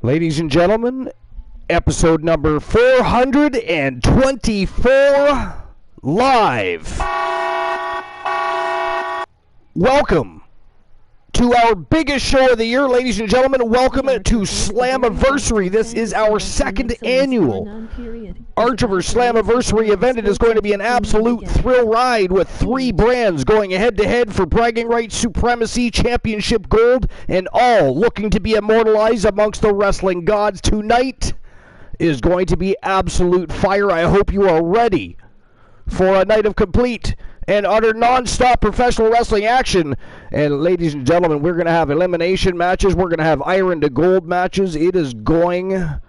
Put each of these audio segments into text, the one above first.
Ladies and gentlemen, episode number 424 live. Welcome to our biggest show of the year, ladies and gentlemen. Welcome to Slammiversary. This is our second annual Archiverse Slammiversary event. It is going to be an absolute thrill ride with three brands going head-to-head for bragging rights, supremacy, championship gold, and all looking to be immortalized amongst the wrestling gods. Tonight is going to be absolute fire. I hope you are ready for a night of complete and utter non-stop professional wrestling action. And ladies and gentlemen, we're going to have elimination matches. We're going to have iron to gold matches. It is going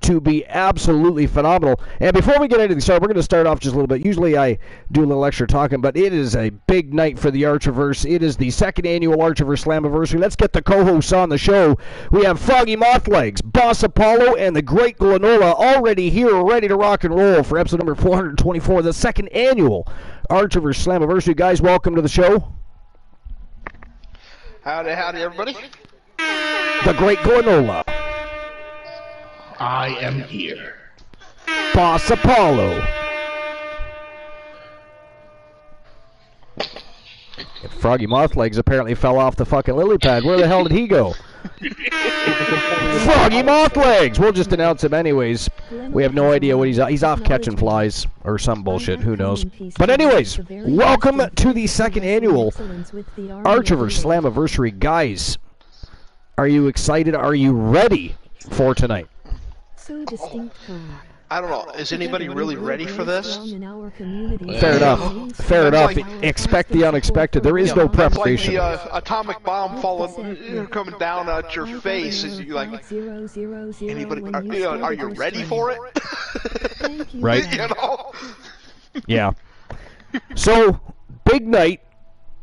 to be absolutely phenomenal. And before we get into the start, we're going to start off just a little bit. Usually I do a little extra talking, but it is a big night for the Archiverse. It is the second annual Archiverse Slammiversary. Let's get the co-hosts on the show. We have Froggy Mothlegs, Boss Apollo, and the Great Glenola already here, ready to rock and roll for episode number 424, the second annual Archiverse Slammiversary. Guys, welcome to the show. Howdy, everybody. The Great Glenola. I am here. Boss Apollo. And Froggy Mothlegs apparently fell off the fucking lily pad. Where the hell did he go? Froggy Mothlegs! We'll just announce him anyways. We have no idea what he's off catching flies or some bullshit. Who knows? But anyways, welcome to the second annual Archiverse Slammiversary. Guys, are you excited? Are you ready for tonight? I don't know. Is anybody really ready for this? Fair enough. Fair enough. Expect the unexpected. There is no preparation. It's like the atomic bomb falling, coming down at your face. And you're like, anybody? Are you ready for it? Right. You know? Yeah. So, big night.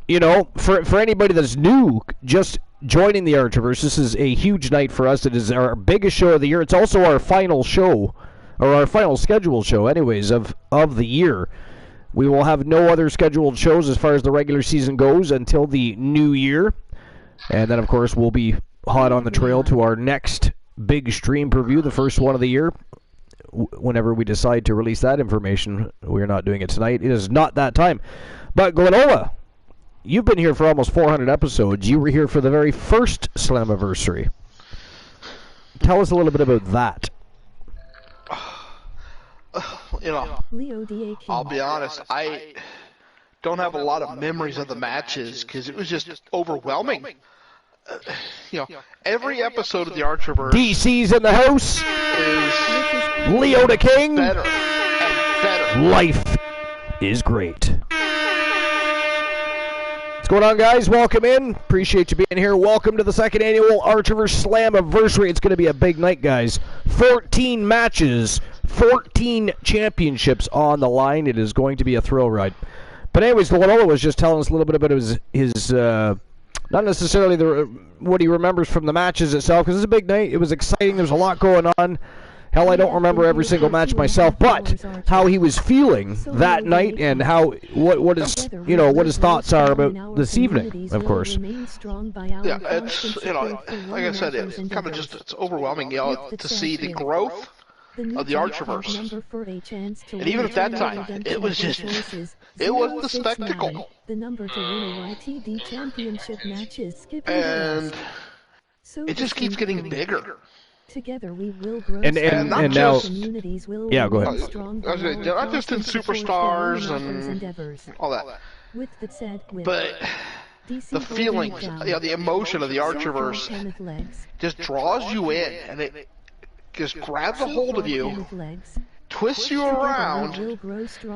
You know, for anybody that's new, just joining the Archiverse, this is a huge night for us. It is our biggest show of the year. It's also our final show, or our final scheduled show, anyways, of the year. We will have no other scheduled shows as far as the regular season goes until the new year. And then, of course, we'll be hot on the trail to our next big stream preview, the first one of the year. Whenever we decide to release that information, we're not doing it tonight. It is not that time. But Glenola, you've been here for almost 400 episodes. You were here for the very first Slammiversary. Tell us a little bit about that. You know, I'll be honest, I don't have a lot of memories of the matches because it was just overwhelming. You know, every episode of the Archiverse, DC's in the house. Is Leo the King. better and better. Life is great. What's going on, guys? Welcome in. Appreciate you being here. Welcome to the second annual Archiverse Slammiversary. It's going to be a big night, guys. 14 matches, 14 championships on the line. It is going to be a thrill ride. But anyways, Glenola was just telling us a little bit about his not necessarily what he remembers from the matches itself, because it's a big night. It was exciting. There was a lot going on. Hell, I don't remember every single match myself, but how he was feeling that night and what his thoughts are about this evening, of course. Yeah, it's, you know, like I said, it's kind of just, it's overwhelming, you know, to see the growth of the Archiverse. And even at that time, it was just, it was the spectacle. And it just keeps getting bigger. Together we will grow and now, communities will yeah, go ahead. Not just in Superstars and all that, but the feelings, the emotion of the Archiverse just draws you in, and it just grabs a hold of you, twists you around,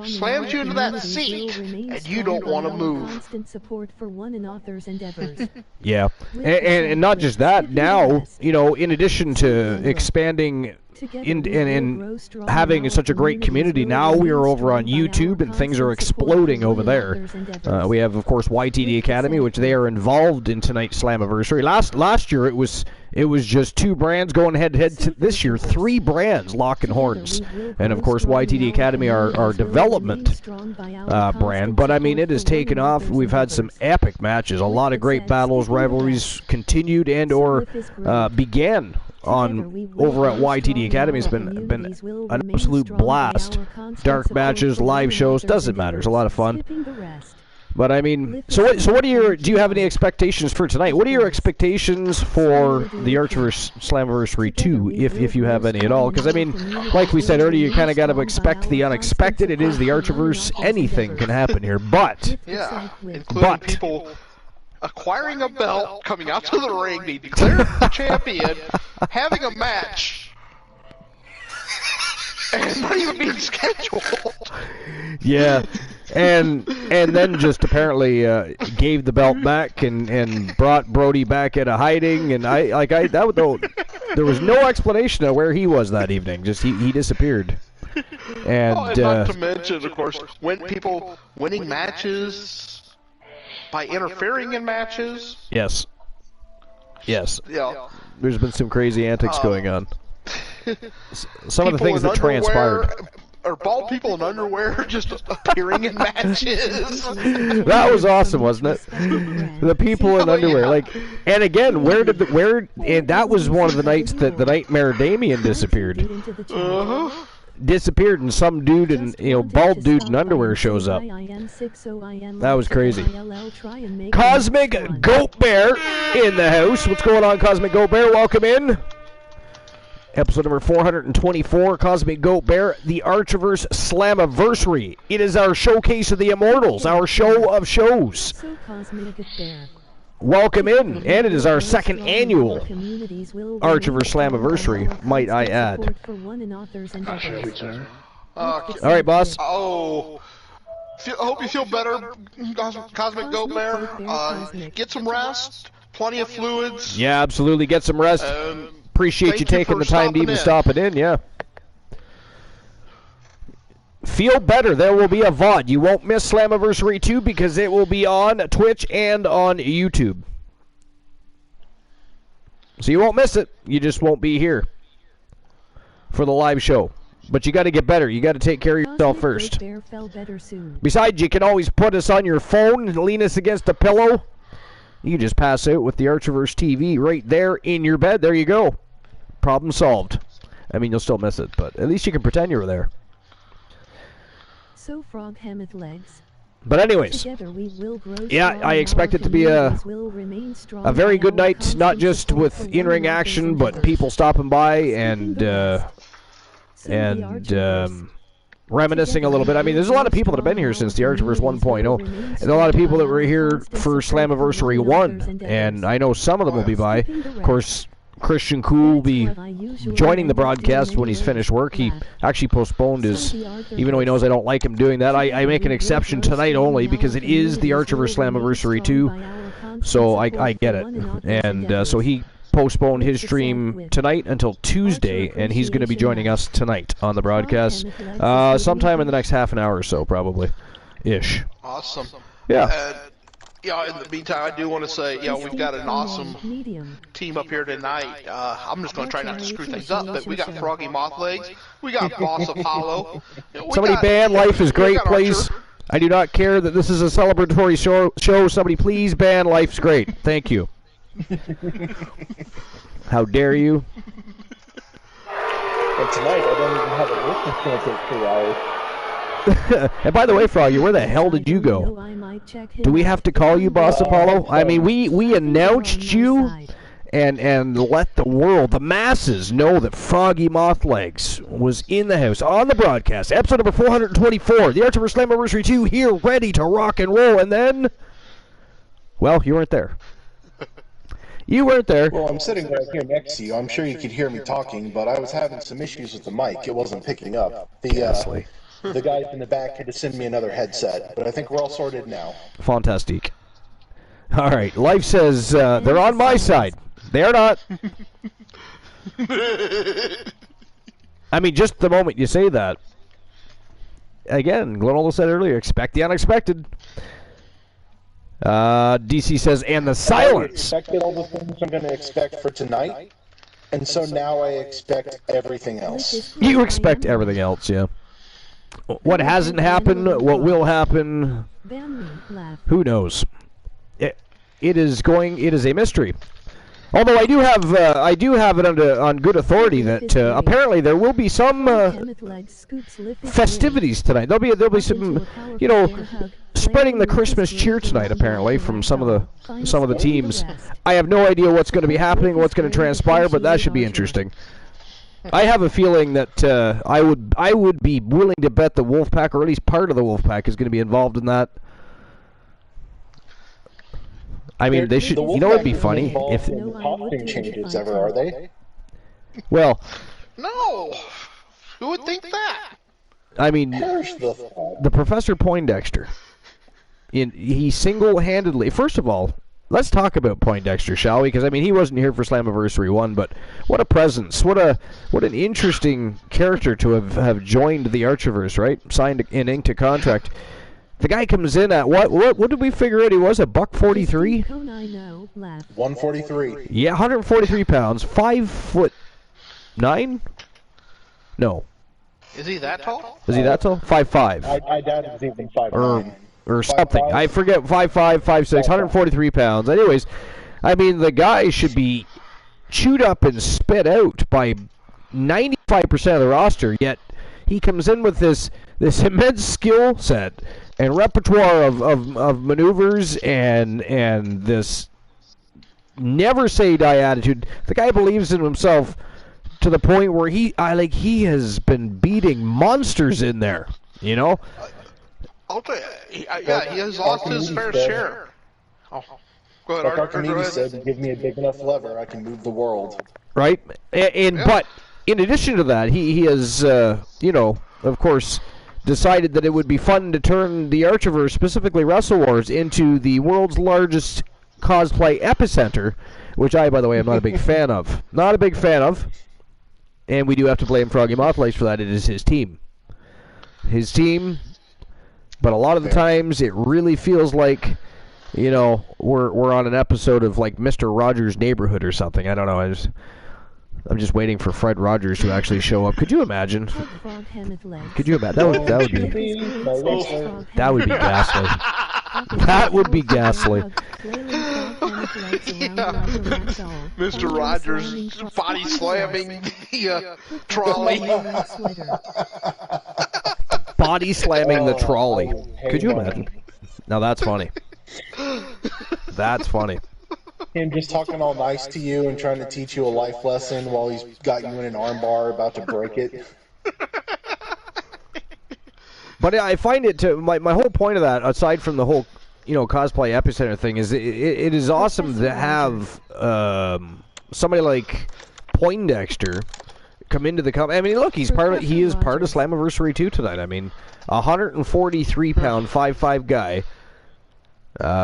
slams you into that seat, and you don't want to move. Yeah, and not just that. Now, you know, in addition to expanding in having such a great community, now we are over on YouTube and things are exploding over there. We have, of course, YTD Academy, which they are involved in tonight's Slammiversary. Last year it was just two brands going head to head. This year, three brands locking horns, and of course YTD Academy, our development brand. But I mean, it has taken off. We've had some epic matches, a lot of great battles, rivalries continued and or began on over at YTD Academy has been an absolute blast. Dark matches, live shows, doesn't matter. It's a lot of fun. But I mean, so what are your? Do you have any expectations for tonight? What are your expectations for the Archerverse Slammiversary II, if you have any at all? Because I mean, like we said earlier, you kind of got to expect the unexpected. It is the Archerverse; anything can happen here. But including people acquiring a belt, coming out to the ring, being declared champion, having a match, and not even being scheduled. Yeah. And then just apparently gave the belt back and brought Brody back out of hiding, and there was no explanation of where he was that evening. Just he disappeared. And not to mention, of course, when people winning matches by interfering in matches. Yes. Yeah. There's been some crazy antics going on. Some of the things that transpired. Or bald people in underwear just appearing in matches. That was awesome, wasn't it? The people in underwear, like, and again, and that was one of the nights that the Nightmare Damien disappeared. Disappeared, and some dude bald dude in underwear shows up. That was crazy. Cosmic Goat Bear in the house. What's going on, Cosmic Goat Bear? Welcome in. Episode number 424, Cosmic Goat Bear, the Archerverse Slammiversary. It is our showcase of the Immortals, our show of shows. Welcome in, and it is our second annual Archerverse Slammiversary, might I add. All right, boss. Oh, I hope you feel better, Cosmic Goat Bear. Get some rest, plenty of fluids. Yeah, absolutely, get some rest. Appreciate you taking the time to even stop it in, yeah. Feel better. There will be a VOD. You won't miss Slammiversary 2 because it will be on Twitch and on YouTube. So you won't miss it. You just won't be here for the live show. But you got to get better. You got to take care of yourself first. Besides, you can always put us on your phone and lean us against a pillow. You can just pass out with the Archerverse TV right there in your bed. There you go. Problem solved. I mean, you'll still miss it, but at least you can pretend you were there. So frog hemmeth legs. But anyways, yeah, I expect it to be a very good night, not just with in-ring action, but people stopping by and reminiscing a little bit. I mean, there's a lot of people that have been here since the Archerverse 1.0, and a lot of people that were here for Slammiversary 1, and I know some of them will be by. Of course, Christian Cool will be joining the broadcast when he's finished work. He actually postponed his, even though he knows I don't like him doing that, I make an exception tonight only because it is the Archerverse Slammiversary 2, so I get it. And so he postponed his stream tonight until Tuesday, and he's going to be joining us tonight on the broadcast sometime in the next half an hour or so, probably. Ish. Awesome. Yeah. In the meantime, I do want to say, we've got an awesome team up here tonight. I'm just going to try not to screw things up, but we got Froggy Mothlegs, we got Boss Apollo. Somebody ban Life is Great, please. I do not care that this is a celebratory show. Somebody please ban Life's Great. Thank you. How dare you? And tonight I don't even have a listening chance at 2 hours. And by the way, Froggy, where the hell did you go? Do we have to call you Boss Apollo? I mean, we announced you and let the world, the masses, know that Froggy Mothlegs was in the house on the broadcast. Episode number 424, the Archerverse Slammiversary 2 here, ready to rock and roll. And then, well, you weren't there. You weren't there. Well, I'm sitting right here next to you. I'm sure you could hear me talking, but I was having some issues with the mic. It wasn't picking up. The guys in the back had to send me another headset, but I think we're all sorted now. Fantastic. All right. Life says they're on my side. They are not. I mean, just the moment you say that. Again, Glenola said earlier, expect the unexpected. DC says, and the silence. I expected all the things I'm going to expect for tonight, and so now I expect everything else. You expect everything else, yeah. What hasn't happened, what will happen, who knows? It is a mystery. Although I do have it on good authority that apparently there will be some festivities tonight. There'll be some, you know, spreading the Christmas cheer tonight. Apparently from some of the teams. I have no idea what's going to be happening, what's going to transpire, but that should be interesting. I have a feeling that I would be willing to bet the Wolfpack, or at least part of the Wolfpack, is going to be involved in that. I mean, they should. You know, it'd be funny if costume changes ever, are they? Well, no. Who would think that? I mean, the Professor Poindexter. He single-handedly. First of all, let's talk about Poindexter, shall we? Because I mean, he wasn't here for Slammiversary 1, but what a presence! What an interesting character to have joined the Archiverse, right? Signed and inked a contract. The guy comes in at what did we figure out he was? $143? 143. Yeah, 143 pounds, 5'9". No. Is he that tall? Is he that tall? 5'5". I doubt he's even 5'9". Or something. 5'5". I forget. 5'5", 5'6", 143 pounds. Anyways, I mean, the guy should be chewed up and spit out by 95% of the roster, yet he comes in with this immense skill set and repertoire of maneuvers and this never say die attitude. The guy believes in himself to the point where he has been beating monsters in there, you know? I'll tell you, he has lost his fair share. Oh, go ahead, Arthur. Archimedes said, "Give me a big enough lever, I can move the world." Right, but in addition to that, he has, you know, of course, decided that it would be fun to turn the Archiverse, specifically Wrestle Wars, into the world's largest cosplay epicenter, which I, by the way, am not a big fan of. Not a big fan of. And we do have to blame Froggy Mothlegs for that. It is his team. His team. But a lot of the times, it really feels like, you know, we're on an episode of like Mr. Rogers' Neighborhood or something. I don't know. I'm just waiting for Fred Rogers to actually show up. Could you imagine? Could you imagine? That would be ghastly. That would be ghastly. Mr. Rogers body slamming the trolley. Body slamming the trolley. Could you imagine? Now that's funny. That's funny. Him just talking all nice to you and trying to teach you a life lesson while he's got you in an armbar about to break it. But I find it to my whole point of that, aside from the whole, you know, cosplay epicenter thing, is it is awesome to have somebody like Poindexter come into the company. I mean, look, he is part of Slammiversary II tonight. I mean, 143-pound 5'5" guy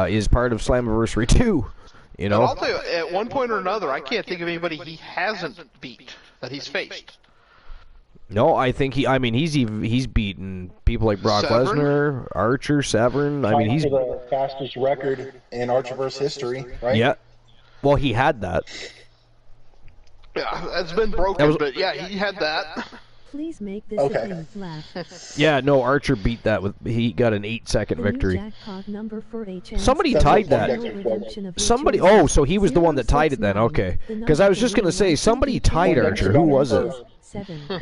is part of Slammiversary II. You know, but I'll tell you, at one point or another, I can't think of anybody he hasn't beat that he's faced. No, I think he's beaten people like Brock Lesnar, Archer, Severn. I mean, he's the fastest record in Archiverse history, right? Yeah. Well, he had that. Yeah, that's been broken, but yeah, he had that. Please make this a thing laugh. Yeah, no, Archer beat that he got an 8-second victory. Somebody tied that. Somebody, so he was the one that tied it then, okay. Because I was just going to say, somebody tied Archer. Who was it?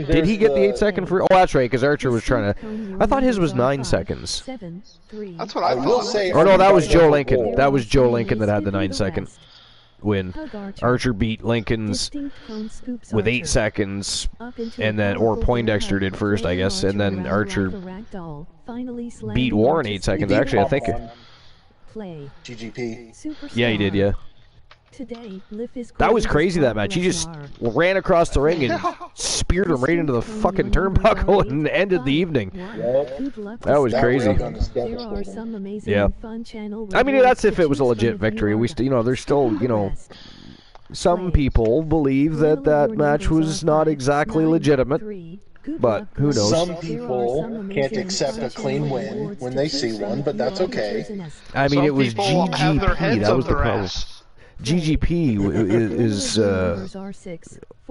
Did he get the 8-second for? Oh, that's right, because Archer was trying to. I thought his was 9 seconds. That's what I will say. Oh no, that was Joe Lincoln. That was Joe Lincoln that had the 9-second win. Archer beat Lincoln's with 8 seconds, and then Poindexter did first, I guess, and then Archer beat Warren 8 seconds. Actually, I think. GGP. Yeah, he did. Yeah. That was crazy, that match. He just ran across the ring and speared him right into the fucking turnbuckle and ended the evening. That was crazy. Yeah. I mean, that's if it was a legit victory. There's still, some people believe that match was not exactly legitimate. But who knows? Some people can't accept a clean win when they see one, but that's okay. I mean, it was GGP. That was the problem. GGP is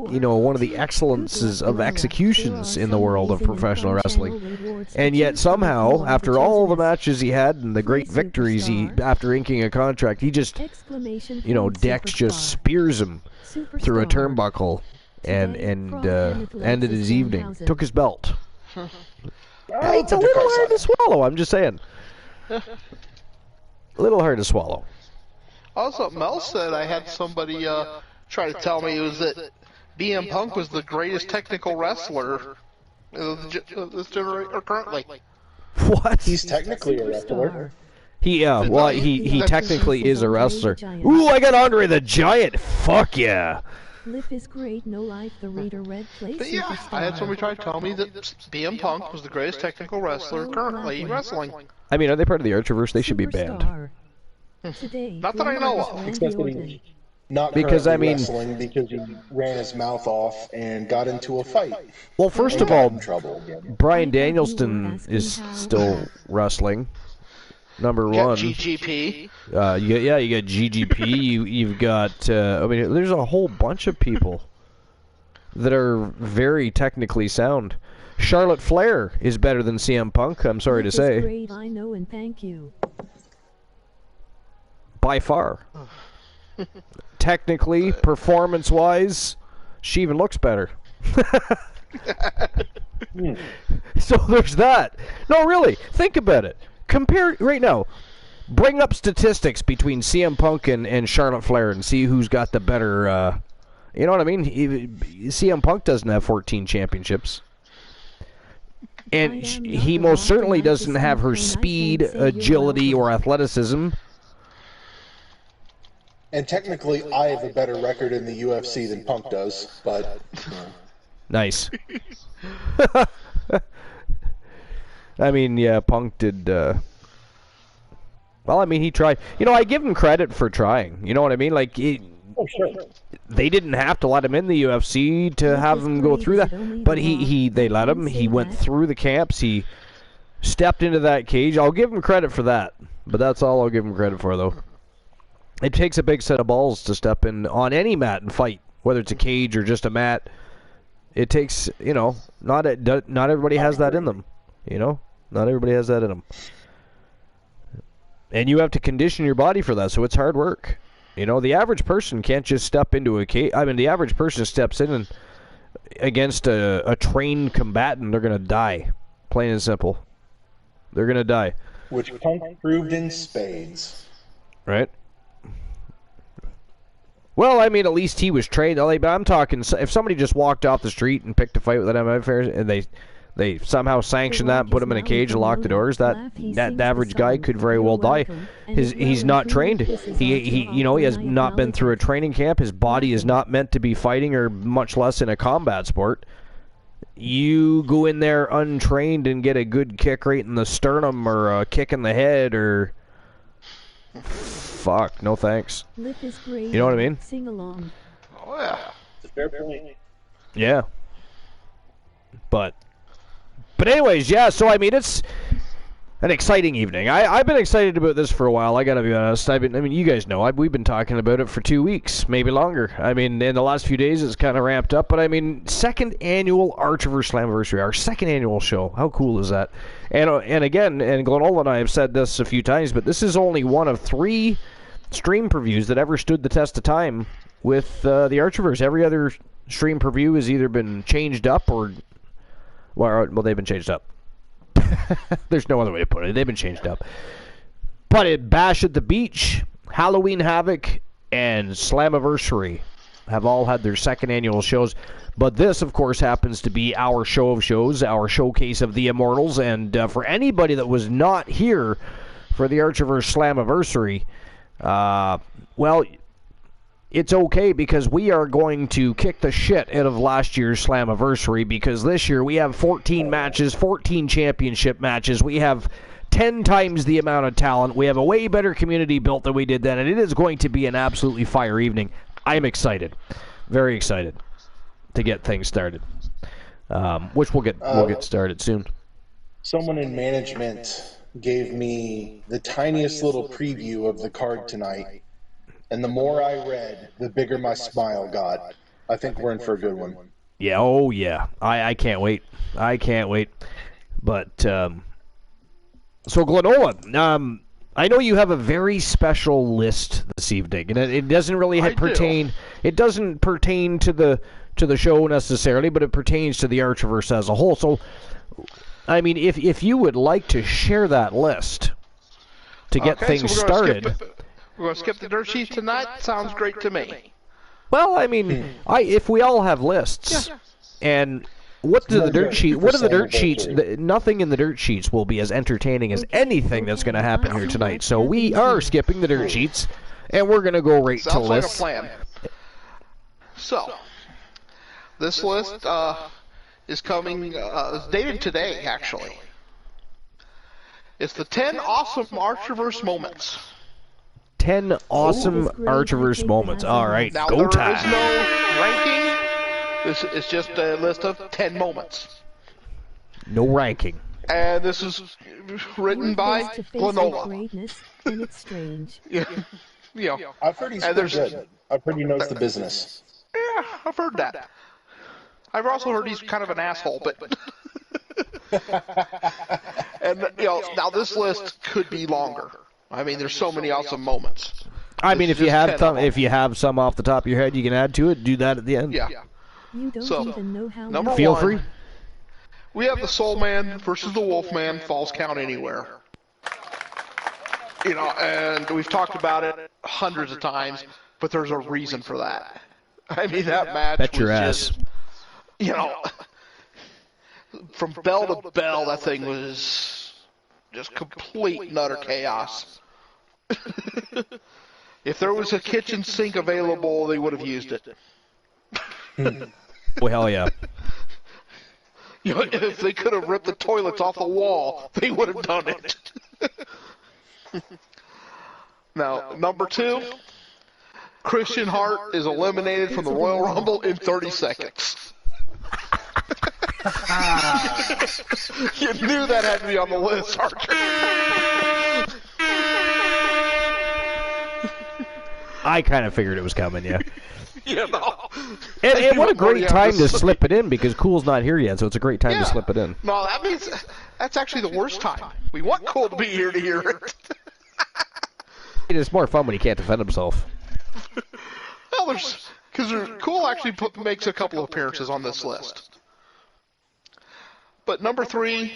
you know, one of the excellences of executions in the world of professional wrestling. And yet somehow, after all the matches he had and the great victories after inking a contract, he just, you know, Dex just spears him through a turnbuckle and ended his evening. Took his belt. It's a little hard to swallow, I'm just saying. A little hard to swallow. Also, Mel said I had somebody try to tell me it was that BM Punk was the greatest technical wrestler this generation, or currently. What? He's technically a wrestler. He technically is a wrestler. Ooh, I got Andre the Giant. Fuck yeah. Lift is great, no life, the Raider Red Play But yeah, I had somebody try to tell me that BM Punk was the greatest technical wrestler currently wrestling. I mean, are they part of the Archerverse? They should be banned. Not that I know of. Except that he not because I mean, wrestling because he ran his mouth off and got into a fight. Well, first of all, again. Brian Danielsson is still wrestling. Number one. GGP. You got GGP. You've got. I mean, there's a whole bunch of people that are very technically sound. Charlotte Flair is better than CM Punk. I'm sorry to say. Great, I know, and thank you. By far. Technically, performance-wise, she even looks better. So there's that. No, really, think about it. Compare right now. Bring up statistics between CM Punk and Charlotte Flair and see who's got the better. You know what I mean? CM Punk doesn't have 14 championships. And he most certainly doesn't have her speed, agility, or athleticism. And technically, I have a better record in the UFC than Punk does, but... Nice. I mean, yeah, Punk did... Well, I mean, he tried. You know, I give him credit for trying. You know what I mean? Like, Oh, sure. they didn't have to let him in the UFC to have him go through that. But they let him. He went through the camps. He stepped into that cage. I'll give him credit for that. But that's all I'll give him credit for, though. It takes a big set of balls to step in on any mat and fight, whether it's a cage or just a mat. It takes, you know, not everybody has that in them. You know, not everybody has that in them. And you have to condition your body for that, so it's hard work. You know, the average person can't just step into a cage. I mean, the average person steps in and against a trained combatant, they're going to die. Plain and simple. They're going to die. Which Punk proved in spades. Right? Well, I mean, at least he was trained. But I'm talking, if somebody just walked off the street and picked a fight with an MMA and they somehow sanctioned that and put him in a cage and locked the doors, that average guy could very well die. He's not trained. He has not been through a training camp. His body is not meant to be fighting, or much less in a combat sport. You go in there untrained and get a good kick right in the sternum or a kick in the head or... Fuck, no thanks. You know what I mean? Sing along. Oh, yeah. Fair point. Yeah. But anyways, yeah, so I mean, it's an exciting evening. I've been excited about this for a while, I gotta be honest. You guys know, we've been talking about it for 2 weeks, maybe longer. I mean, in the last few days, it's kind of ramped up, but I mean, second annual Archerverse Slammiversary, our second annual show. How cool is that? And again, and Glenola and I have said this a few times, but this is only one of 3 stream previews that ever stood the test of time with the Archerverse. Every other stream preview has either been changed up or... Well, they've been changed up. There's no other way to put it. They've been changed up. But Bash at the Beach, Halloween Havoc, and Slammiversary have all had their second annual shows. But this, of course, happens to be our show of shows, our showcase of the Immortals. And for anybody that was not here for the Archerverse Slammiversary, well... It's okay, because we are going to kick the shit out of last year's Slammiversary, because this year we have 14 matches, 14 championship matches. We have 10 times the amount of talent. We have a way better community built than we did then, and it is going to be an absolutely fire evening. I'm excited. Very excited to get things started, which we'll get started soon. Someone in management gave me the tiniest little preview of the card tonight. and the more I read, the bigger my smile got. I think we're in for a good one. Yeah, oh yeah. I can't wait. I can't wait. But, so Glenola, I know you have a very special list this evening, and it doesn't really pertain. It doesn't pertain to the show necessarily, but it pertains to the Archiverse as a whole. So, I mean, if you would like to share that list to get things started, we're going to skip the dirt sheet tonight. Sounds great to me. Well, I mean, if we all have lists, and what do the dirt sheet? What are the dirt sheets? Nothing in the dirt sheets will be as entertaining as anything that's going to happen here tonight. So we are skipping the dirt sheets, and we're going to go right to lists. Sounds like a plan. So, this list is coming. It's dated today, actually. It's the 10 awesome Archiverse moments. 10 awesome Archiverse moments. All right, now, go time. There is no ranking. This is just a list of 10 moments. No ranking. And this is written by Glenola. And it's strange. Yeah. I've heard he's pretty good. I've heard he knows the business. Yeah, I've heard that. I've also heard he's kind of an asshole, but... And, now this list could be longer. I mean, there's so many awesome moments. I mean, if you have some off the top of your head you can add to it, do that at the end. Yeah. You don't even know how number Feel one, free. we have the Soul Man versus the Wolf Man, Falls Count Anywhere. And we've talked about it hundreds of times, but there's a reason for that. I mean, that match Bet your was ass. just, from bell to bell, that thing was just complete and utter chaos. If there was a kitchen sink available, they would have used it. Oh, hell yeah. If they could have ripped the toilets off the wall, they would have done it. Now, number 2, Christian Hart is eliminated from the Royal Rumble in 30 seconds. You knew that had to be on the list, Archer. I kind of figured it was coming, yeah. And what a great time to slip it in, because Cool's not here yet, so it's a great time to slip it in. No, that means that's actually the worst time. We want Cool to be here to hear it. It's more fun when he can't defend himself. Well, because Cool actually makes a couple of appearances on this list. But number 3,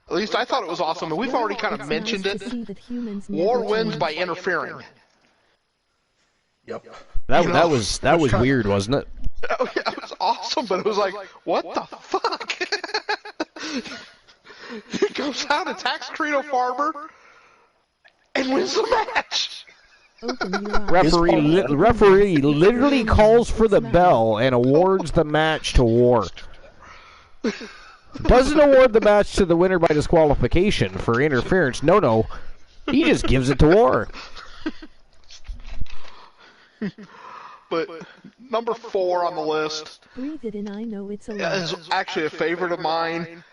at least I thought it was awesome, and we've already kind of mentioned it. War wins by interfering. Yep. That was weird, wasn't it? Oh, yeah, it was awesome, but it was like, what the fuck? He goes out, attacks Credo Farmer, and wins the match. Referee literally calls for the bell and awards the match to War. Doesn't award the match to the winner by disqualification for interference. No. He just gives it to War. But number 4 on the list Breathe it in, I know it's a is actually a favorite of mine.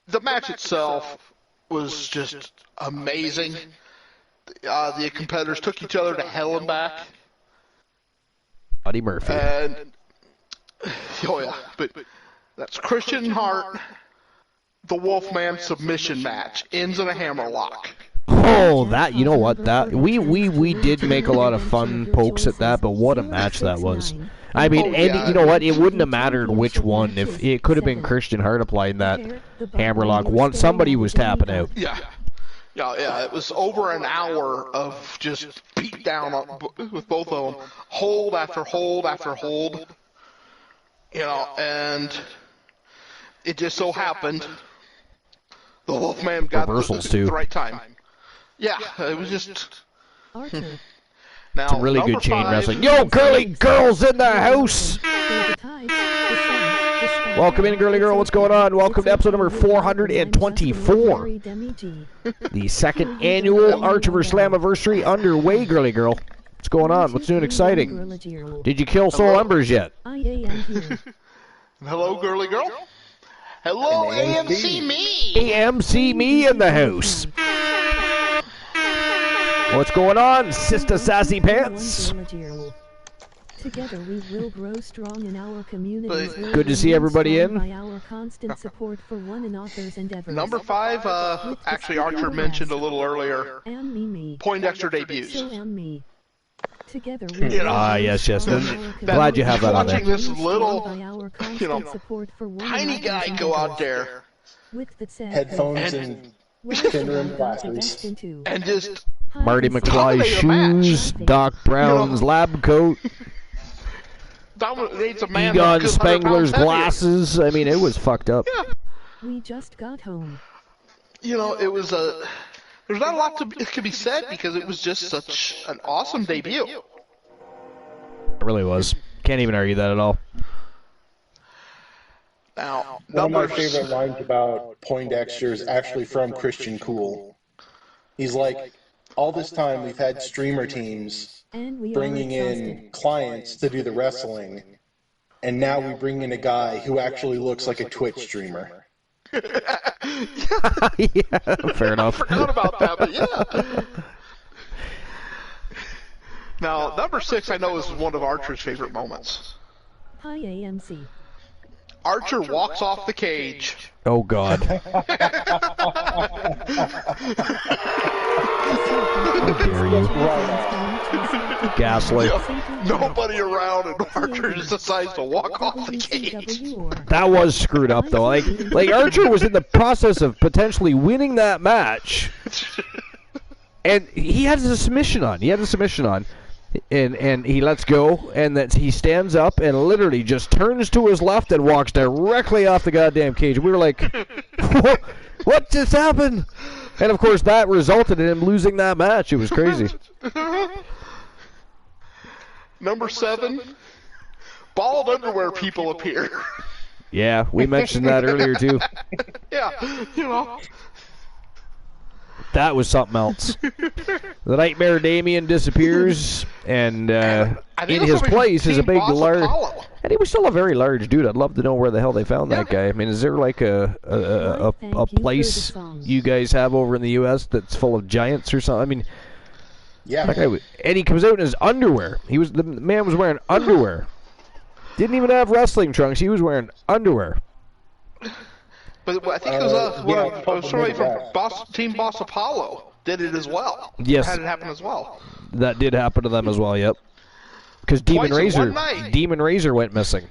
The match itself was just amazing. The competitors took each other to hell and back. Buddy Murphy. And, but that's Christian Hart, the Wolfman submission match. Ends in a hammerlock. Oh, that, you know what, that we did make a lot of fun pokes at that, but what a match that was. I mean, and you know what, it wouldn't have mattered which one. If it could have been Christian Hart applying that hammerlock. Somebody was tapping out. Yeah, it was over an hour of just beat down with both of them. Hold after hold after hold. And it just so happened the Wolfman got the right time. Yeah, it was just... Archer. Now, it's a really good chain 5, wrestling. Yo, girly girls in the house! Welcome in, girly girl. What's going on? Welcome to episode number 424. The second annual Archiverse Slammiversary underway, girly girl. What's going on? What's new and exciting? Did you kill Soul Embers yet? Hello, girly girl. Hello, AMC me. AMC me in the house. What's going on, Sister Sassy Pants? Together we will grow strong in our communities. Good to see everybody in. By our constant support for one another's endeavors. Number 5, actually Archer mentioned a little earlier. Poindexter debuts. So am me. Together we yes. Glad you have that on there. Watching this little, tiny guy go out there. Headphones and thin rim glasses. And just Marty McFly's shoes, Doc Brown's lab coat, dominates a man Egon that's 100 Spangler's pounds glasses. I mean, it was fucked up. Yeah. We just got home. It was a... There's not a lot it could be said because it was just such an awesome debut. It really was. Can't even argue that at all. Now, one of my favorite lines about Poindexter is actually from Christian Cool. He's like, all this time we've had streamer teams bringing in clients to do the wrestling, and now we bring in a guy who actually looks like a Twitch streamer. Yeah, fair enough. I forgot about that, but yeah. Now, number 6 I know is one of Archer's favorite moments. Hi AMC. Archer walks off the cage. Oh, God. How dare you. Gaslight. Nobody around, and Archer just decides to walk off the cage. That was screwed up, though. Like Archer was in the process of potentially winning that match, and he had a submission on. And he lets go, and he stands up and literally just turns to his left and walks directly off the goddamn cage. We were like, what just happened? And, of course, that resulted in him losing that match. It was crazy. Number 7, bald underwear people appear. Yeah, we mentioned that earlier, too. Yeah, That was something else. The Nightmare Damien disappears, and in his place is a big, large... And he was still a very large dude. I'd love to know where the hell they found that guy. I mean, is there like a place you guys have over in the U.S. that's full of giants or something? I mean, yeah. That guy and he comes out in his underwear. The man was wearing underwear. Didn't even have wrestling trunks. He was wearing underwear. But I think it was somebody from Team Boss Apollo did it as well. Yes. Had it happen as well. That did happen to them as well, yep. Because Demon Razor went missing.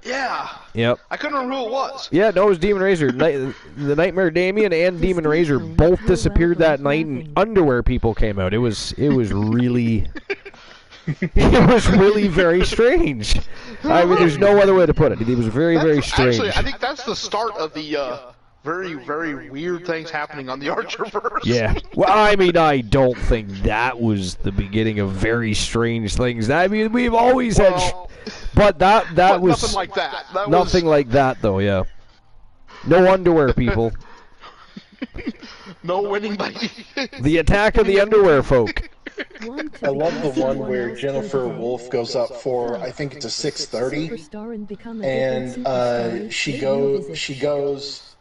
Yeah. Yep. I couldn't remember who it was. Yeah, no, it was Demon Razor. The Nightmare Damien and Demon Razor both disappeared that night, and underwear people came out. It was really... It was really very strange. I mean, there's no other way to put it. It was very, very strange. Actually, I think that's the start of the very, very weird things happening on the Archerverse. Yeah. Well, I mean, I don't think that was the beginning of very strange things. I mean, we've always had... But that was... Nothing like that. Nothing like that, though, yeah. No underwear, people. No winning by... The attack of the underwear folk. I love the one where Jennifer Wolf goes up for, I think it's a 630, and she goes,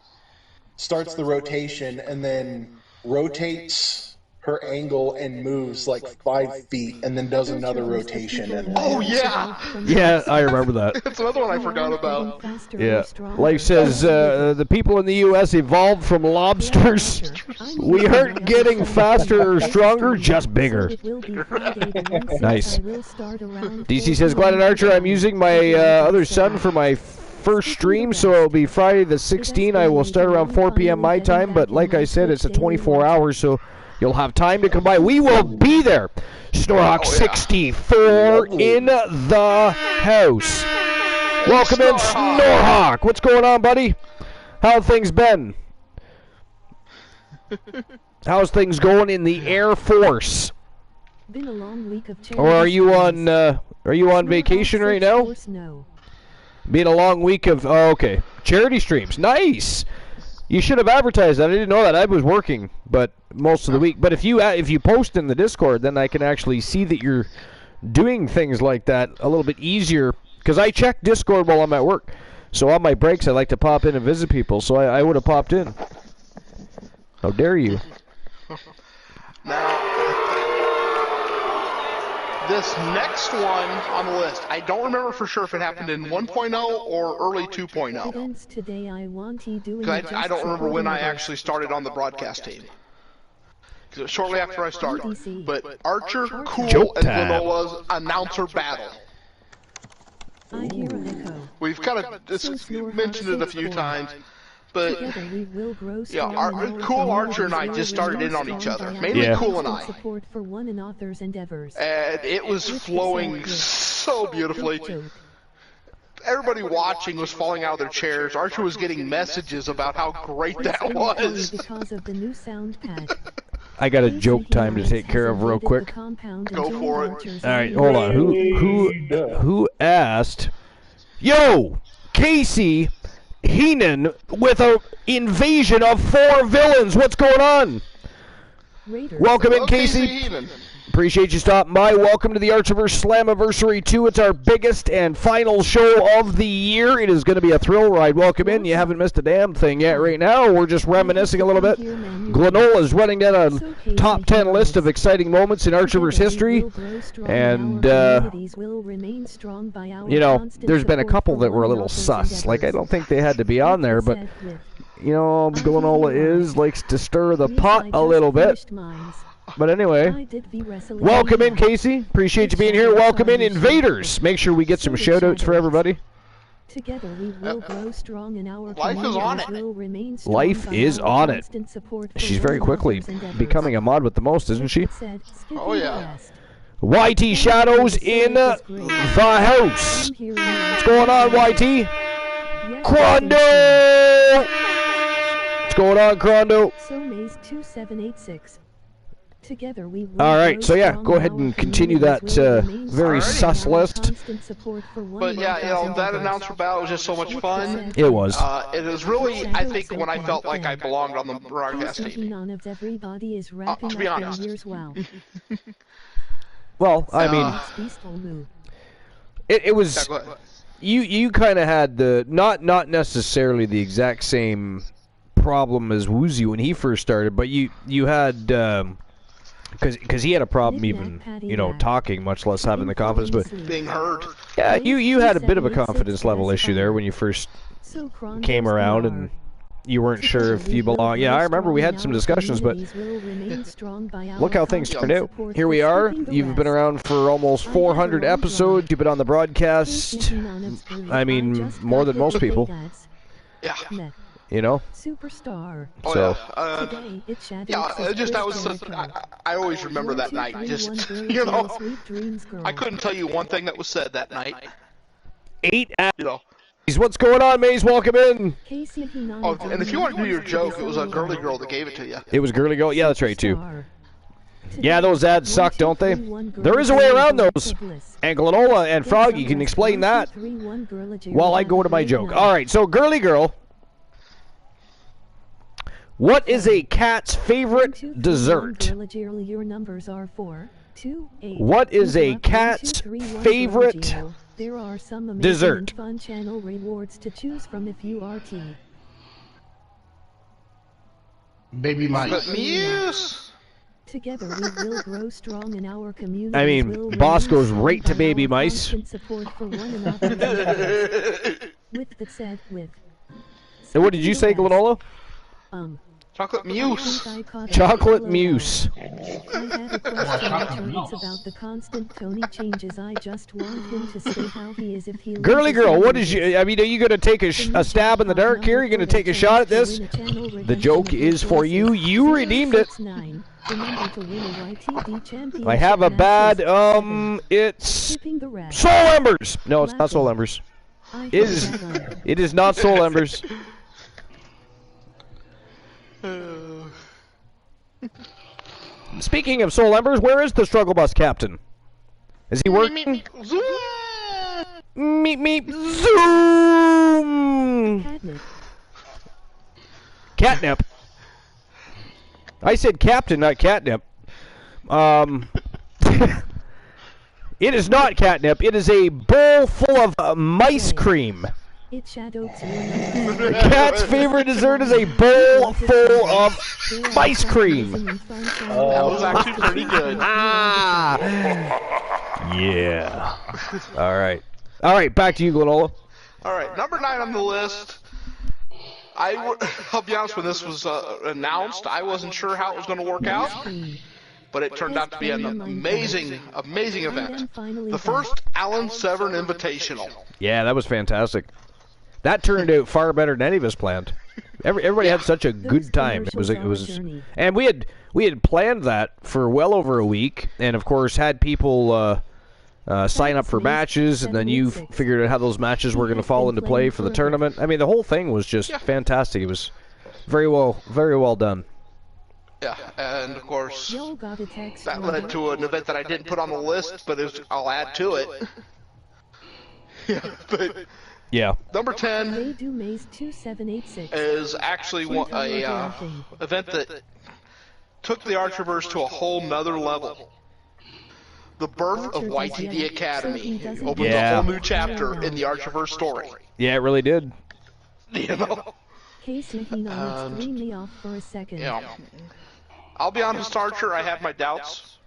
starts the rotation, and then rotates her angle and moves like 5 feet, and then does another rotation. And oh yeah! Yeah, I remember that. That's another one I forgot about. Yeah. Life says, the people in the U.S. evolved from lobsters. We aren't getting faster or stronger, just bigger. Nice. DC says, Glenn and Archer, I'm using my other son for my first stream, so it'll be Friday the 16th. I will start around 4 p.m. my time, but like I said, it's a 24 hours, so you'll have time to come by. We will be there. Snorhawk 64 in the house. Welcome in, Snorhawk. What's going on, buddy? How have things been? How's things going in the Air Force? Been a long week of or are you on vacation right now? Been a long week of okay. Charity streams. Nice. You should have advertised that. I didn't know that. I was working, but most of the week. But if you post in the Discord, then I can actually see that you're doing things like that a little bit easier. Because I check Discord while I'm at work. So on my breaks, I like to pop in and visit people. So I would have popped in. How dare you? Now, This next one on the list, I don't remember for sure if it happened in 1.0 or early 2.0. Today I want you doing I don't remember when I actually started on the broadcast team. Shortly after I started. But Archer, Cool, and Glenola's announcer battle. I hear an echo. We've kind of mentioned it a few times, but yeah, Cool, Archer, and I just started in on each other. Mainly Cool and I. And it was flowing so beautifully. Everybody watching was falling out of their chairs. Archer was getting messages about how great that was. Because of the new sound pad. I got a joke time to take care of real quick. Go for it. All right, hold on. Who asked? Yo, Casey Heenan with a invasion of 4 villains. What's going on? Welcome in, Casey. Appreciate you stopping by. Welcome to the Archiverse Slammiversary II. It's our biggest and final show of the year. It is going to be a thrill ride. Welcome in. You haven't missed a damn thing yet. Right now, we're just reminiscing a little bit. Glenola's running down a top 10 list of exciting moments in Archiverse history. And, you know, there's been a couple that were a little sus. Like, I don't think they had to be on there, but, you know, Glenola likes to stir the pot a little bit. But anyway, welcome in, Casey. Appreciate you being here. Welcome in, Invaders. Make sure we get some shout-outs for everybody. Together we will grow strong in our Life is on it. Life is on it. She's very quickly becoming a mod with the most, isn't she? Oh, yeah. YT Shadows in the house. What's going on, YT? Crondo! What's going on, Crondo? Together we will all right, so yeah, go ahead and continue that very sus list. But yeah, you know, that announcer battle was just so much fun. It was. It was really, I think, when I felt like I belonged on the broadcast team. To be honest. Well, I mean, it was. You kind of had the not necessarily the exact same problem as Woozy when he first started, but you had. Because he had a problem even, you know, talking, much less having the confidence. But being heard. Yeah, you had a bit of a confidence level issue there when you first came around and you weren't sure if you belong. Yeah, I remember we had some discussions, but look how things turned out. Here we are. You've been around for almost 400 episodes. You've been on the broadcast. I mean, more than most people. Yeah. You know? Superstar. Oh, so. I always remember that night. Just, you know, I couldn't tell you one thing that was said that night. 8 hours. You know. What's going on, Maze? Welcome in. Oh, and if you want to do your joke, it was a girly girl that gave it to you. It was girly girl? Yeah, that's right, too. Yeah, those ads suck, don't they? There is a way around those. And Glenola and Froggy can explain that while I go to my joke. All right, so girly girl. What is a cat's favorite dessert? What is a cat's favorite dessert? Fun channel rewards to choose from if you are T. Baby mice. Muse. Together we will grow strong in our community. I mean, boss goes right to baby mice. With the said with. And what did you say, Glenola? Chocolate mousse. Chocolate mousse. I had a question about the constant Tony changes. I just want him to say how he is if he. Girly girl, what is you? I mean, are you gonna take a stab in the dark here? Are you gonna take a shot at this? The joke is for you. You redeemed it. I have a bad. It's Soul Embers. No, it's not Soul Embers. It is not Soul Embers. Speaking of Soul Embers, where is the struggle bus captain? Is he working? Meep meep zoom. Catnip. I said captain, not catnip. It is not catnip. It is a bowl full of mice cream. The cat's favorite dessert is a bowl full of ice cream. That was actually pretty good. Yeah. All right. All right, back to you, Glenola. All right, number 9 on the list. I'll be honest, when this was announced, I wasn't sure how it was going to work out, but it turned out to be an amazing event. The first Alan Severn Invitational. Yeah, that was fantastic. That turned out far better than any of us planned. Everybody had such a good time. It was, and we had planned that for well over a week, and of course had people sign up for matches, and then you figured out how those matches were going to fall into play for the tournament. I mean, the whole thing was just fantastic. It was very well done. Yeah, and of course, that led to an event that I didn't put on the list, but I'll add to it. Yeah. Number 10 is actually a event that took the Archerverse to a whole nother level. The birth of YTD Academy opened a whole new chapter in the Archerverse story. Yeah, it really did. You know? Yeah. I'll be honest, Archer, I have my doubts.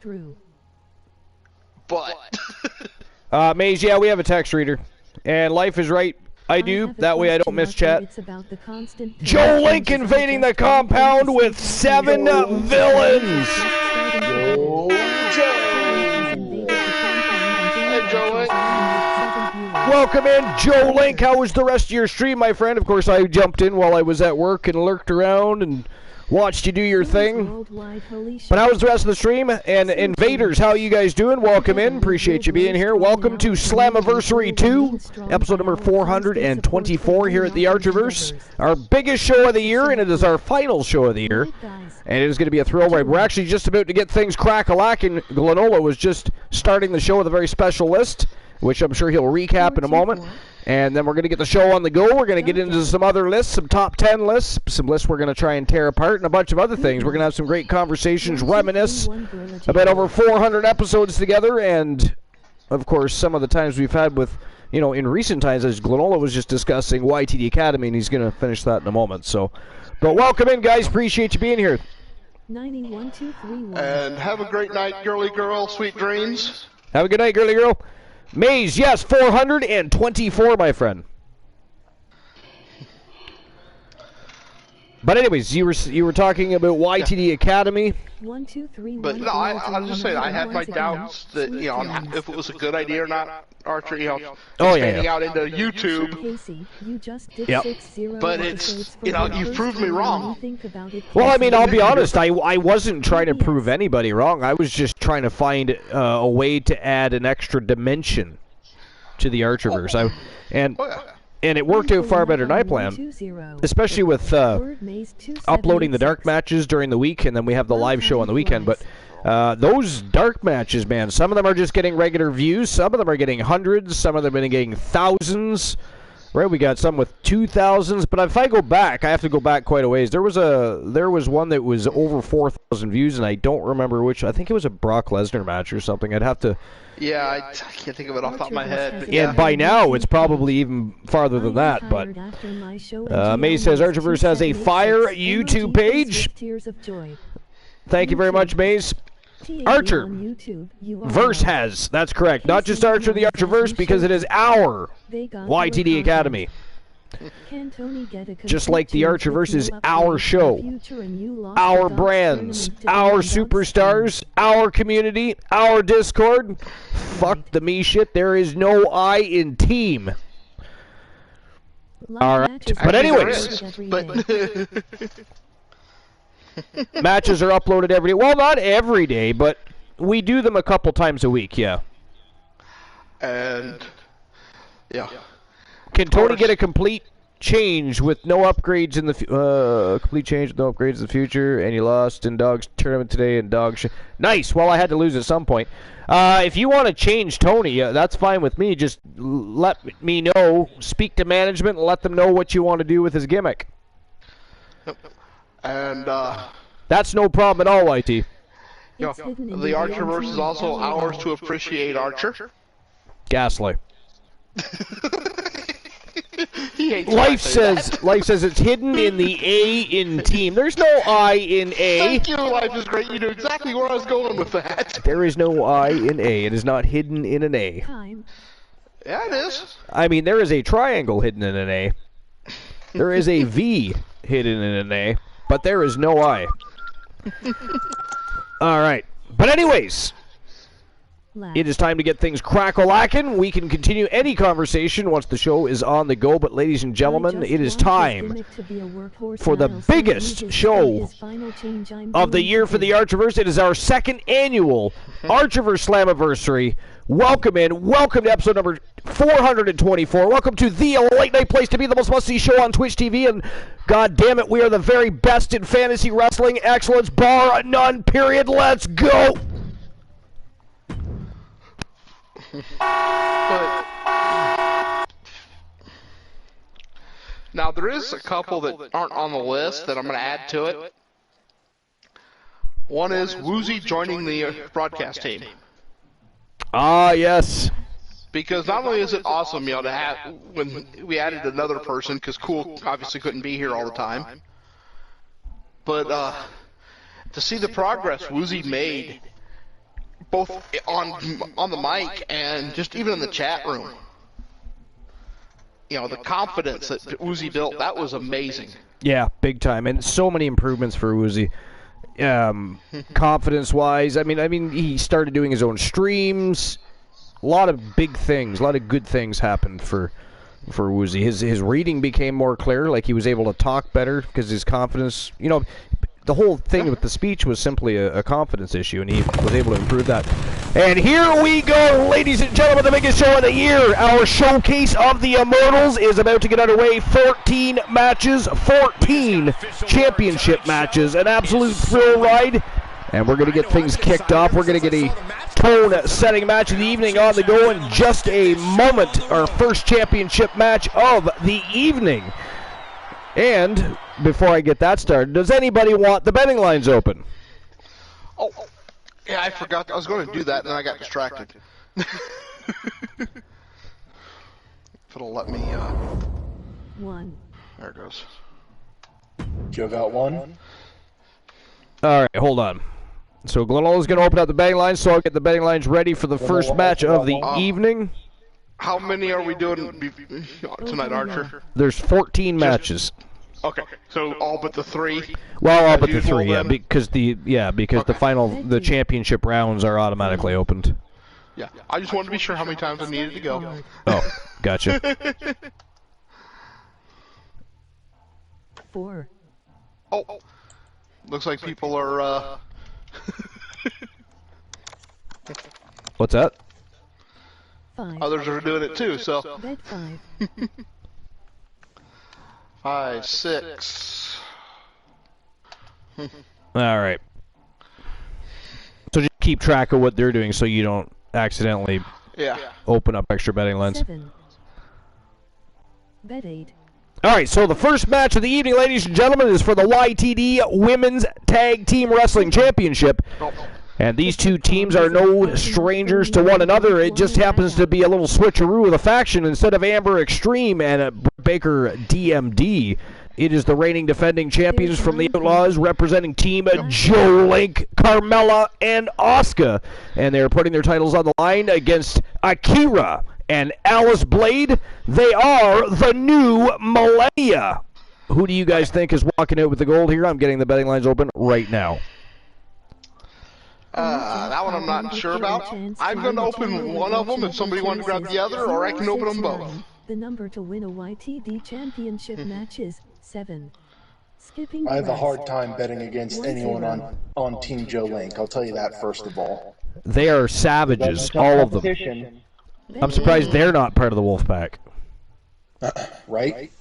But... Maze, yeah, we have a text reader. And Life is Right, I do. That way I don't miss chat. Joe Link invading the compound with 7 villains! Welcome in, Joe Link. How was the rest of your stream, my friend? Of course, I jumped in while I was at work and lurked around and watched you do your thing. But how was the rest of the stream? And Invaders, how are you guys doing? Welcome in. Appreciate you being here. Welcome to Slammiversary II, episode number 424 here at the Archerverse. Our biggest show of the year, and it is our final show of the year. And it is going to be a thrill ride. We're actually just about to get things crack-a-lacking. Glenola was just starting the show with a very special list, which I'm sure he'll recap in a moment. And then we're going to get the show on the go. We're going to get into some other lists, some top 10 lists, some lists we're going to try and tear apart, and a bunch of other things. We're going to have some great conversations, reminisce about over 400 episodes together, and, of course, some of the times we've had with, you know, in recent times, as Glenola was just discussing YTD Academy, and he's going to finish that in a moment. So, but welcome in, guys. Appreciate you being here. 91,231. And have a great night, girly girl. Sweet dreams. Have a good night, girly girl. Maze, yes, 424, my friend. But anyways, you were talking about YTD Academy. 1, 2, 3, but no, I'm just saying I had my doubts that, you know, if it was a good idea or not, Archer, you know, expanding out into YouTube. Casey, you just did Yep. 6-0 But it's, you know, you've proved me wrong. Well, I mean, I'll be honest. I wasn't trying to prove anybody wrong. I was just trying to find a way to add an extra dimension to the Archerverse. And it worked out far better than I planned, especially with uploading the dark matches during the week, and then we have the live show on the weekend. But those dark matches, man, some of them are just getting regular views, some of them are getting hundreds, some of them are getting thousands. Right, we got some with 2,000s, but if I go back, I have to go back quite a ways. There was one that was over 4,000 views, and I don't remember which. I think it was a Brock Lesnar match or something. I'd have to. Yeah, I can't think of it off the top of my head. Yeah, and by now it's probably even farther than that. But May says Archerverse has a fire YouTube page. Thank you very much, Maze. Archer Verse has, that's correct, not just Archer the Archerverse, because it is our YTD Academy. Just like the Archerverse is our show, our brands, our superstars, our community, our Discord. Fuck the me shit, there is no I in team. Alright, but anyways. Matches are uploaded every day. Well, not every day, but we do them a couple times a week, yeah. And, yeah. Can Tony get a complete change with no upgrades in the complete change with no upgrades in the future? And you lost in Dog's tournament today and Dog nice! Well, I had to lose at some point. If you want to change Tony, that's fine with me. Just let me know. Speak to management and let them know what you want to do with his gimmick. And, that's no problem at all, YT. You know, the Archerverse is also ours to appreciate, Archer. Gaslight. He hates when I say that. Life says it's hidden in the A in team. There's no I in A. Thank you, Life is great. You knew exactly where I was going with that. There is no I in A. It is not hidden in an A. Time. Yeah, it is. I mean, there is a triangle hidden in an A. There is a V hidden in an A, but there is no I. All right. But anyways, it is time to get things crack-a-lackin'. We can continue any conversation once the show is on the go. But ladies and gentlemen, it is time for the biggest show of the year for the Archiverse. It is our second annual Archiverse Slammiversary. Welcome to episode number 424. Welcome to the late night place to be, the most must-see show on Twitch TV. And god damn it, we are the very best in fantasy wrestling excellence, bar none, period. Let's go! But now there is a couple that aren't on the list that I'm going to add to it. One is Woozy joining the broadcast team. Ah, yes. Because not only is it awesome, to have when we added another person, because Cool obviously couldn't be here all the time, but to see the progress Woozy made, both on the mic and just even in the chat room. The confidence that Woozy built, that was amazing. Yeah, big time, and so many improvements for Woozy. Confidence-wise, I mean, he started doing his own streams. A lot of big things, a lot of good things happened for Woozy. His reading became more clear, like he was able to talk better because his confidence, the whole thing with the speech was simply a confidence issue, and he was able to improve that. And here we go, ladies and gentlemen, the biggest show of the year. Our showcase of the Immortals is about to get underway. 14 matches, 14 championship matches, an absolute thrill ride. And we're going to get things kicked off. We're going to get a tone-setting match of the evening on the go in just a moment. Our first championship match of the evening. And before I get that started, does anybody want the betting lines open? Oh, yeah, I forgot. I was going to do that, and then I got distracted. If it'll let me, One. There it goes. Joe got one. All right, hold on. So Glenola's going to open up the betting lines, so I'll get the betting lines ready for the first match of the evening. How many are we doing tonight, Archer? There's 14 matches. Okay, so all but the three. Well, all but the three, yeah, because the championship rounds are automatically opened. Yeah, I just wanted to be sure how many times I needed to go. Oh, gotcha. 4. Oh, looks like people are. What's that? 5. Others are doing it too. So. Bet 5. 5, 6. All right. So just keep track of what they're doing so you don't accidentally open up extra betting lines. 7. Bet 8. All right, so the first match of the evening, ladies and gentlemen, is for the YTD Women's Tag Team Wrestling Championship. And these two teams are no strangers to one another. It just happens to be a little switcheroo of the faction. Instead of Amber Extreme and Baker DMD, it is the reigning defending champions from the Outlaws representing Team Joe Link, Carmella, and Asuka. And they're putting their titles on the line against Akira and Alice Blade. They are the new Millennia. Who do you guys think is walking out with the gold here? I'm getting the betting lines open right now. That one I'm not sure about. I'm going to open one of them if somebody wants to grab the other, or I can open them both. The number to win a YTD championship match is 7. Skipping I have a hard time betting against anyone on Team Joe Link. I'll tell you that first of all. They are savages, all of them. I'm surprised they're not part of the Wolfpack. Right?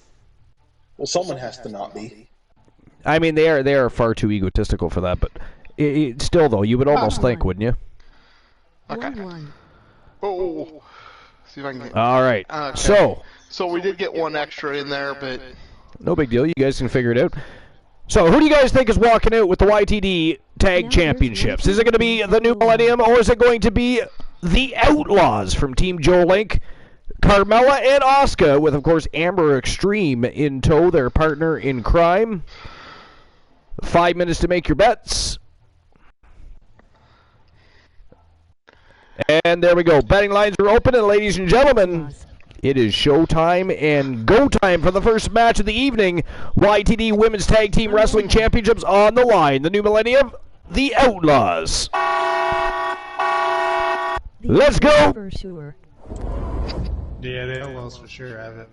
Well, someone has to not be. I mean, they are far too egotistical for that, but still, though, you would almost think, wouldn't you? Okay. Oh. See if I can get... All right. Okay. So we did get one extra in there, but... No big deal. You guys can figure it out. So, who do you guys think is walking out with the YTD Tag Championships? Is it going to be the New Millennium, or is it going to be the Outlaws from Team Joe Link? Carmella and Asuka, with, of course, Amber Extreme in tow, their partner in crime. 5 minutes to make your bets. And there we go. Betting lines are open, and ladies and gentlemen, it is showtime and go time for the first match of the evening. YTD Women's Tag Team Wrestling Championships on the line. The new millennium, the Outlaws. Let's go! Yeah, the Outlaws for sure have it.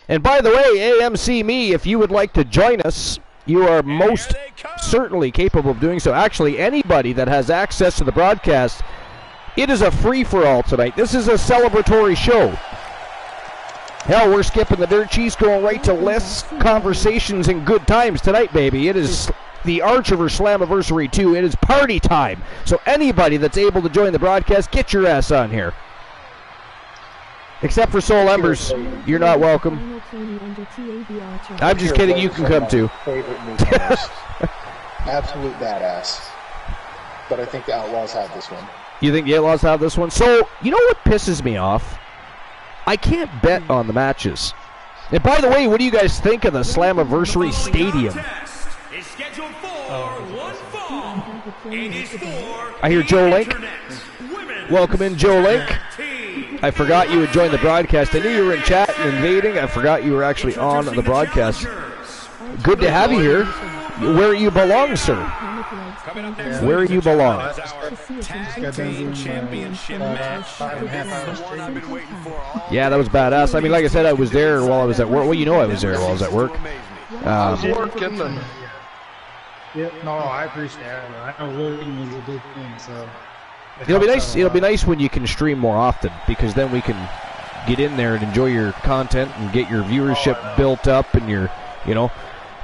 And by the way, AMC me, if you would like to join us, you are most certainly capable of doing so. Actually, anybody that has access to the broadcast, it is a free-for-all tonight. This is a celebratory show. Hell, we're skipping the dirt sheets, going right to lists, conversations, and good times tonight, baby. It is the Archiverse Slammiversary II. It is party time. So anybody that's able to join the broadcast, get your ass on here. Except for Soul Embers, you're not welcome. I'm just kidding, you can come too. Absolute badass. But I think the Outlaws have this one. You think the Outlaws have this one? So, you know what pisses me off? I can't bet on the matches. And by the way, what do you guys think of the Slammiversary Stadium? I hear Joe Link. Welcome in, Joe Link. I forgot you had joined the broadcast. I knew you were in chat and invading. I forgot you were actually on the broadcast. Good to have you here. Where you belong, sir. Where you belong. Yeah, that was badass. I mean, like I said, I was there while I was at work. Well, you know I was there while I was at work. I was working and... Yeah, no, I appreciate it. I know working is a big thing, so... It'll be nice. It'll be nice when you can stream more often, because then we can get in there and enjoy your content and get your viewership built up, and your, you know,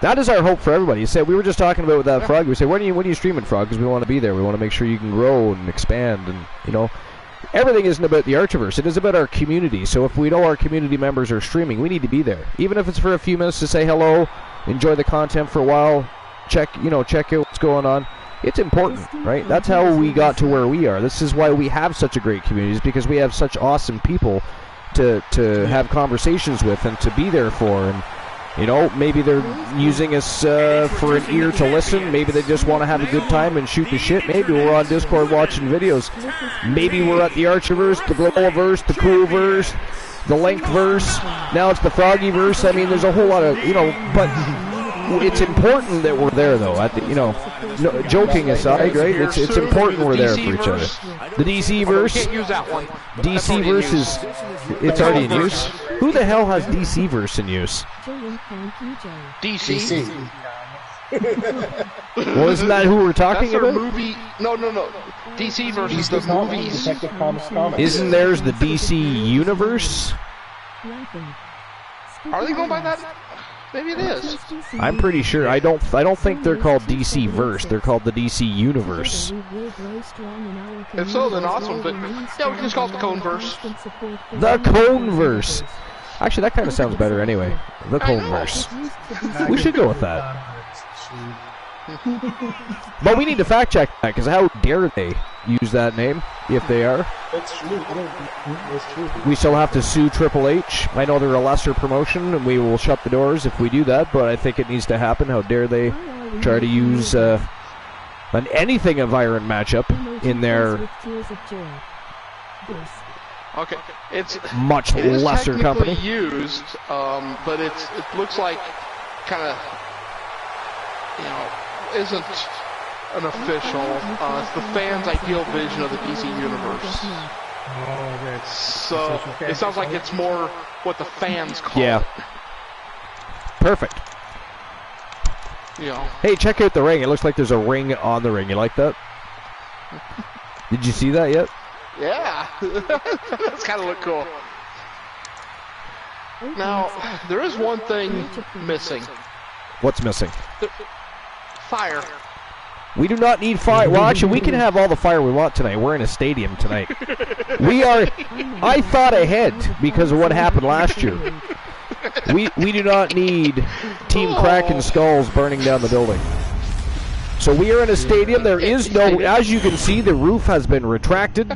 that is our hope for everybody. You said we were just talking about with that Frog. We said, when are you streaming, Frog? Because we want to be there. We want to make sure you can grow and expand, and you know, everything isn't about the Archiverse. It is about our community. So if we know our community members are streaming, we need to be there, even if it's for a few minutes to say hello, enjoy the content for a while, check out what's going on. It's important, right? That's how we got to where we are. This is why we have such a great community, is because we have such awesome people to have conversations with and to be there for. And, you know, maybe they're using us for an ear to listen. Maybe they just want to have a good time and shoot the shit. Maybe we're on Discord watching videos. Maybe we're at the Archiverse, the Glowiverse, the Coolverse, the Linkverse. Now it's the Froggyverse. I mean, there's a whole lot of, you know, but... It's important that we're there, though. No, joking aside, right? It's important we're there for each other. The DC-verse. Can't use that one. DC-verse is... It's already in use. Who the hell has DC-verse in use? DC. Well, isn't that who we're talking That's about? Movie. No. DC versus the movies. Isn't theirs the DC Universe? Are they going by that? Maybe it is. I'm pretty sure. I don't think they're called DC Verse. They're called the DC Universe. If so, then awesome. But yeah, we can just call it the Coneverse. The Coneverse. Actually, that kind of sounds better anyway. The Coneverse. We should go with that. But we need to fact check that, because how dare they use that name if they are? It's true. It's true. We still have to sue Triple H. I know they're a lesser promotion, and we will shut the doors if we do that, but I think it needs to happen. How dare they try to use anything of Iron matchup in their it's much lesser company. Used, but it looks like kind of, you know, isn't an official. It's the fans' ideal vision of the DC Universe. So it sounds like it's more what the fans call it. Perfect. You know. Hey, check out the ring. It looks like there's a ring on the ring. You like that? Did you see that yet? Yeah. That's kind of look cool. Now, there is one thing missing. What's missing? Fire. We do not need fire. Well, actually, we can have all the fire we want tonight. We're in a stadium tonight. I thought ahead because of what happened last year. We do not need Team Kraken skulls burning down the building. So we are in a stadium. There is no, as you can see, the roof has been retracted.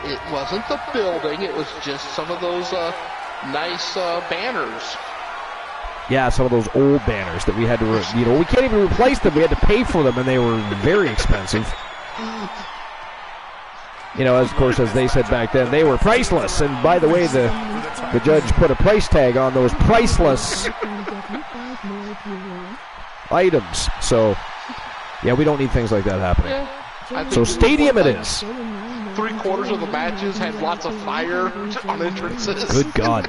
It wasn't the building. It was just some of those nice banners. Yeah, some of those old banners that we had to, we can't even replace them. We had to pay for them, and they were very expensive. Of course, as they said back then, they were priceless. And by the way, the judge put a price tag on those priceless items. So, yeah, we don't need things like that happening. Yeah, so stadium it is. 3/4 of the matches had lots of fire on entrances. Good God.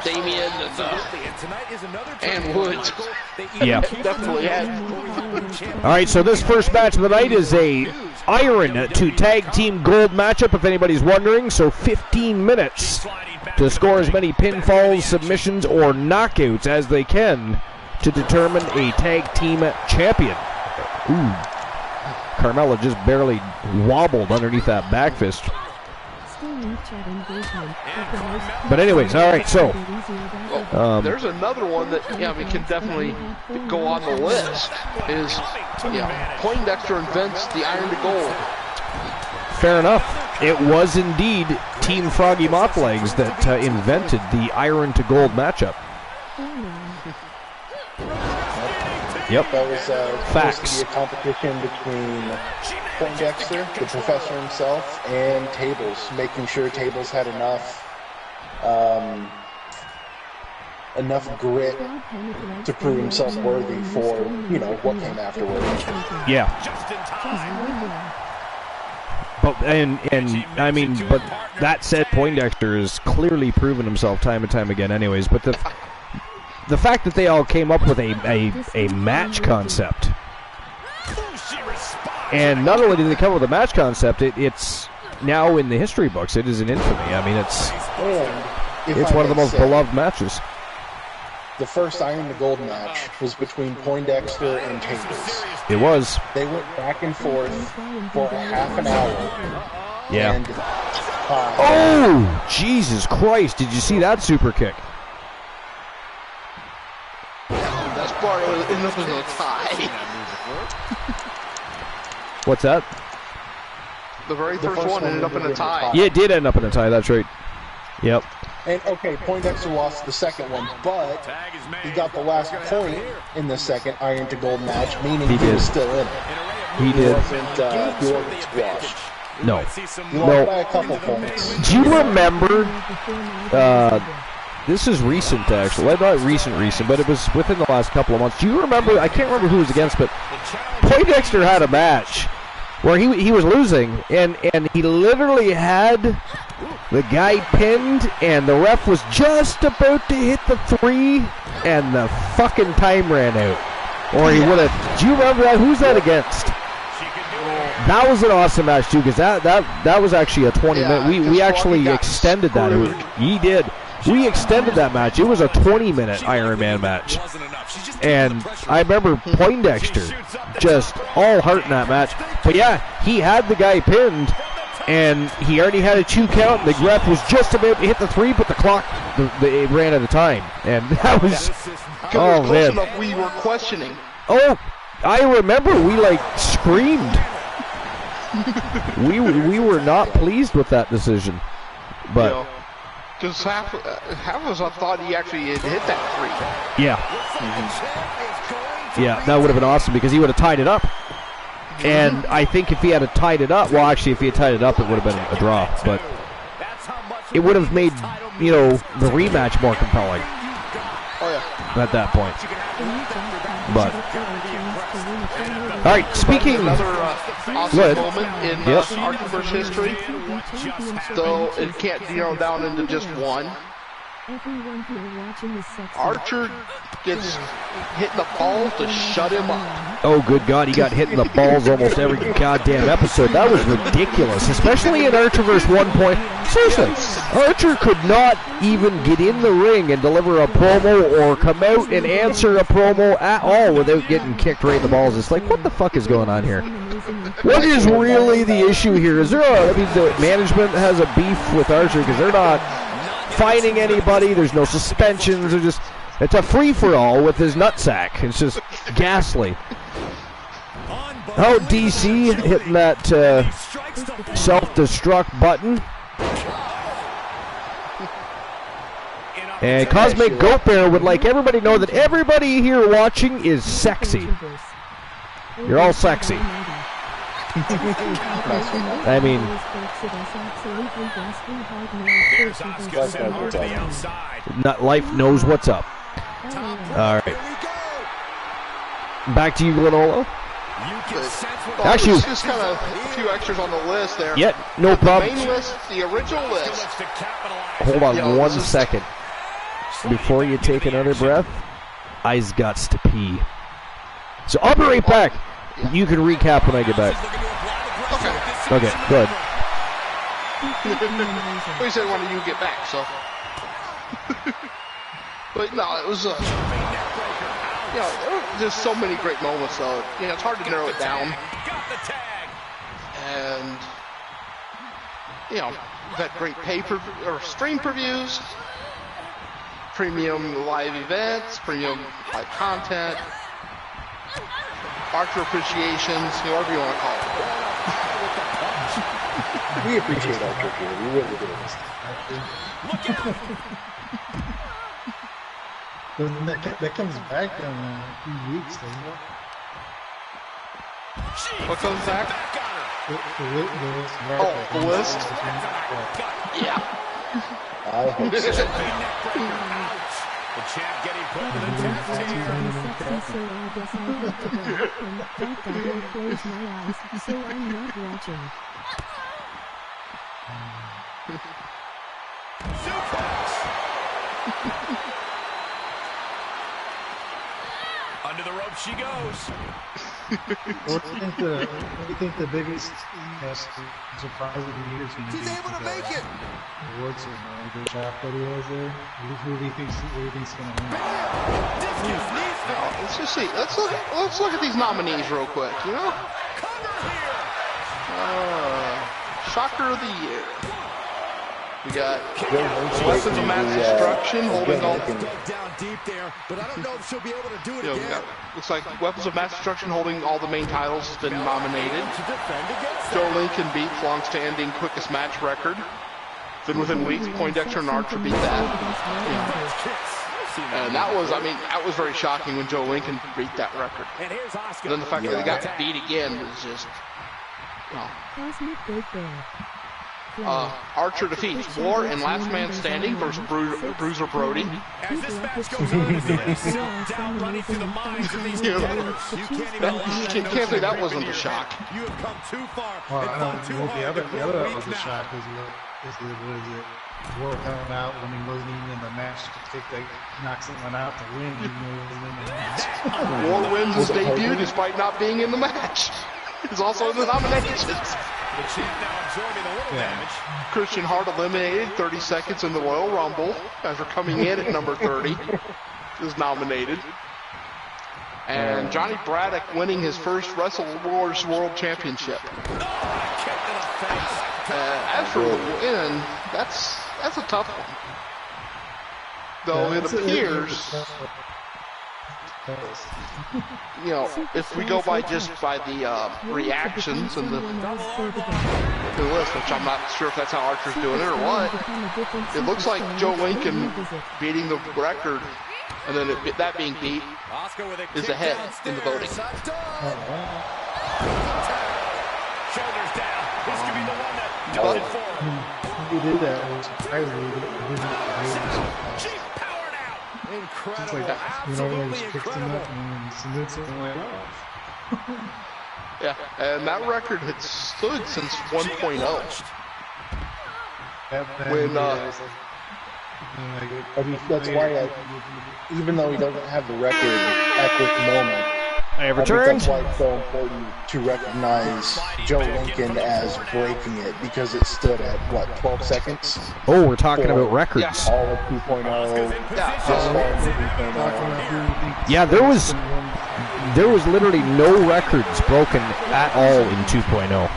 Damien and Woods. Yeah. Definitely had. All right, so this first match of the night is a Iron to Tag Team Gold matchup, if anybody's wondering. So 15 minutes to score as many pinfalls, submissions, or knockouts as they can to determine a tag team champion. Ooh. Carmella just barely wobbled underneath that back fist. But anyways, all right, so. There's another one that, can definitely go on the list. Is, Poindexter invents the Iron to Gold. Fair enough. It was indeed Team Froggy Mothlegs that invented the Iron to Gold matchup. Yep. That was facts. supposed to be a competition between Poindexter, the professor himself, and Tables, making sure Tables had enough grit to prove himself worthy for, what came afterward. Yeah. But but that said, Poindexter has clearly proven himself time and time again anyways, but the fact that they all came up with a match concept, and not only did they come up with a match concept, it's now in the history books. It is an infamy. I mean, it's one of the most beloved matches. The first Iron to Gold match was between Poindexter and Tables. It was. They went back and forth for a half an hour. Yeah. And, oh, Jesus Christ. Did you see that super kick? That's part of it. It was a tie. What's that? The very first one ended up in a tie. Yeah, it did end up in a tie. That's right. Yep. And, okay, Poindexter lost the second one, but he got the last point in the second Iron to Gold match, meaning he was still in it. He did. He wasn't squashed. No. He lost by a couple points. Do you remember, this is recent actually, well, not recent, but it was within the last couple of months. Do you remember, I can't remember who was against, but Poindexter had a match where he was losing, and he literally had the guy pinned, and the ref was just about to hit the 3, and the fucking time ran out. Or he would have. Do you remember that? Who's that against? That was an awesome match too, because that was actually a 20-minute. We actually extended that. He did. We extended that match. It was a 20-minute Iron Man match. And I remember Poindexter just all heart in that match. But yeah, he had the guy pinned, and he already had a 2 count. The ref was just about to hit the 3, but the clock, it ran out of time. And that was, oh man. Enough we were questioning. Oh, I remember we screamed. we were not pleased with that decision. But because half of us thought he actually had hit that 3. Yeah. Yeah, that would have been awesome because he would have tied it up. And I think if he had tied it up, well, actually, if he had tied it up, it would have been a draw. But it would have made, the rematch more compelling. Oh, yeah. At that point. But. All right, speaking. Another awesome moment in Archerverse history. Though it can't narrow down into just one. Archer gets hit in the balls to shut him up. Oh, good God, he got hit in the balls almost every goddamn episode. That was ridiculous, especially in Archerverse 1. Seriously, Archer could not even get in the ring and deliver a promo or come out and answer a promo at all without getting kicked right in the balls. It's like, what the fuck is going on here? What is really the issue here? Is there the management has a beef with Archer because they're not fighting anybody, there's no suspensions, it's a free-for-all with his nutsack. It's just ghastly. Oh, DC hitting that self-destruct button. And Cosmic Goat Bear would like everybody to know that everybody here watching is sexy. You're all sexy. I mean, life knows what's up. All right. Back to you, Glenolo. Actually, just kind of a few extras on the list there. Yeah, no problem. The main list, the original list. Hold on 1 second. Before you take another breath, I's gots to pee. So I'll be right back. You can recap when I get back. Okay, good. We said when you get back, so. But no, it was, there's so many great moments, though. It's hard to narrow it down. And, we've had great stream previews, premium live events, premium live content, Archer appreciations, whatever you want to call it. We appreciate Archer here. We really do. That comes back in a few weeks, doesn't it? What comes back? The list? Yeah. I hope so. The champ getting put to the test here. Close my eyes, so I'm not watching. Under the rope she goes. What do you think the biggest surprise of the year is going to be? She's able to make it. Awards or the shot that he has there. Who do you think's going to win? Let's just see. Let's look at these nominees real quick. Shocker of the year. We got Weapons of Mass Destruction holding all. Down deep there, but I don't know if she'll be able to do it again. Looks like Weapons of Mass Destruction holding all the main titles has been nominated. Joe Lincoln beats long-standing quickest match record. Then within weeks, Poindexter and Archer beat that. And that was very shocking when Joe Lincoln beat that record. And then the fact that they got beat again was just. Archer defeats War and Last Man Standing versus Bruiser Brody. As this match goes on, down running through the minds of these competitors. You can't say that wasn't a shock. You have come too far. Well, the other was a shock was War coming out when he wasn't even in the match to knock someone out to win. Even though he wasn't in the match. War wins his debut despite not being in the match. He's also in the nominations. The champ now absorbing a little damage. Christian Hart eliminated 30 seconds in the Royal Rumble after coming in at number 30. Is nominated. And Johnny Braddock winning his first Wrestle Wars World Championship. As for the win, that's a tough one. Though it appears, if we go by just by the reactions and the list, which I'm not sure if that's how Archer's doing it or what, it looks like Joe Lincoln beating the record, and then that being beat is ahead in the voting. Shoulders down. This could be the one that does it for him. He did that. She powered out. Incredible. It's like, Absolutely picks him up incredible. and submits him and went off. Yeah, and that record had stood since 1.0. That's why, even though he doesn't have the record at this moment, I have returned. that's why it's so important to recognize Joe Lincoln as breaking it, because it stood at, 12 seconds? Oh, we're talking about records. All of 2.0. Yeah, there was literally no records broken at all in 2.0.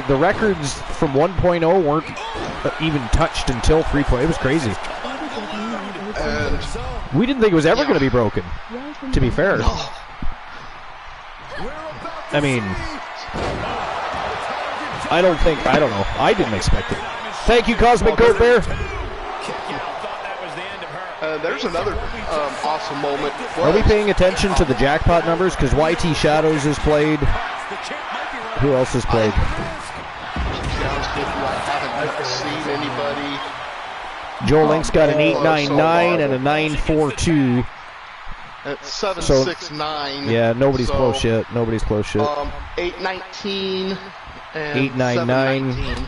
The records from 1.0 weren't even touched until 3.0. It was crazy. And We didn't think it was ever going to be broken, to be fair. I mean, I don't know. I didn't expect it. Thank you, Cosmic Goat Bear. There's another awesome moment. Are we paying attention to the jackpot numbers? Because YT Shadows has played. Who else has played? I haven't seen anybody. Joel Link's got an 899 and a 942. It's 769. Yeah, nobody's close yet. Nobody's close yet. 819 and 899. 719.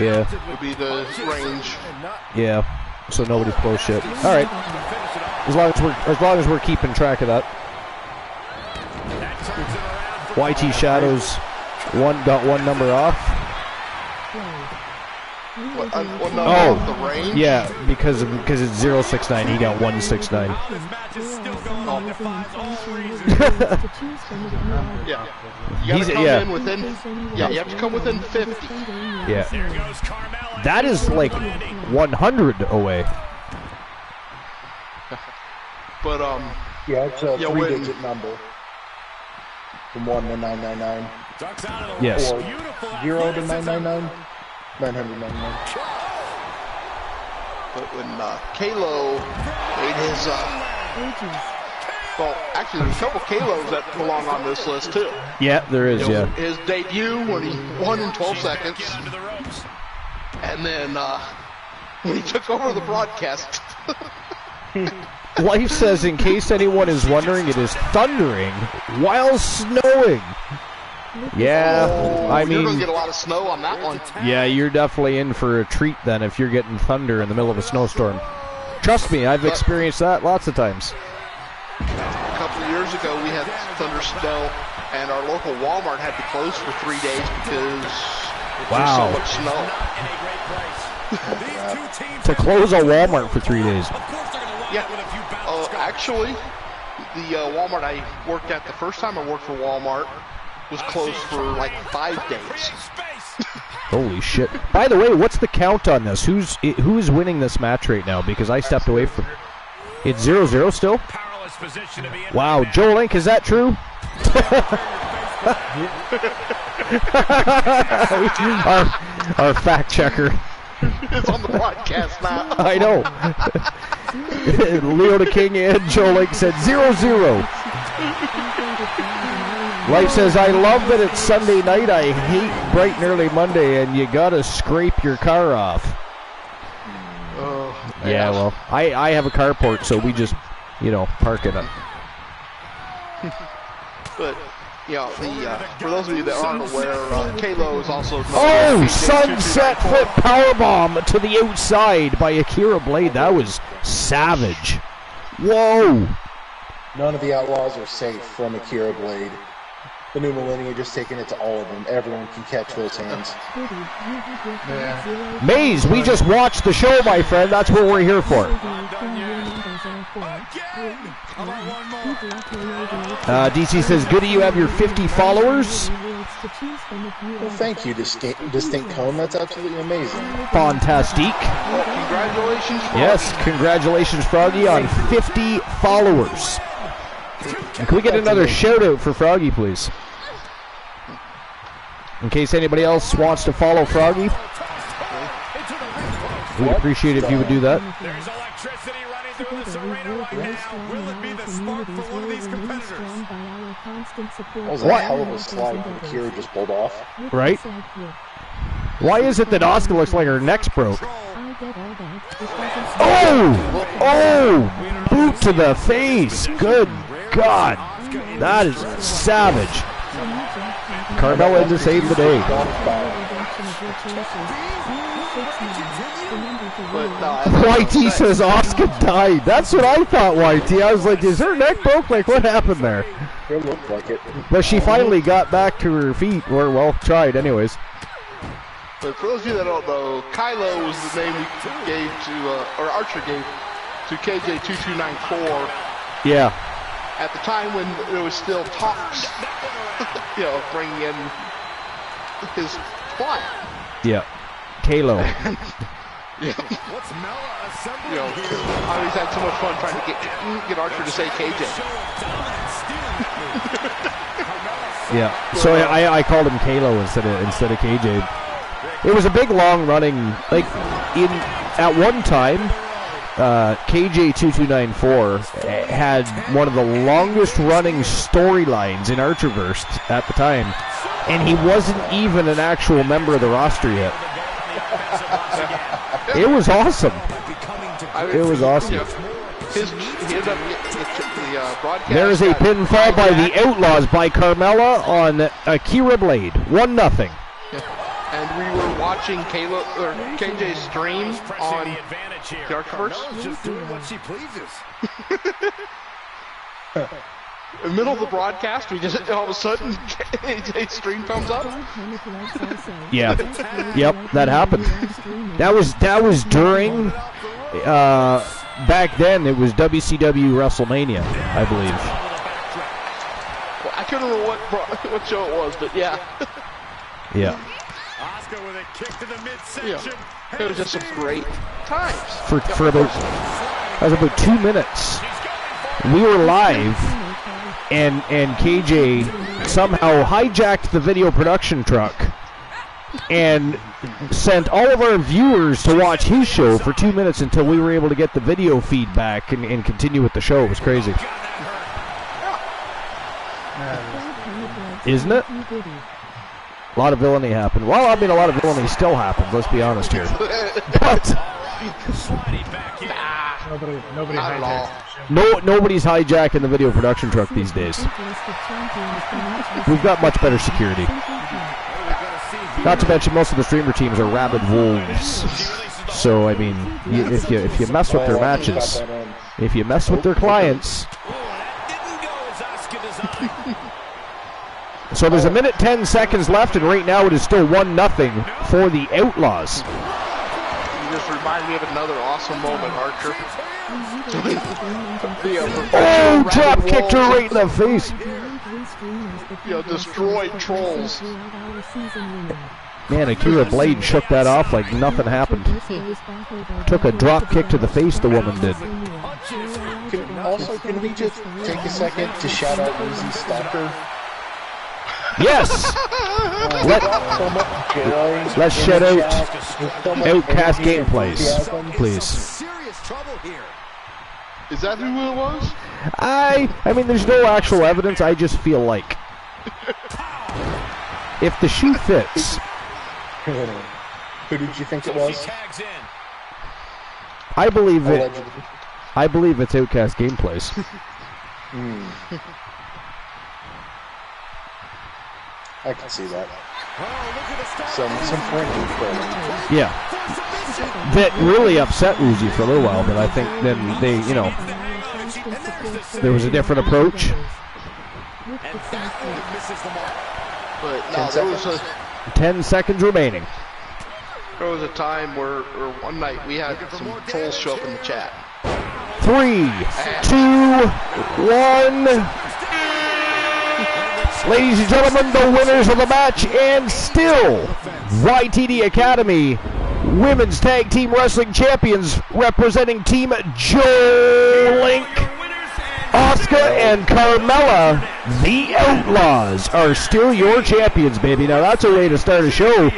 Yeah. Would be the range. Yeah. So nobody's close yet. All right. As long as we're keeping track of that. YT Shadows got one number off. What number off the range? Yeah, because it's 069. He got 169. Yeah. You gotta come in within. Yeah, you have to come within 50. Yeah. That is like 100 away. But yeah, it's a three-digit number. From 1 to 999. Yes. Or 0 to 999. 999. But when Kalo made his well, actually there's a couple Kalos that belong on this list too. Yeah, there is. Yeah. His debut when he won in 12 seconds, and then when he took over the broadcast. Life says, in case anyone is wondering, it is thundering while snowing. Yeah, I mean, you're gonna get a lot of snow on that one. Yeah, you're definitely in for a treat then if you're getting thunder in the middle of a snowstorm. Trust me, I've experienced that lots of times. A couple of years ago, we had thunder snow, and our local Walmart had to close for 3 days because there's so much snow. To close a Walmart for 3 days. Yeah. Actually, the Walmart I worked at the first time I worked for Walmart was closed for like 5 days. Holy shit. By the way, what's the count on this? Who is winning this match right now? Because I stepped away from... It's 0-0 still? Wow, Joe Link, is that true? our fact checker. It's on the broadcast now. I know. Leo the King and Joe Link said 0-0. Life says, I love that it's Sunday night. I hate bright and early Monday, and you gotta scrape your car off. Yeah, well, I have a carport, so we just, park in it. But, for those of you that aren't aware, Kalo is also... Sunset flip powerbomb to the outside by Akira Blade. That was savage. Whoa. None of the Outlaws are safe from Akira Blade. The new millennium just taking it to all of them. Everyone can catch those hands. Maze, we just watched the show, my friend. That's what we're here for. DC says, goody, you have your 50 followers. Well, thank you, Distinct Cone. That's absolutely amazing. Fantastique. Well, congratulations, Froggy. Yes, congratulations, Froggy, on 50 followers. And can we get another shout-out for Froggy, please? In case anybody else wants to follow Froggy. We'd appreciate it if you would do that. There's electricity running through this arena right now. Will it be the spark for one of these competitors? That was a hell of a slide that Akira just pulled off. Right? Why is it that Oscar looks like her neck's broke? Oh! Boot to the face! Good God! That is savage. Carmella to save the day. YT says Oscar died. That's what I thought, YT. I was like, is her neck broke? Like, what happened there? It looked like it. But she finally got back to her feet, or, well, tried anyways. But for those of you that don't know, Kylo was the name we gave to, or Archer gave to KJ2294. Yeah. At the time when there was still talks, bringing in his client. Yeah. Kalo. Yeah. I always had so much fun trying to get Archer to say KJ. Yeah. So I called him Kalo instead of KJ. It was a big, long running, like at one time, KJ2294 had one of the longest running storylines in Archerverse at the time, and he wasn't even an actual member of the roster yet. It was awesome. It was awesome. There is a pinfall by the Outlaws by Carmella on Akira Blade. 1-0. And we were watching KJ's stream on the Archerverse. Just doing what she pleases. In the middle of the broadcast, we just all of a sudden KJ's stream comes up. Yeah. Yep, that happened. That was during. Back then, it was WCW WrestleMania, I believe. Well, I couldn't remember what show it was, but yeah. Yeah. Oscar with a kick to the midsection. Yeah. It was just some great times. For about, that was about 2 minutes. We were live, and KJ somehow hijacked the video production truck and sent all of our viewers to watch his show for 2 minutes until we were able to get the video feedback and continue with the show. It was crazy. Isn't it? A lot of villainy happened. Well, I mean, a lot of villainy still happens, let's be honest here. But Nobody nobody's hijacking the video production truck these days. We've got much better security. Not to mention, most of the streamer teams are rabid wolves. So, I mean, if you mess with their matches, if you mess with their clients. So there's 1:10 left, and right now it is still 1-0 for the Outlaws. You just reminded me of another awesome moment, Archer. Oh, drop kicked her right in the face. Destroyed trolls. Man, Akira Blade shook that off like nothing happened. Took a drop kick to the face, the woman did. Can we just take a second to shout out Uzi Stalker? Yes! Let's shout out Outcast Gameplays, please. Serious trouble here. Is that who it was? I mean, there's no actual evidence. I just feel like if the shoe fits. Who did you think it was? I believe it. Allegedly. I believe it's Outcast Gameplays. I can see that. Some friendly play. Yeah. That really upset Uzi for a little while, but I think then they, there was a different approach. But no, there was 10 seconds remaining. There was a time where one night we had some trolls show up in the chat. 3, 2, 1. Ladies and gentlemen, the winners of the match, and still YTD Academy Women's Tag Team Wrestling Champions, representing Team Joe Link, Asuka and Carmella, the Outlaws, are still your champions, baby. Now that's a way to start a show.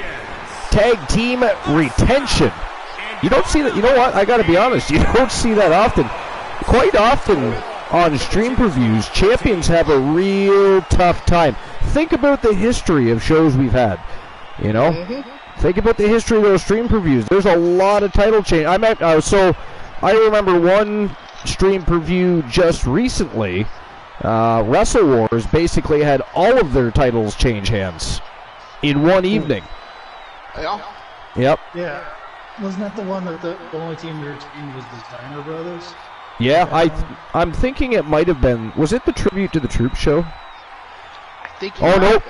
Tag team retention. You don't see that. You know what? I got to be honest. You don't see that often. Quite often on stream previews, champions have a real tough time. Think about the history of shows we've had. Think about the history of those stream previews. There's a lot of title change. So I remember one stream preview just recently. Wrestle Wars basically had all of their titles change hands in one evening. Yeah. Yep. Yeah. Wasn't that the one that the only team they retained was the Steiner Brothers? Yeah, I'm thinking it might have been. Was it the Tribute to the Troops show? I think. Nope.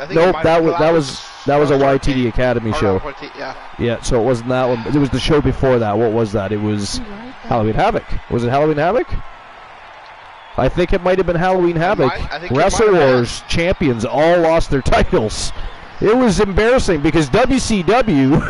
That was a YTD Academy show. Yeah. Yeah, so it wasn't that one. It was the show before that. What was that? It was Halloween Havoc. Was it Halloween Havoc? I think it might have been Halloween Havoc. Wrestle Wars champions all lost their titles. It was embarrassing because WCW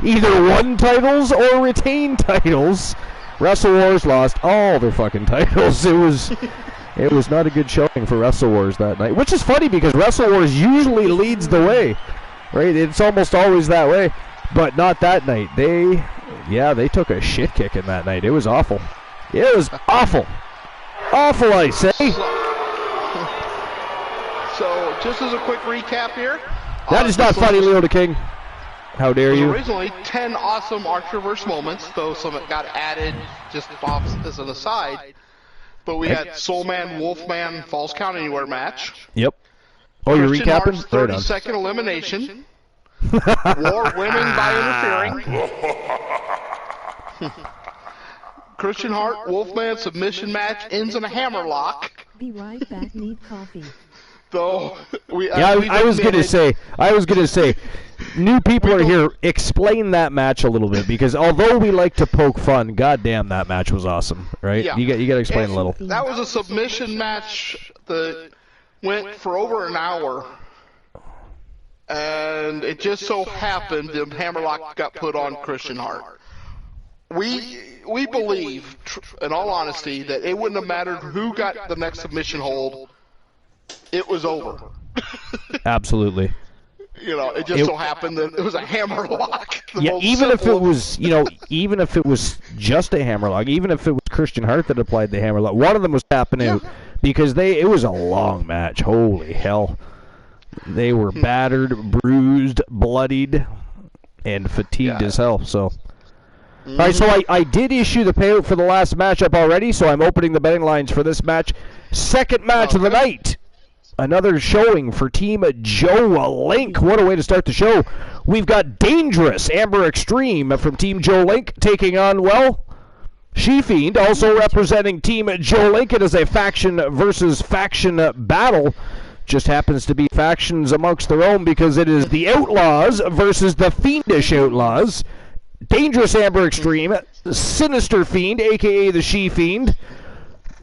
either won titles or retained titles. Wrestle Wars lost all their fucking titles. It It was not a good showing for Wrestle Wars that night, which is funny because Wrestle Wars usually leads the way, right? It's almost always that way, but not that night. They took a shit kicking that night. It was awful. It was awful. Awful, I say. So, just as a quick recap here. That is not funny, Leo the King. How dare you? Originally 10 awesome Archerverse moments, though some got added just off as an aside. But we had Soulman, Wolfman, Falls Count Anywhere match. Yep. Oh, you're Christian recapping? Hart's 30-second elimination. War winning by interfering. Christian Hart, Wolfman submission match ends in a hammerlock. Be right back, need coffee. Though I was gonna say, new people are here. Explain that match a little bit, because although we like to poke fun, goddamn, that match was awesome, right? Yeah. You got to explain a little. That was a submission match that went for over an hour, and it just so happened the hammerlock got put on Christian Hart. We believe, in all honesty, that it wouldn't have mattered who got the next submission hold. It was over. Absolutely. You know, it just so happened that it was a hammerlock. Yeah, even if it was, even if it was just a hammerlock, even if it was Christian Hart that applied the hammerlock, one of them was tapping out because it was a long match. Holy hell. They were battered, bruised, bloodied, and fatigued as hell, so... All right, so I did issue the payout for the last matchup already, so I'm opening the betting lines for this match. Second match of the night. Another showing for Team Joe Link. What a way to start the show. We've got Dangerous Amber Extreme from Team Joe Link taking on, well, She-Fiend, also representing Team Joe Link. It is a faction versus faction battle. Just happens to be factions amongst their own because it is the Outlaws versus the Fiendish Outlaws. Dangerous Amber Extreme, Sinister Fiend, a.k.a. the She-Fiend.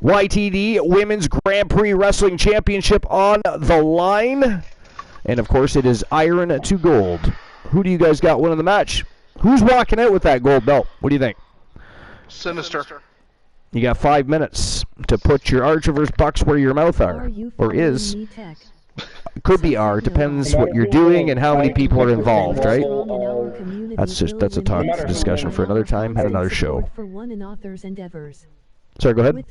YTD Women's Grand Prix Wrestling Championship on the line. And, of course, it is iron to gold. Who do you guys got winning the match? Who's walking out with that gold belt? What do you think? Sinister. You got 5 minutes to put your Archerverse bucks where your mouth are. Or is. Could be R. Depends what you're doing and how many people are involved, right? That's a discussion for another time at another show. Sorry, go ahead.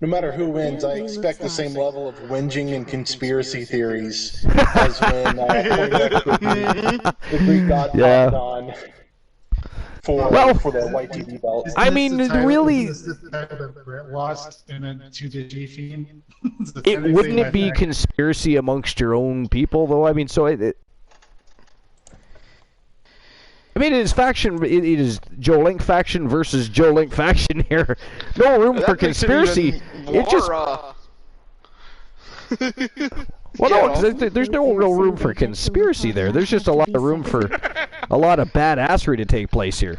No matter who wins, I expect the same level of whinging and conspiracy theories as when the Greek god popped on for the white TV belt. I mean, really... Lost to the G-Fiend? Wouldn't it be conspiracy amongst your own people, though? I mean, so it is faction. It is Joe Link faction versus Joe Link faction here. No room for conspiracy. It just. Well, no, there's no real room for conspiracy there. There's just a lot of room for a lot of badassery to take place here.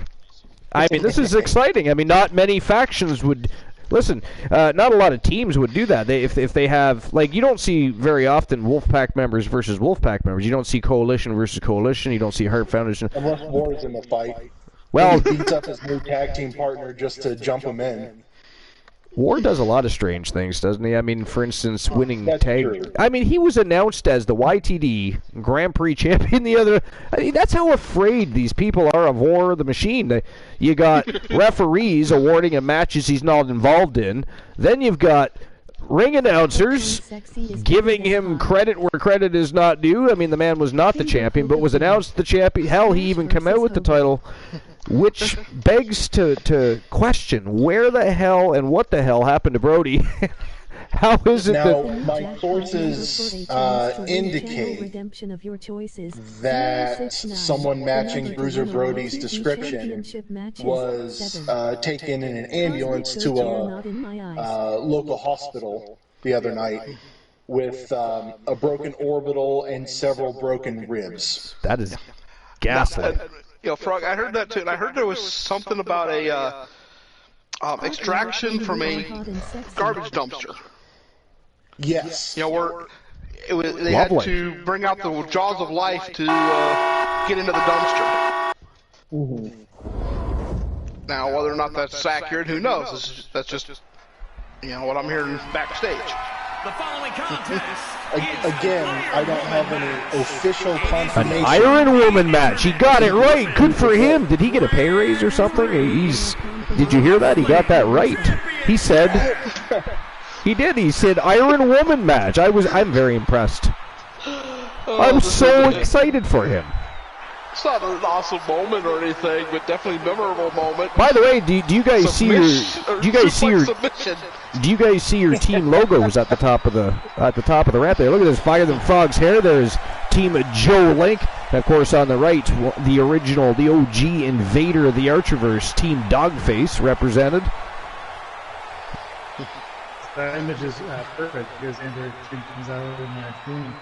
I mean, this is exciting. I mean, not many factions would. Listen, not a lot of teams would do that. If they have, like, you don't see very often Wolfpack members versus Wolfpack members. You don't see Coalition versus Coalition. You don't see Heart Foundation. Unless Ward's in the fight. Well, he beats up his new tag team partner just to jump him in. Ward does a lot of strange things, doesn't he? I mean, for instance, winning That's tag. true. I mean, he was announced as the YTD Grand Prix champion the other. I mean, that's how afraid these people are of War the Machine. You got referees awarding him matches he's not involved in. Then you've got ring announcers giving him credit where credit is not due. I mean, the man was not the champion, but was announced the champion. Hell, he even came out with the title. Which begs to question where the hell and what the hell happened to Brody. How is it now, that... my sources indicate that someone matching Bruiser Brody's description was taken in an ambulance to a local hospital the other night with a broken orbital and several broken ribs. That is ghastly. Frog, I heard that too, and I heard there was something about a extraction from a garbage dumpster. Yes. Where they had to bring out the jaws of life to get into the dumpster. Mm-hmm. Now, whether or not that's accurate, who knows? That's just You know what I'm hearing backstage. The following contest Again, I don't have any official An confirmation. Iron Woman match. He got it right. Good for him. Did he get a pay raise or something? Did you hear that? He got that right. He said he did. He said Iron Woman match. I'm very impressed. I was so excited for him. It's not an awesome moment or anything, but definitely a memorable moment. By the way, do you guys see your team logos at the top of the ramp there? Look at this Fire Them Frogs hair. There's Team Joe Link. And of course, on the right, the original, the OG invader of the Archerverse, Team Dogface, represented. That image is perfect because Amber comes out in that green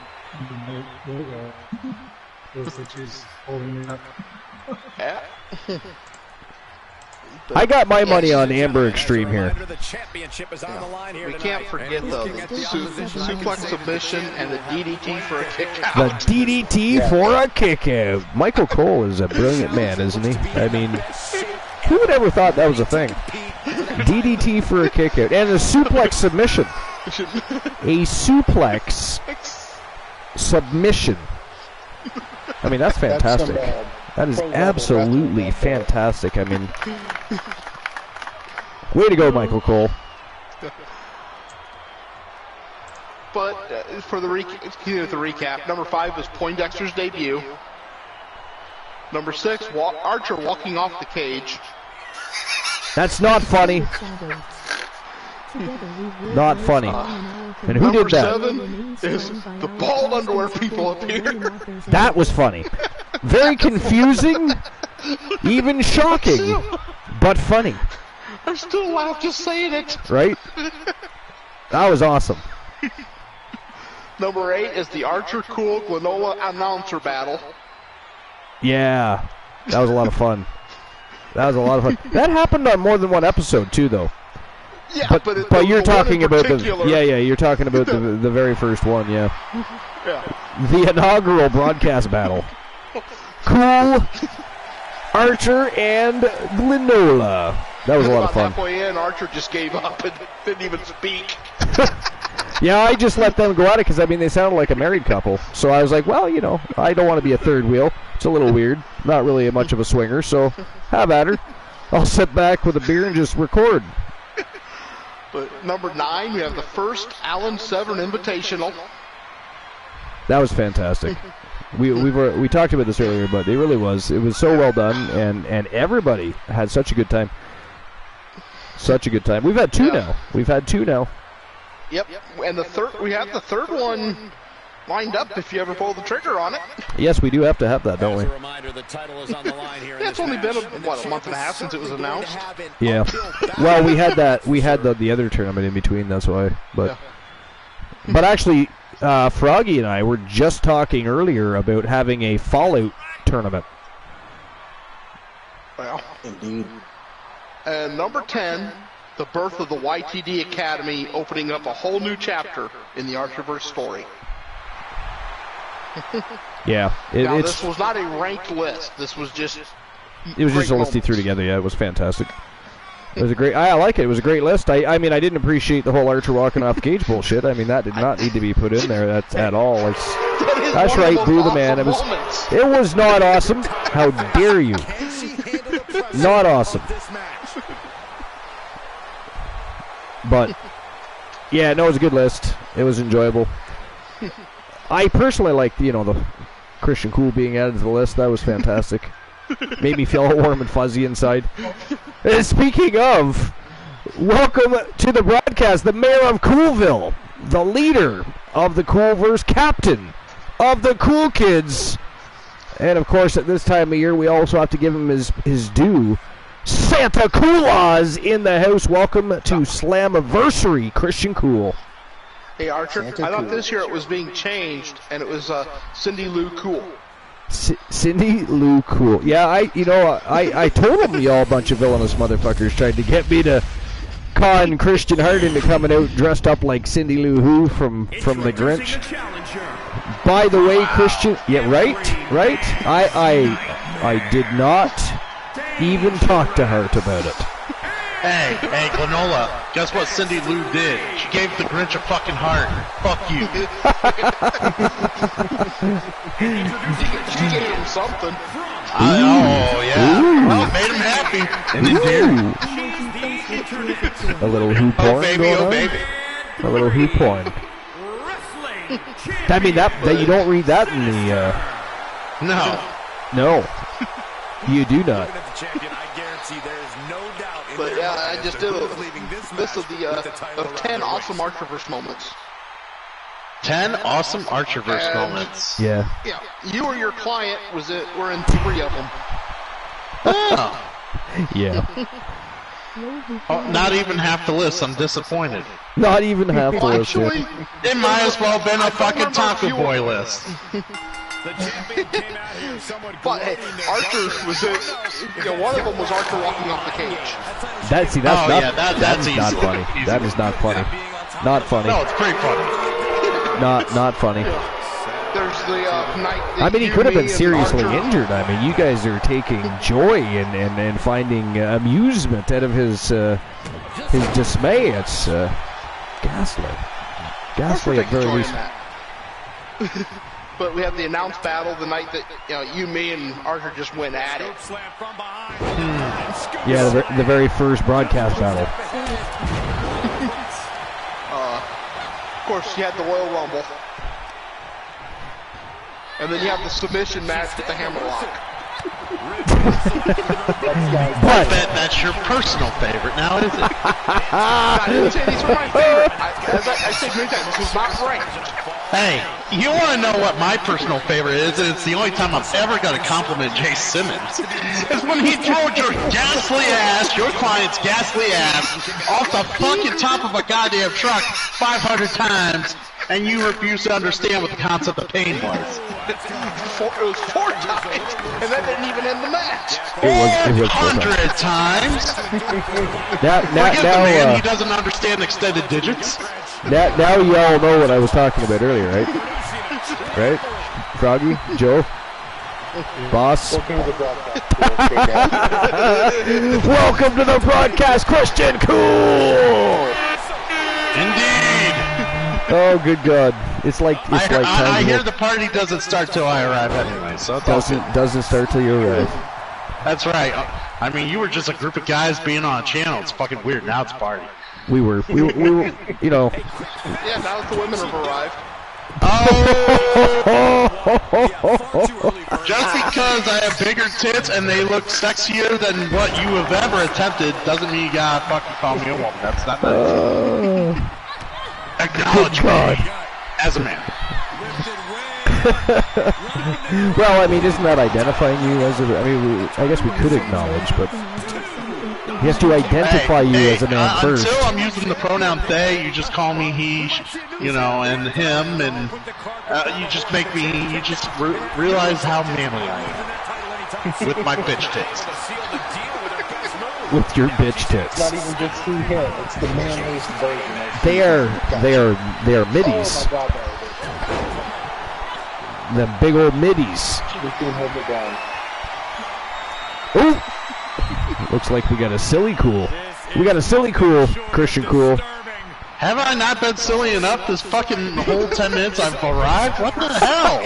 logo. Which is holding it up. Yeah. I got my money on Amber Extreme here. We can't forget the suplex submission and the DDT for a kick out. The DDT for a kick out. Michael Cole is a brilliant man, isn't he? I mean, who would ever thought that was a thing? DDT for a kick out. And a suplex submission. A suplex submission. I mean, that's fantastic. That is absolutely fantastic. I mean, way to go, Michael Cole. But for the recap, number 5 was Poindexter's debut. Number 6, Archer walking off the cage. That's not funny. Not funny. And who did that? Number 7 is the bald underwear people appear. That was funny. Very confusing, even shocking, but funny. I still laugh just saying it. Right? That was awesome. Number 8 is the Archer Cool Glenola announcer battle. Yeah, that was a lot of fun. That happened on more than one episode too, though. Yeah, but you're talking about you're talking about the very first one, yeah. The inaugural broadcast battle. Cool, Archer, and Glenola. That was a lot of fun. Halfway in, Archer just gave up and didn't even speak. Yeah, I just let them go at it because, I mean, they sounded like a married couple. So I was like, well, you know, I don't want to be a third wheel. It's a little weird. Not really much of a swinger, so have at her. I'll sit back with a beer and just record. But number 9, we have the first Alan Severn Invitational. That was fantastic. We talked about this earlier, but it really was. It was so well done, and everybody had such a good time. Such a good time. We've had two now. Yep. And we have the third one lined up if you ever pull the trigger on it. Yes, we do have to have that, don't we? It's only been a month and a half since it was announced. Yeah. Well, we had the other tournament in between, that's why. But actually, Froggy and I were just talking earlier about having a Fallout tournament. Well, indeed. And number 10, the birth of the YTD Academy, opening up a whole new chapter in the Archerverse story. Yeah. This was not a ranked list. This was just... It was just a list he threw together. Yeah, it was fantastic. It was a great... I like it. It was a great list. I mean, I didn't appreciate the whole Archer walking off the cage bullshit. I mean, that did not need to be put in there at all. That's right, Boo the Man. It was not awesome. How dare you? Not awesome. But, yeah, no, it was a good list. It was enjoyable. I personally liked, the Christian Cool being added to the list. That was fantastic. Made me feel all warm and fuzzy inside. And speaking of, welcome to the broadcast, the mayor of Coolville, the leader of the Coolverse, captain of the Cool Kids. And, of course, at this time of year, we also have to give him his due. Santa Claus in the house. Welcome to Slammiversary, Christian Cool. Hey, Archer, I thought this year it was being changed, and it was Cindy Lou Cool. Cindy Lou Cool. Yeah, I told him y'all a bunch of villainous motherfuckers tried to get me to con Christian Hart into coming out dressed up like Cindy Lou Who from the Grinch. By the way, Christian... Yeah, right? I did not even talk to Hart about it. Hey, Granola, guess what Cindy Lou did? She gave the Grinch a fucking heart. Fuck you. She gave him something. Oh, yeah. Well, made him happy. And endeared. A little hoop porn going on? Baby. A little hoop porn. I mean, that you don't read that in the... No. You do not. But yeah, I just did a list of the of 10 awesome Archerverse moments. 10 awesome Archerverse moments. Yeah. Yeah, you or your client were in 3 of them. Oh. Yeah. Oh, not even half the list. I'm disappointed. Not even half the list. Actually, It might as well have been a fucking Taco Boy list. But hey, Archer was one of them was Archer walking off the cage. That's easy. not funny. Easy. That is not funny. Not funny. No, it's pretty funny. Not funny. There's the night. I mean, he could have been seriously injured. I mean, you guys are taking joy and finding amusement out of his dismay. It's ghastly. Ghastly at very least. But we have the announced battle the night that you, me, and Archer just went at it. Yeah, the very first broadcast battle. Of course, you had the Royal Rumble. And then you have the submission match with the hammerlock. But that's your personal favorite now, is it? I didn't say these were my favorite. As I said many times, this was not ranked. Hey, you want to know what my personal favorite is? And it's the only time I've ever got to compliment Jay Simmons. Is when he throws your client's ghastly ass, off the fucking top of a goddamn truck 500 times, and you refuse to understand what the concept of pain was. It was 4 times, and that didn't even end the match. It was 400 times. Now, Forget the man, he doesn't understand extended digits. Now you all know what I was talking about earlier, right? Right? Froggy? Joe? Boss? Welcome to the broadcast, Christian Cool! Indeed. Oh, good God. It's like I hear the party doesn't start till I arrive anyway, so it's doesn't start till you arrive. That's right. I mean, you were just a group of guys being on a channel. It's fucking weird. Now it's a party. We were, you know. Yeah, now that the women have arrived. Oh! Just because I have bigger tits and they look sexier than what you have ever attempted doesn't mean you gotta fucking call me a woman. That's not nice. Acknowledge me as a man. Well, I mean, isn't that identifying you as a... I mean, I guess we could acknowledge, but... He has to identify you as a man first. Until I'm using the pronoun they, you just call me he, and him, and you just make me, realize how manly I am. With my bitch tits. With your bitch tits. It's not even just he, him. It's the manliest version. They are middies. Oh my God, Them big old middies. Ooh! Looks like we got a silly cool. We got a silly cool, Christian Cool. Have I not been silly enough this fucking whole 10 minutes I've arrived? What the hell?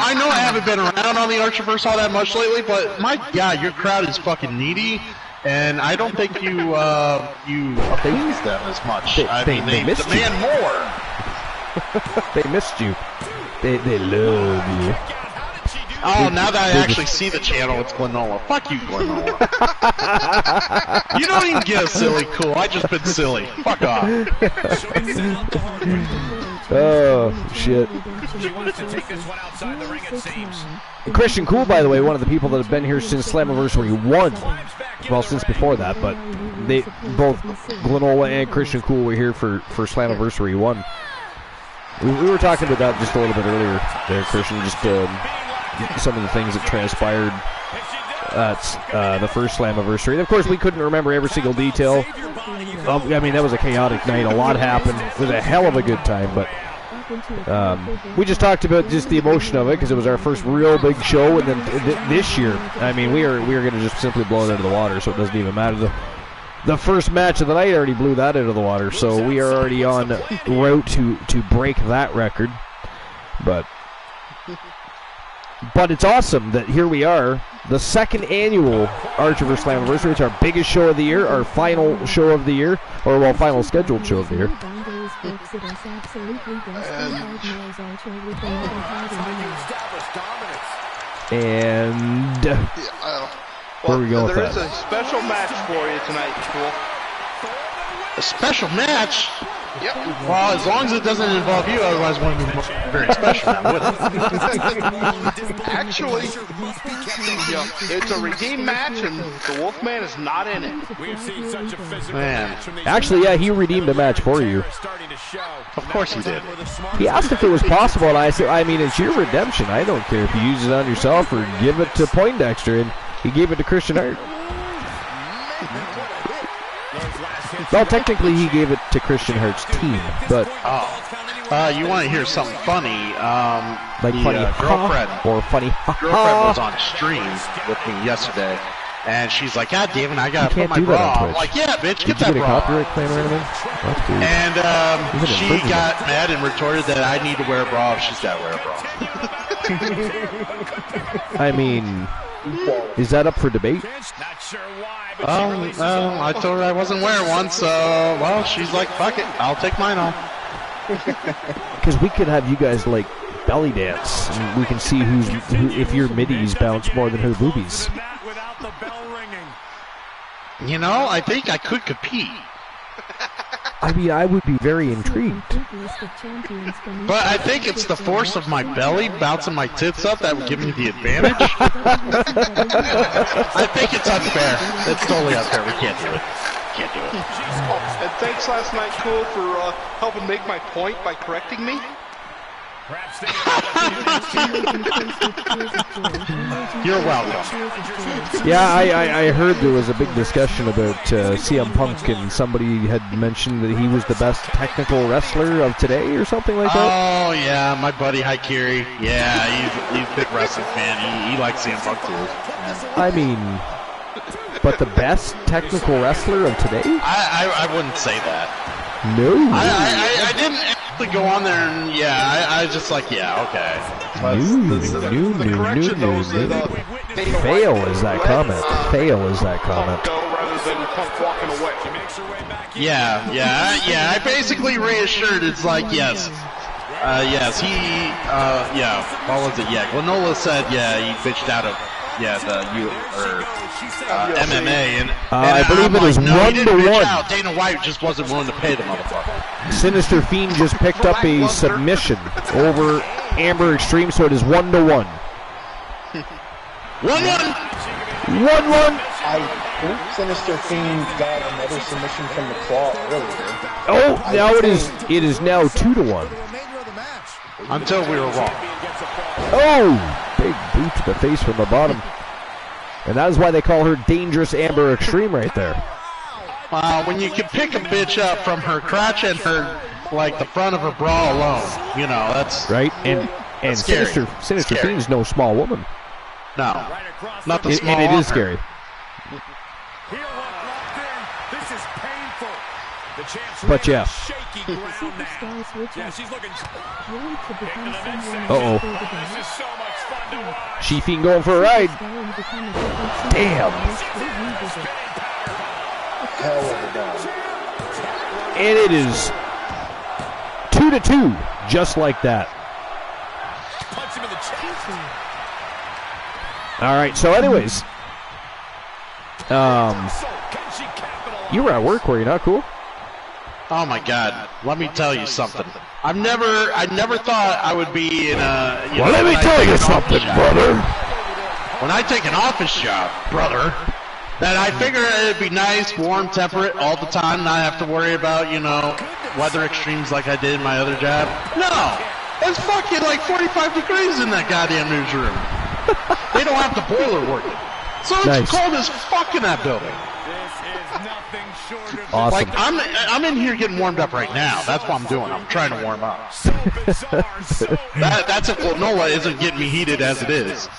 I know I haven't been around on the Archerverse all that much lately, but my God, your crowd is fucking needy, and I don't think you appease them as much. They demand more. They missed you. They love you. Oh, now that I actually see the channel, it's Glenola. Fuck you, Glenola. You don't even get a silly cool. I just been silly. Fuck off. Oh, shit. Christian Cool, by the way, one of the people that have been here since Slammiversary 1. Well, since before that, but they both, Glenola and Christian Cool, were here for Slammiversary 1. We were talking about that just a little bit earlier there, Christian, just some of the things that transpired at the first Slammiversary. And of course, we couldn't remember every single detail. I mean, that was a chaotic night. A lot happened. It was a hell of a good time, but We just talked about just the emotion of it because it was our first real big show, and then this year, I mean, we are going to just simply blow it out of the water, so it doesn't even matter. The first match of the night already blew that out of the water, so we are already on route to break that record. But it's awesome that here we are, the second annual Archiverse Slammiversary. It's our biggest show of the year, our final show of the year, or well, final scheduled show of the year. And where are we going with that? There is a special match for you tonight, Cool. A special match? Yep. Well, as long as it doesn't involve you, otherwise it wouldn't be very special, would it? Actually, it's a redeemed match, and the Wolfman is not in it. Man. Actually, yeah, he redeemed a match for you. Of course he did. He asked if it was possible, and I said, I mean, it's your redemption. I don't care if you use it on yourself or give it to Poindexter, and he gave it to Christian Hart. Well, technically, he gave it to Christian Hart's team, but... you want to hear something funny? Like funny girlfriend. Or funny girlfriend was on stream with me yesterday, and she's like, God damn it, I gotta put my bra on. I'm like, yeah, bitch, get that bra. Did you get a copyright claim or anything? And she got mad and retorted that I need to wear a bra if she's gotta wear a bra. I mean... Is that up for debate? I told her I wasn't wearing one, so, well, she's like, fuck it, I'll take mine off. Because we could have you guys, like, belly dance, and we can see if your middies bounce more than her boobies. You know, I think I could compete. I mean, I would be very intrigued. But I think it's the force of my belly bouncing my tits up that would give me the advantage. I think it's unfair. It's totally unfair. We can't do it. Can't do it. And thanks last night, Cool, for helping make my point by correcting me. You're welcome. Yeah, I heard there was a big discussion about CM Punk, and somebody had mentioned that he was the best technical wrestler of today or something like that. Oh, yeah, my buddy Haikiri. Yeah, he's a big wrestling fan. He likes CM Punk too. Yeah. I mean, but the best technical wrestler of today? I wouldn't say that. No. I didn't actually go on there and, yeah, I was just like, yeah, okay. No. Fail is that comment. Fail is that comment. Yeah, I basically reassured, it's like, yes, what was it, yeah, Glenola said, yeah, he bitched out of, MMA, and I believe it is 1-1. Dana White just wasn't willing to pay the motherfucker. Sinister Fiend just picked up a submission over Amber Extreme, so it is 1-1. 1-1. 1-1. I think Sinister Fiend got another submission from the claw earlier. Oh, now it is now 2-1. Until we were wrong. Oh, big boot to the face from the bottom. And that is why they call her Dangerous Amber Extreme right there. When you can pick a bitch up from her crotch and her, like, the front of her bra alone, you know, that's... Right, and Sinister Fiend is no small woman. No, not the small and it is scary. But yeah. Uh-oh. She-Fiend going for a ride. Damn. And it is 2-2, just like that. All right, so anyways. You were at work, were you not? Cool? Oh my God! Let me tell you something. I never thought I would be in a. Well, let me tell you something, brother. When I take an office job, brother, that I figure it'd be nice, warm, temperate all the time, not have to worry about, you know, weather extremes like I did in my other job. No, it's fucking like 45 degrees in that goddamn newsroom. They don't have the boiler working. So it's cold as fuck in that building. Awesome. Like I'm in here getting warmed up right now. That's what I'm doing. I'm trying to warm up. That's if Glenola isn't getting me heated as it is.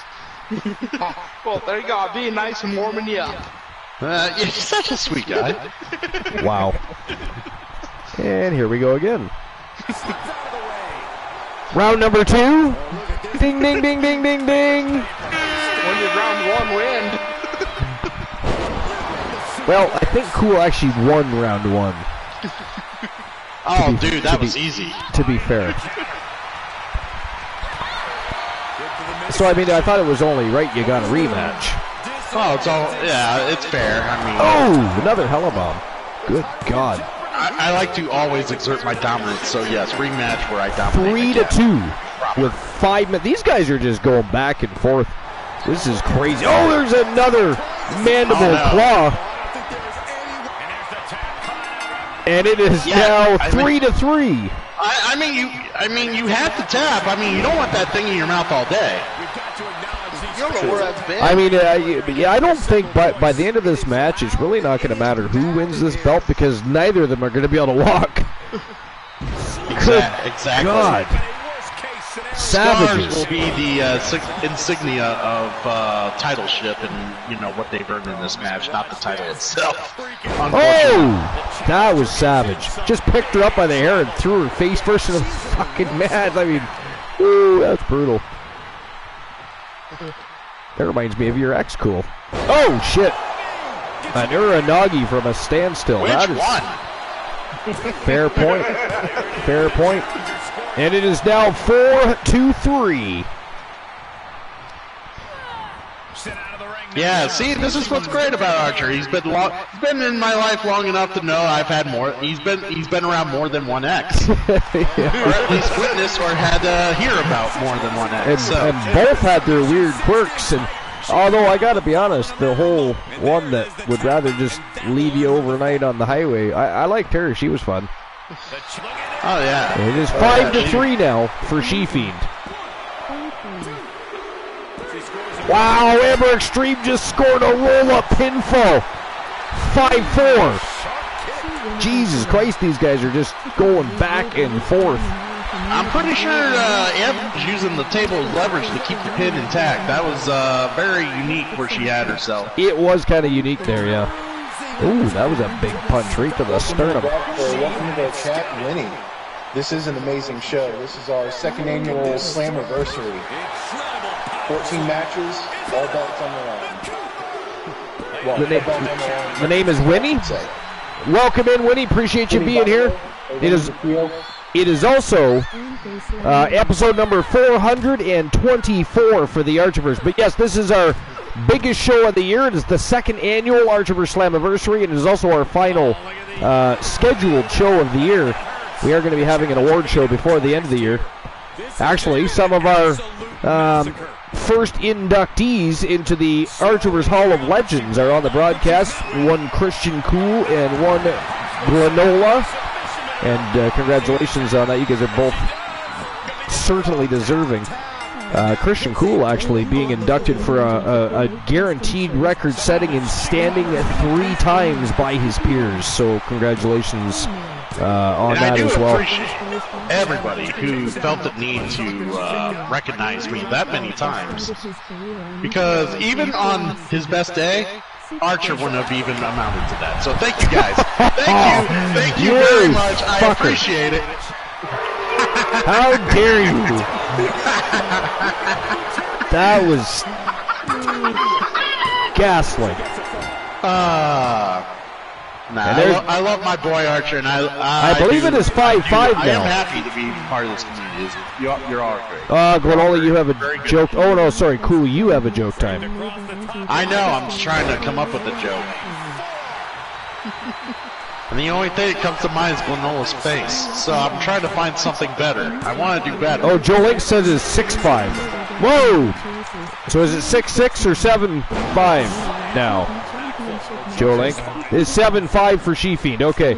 Well, there you go. I'm being nice and warming you up. Yeah, he's such a sweet guy. Wow. And here we go again. Round number 2. Ding, ding, ding, ding, ding, ding. When you're round 1 win. Well, I think Cool actually won round 1. Oh, dude, that was easy. To be fair. So, I mean, I thought it was only right you got a rematch. Oh, it's fair. I mean... Oh, another Hellabomb. Good God. I like to always exert my dominance, so yes, rematch where I dominate. 3-2 with 5 minutes. These guys are just going back and forth. This is crazy. Oh, there's another mandible claw. And it is now 3-3. I mean, you have to tap. I mean, you don't want that thing in your mouth all day. You don't know where that's been. I mean, I don't think by the end of this match, it's really not going to matter who wins this belt because neither of them are going to be able to walk. Exactly. God. Savages. Scars will be the insignia of titleship and, you know, what they've earned in this match, not the title itself. Oh! That was savage. Just picked her up by the hair and threw her face first into the fucking mat. I mean, ooh, that's brutal. That reminds me of your ex, Cool. Oh, shit. An Uranagi from a standstill. Which that is one? Fair point. Fair point. And it is now 4-3. Yeah, see, this is what's great about Archer. He's been in my life long enough to know I've had more. He's been around more than one ex, or at least witnessed or had to hear about more than one ex. And both had their weird quirks. And although I got to be honest, the whole one that would rather just leave you overnight on the highway, I liked her. She was fun. Oh yeah. It is 5-3 now for She-Fiend. Wow, Amber Extreme just scored a roll-up pinfall. 5-4. Jesus Christ, these guys are just going back and forth. I'm pretty sure Amber's using the table as leverage to keep the pin intact. That was very unique where she had herself. It was kind of unique there, yeah. Ooh, that was a big punch right to the sternum. Welcome to the chat, Winnie. This is an amazing show. This is our 2nd annual Slammiversary. 14 matches, all belts on the line. The name is Winnie. Welcome in, Winnie. Appreciate you being here. It is also episode number 424 for the Archiverse. But yes, this is our biggest show of the year. It is the 2nd annual Archiverse Slammiversary, and it is also our final scheduled show of the year. We are going to be having an award show before the end of the year. Actually, some of our first inductees into the Archiverse Hall of Legends are on the broadcast. One Christian Cool and one Glenola. And congratulations on that. You guys are both certainly deserving. Christian Cool actually being inducted for a guaranteed record setting in standing 3 times by his peers. So congratulations on that as well. I do appreciate everybody who felt the need to recognize me that many times. Because even on his best day, Archer wouldn't have even amounted to that. So thank you guys. Thank you very much. I appreciate it. How dare you? That was gaslighting. I love my boy Archer, and I believe it is 5-5 now. I am happy to be part of this community. You're all great. Glenola, you have a joke. Oh no, sorry, Cool, you have a joke time. I know. I'm just trying to come up with a joke. And the only thing that comes to mind is Glenola's face. So I'm trying to find something better. I want to do better. Oh, Joe Link says it's 6-5. Whoa! So is it 6-6 or 7-5 now? Joe Link. It's 7-5 for She-Fiend. Okay.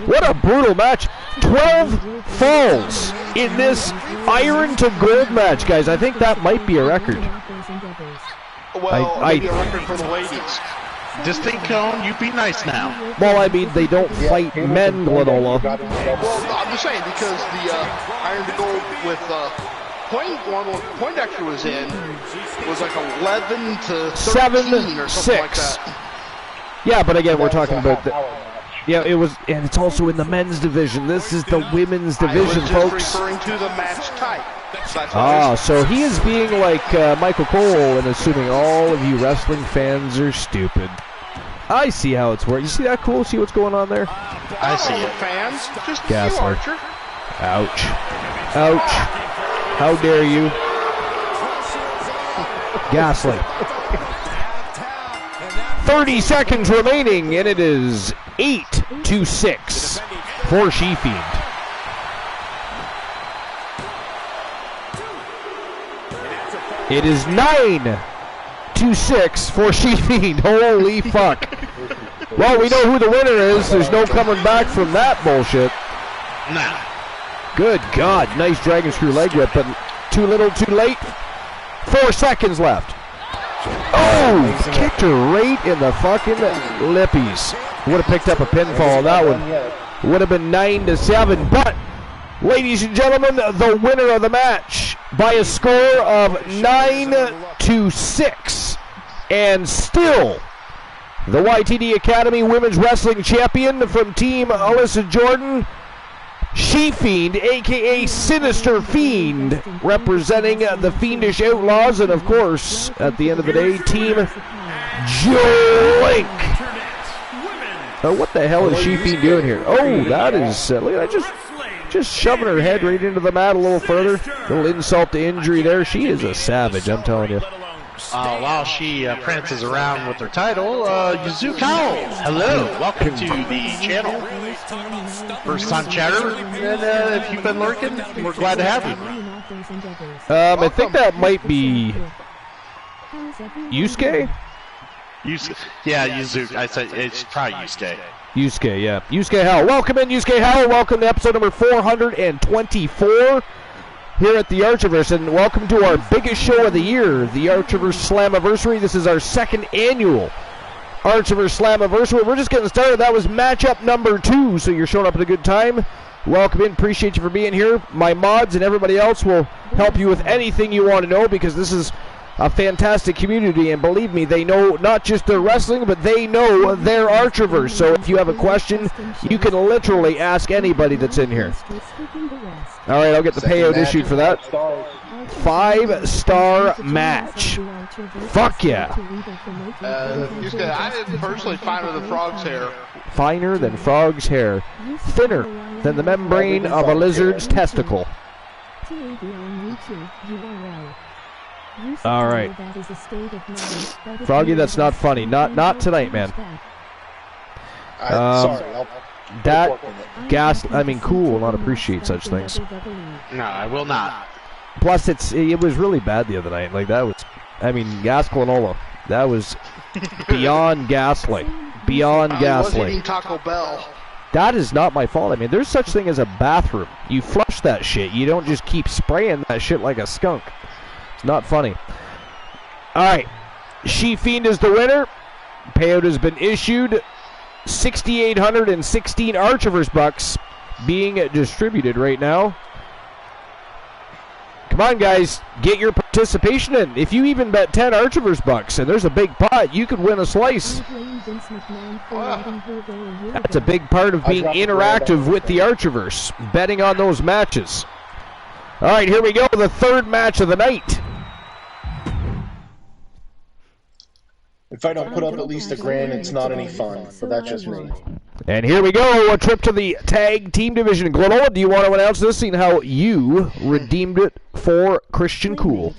What a brutal match. 12 falls in this iron to gold match, guys. I think that might be a record. Well, maybe a record for the ladies. Distinct Cone, you be nice now. Well, I mean, they don't fight men, Glenola. Well, I'm just saying, because the Iron to Gold with Poindexter was in was like 11 to 13 or something like that. Yeah, but again, we're talking about the... Yeah, it was, and it's also in the men's division. This is the women's division, folks. I was just referring to the match type. So he is being like Michael Cole and assuming all of you wrestling fans are stupid. I see how it's working. You see that cool? See what's going on there? I see it. Fans, just you, Gasler. Archer. Ouch. Ouch. How dare you? Gasly. 30 seconds remaining, and it is 8-6 for She-Fiend. It is 9-6 for She-Fiend. Holy fuck. Well, we know who the winner is. There's no coming back from that bullshit. Nah. Good God. Nice Dragon Screw leg whip, but too little, too late. 4 seconds left. Oh, kicked her right in the fucking lippies. Would have picked up a pinfall on that one. Would have been 9-7, but, ladies and gentlemen, the winner of the match by a score of 9-6, and still the YTD Academy Women's Wrestling Champion from Team Alyssa Jordan, She-Fiend, a.k.a. Sinister Fiend, representing the Fiendish Outlaws, and of course, at the end of the day, Team Joink. What the hell is She-Fiend doing here? Oh, that is, look at that, just shoving her head right into the mat a little further. A little insult to injury there. She is a savage, I'm telling you. While she prances around with her title, Yuzuka, hello, welcome to the channel. First time chatter, and if you've been lurking, we're glad to have you. I think that might be Yusuke? Yeah, Yuzuka, I said it's probably Yusuke. Yusuke, yeah. Yusuke Howell. Welcome in, Yusuke Howell. Welcome to episode number 424. Here at the Archiverse, and welcome to our biggest show of the year, the Archiverse Slammiversary. This is our second annual Archiverse Slammiversary. We're just getting started. That was matchup number 2, so you're showing up at a good time. Welcome in. Appreciate you for being here. My mods and everybody else will help you with anything you want to know, because this is a fantastic community, and believe me, they know not just their wrestling, but they know their Archiverse. So if you have a question, you can literally ask anybody that's in here. All right, I'll get the payout issued for that. 5-star match. Fuck yeah. I didn't personally finer than Frog's hair. Finer than Frog's hair. Thinner than the membrane of a lizard's testicle. All right. Froggy, that's not funny. Not tonight, man. Sorry, Cool will not appreciate such things. No, I will not. Plus, it was really bad the other night. Like, that was, Gas Glenola. That was beyond ghastly. Beyond ghastly. I was eating Taco Bell. That is not my fault. There's such thing as a bathroom. You flush that shit. You don't just keep spraying that shit like a skunk. It's not funny. All right. She-Fiend is the winner. Payout has been issued. 6,816 Archiverse bucks being distributed right now. Come on, guys. Get your participation in. If you even bet 10 Archiverse bucks, and there's a big pot, you could win a slice. That's a big part of being interactive with the Archiverse, betting on those matches. All right, here we go. The third match of the night. If I don't put up at least $1,000, it's not any fun. But that's just me. And here we go. A trip to the tag team division. Glenola, do you want to announce this, seeing how you redeemed it for Christian Cool?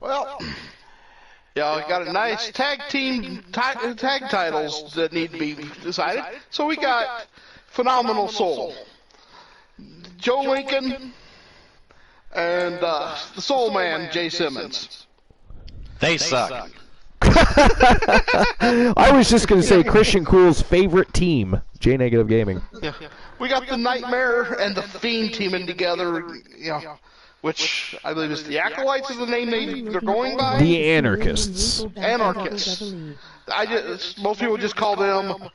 Well, yeah, we got a nice tag team tag titles that need to be decided. So we got Phenomenal Soul, Joe Lincoln, and the Soul Man, Jay Simmons. They suck. I was just going to say Christian Cool's favorite team, J-Negative Gaming. Yeah. We got the Nightmare and the Fiend teaming together, which I believe is the Acolytes is the name they're going by. The Anarchists. Anarchists. Most people just call them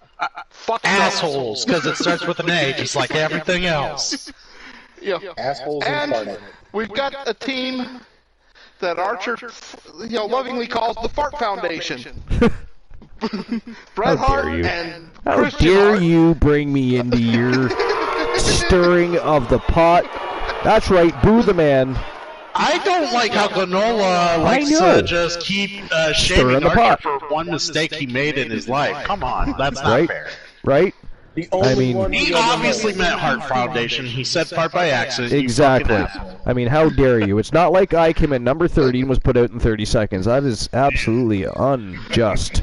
assholes, because it starts with an A, just like everything else. Yeah. Assholes and incarnate. We've got a team that Archer, lovingly calls the Fart Foundation. Bret Hart and How Christian dare Hart. you bring me into your stirring of the pot? That's right, boo the man. I don't like how Granola likes know. to just keep Stirring shaming the pot. Archer for one mistake he made in his life. Come on, that's not Right? fair. Right? The only mean- one He we ever obviously know. meant Heart Foundation. He said fart by accident. you Exactly. fucking asshole. I mean, how dare you? It's not like I came in number 30 and was put out in 30 seconds. That is absolutely unjust.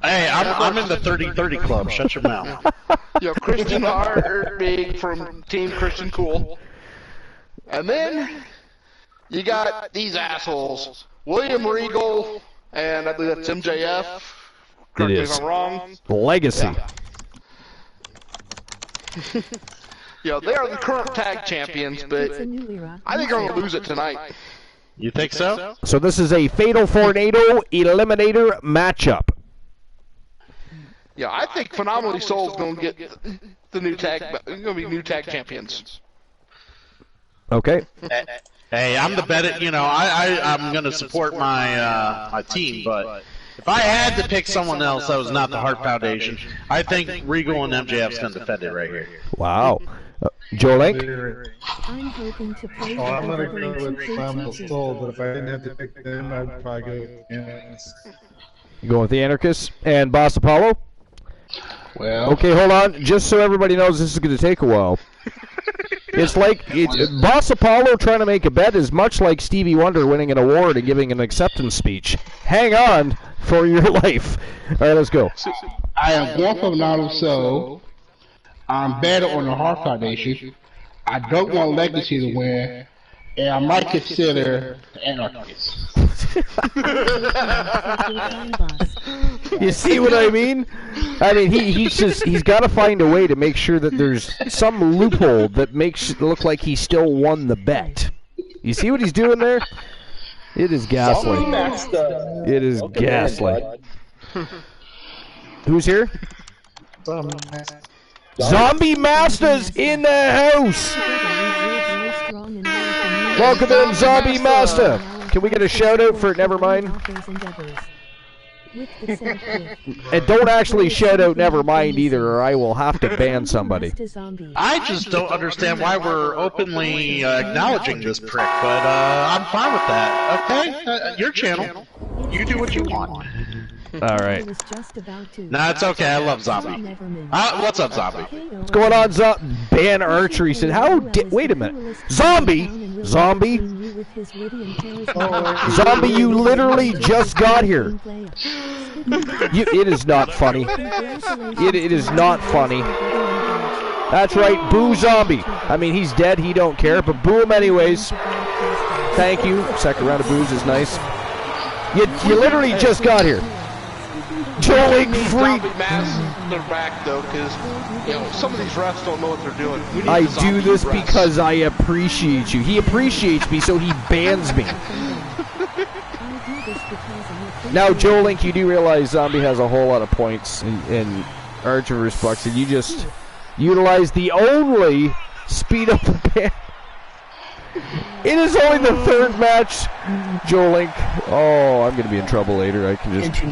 Hey, I'm in the 30-30 club. Shut your mouth. Christian Hart big from Team Christian Cool. And then you got these assholes. William Regal, and I believe that's MJF. Correct me is. if I'm wrong. Legacy. They are the current tag champions, but It's a new era. I think they're going to lose it tonight. You think so? So this is a Fatal Tornado Eliminator matchup. Yeah, I think Phenomenally Soul's going to get the new tag. Going to be new tag champions. Okay. Hey, I'm the better. I'm going to support my my team, but if I had to pick someone else that was not the Heart Foundation, I think Regal and MJF's going to defend it right here. Wow. Joe Link? I'm hoping to play Oh, I'm gonna over go in with Flammable Soul, but if I didn't have to pick them, I'd probably go with Anarchists. You going with the Anarchists and Boss Apollo? Well, Okay, hold on. Just so everybody knows, this is going to take a while. It's like Boss Apollo trying to make a bet is much like Stevie Wonder winning an award and giving an acceptance speech. Hang on for your life. All right, let's go. I am going for Phenomenal Soul. I'm better on the Heart Foundation. I don't want Legacy to win, and I might consider Anarchists. You see what I mean? I mean, he's got to find a way to make sure that there's some loophole that makes it look like he still won the bet. You see what he's doing there? It is ghastly. It is ghastly. Who's here? Zombie Master's in the house. Welcome in, Zombie Master. Can we get a shout out for Nevermind? And don't actually shout out Nevermind either, or I will have to ban somebody. I just don't understand why we're openly acknowledging this prick, but I'm fine with that. Okay? Your channel. You do what you want. All right. Nah, it's okay. I love Zombie. What's up, Zombie? What's going on, Ban Archery said, wait a minute. Zombie, you literally just got here. It is not funny. It is not funny. That's right, boo Zombie. I mean, he's dead, he don't care, but boo him anyways. Thank you. Second round of boos is nice. You literally just got here. Joling free. They're back though, because some of these refs don't know what they're doing. I do this because I appreciate you. He appreciates me, so he bans me. Now, Joe Link, you do realize Zombie has a whole lot of points in Archer vs. Bucks, and you just utilize the only speed up the ban. It is only the third match, Joe Link. Oh, I'm going to be in trouble later. I can just...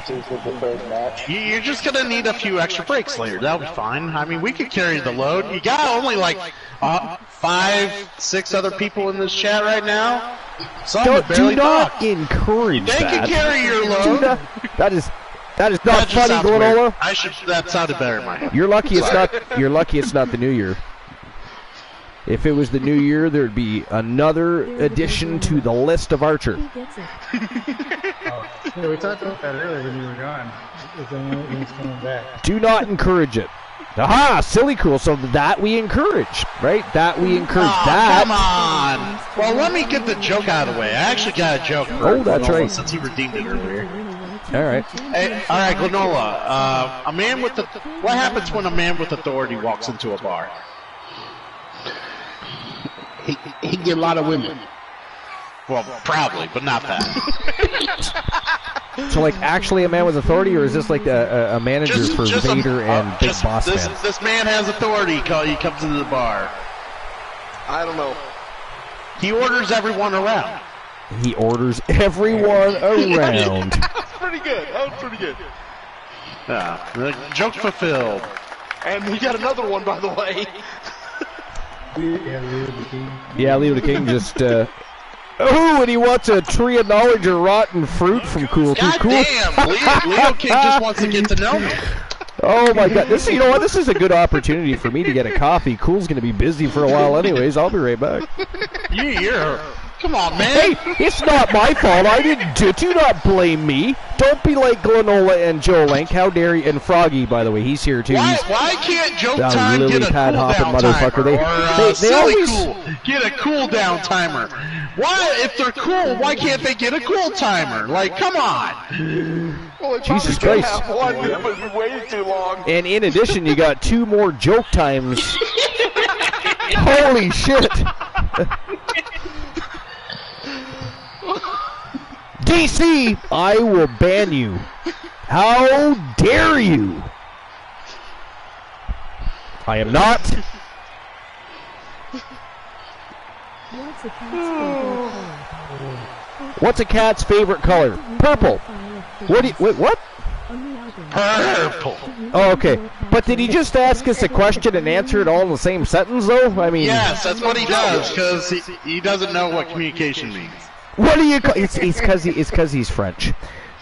You're just going to need a few extra breaks later. That'll be fine. I mean, we could carry the load. You got only like 5, 6 other people in this chat right now. Do not encourage they that. can carry your load. That is not funny, Glenola. That sounded better in my head. You're lucky it's not. You're lucky it's not the New Year. If it was the New Year, there'd be another addition to the list of Archer. Yeah, we talked about that earlier when you were gone. If anyone's coming back. Do not encourage it. Aha, silly cool. So that we encourage, right? That we encourage. That. Come on. Well, let me get the joke out of the way. I actually got a joke. Oh, that's right. Since he redeemed it earlier. All right. Hey, all right, Glenola. What happens when a man with authority walks into a bar? He get a lot of women. Well, probably, but not that. So, like, actually a man with authority, or is this like a manager for Vader and Big Boss Man? This man has authority. He comes into the bar. I don't know. He orders everyone around. He orders everyone around. That was pretty good. That was pretty good. The joke fulfilled. And we got another one, by the way. Yeah, Leo the King just, oh, and he wants a tree of knowledge or rotten fruit from Cool. God Cool. damn, Leo King just wants to get to know me. Oh my God! You know what? This is a good opportunity for me to get a coffee. Cool's gonna be busy for a while, anyways. I'll be right back. Come on, man. Hey, it's not my fault. I didn't do it. Do not blame me. Don't be like Glenola and Joe Link. How dare you? And Froggy, by the way, he's here too. Why can't Joke Time lily get a pad cool hopping down motherfucker. timer? They always get a cool down timer. Why, if they're cool, why can't they get a cool timer? Like, come on. Well, Jesus Christ. Have one, it was way too long. And in addition, you got 2 more joke times. Holy shit. DC, I will ban you. How dare you? I am not. What's a cat's favorite color? Purple. What do you, wait, what? Purple. Oh, okay. But did he just ask us a question and answer it all in the same sentence, though? I mean... Yes, that's what he does, because he doesn't know what communication means. What do you call... It's because he's French.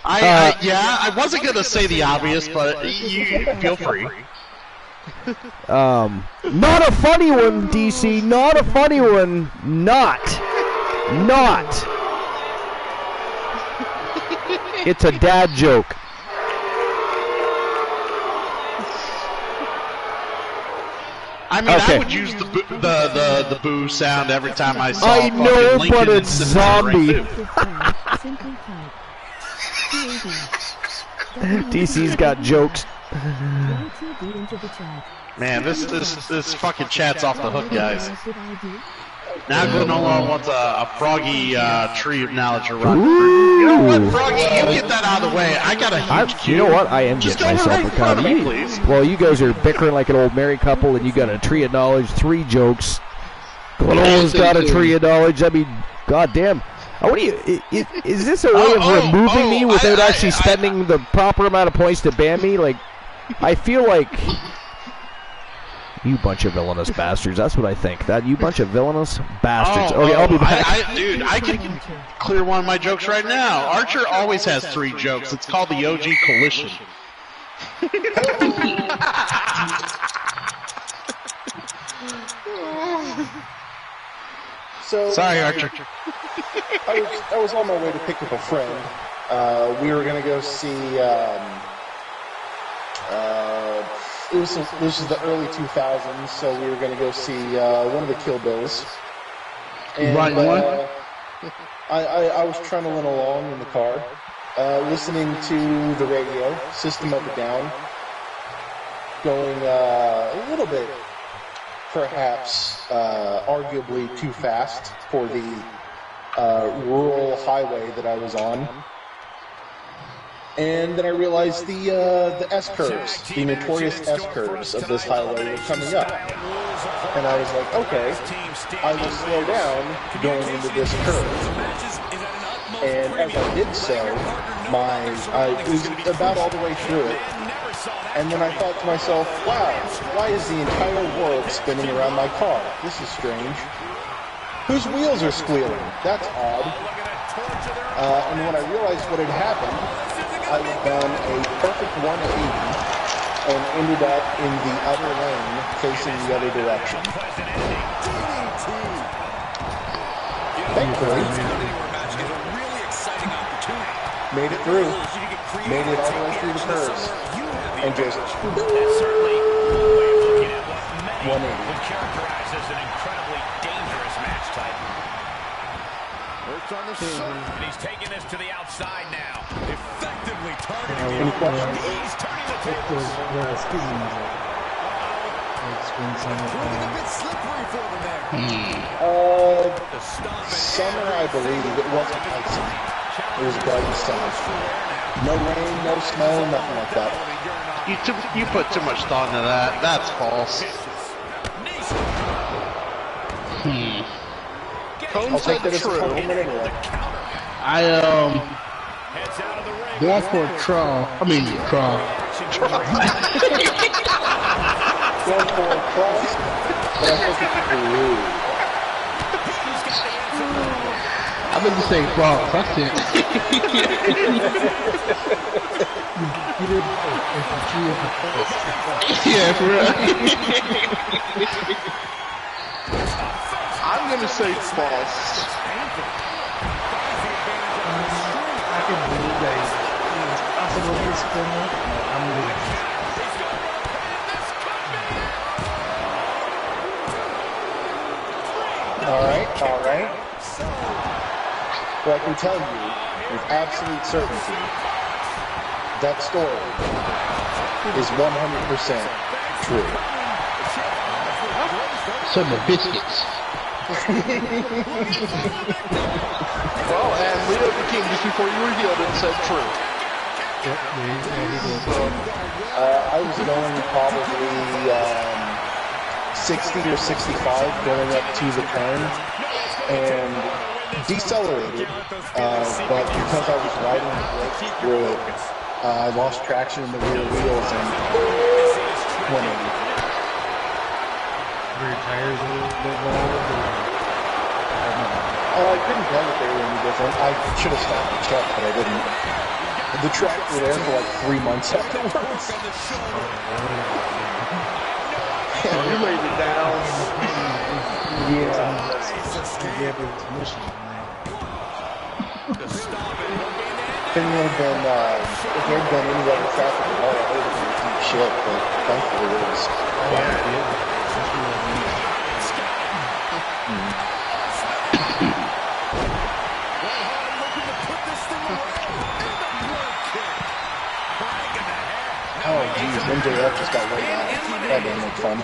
I wasn't going to say the obvious, but you feel free. Not a funny one, DC. Not a funny one. Not. It's a dad joke. I mean, okay. I would use the boo sound every time I saw. I know, but it's zombie. DC's got jokes. Man, this fucking chat's off the hook, guys. Now Glenola wants a Froggy tree of knowledge or rotten fruit. You know what, Froggy? You get that out of the way. I got a huge queue. You know what? I am getting myself a copy. Well, you guys are bickering like an old married couple, and you got a tree of knowledge, 3 jokes. Glenola's got a tree of knowledge. I mean, goddamn. What do you? Is this a way of removing me without actually spending the proper amount of points to ban me? Like, I feel like. You bunch of villainous bastards. That's what I think. That you bunch of villainous bastards. Okay, I'll be back. Dude, I can clear one of my jokes right now. Archer always has 3 jokes. It's called the OG Collision. So, sorry, Archer. I was on my way to pick up a friend. We were going to go see... This is the early 2000s, so we were going to go see one of the Kill Bills. And, I was trundling along in the car, listening to the radio, System of a Down, going a little bit, perhaps, arguably too fast for the rural highway that I was on. And then I realized the S-curves, the notorious S-curves of this highway were coming up. And I was like, okay, I will slow down going into this curve. And as I did so, I was about all the way through it. And then I thought to myself, wow, why is the entire world spinning around my car? This is strange. Whose wheels are squealing? That's odd. And when I realized what had happened, I had done a perfect 180 and ended up in the other lane facing the other direction. Thankfully, made it through. Made it all the way through the curves. And just 180. On the and he's taking this to the outside now. Effectively targeting Any questions? He's turning the tables. spring, summer, fall. Summer, I believe. It wasn't icy. It was bright and sunny. No rain, no snow, nothing like that. You put too much thought into that. That's false. I'll take that as a compliment anyway. Going for a trial. I mean, trial. Going for a cross, but I think it's blue. I meant to say frog. That's it. Yeah, for real. I'm gonna say false. I can believe that it's possible to spin up. I'm leaving. All right. Well, I can tell you with absolute certainty that story is 100% true. Some of biscuits. Well, and Leo became just before you revealed it said true. Yep, he did. I was going probably 60 or 65 going up to the turn and decelerated, but because I was riding the brakes through it, I lost traction in the rear wheels and went in. Were your tires a little bit low? I couldn't tell if they were any different. I should have stopped and checked, but I didn't. The tracks were there for like 3 months afterwards. You laid it down. Yeah. If there had been any other traffic at all, I would have been deep shit, but thankfully it was. Oh, geez, MJF just got laid out. That didn't look fun.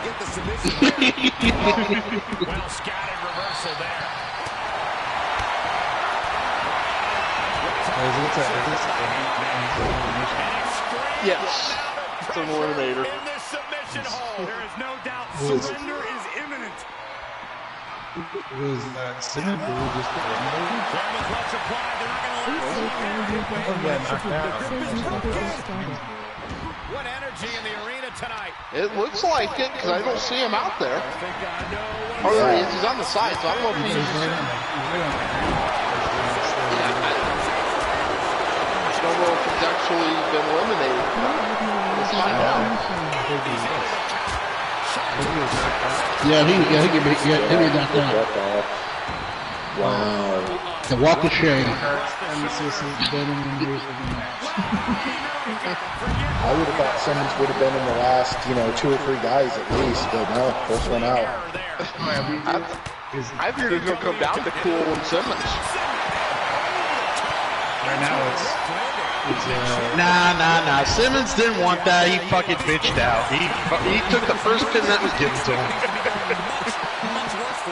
Well scattered reversal there. Yes. It's an eliminator. In this submission hold, there is no doubt surrender is imminent. Was Simmons or just What energy in the arena tonight. It looks like it, because I don't see him out there. Oh, there he is. He's on the side, so I don't know if he's... I don't know if he's actually been eliminated. Let's find out. Yeah, he knocked out. Wow. The walk of shame. I would have thought Simmons would have been in the last, 2 or 3 guys at least, but no, first one out. I figured it was going to come down to Cool and Simmons. right now it's Nah. Simmons didn't want that. He fucking bitched out. He took the first pin that was given to him.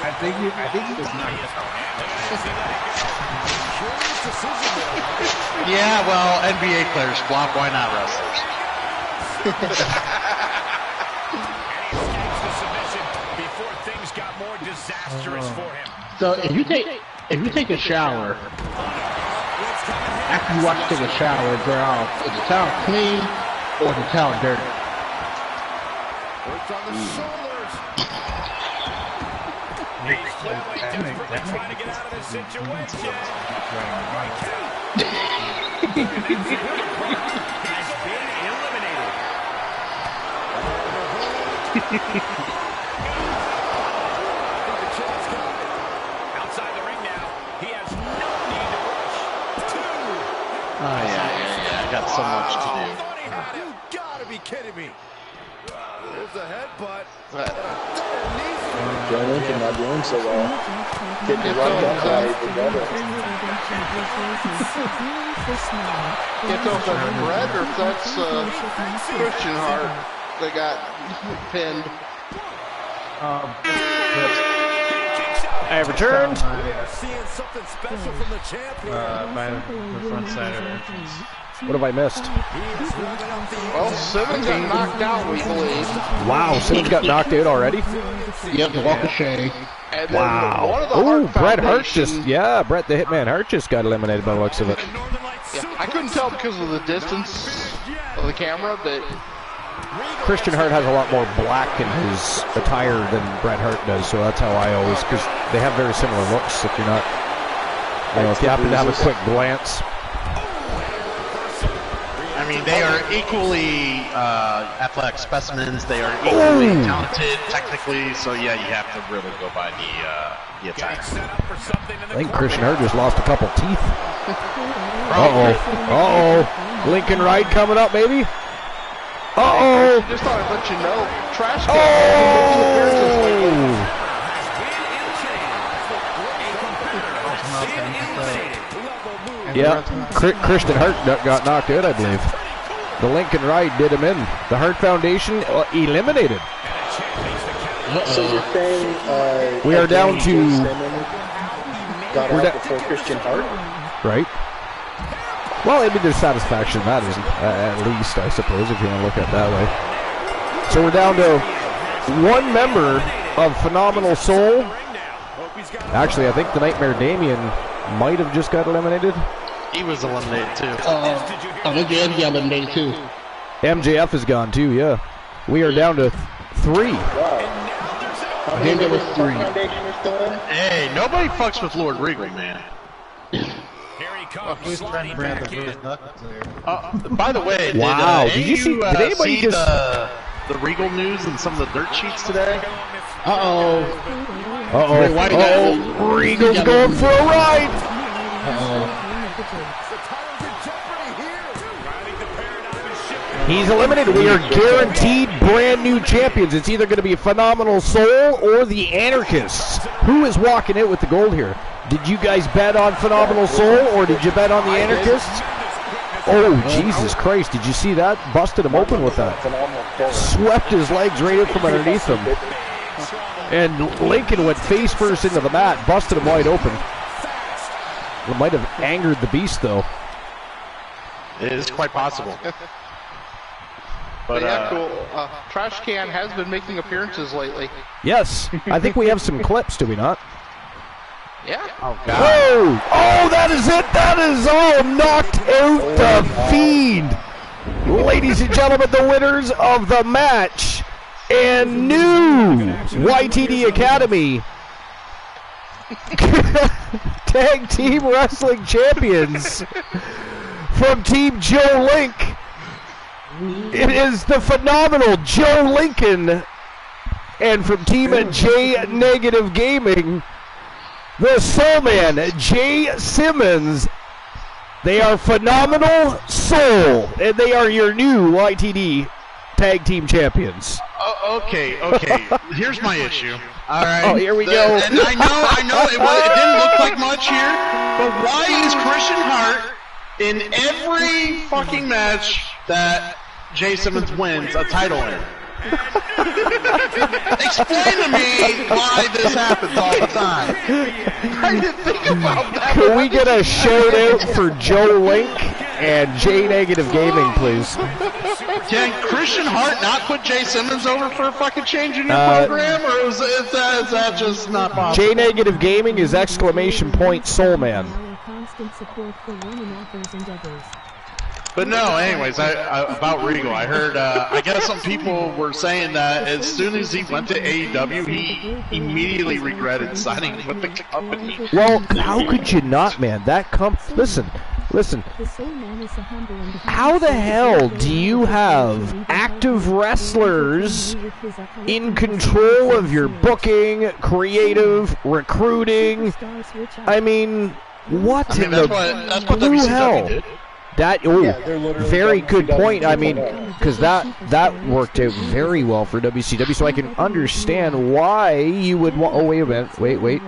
I think he was knocked out. Yeah, well, NBA players flop. Why not wrestlers? Before things got more disastrous for him. So if you take a shower, after you watch you take a shower, dry off, is the towel clean or is the towel dirty? Worked on the shoulders. Trying to get out of this situation. Has been eliminated. Outside the ring now. He has no need to rush. 2. Oh, yeah. I got so much to do. You gotta be kidding me. There's a headbutt. Joe Lincoln not doing so well. Getting run up by the brother. Can't tell if that's Brett or if that's Christian Hart that got pinned. I have returned. Seeing something special from the champion. By the front side of the entrance. What have I missed? Well, Simmons got knocked out, we believe. Wow, Simmons got knocked out already? Yep, the walk of shame. And then Wow. one of the Oh, Hart Bret Hart Foundation- Bret the Hitman Hart just got eliminated by the looks of it. Yeah, I couldn't tell because of the distance of the camera, but Christian Hart has a lot more black in his attire than Bret Hart does, so that's how I always, because they have very similar looks if you're not, if you happen to have a quick glance. I mean, they are equally athletic specimens. They are equally talented technically. So yeah, you have to really go by the attire. I think Christian Hart just lost a couple teeth. Uh-oh. Lincoln Wright coming up, maybe? Uh-oh. just thought I'd let you know. Trash Oh! Yeah, Christian Hart got knocked out, I believe. The Lincoln Ride did him in. The Hart Foundation eliminated. So you're saying We are down to... got We're out da- before Christian Hart? Right. Well, I mean, there's satisfaction in that, at least, I suppose, if you want to look at it that way. So we're down to one member of Phenomenal Soul. Actually, I think the Nightmare Damien might have just got eliminated. He was eliminated too. I think Ed got eliminated too. MJF is gone too, yeah. We are down to 3. I think there was 3. Hey, nobody fucks with Lord Regal, man. Who's trying to bring out the first knuckles By the way, Wow, did did you see- did anybody see just- the Regal news and some of the dirt sheets today? Uh-oh. Uh-oh. Regal's going for a ride. He's eliminated. We are guaranteed brand new champions. It's either going to be Phenomenal Soul or the Anarchists. Who is walking out with the gold here? Did you guys bet on Phenomenal Soul or did you bet on the Anarchists? Oh, Jesus Christ. Did you see that? Busted him open with that. Swept his legs right out from underneath him. And Lincoln went face first into the mat, busted him wide open. It might have angered the beast, though. It is quite possible. But yeah, cool. Trash Can has been making appearances lately. Yes, I think we have some clips, do we not? Yeah. Oh, God. Oh, that is it. That is all knocked out the Fiend. Ladies and gentlemen, the winners of the match and new YTD Academy Tag Team Wrestling Champions from Team Joe Link. It is the phenomenal Joe Lincoln, and from Team J Negative Gaming, the Soul Man, Jay Simmons. They are Phenomenal Soul, and they are your new YTD Tag Team Champions. Okay. Here's my issue. All right. Oh, here we go. And I know it didn't look like much here, but why is Christian Hart in every fucking match that Jay Simmons wins a title in? Explain to me why this happens all the time. I didn't think about that. Can we get a shout out for Joe Link and J Negative Gaming, please? Can Christian Hart not put Jay Simmons over for a fucking change in your program, or is that just not possible? J Negative Gaming is ! Soul Man. Constant support for one and offers endeavors. But no, anyways, about Regal, I heard, I guess some people were saying that as soon as he went to AEW, he immediately regretted signing with the company. Well, how could you not, man? Listen. How the hell do you have active wrestlers in control of your booking, creative, recruiting? I mean, what in the blue hell? Did. Very good point. I mean, because that worked out very well for WCW, so I can understand why you would want. Oh, wait a minute. Wait.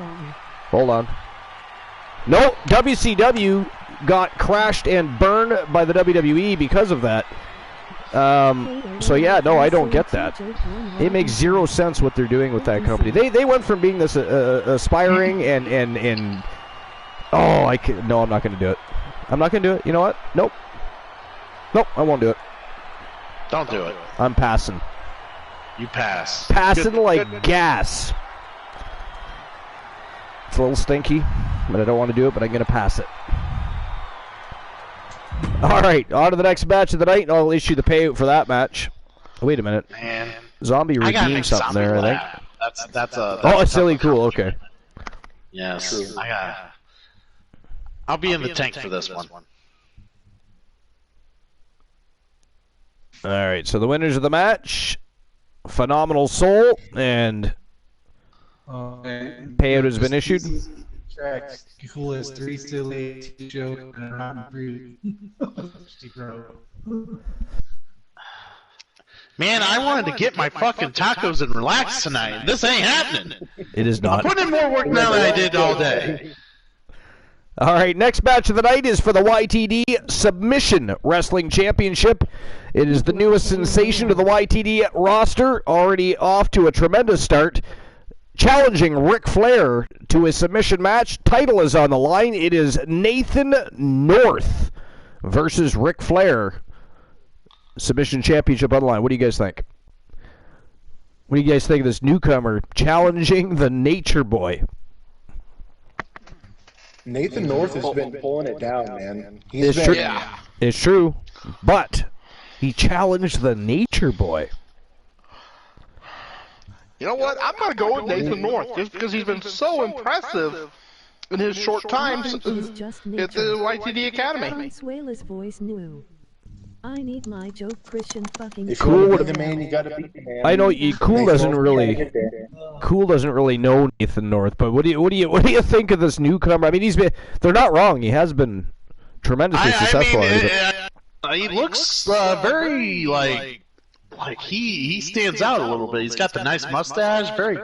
Hold on. No, WCW got crashed and burned by the WWE because of that. So yeah, no, I don't get that. It makes zero sense what they're doing with that company. They went from being this aspiring and oh, no, I'm not going to do it. I'm not going to do it. You know what? Nope. Nope, I won't do it. Don't do it. I'm passing. You pass. Passing like gas. It's a little stinky, but I don't want to do it, but I'm going to pass it. All right, on to the next match of the night, and I'll issue the payout for that match. Wait a minute. Man. Zombie redeemed something there, I think. That's a... Oh, it's silly cool, okay. Yes. I'll be in the tank for this one. All right, so the winners of the match, Phenomenal Soul, and payout has been issued. Tracks. Cool as 3 silly, 2 joke, and a rotten fruit. Man, I wanted to get my fucking tacos and relax tonight. This ain't happening. It is not. I'm putting in more work now than I did all day. All right, next match of the night is for the YTD Submission Wrestling Championship. It is the newest sensation to the YTD roster, already off to a tremendous start. Challenging Ric Flair to a submission match. Title is on the line. It is Nathan North versus Ric Flair. Submission Championship on the line. What do you guys think? What do you guys think of this newcomer challenging the Nature Boy? Nathan North has been pulling it down, man. It's true. Yeah. It's true, but he challenged the Nature Boy. You know what? I'm going to go with Nathan North just because he's been so impressive in his short times at the YTD Academy. I need my joke, Christian fucking. Cool. The man, you gotta beat the man. I know Cool doesn't really know Nathan North, but what do you think of this newcomer? I mean, they're not wrong. He has been tremendously successful. He looks very like he stands out a little bit. He's got the nice mustache, very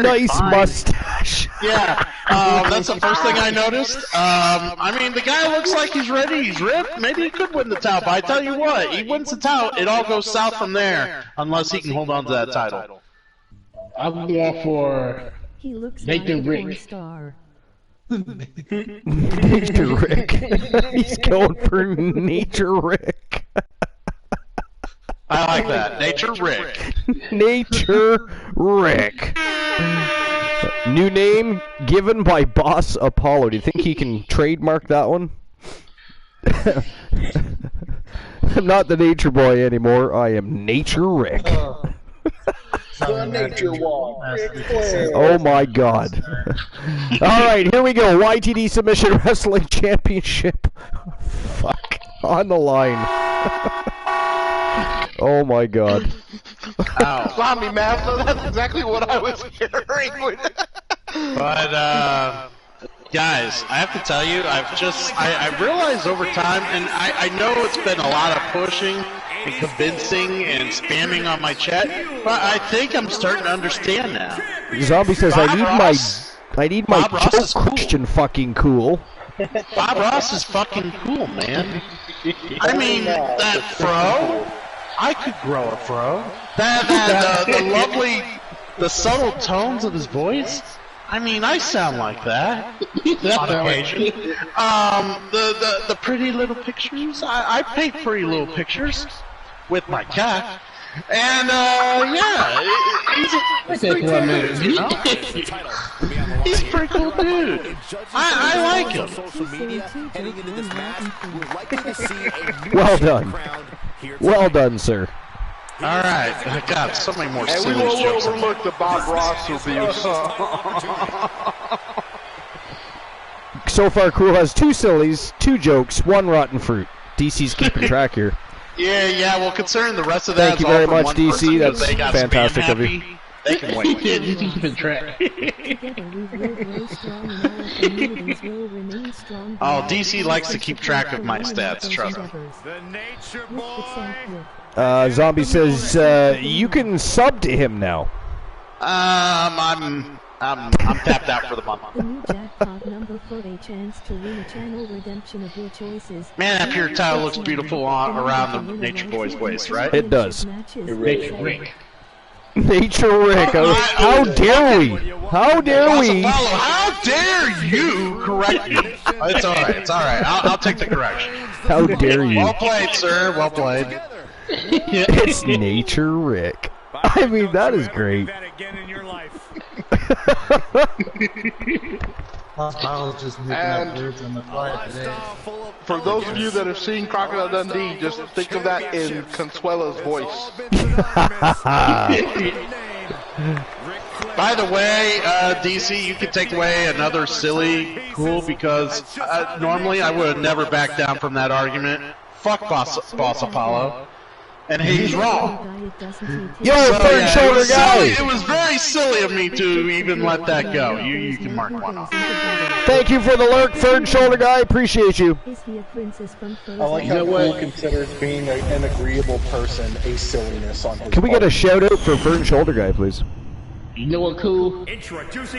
nice fine mustache. Yeah, that's the first thing I noticed. I mean, the guy looks like he's ready. He's ripped. Maybe he could win the tout. But I tell you what, he wins the tout, it all goes south from there, unless he can hold on to that title. I'm going for Nathan Rick. Nature Rick. He's going for Nature Rick. I like that. Nature Rick. Nature Rick. New name given by Boss Apollo. Do you think he can trademark that one? I'm not the Nature Boy anymore. I am Nature Rick. The Nature Wall. Oh my God. Alright, here we go. YTD Submission Wrestling Championship. Fuck. On the line. Oh my God. Ow. Zombie Master, that's exactly what I was hearing. But, guys, I have to tell you, I realized over time, and I know it's been a lot of pushing and convincing and spamming on my chat, but I think I'm starting to understand now. Zombie says, I need my joke, Christian fucking cool. Bob Ross is fucking cool, man. I mean, that fro, I could grow a fro. The lovely, the subtle tones of his voice. I mean, I sound like that on occasion. The pretty little pictures. I paint pretty little pictures with my cat. And, yeah, he's a pretty cool dude. I like him. Well done. Well done, sir. Alright, God, so many more silly jokes. And we will overlook the Bob Ross reviews. So far, Cool has 2 sillies, 2 jokes, 1 rotten fruit. DC's keeping track here. Yeah, well, concerning the rest of that, thank you very much, DC. That's fantastic of you. They can wait. DC's keeping track. Oh, DC likes to keep track of my stats, trust me. Zombie says, you can sub to him now. I'm I'm tapped out for the month. The new jackpot number for a chance to win a channel redemption of your choices. Man, that pure tile looks beautiful around the Nature Boy's waist, right? It does. Nature Rick. Nature Rick. How dare we? How dare we? How dare you correct me? It's alright, it's alright. I'll take the correction. How dare you? Well played, sir. Well played. It's Nature Rick. I mean, that is great. And for those of you that have seen Crocodile Dundee, just think of that in Consuela's voice. By the way, DC, you can take away another silly cool because normally I would have never backed down from that argument. Fuck Boss Apollo. And he's wrong. Yo, third shoulder guy. It was very silly of me to even let that go. You can mark one off. Thank you for the lurk, third shoulder guy. Appreciate you. I like how Cole considers being an agreeable person a silliness on his Can we part. get a shout out for third shoulder guy, please? You know what, cool?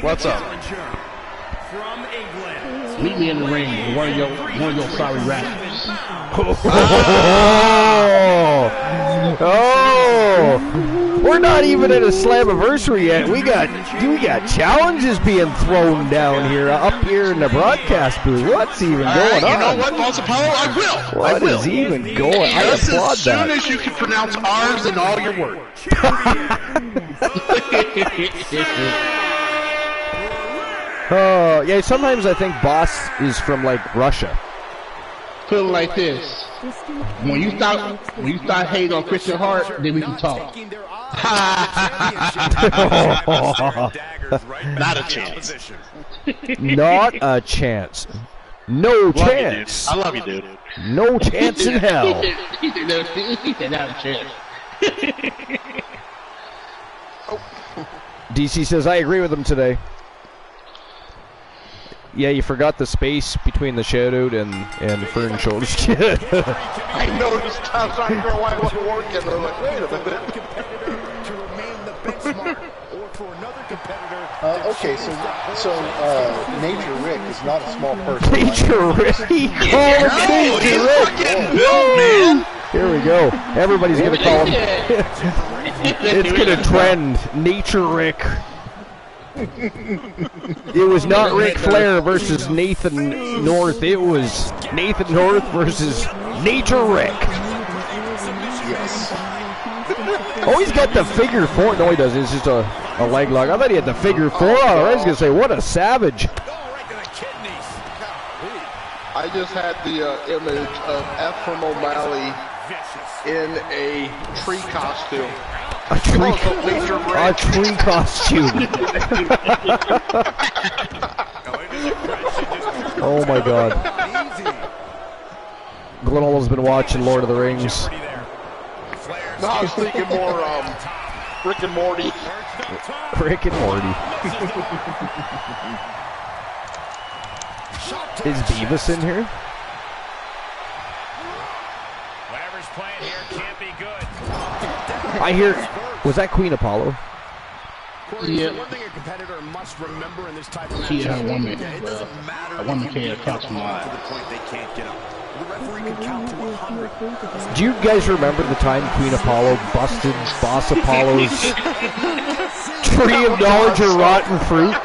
What's up? From England. Meet me in the ring with one of your sorry rappers. Oh, we're not even at a Slammiversary yet. We got challenges being thrown down here, up here in the broadcast booth. What's even going on? You know what, Boss Apollo? I will. What is even going? I applaud as that. soon as you can pronounce R's in all your words. Oh, yeah, sometimes I think Boss is from, like, Russia. Put it like this. When you start hating on Christian Hart, then we can talk. Not a chance. Not a chance. No chance. I love you, dude. No chance in hell. He said not a chance. DC says, I agree with him today. Yeah, you forgot the space between the shoutout and Fern Shoulders. I noticed I was trying to figure out why it wasn't working. I was like, wait a minute. Okay, so Nature Rick is not a small person. Nature Rick. He called Nature Rick. Man. Here we go. Everybody's going to call him. It's going to trend. Nature Rick. It was not Ric Flair versus Nathan North. It was Nathan North versus Nature Rick. Yes. Oh, he's got the figure four. No, he doesn't. It's just a leg lock. I thought he had the figure four on. I was going to say, what a savage. I just had the image of F from O'Malley in a tree costume. A tree costume. Oh my God. Glenola's been watching Lord of the Rings. No, I was thinking more Rick and Morty. Rick and Morty. Is Beavis in here? Whatever's playing here can't be good. I hear. Was that Queen Apollo? Yeah. One thing a competitor must remember in this type of She had a matchup, woman. it doesn't matter A woman if can't you catch get them to all. the point they can't get up. The referee can count to 100. Do you guys remember the time Queen Apollo busted Boss Apollo's tree of knowledge or rotten fruit?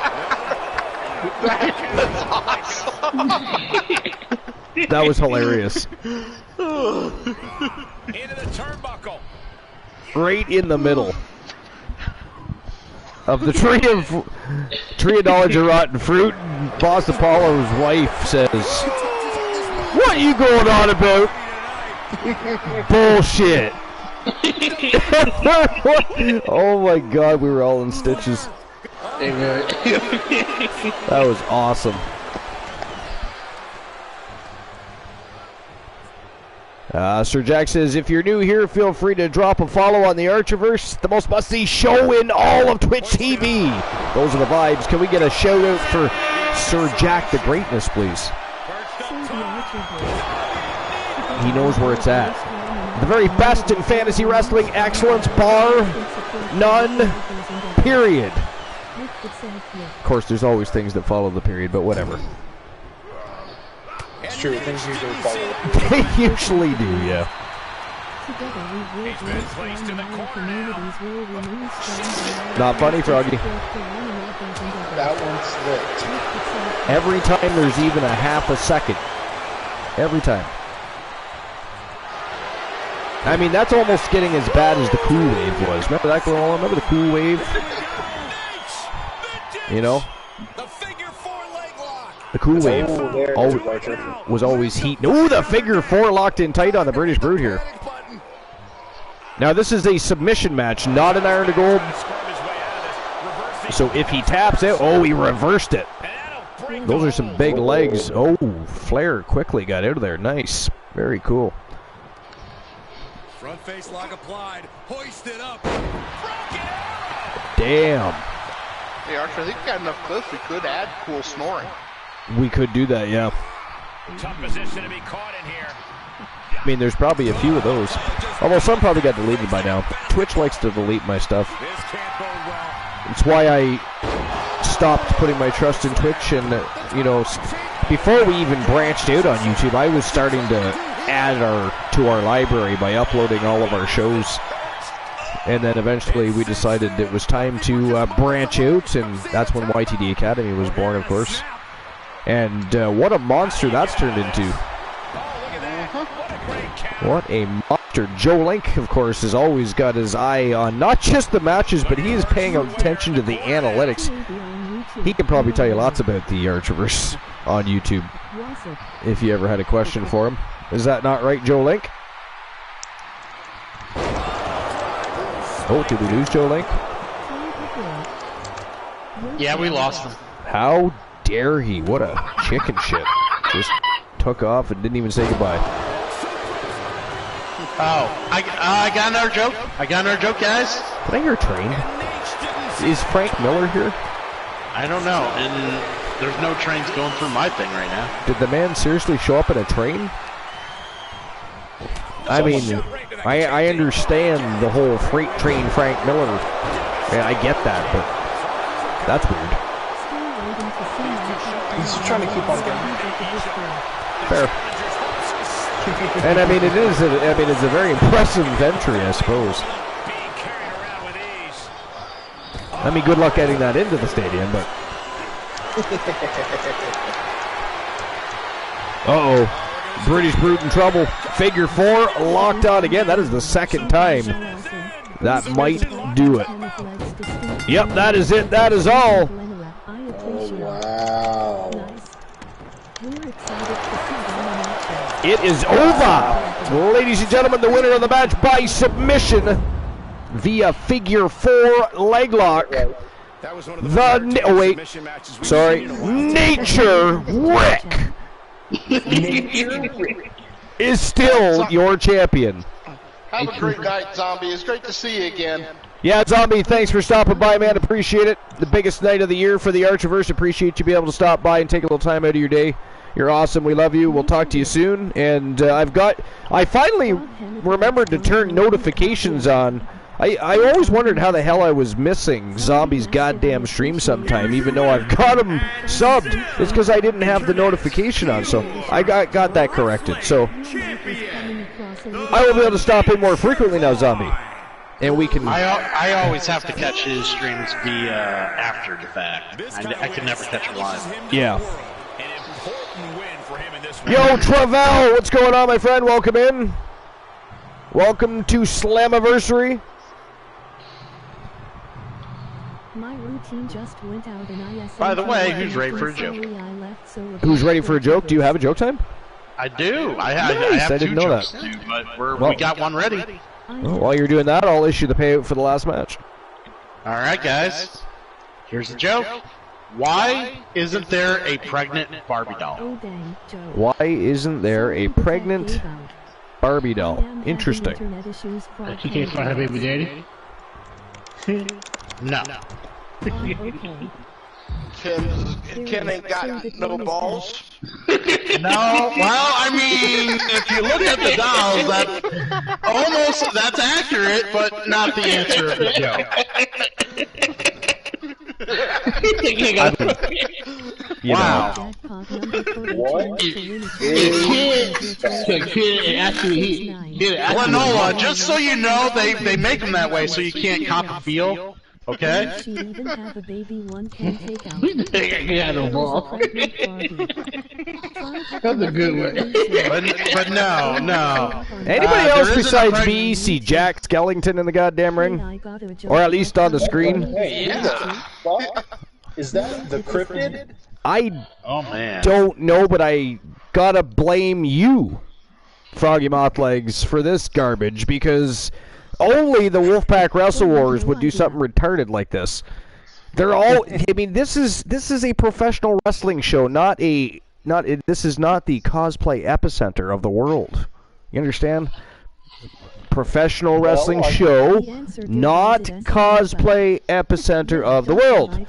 That was hilarious. Into the turnbuckle. Right in the middle of the tree of knowledge or rotten fruit. Boss Apollo's wife says, "What are you going on about? Bullshit." Oh my God, we were all in stitches. That was awesome. Sir Jack says, if you're new here, feel free to drop a follow on the Archiverse, the most must-see show in all of Twitch TV. Those are the vibes. Can we get a shout-out for Sir Jack the Greatness, please? He knows where it's at. The very best in fantasy wrestling excellence, bar none, period. Of course, there's always things that follow the period, but whatever. It's true. Things usually follow. They usually do, yeah. Not funny, Froggy. That one's lit. Every time there's even a half a second. Every time. I mean, that's almost getting as bad as the Cool Wave was. Remember that going on? Remember the Cool Wave? You know? The Cool Wave was always heat. Ooh, the figure four locked in tight on the British Brute here. Now, this is a submission match, not an iron to gold. So if he taps it, oh, he reversed it. Those are some big legs. Oh, Flair quickly got out of there. Nice. Very cool. Front face lock applied. Hoist it up. Damn. Hey, Archer, I think we got enough clips. We could add cool snoring. We could do that, yeah. Tough position to be caught in here. I mean, there's probably a few of those. Although some probably got deleted by now. Twitch likes to delete my stuff. It's why I stopped putting my trust in Twitch. And, you know, before we even branched out on YouTube, I was starting to add to our library by uploading all of our shows. And then eventually we decided it was time to branch out. And that's when YTD Academy was born, of course. And what a monster that's turned into. What a monster. Joe Link, of course, has always got his eye on not just the matches, but he is paying attention to the analytics. He can probably tell you lots about the Archerverse on YouTube, if you ever had a question for him. Is that not right, Joe Link? Oh, did we lose Joe Link? Yeah, we lost him. How dare he? What a chicken shit. Just took off and didn't even say goodbye. Oh, I got another joke. I got another joke, guys. Can I hear a train? Is Frank Miller here? I don't know, and there's no trains going through my thing right now. Did the man seriously show up in a train? I mean, I understand the whole freight train Frank Miller. Yeah, I get that, but that's weird. He's trying to keep on going. Fair. And I mean, it's a very impressive entry, I suppose. I mean, good luck getting that into the stadium, but. Uh-oh. British Brute in trouble. Figure four locked on again. That is the second time. That might do it. Yep, that is it. That is all. Oh, wow. It is over. Ladies and gentlemen, the winner of the match by submission via figure four leg lock. Nature Rick is still your champion. Have a great night, Zombie. It's great to see you again. Yeah, Zombie, thanks for stopping by, man. Appreciate it. The biggest night of the year for the Archerverse. Appreciate you being able to stop by and take a little time out of your day. You're awesome. We love you. We'll talk to you soon. And I finally remembered to turn notifications on. I always wondered how the hell I was missing Zombie's goddamn stream sometime, even though I've got him subbed. It's because I didn't have the notification on, so I got that corrected. So I will be able to stop in more frequently now, Zombie. And we can. I always have to catch his streams via after the fact. I can never catch him live. Yeah. Yo, Travell, what's going on, my friend? Welcome in. Welcome to Slammiversary. My routine just went out and By the way, who's ready for a joke? Who's ready for a joke? Do you have a joke time? I do. I Nice, have I two didn't know jokes that. too, but we got one ready. Well, while you're doing that, I'll issue the payout for the last match. All right, guys. Here's the joke. Why isn't there a pregnant Barbie doll? Why isn't there a pregnant Barbie doll? Interesting. She can't find her baby daddy? No. Ken ain't got no balls. No, well, I mean, if you look at the dolls, that's accurate, but not the answer of the joke. Wow. Well, Nola, just so you know, they make them that way so you can't cop a feel. Okay? She'd even have a baby one can take out. Yeah, the ball. That's a good one. But no. Anybody else besides me see Jack Skellington in the goddamn ring? Or at least on the screen? Hey, is that the cryptid? I man. don't know, but I gotta blame you, Froggy Mothlegs, for this garbage, because only the Wolfpack Wrestle Wars would do something retarded like this. They're all, I mean, this is a professional wrestling show, this is not the cosplay epicenter of the world. You understand? Professional wrestling show, not cosplay epicenter of the world.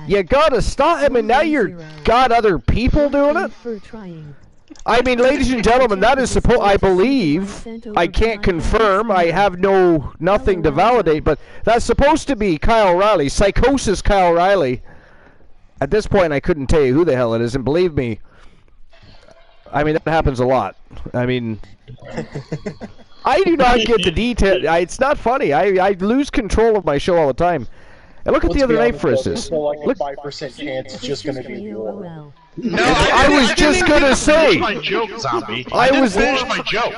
You gotta stop. I mean, now you're got other people doing it. I mean, ladies and gentlemen, that is supposed. I believe. I can't confirm. I have nothing to validate, but that's supposed to be Kyle O'Reilly, Psychosis Kyle O'Reilly. At this point, I couldn't tell you who the hell it is, and believe me, I mean that happens a lot. I mean. I do not get the detail. It's not funny. I lose control of my show all the time. And look at the other night, for instance. Like a 5% chance it's just going to be war. No, I was just gonna say. My joke, zombie. I was finish my joke.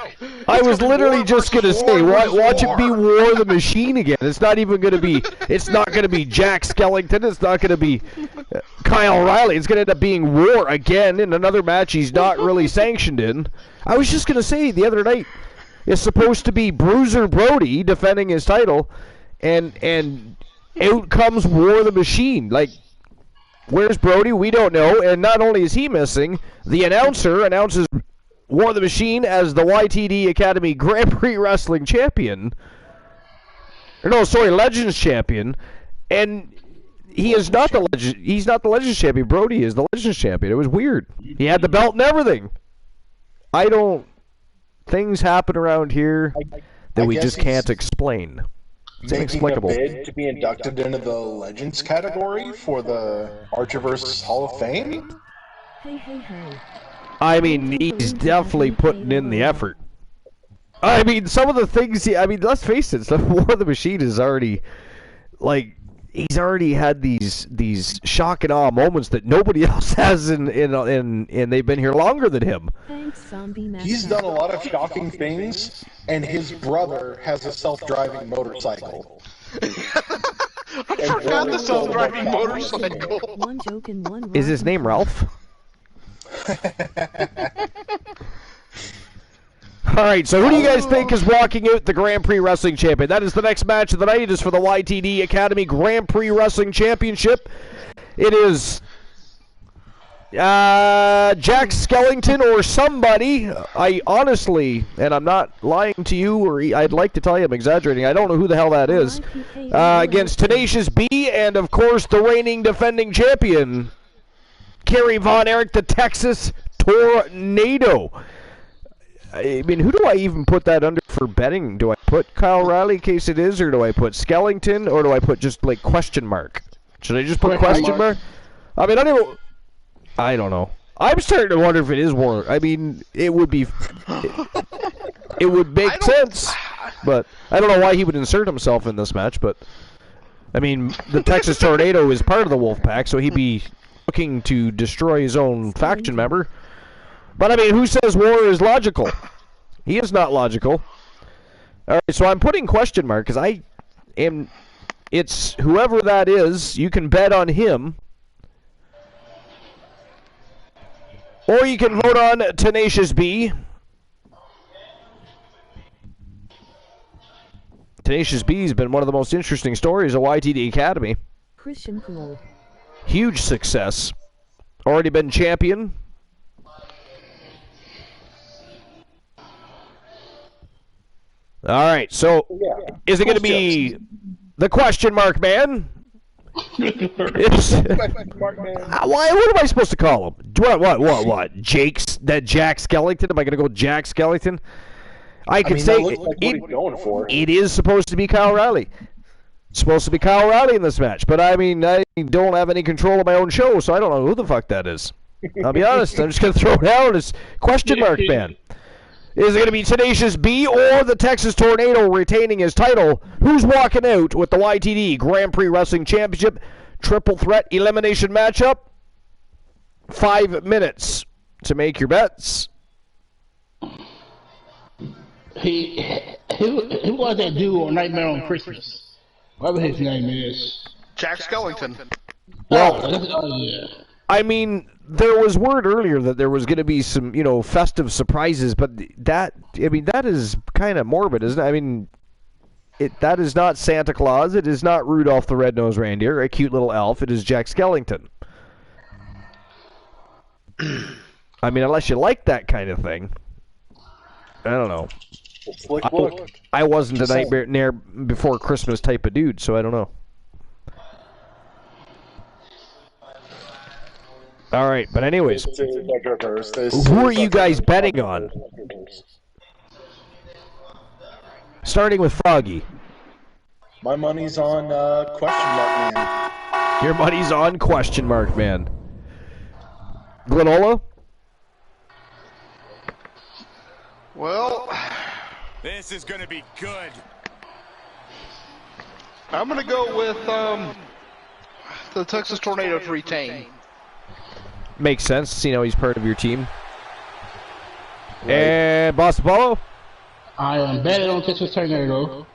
I was literally just gonna say, watch it be War the Machine again. It's not even gonna be. It's not gonna be Jack Skellington. It's not gonna be Kyle O'Reilly. It's gonna end up being War again in another match he's not really sanctioned in. I was just gonna say the other night. It's supposed to be Bruiser Brody defending his title, and out comes War the Machine. Like, where's Brody? We don't know. And not only is he missing, the announcer announces War the Machine as the YTD Academy Grand Prix Wrestling Champion. Or no, sorry, Legends Champion. And he is not the Legends. He's not the Legends Champion. Brody is the Legends Champion. It was weird. He had the belt and everything. Things happen around here that we just can't explain. It's inexplicable. Making a bid to be inducted into the Legends category for the Archiverse Hall of Fame? Hey. I mean, he's definitely putting in the effort. I mean, some of the things, let's face it, War of the Machine is already, like, he's already had these shock and awe moments that nobody else has and they've been here longer than him. He's done a lot of shocking things, and his brother has a self-driving motorcycle. I forgot the self-driving motorcycle. One joke and one Is his name Ralph? Alright, so who do you guys think is walking out the Grand Prix Wrestling Champion? That is the next match of the night. It is for the YTD Academy Grand Prix Wrestling Championship. It is Jack Skellington or somebody. I honestly, and I'm not lying to you, or I'd like to tell you I'm exaggerating, I don't know who the hell that is, against Tenacious B and, of course, the reigning defending champion, Kerry Von Erich, the Texas Tornado. I mean, who do I even put that under for betting? Do I put Kyle O'Reilly in case it is, or do I put Skellington, or do I put just, like, question mark? Should I just put question mark? I mean, I don't know. I'm starting to wonder if it is War. I mean, it would be... It would make sense, but I don't know why he would insert himself in this match, but... I mean, the Texas Tornado is part of the Wolfpack, so he'd be looking to destroy his own faction member. But, I mean, who says War is logical? He is not logical. Alright, so I'm putting question mark, because it's whoever that is, you can bet on him. Or you can vote on Tenacious B. Tenacious B has been one of the most interesting stories of YTD Academy. Christian Cole. Huge success. Already been champion. Alright, so is it going to be the question mark man? What am I supposed to call him? What? Jack Skellington? Am I going to go Jack Skellington? I could say like what he's going for. It is supposed to be Kyle O'Reilly. It's supposed to be Kyle O'Reilly in this match, but I mean, I don't have any control of my own show, so I don't know who the fuck that is. I'll be honest. I'm just going to throw it out as question mark, man. Is it going to be Tenacious B or the Texas Tornado retaining his title? Who's walking out with the YTD Grand Prix Wrestling Championship Triple Threat Elimination Matchup? 5 minutes to make your bets. Who was that dude on Nightmare on Christmas? Whatever his name is. Jack Skellington. Oh, yeah. I mean, there was word earlier that there was going to be some, festive surprises, but that is kind of morbid, isn't it? I mean, that is not Santa Claus. It is not Rudolph the Red-Nosed Reindeer, a cute little elf. It is Jack Skellington. I mean, unless you like that kind of thing. I don't know. I wasn't a Nightmare Before Christmas type of dude, so I don't know. All right, but anyways, who are you guys betting on? Starting with Froggy. My money's on question mark man. Your money's on question mark man. Glenola? Well, This is going to be good. I'm going to go with the Texas Tornado to retain. Makes sense. He's part of your team. Right. And Boss Apollo? I am betting on Texas Tornado.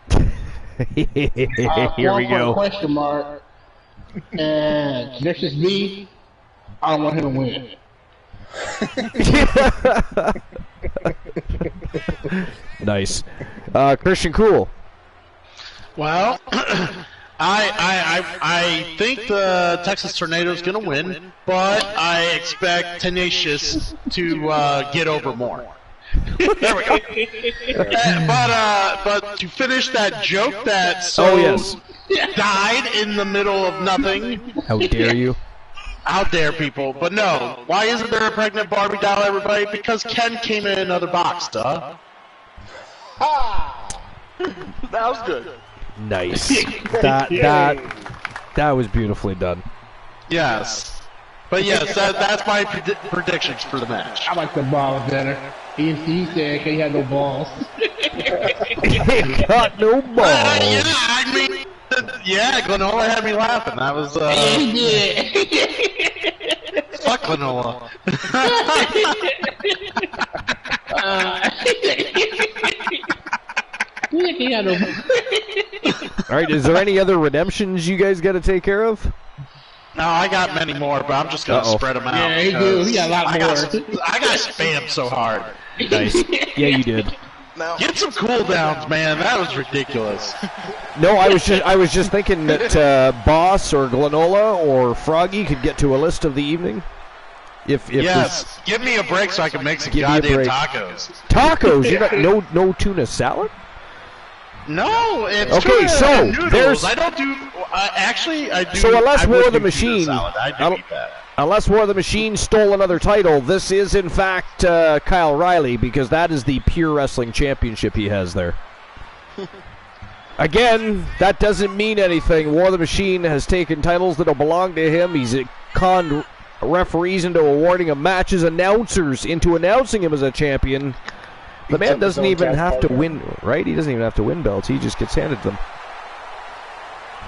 Here we go. Question mark. And Tenacious B, I don't want him to win. Nice. Christian Cool. Well, I think the Texas Tornado is going to win, but I expect Tenacious to get over more. There we go. But to finish that joke that died in the middle of nothing. How dare you? How dare people? But no, why isn't there a pregnant Barbie doll, everybody? Because Ken came in another box, duh. That was good. Nice. That was beautifully done. Yes. But yes, that's my predictions for the match. I like the balls better. He said he had no balls. He got no balls. Yeah, Glenola had me laughing. That was, He did. Fuck Glenola. He had no. All right, is there any other redemptions you guys got to take care of? No, I got many more, but I'm just gonna spread them out. Yeah, he do. He got a lot more. I got spammed so hard. Nice. Yeah, you did. Now, Get some cooldowns, man. That was ridiculous. No, I was just thinking that Boss or Glenola or Froggy could get to a list of the evening. If yes, give me a break so I can make some goddamn tacos. Tacos? You got no tuna salad? No, it's okay. tuna So and noodles. there's I don't do. Actually, I do. So unless I War would of the do Machine, salad. I do eat that. Unless War of the Machine stole another title, this is in fact Kyle Riley, because that is the pure wrestling championship he has there. Again, that doesn't mean anything. War of the Machine has taken titles that don't belong to him. He's conned referees into awarding him matches, announcers into announcing him as a champion. The man doesn't even have to win, right? He doesn't even have to win belts. He just gets handed them.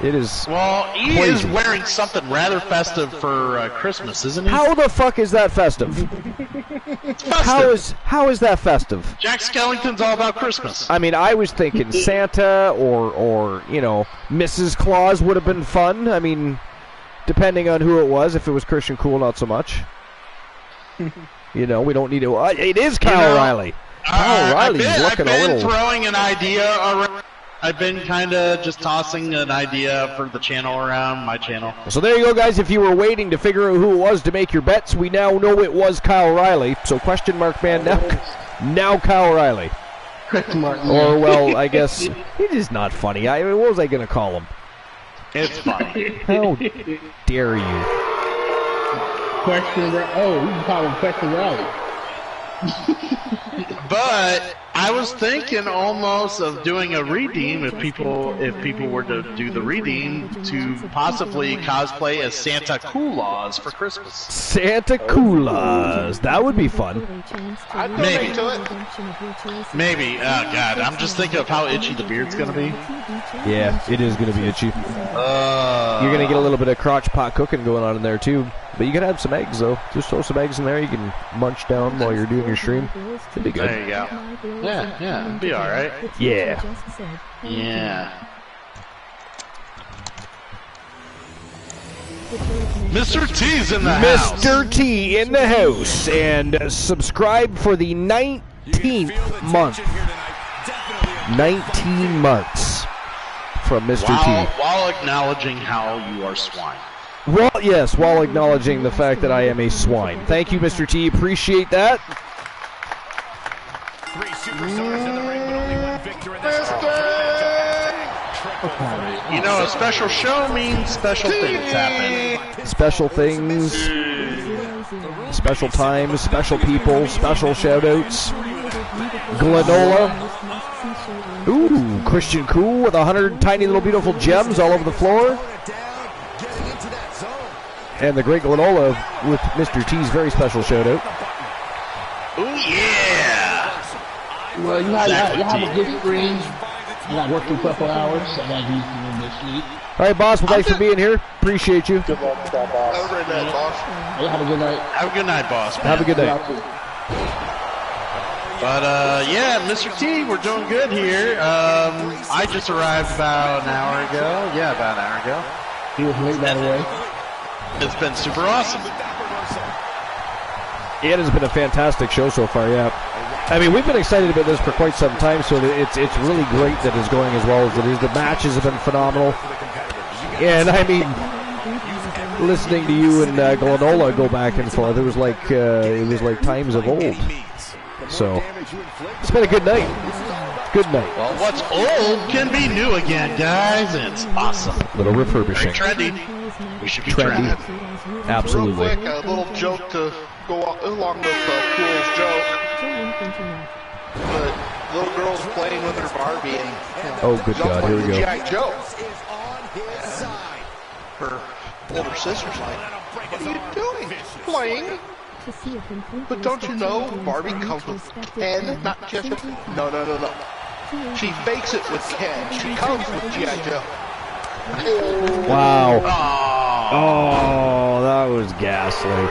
It is he crazy. is wearing something rather festive for Christmas, isn't he? How the fuck is that festive? It's festive. How is that festive? Jack Skellington's all about Christmas. I mean, I was thinking Santa or Mrs. Claus would have been fun. I mean, depending on who it was. If it was Christian Cool, not so much. We don't need to. It is Kyle Riley. Kyle Riley's looking a little. I've been throwing an idea around. I've been kind of just tossing an idea for the channel around, my channel. So there you go, guys. If you were waiting to figure out who it was to make your bets, we now know it was Kyle Riley. So question mark man, now Kyle Riley. Question mark man. Or, well, I guess it is not funny. What was I going to call him? It's funny. How dare you? You can call him Question Riley. But I was thinking almost of doing a redeem if people were to do the redeem to possibly cosplay as Santa Claus for Christmas. Santa Claus. That would be fun. Maybe. Maybe. Oh God, I'm just thinking of how itchy the beard's gonna be. Yeah, it is gonna be itchy. You're gonna get a little bit of crotch pot cooking going on in there too. But you can have some eggs though. Just throw some eggs in there. You can munch down while you're doing your stream. It'd be good. There you go. Yeah, it'd be all right. Yeah. Yeah. Mr. T's in the house. Mr. T in the house, and subscribe for the 19th month. 19 months from Mr. T. While acknowledging how you are swine. Well, yes, while acknowledging the fact that I am a swine. Thank you, Mr. T. Appreciate that. 3 superstars in the ring, but only one victor in this You know, a special show means special things happen. Special things, special times, special people, special shout-outs. Glenola. Ooh, Christian Cool with 100 tiny little beautiful gems all over the floor. And the great Glenola with Mr. T's very special shout-out. Ooh, yeah! Well, you have a good stream. I got work for a couple hours. I got to do some this week. All right, boss. Well, thanks for being here. Appreciate you. Good luck with that, boss. Have a great night, boss. Yeah, have a good night. Have a good night, boss. Man. Have a good night. But, yeah, Mr. T, we're doing good here. I just arrived about an hour ago. Yeah, about an hour ago. He was late, by the way. It's been super awesome. It has been a fantastic show so far, yeah. I mean, we've been excited about this for quite some time, so it's really great that it's going as well as it is. The matches have been phenomenal. And, I mean, listening to you and Glenola go back and forth, it was like times of old. So, it's been a good night. Good night. Well, what's old can be new again, guys. It's awesome. Little refurbishing. Very trendy. We should be Trendy. Real Absolutely. quick, a little joke to go along with Cool's joke. But little girl's playing with her Barbie and Oh, good God, here we go. G.I. Joe. Her older sister's like, what are you doing? Playing? But don't you know Barbie comes with Ken, not just No. She fakes it with Ken. She comes with G.I. Joe. Wow. Oh, that was ghastly.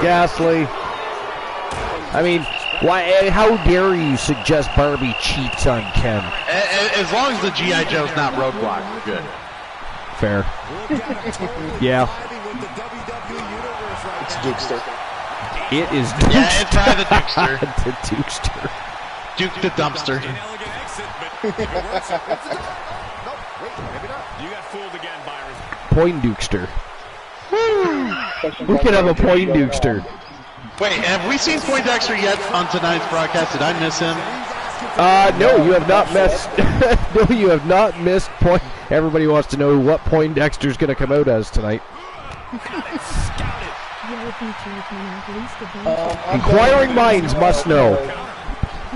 Ghastly. I mean, why? How dare you suggest Barbie cheats on Ken? As long as the G.I. Joe's not Roadblock, we're good. Fair. Yeah. It's Dukester. It is Dukester. Yeah, it's probably the Dukester. The Dukester. Duke the Dumpster. You got fooled again, Byron. Poindukester. We could have a Poindukester. Wait, have we seen Poindexter yet on tonight's broadcast? Did I miss him? No, you have not missed. No, you have not missed Point. Everybody wants to know what Poindexter's going to come out as tonight. Inquiring minds must know.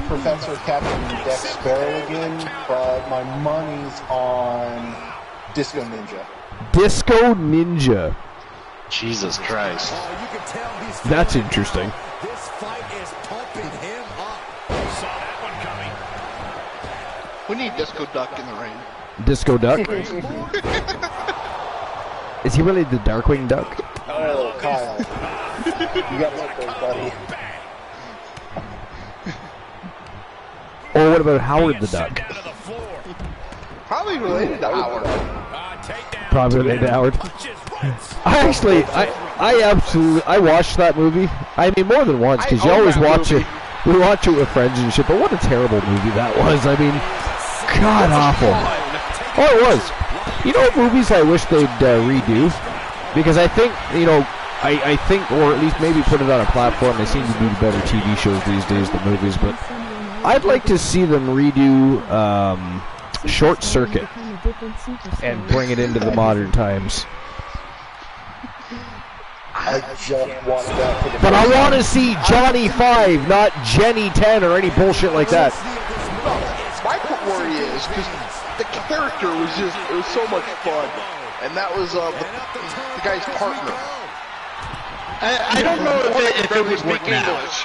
Professor Captain Dex Sparrow again, but my money's on Disco Ninja. Disco Ninja. Jesus Christ. That's interesting. This fight is pumping him up. Saw that one coming. We need Disco Duck in the ring. Disco Duck. Is he really the Darkwing Duck? Oh, Kyle. You got one those, buddy. Or what about Howard the Duck? Probably related to Howard. Probably related to Howard. I absolutely, I watched that movie. I mean, more than once, because you always watch it. We watch it with friends and shit, but what a terrible movie that was. I mean, god awful. Oh, it was. You know what movies I wish they'd redo? Because I think, I think, or at least maybe put it on a platform. They seem to do better TV shows these days than movies, but I'd like to see them redo Short Circuit and bring it into the modern times. I just want that for the. But I want to see Johnny 5, not Jenny 10 or any bullshit like that. My worry is because the character was it was so much fun, and that was the guy's partner. I don't know if it would work now. English.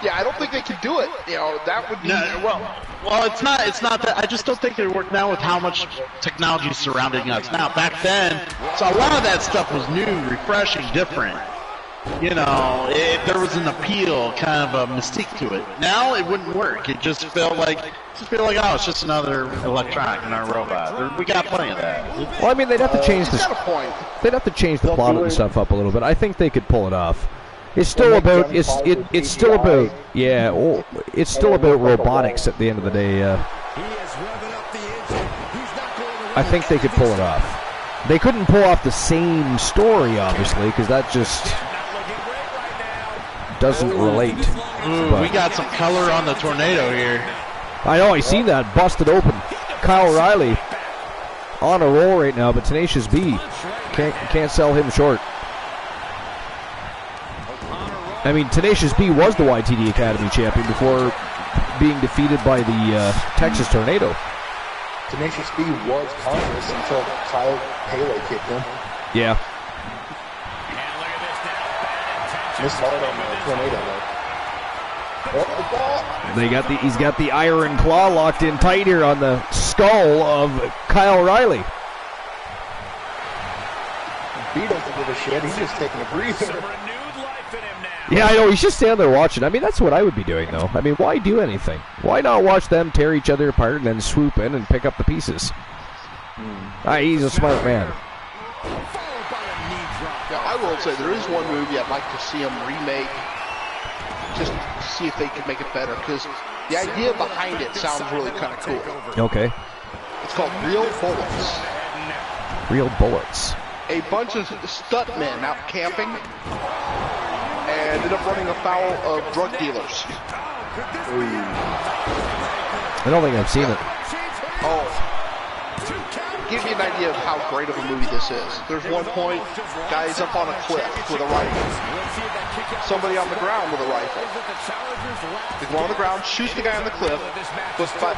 Yeah, I don't think they could do it. You know, that would be... Well, it's not that. I just don't think it would work now with how much technology is surrounding us now. Back then, so a lot of that stuff was new, refreshing, different. You know, there was an appeal, kind of a mystique to it. Now it wouldn't work. It just felt like, oh, it's just another electronic, another robot. We got plenty of that. Well, I mean, they'd have to change this. They'd have to change the plot and stuff up a little bit. I think they could pull it off. It's still about it's still about it's still about robotics at the end of the day. I think they could pull it off. They couldn't pull off the same story, obviously, because that just doesn't relate. We got some color on the tornado here. I know, I seen that busted open. Kyle O'Reilly on a roll right now, but Tenacious B can't sell him short. I mean, Tenacious B was the YTD Academy champion before being defeated by the Texas Tornado. Tenacious B was conscious until Kyle Pele kicked him. Yeah. Missed hard on the tornado, though. He's got the iron claw locked in tight here on the skull of Kyle O'Reilly. B doesn't give a shit. He's just taking a breather. Yeah, I know. He's just standing there watching. I mean, that's what I would be doing, though. I mean, why do anything? Why not watch them tear each other apart and then swoop in and pick up the pieces? He's a smart man. Yeah, I will say there is one movie I'd like to see them remake, just to see if they could make it better, because the idea behind it sounds really kind of cool. Okay. It's called Real Bullets. Real Bullets. A bunch of stuntmen out camping and ended up running afoul of drug dealers. I don't think I've seen it. Oh. Give you an idea of how great of a movie this is. There's one point, guy's up on a cliff with a rifle. Somebody on the ground with a rifle. The one on the ground shoots the guy on the cliff, but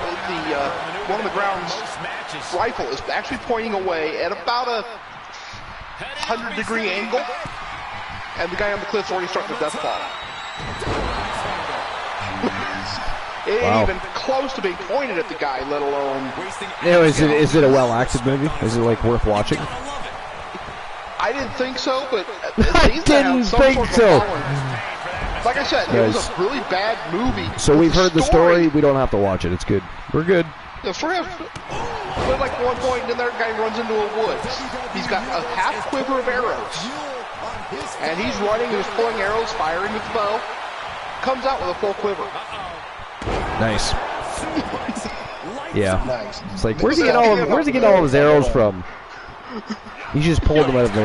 one on the ground's rifle is actually pointing away at about a 100-degree angle, and the guy on the cliff's already starting to death fall. It ain't even close to being pointed at the guy, let alone... Is it a well-acted movie? Is it, like, worth watching? I didn't think so, but... I didn't think so! Like I said, it was a really bad movie. So we've heard the story, we don't have to watch it, it's good. We're good. Yeah, for him. But like one point, then that guy runs into a woods. He's got a half quiver of arrows. And he's running, he's pulling arrows, firing with the bow. Comes out with a full quiver. Nice. Yeah. Nice. It's like, where's he getting all his arrows from? He's just pulling them out of the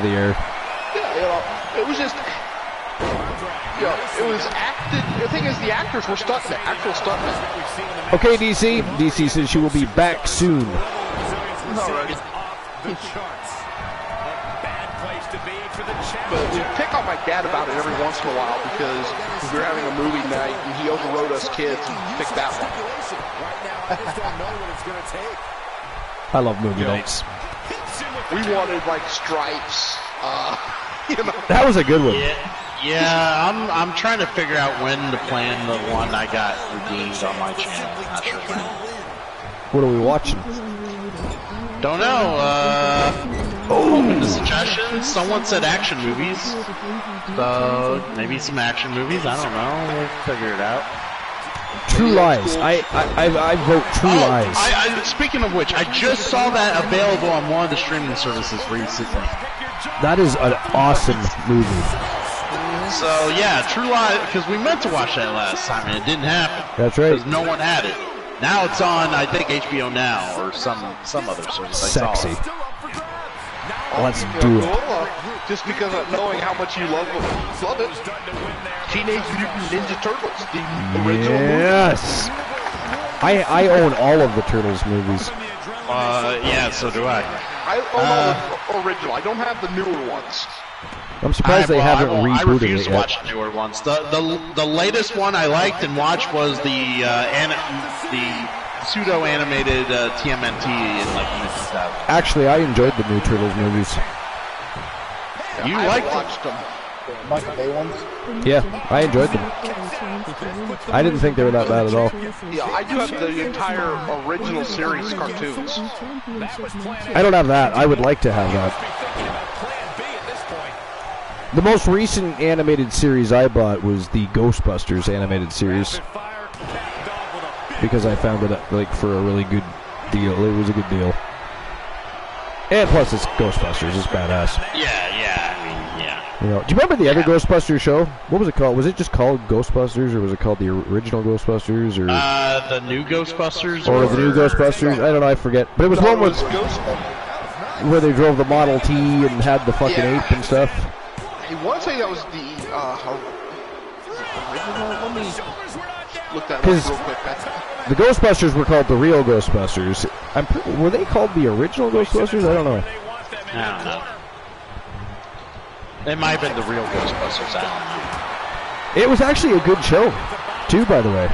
air. Yeah, you know, it was just... it was acted... The thing is, the actors were stuntmen, actual stuntmen. Okay, DC. DC says she will be back soon. Alrighty. But we pick on my dad about it every once in a while because we were having a movie night and he overrode us kids and picked that one. I love movie nights. We wanted like Stripes, you know. That was a good one. Yeah, I'm trying to figure out when to plan the one I got redeemed on my channel. Not sure when. What are we watching? Don't know. Open to suggestions. Someone said action movies, so maybe some action movies. I don't know. We'll figure it out. True Lies. I vote True Lies. Speaking of which, I just saw that available on one of the streaming services recently. That is an awesome movie. So yeah, True Lies, because we meant to watch that last time and it didn't happen. That's right. Because no one had it. Now it's on, I think, HBO Now or some other service. Sexy. Let's do it. Just because of knowing how much you love it. Teenage Mutant Ninja Turtles, the original movie. Yes. I own all of the Turtles movies. Yeah, so do I. I own all the original. I don't have the newer ones. I'm surprised they haven't rebooted I refuse it to yet. watch newer ones. The latest one I liked and watched was the pseudo-animated TMNT in like the 2000s. Actually, I enjoyed the new Turtles movies. You I liked watched them. Michael Bay ones? Yeah, I enjoyed them. I didn't think they were that bad at all. Yeah, I do have the entire original series cartoons. I don't have that. I would like to have that. The most recent animated series I bought was the Ghostbusters animated series. Because I found it like for a really good deal. It was a good deal. And plus it's Ghostbusters. It's badass. Yeah. You know, do you remember the other Ghostbusters show? What was it called? Was it just called Ghostbusters, or was it called the original Ghostbusters, or the new Ghostbusters, or the new Ghostbusters? I don't know. I forget. But it was one where they drove the Model T and had the fucking ape and stuff. I want to say that was the original. Let me look that up real quick. The Ghostbusters were called the real Ghostbusters. Were they called the original Ghostbusters? I don't know. I don't know. It might have been the real Ghostbusters. I don't know. It was actually a good show, too, by the way.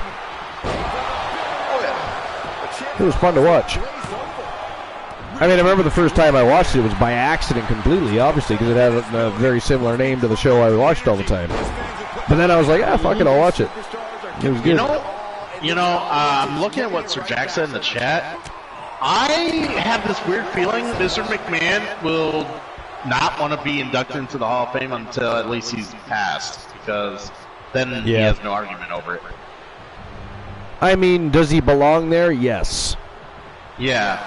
It was fun to watch. I mean, I remember the first time I watched it was by accident completely, obviously, because it had a very similar name to the show I watched all the time. But then I was like, fuck it, I'll watch it. It was good. I'm looking at what Sir Jack said in the chat. I have this weird feeling Mr. McMahon will not want to be inducted into the Hall of Fame until at least he's passed, because then he has no argument over it. I mean, does he belong there? Yes. Yeah.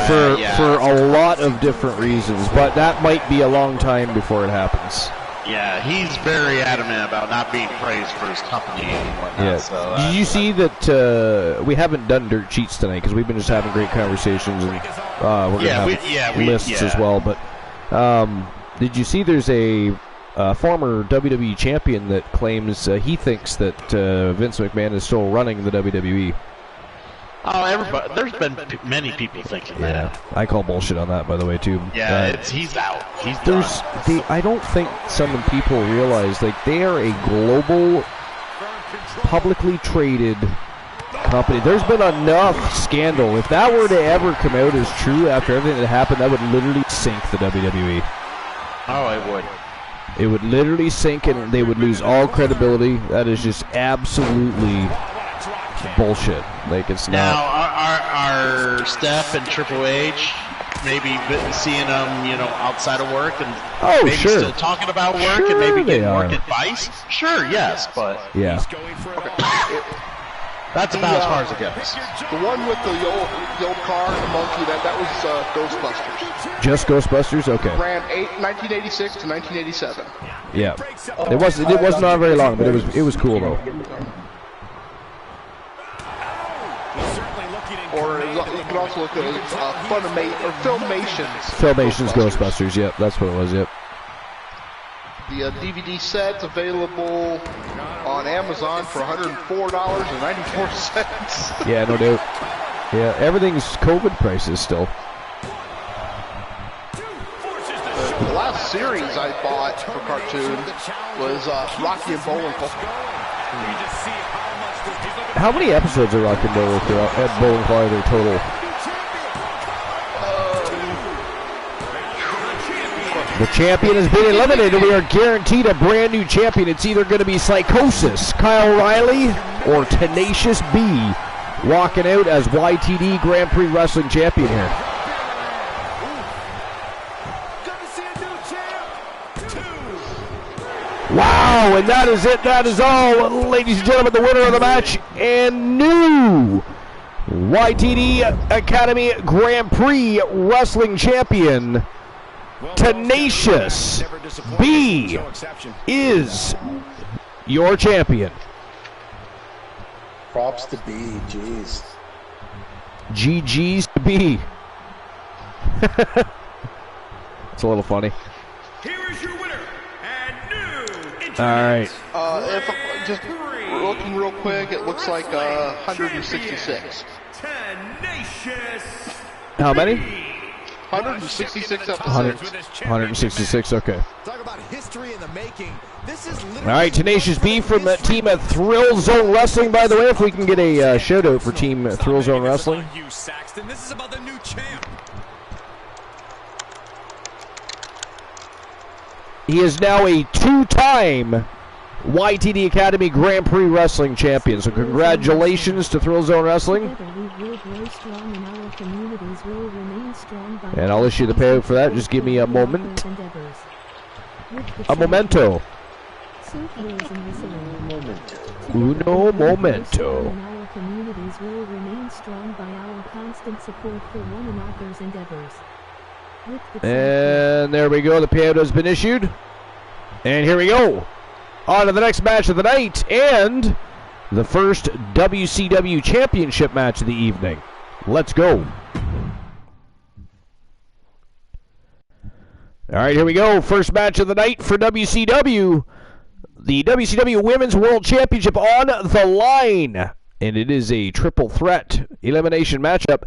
For a lot of different reasons, but that might be a long time before it happens. Yeah, he's very adamant about not being praised for his company and whatnot. Yeah. So, did you see that we haven't done dirt cheats tonight because we've been just having great conversations, and we're going to have lists as well. But did you see there's a former WWE champion that claims he thinks that Vince McMahon is still running the WWE? Oh, everybody! There's been many people thinking that. I call bullshit on that, by the way, too. Yeah, he's out. He's done. I don't think some people realize they are a global, publicly traded company. There's been enough scandal. If that were to ever come out as true after everything that happened, that would literally sink the WWE. Oh, it would. It would literally sink, and they would lose all credibility. That is just absolutely bullshit. Like, it's not. Now, are Steph and Triple H maybe seeing them, outside of work and maybe still talking about work and maybe getting work advice? Sure, yes, but that's about as far as it goes. The one with the old car and the monkey, that was Ghostbusters. Just Ghostbusters? Okay. Ran 1986 to 1987. Yeah. It was not very long, but it was cool though. Or you can also look at Filmations. Filmations Ghostbusters, yep, that's what it was, yep. The DVD set's available on Amazon for $104.94. Yeah, no doubt. Yeah, everything's COVID prices still. The last series I bought for cartoon was Rocky and Bullwinkle. How many episodes of Rocky and Bullwinkle are there total? The champion has been eliminated. We are guaranteed a brand new champion. It's either going to be Psychosis, Kyle Riley, or Tenacious B walking out as YTD Grand Prix Wrestling Champion here. Wow, and that is it. That is all, ladies and gentlemen. The winner of the match and new YTD Academy Grand Prix Wrestling Champion, Tenacious B, is your champion. Props to B, jeez. GG's to B. It's a little funny. Here is your winner and new. All right. If just looking real quick, it looks like 166. Tenacious. How many? 166 episodes. 166, okay. Talk about history in the making. This is All right, Tenacious B from Team Thrill Zone Wrestling, by the way, if we can get a shout-out for Team Thrill Zone Wrestling. This is about the new champ. He is now a two-time YTD Academy Grand Prix Wrestling Champion, so congratulations to Thrill Zone Wrestling. And I'll issue the payout for that. Just give me a moment. A momento. Uno momento. Our communities will remain strong by our constant support for one another's endeavors. And there we go. The payout has been issued. And here we go. On to the next match of the night and the first WCW Championship match of the evening. Let's go. All right, here we go. First match of the night for WCW. The WCW Women's World Championship on the line. And it is a triple threat elimination matchup.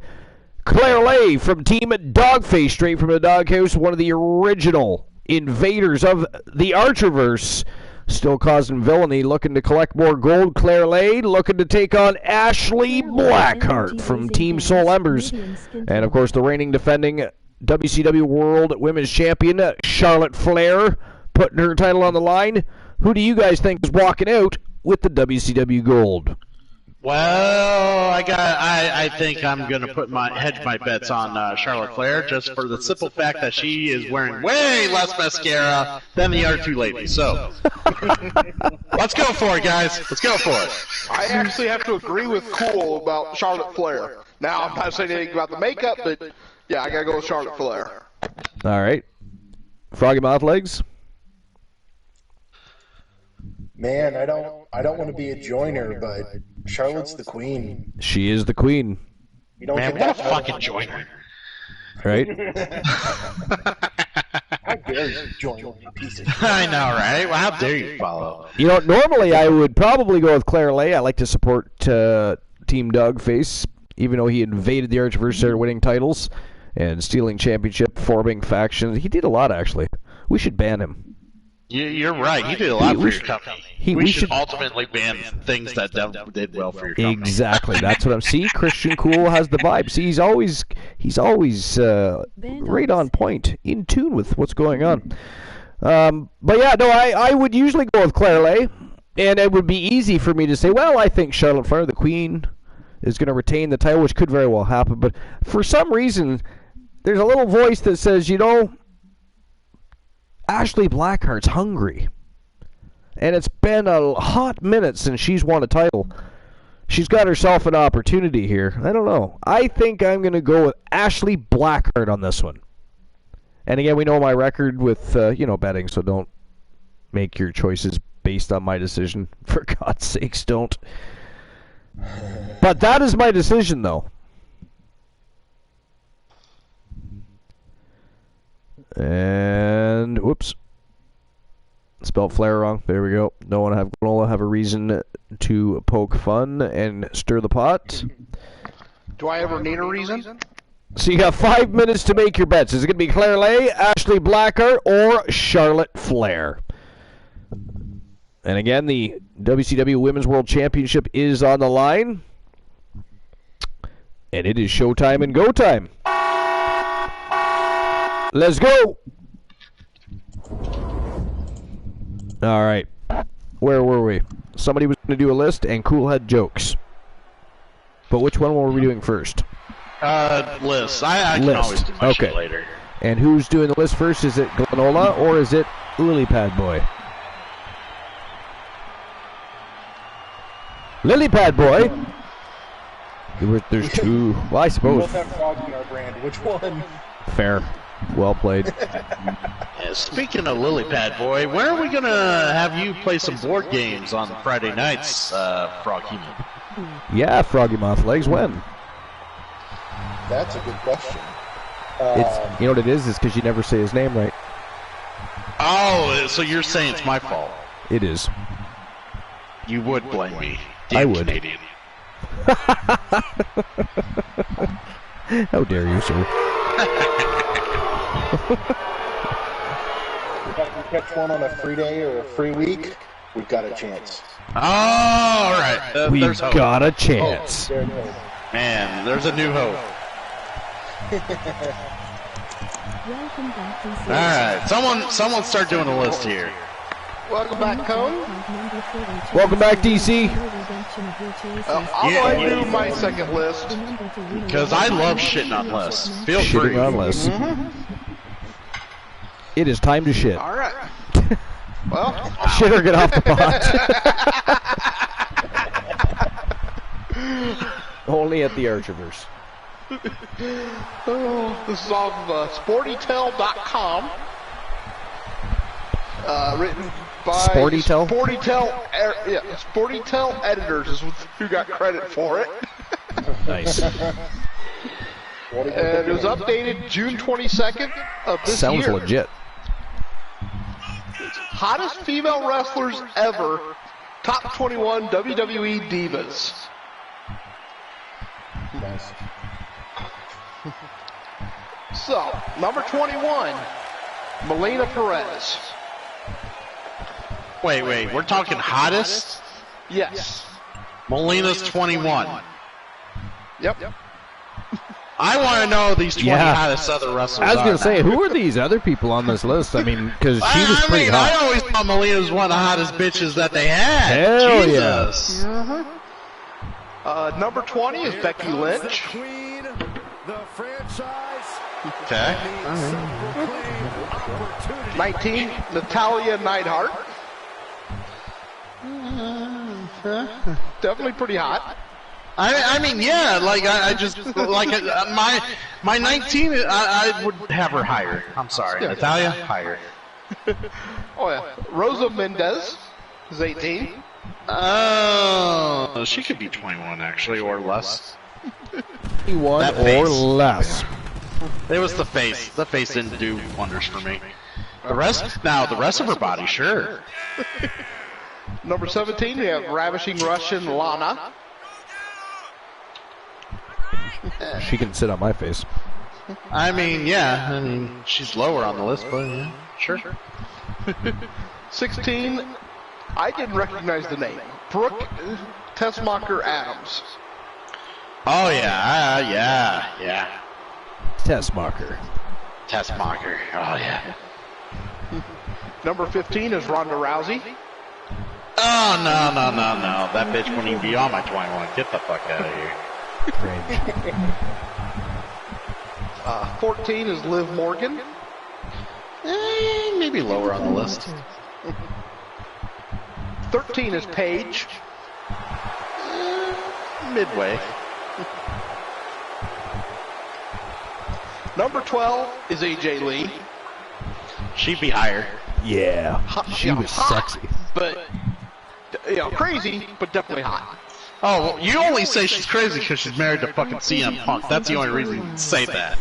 Claire Lay from Team Dogface, straight from the Doghouse, one of the original invaders of the Archerverse. Still causing villainy, looking to collect more gold. Claire Lay looking to take on Ashley Blackheart from Team Soul Embers. And, of course, the reigning defending WCW World Women's Champion, Charlotte Flair, putting her title on the line. Who do you guys think is walking out with the WCW Gold? Well, I think I'm going to hedge my bets on Charlotte Flair, just for the simple fact that she is wearing way less mascara than the other two ladies. So, let's go for it, guys. Let's go for it. I actually have to agree with Cool about Charlotte Flair. Now, I'm not saying anything about the makeup, but yeah, I got to go with Charlotte Flair. All right. Froggy Mouth Legs? Man, I don't want to be a joiner, but Charlotte's the queen. She is the queen. You don't Man, get what a that fucking joiner. Right? How dare you join, you piece of shit. I know, right? Well, how dare you follow? You know, normally I would probably go with Claire Lay. I like to support Team Dogface, even though he invaded the Archerverse, started winning titles and stealing championship, forming factions. He did a lot, actually. We should ban him. You're right. He did a lot for your company. We should ultimately ban things that did well for your company. Exactly. That's what I'm. See, Christian Cool has the vibe. See, he's always right on point, in tune with what's going on. But yeah, no, I would usually go with Claire Lay, and it would be easy for me to say, well, I think Charlotte Flair, the Queen, is going to retain the title, which could very well happen. But for some reason, there's a little voice that says, you know, Ashley Blackheart's hungry. And it's been a hot minute since she's won a title. She's got herself an opportunity here. I don't know. I think I'm going to go with Ashley Blackheart on this one. And again, we know my record with, betting, so don't make your choices based on my decision. For God's sakes, don't. But that is my decision, though. And whoops, spelled Flair wrong. There we go. No one have a reason to poke fun and stir the pot. Do I ever need a reason? So you got 5 minutes to make your bets. Is it going to be Claire Lay, Ashley Blackheart, or Charlotte Flair? And again, the WCW Women's World Championship is on the line, and it is showtime and go time. Let's go! Alright. Where were we? Somebody was going to do a list, and Cool had jokes. But which one were we doing first? List. I can always do my shit later. And who's doing the list first? Is it Glenola, or is it Lily Pad Boy? Lily Pad Boy! There's two. Well, I suppose. We both have Froggy in our brand. Which one? Fair. Well played. Yeah, speaking of Lily Pad Boy, where are we going to have you play some board games on Friday nights, Froggy? Yeah, Froggy Moth Legs, when? That's a good question. You know what it is? It's because you never say his name right. Oh, so you're saying it's my fault? It is. You would blame me. I would. Canadian. How dare you, sir? If I can catch one on a free day or a free week, we've got a chance. Oh, all right. We've There's hope. got a chance. There it is. Man, there's a new hope. Welcome back to All right, someone start doing a list here. Welcome back, Cone. Welcome back, DC. I'll go ahead and do my second list. Because I love shitting on lists. Feel Shitting free. on lists. It is time to shit. All right. Well, Shit or get off the pot. Only at the Archiverse. this is off of SportyTel.com. Written by Sportytel? Sportytel Editors is who got credit for it. Nice. And it was updated June 22nd of this Sounds year. legit. Hottest female wrestlers ever. Top 21 WWE Divas. Nice. So, number 21, Melina Perez. Wait, we're talking hottest? Yes. Melina's 21. Yep. I want to know these 20 Yeah. hottest other wrestlers. I was going to are. say, who are these other people on this list? I mean, because she was pretty I hot. always thought Melina was one of the hottest bitches that they had. Hell Jesus. Number 20 is Becky Lynch. Queen, the franchise, Okay. 19, Natalia Neidhart. Definitely pretty hot. I mean, yeah, like, I just, like, my 19, I would have her higher. I'm sorry. Yeah. Natalia, higher. Oh, yeah. Rosa Mendez is 18. Oh, she could be 21, actually, or less. 21 That or face. less. It was the face. The face didn't do wonders for me. The rest of her body, sure. Number 17, we have Ravishing Russian Lana. She can sit on my face. I mean, yeah, I mean, she's lower on the list, but yeah, sure. 16, I didn't recognize the name. Brooke Tessmacher Adams. Oh, yeah. Test marker. Tessmacher. Oh, yeah. Number 15 is Ronda Rousey. Oh, no. That bitch wouldn't even be on my 21. Get the fuck out of here. Range. 14 is Liv Morgan. Maybe lower on the list. 13 is Paige. Midway. Number 12 is AJ Lee. She'd be higher. Yeah. She was hot, sexy. but crazy, but definitely hot. Oh, well, you only say she's crazy because she's married to fucking CM Punk. That's the only reason you say that.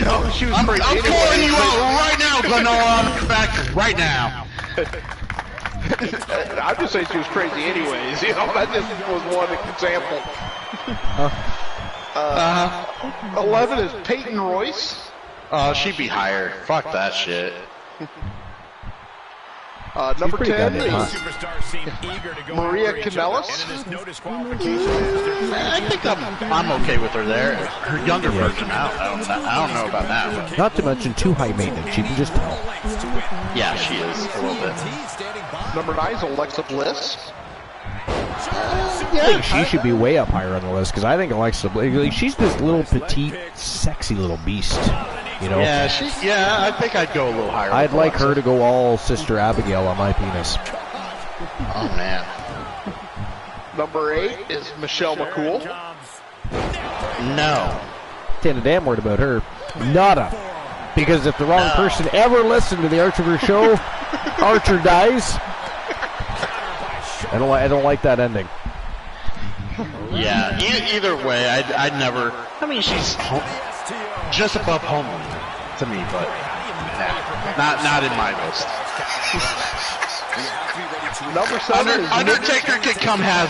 No, she was I'm crazy. calling you out right now, Glenora. I'm back right now. I'm just saying she was crazy anyways. That just was one example. 11 is Peyton Royce. Oh, she'd be higher. Fuck that shit. Number pretty 10 goddamn hot. is superstars seem eager to go Maria after each other, Kanellis. and in this no disqualification, there's I think I'm okay with her there. Her younger version, I don't know about that one. Not to mention too high maintenance. You can just tell. Yeah, she is a little bit. Number 9 is I Alexa Bliss. think she should be way up higher on the list because I think Alexa, like, she's this little petite, sexy little beast. You know. Yeah, I think I'd go a little higher. I'd with like her Alexa. to go all Sister Abigail on my penis. Oh man. Number 8 is Michelle McCool. No. Saying a damn word about her. Nada. Because if the wrong person ever listened to the Archer show, Archer dies. I don't like that ending. Yeah. Either way, I'd never. I mean, she's just above homely to me, but not in my list. Number 7 is Undertaker can come have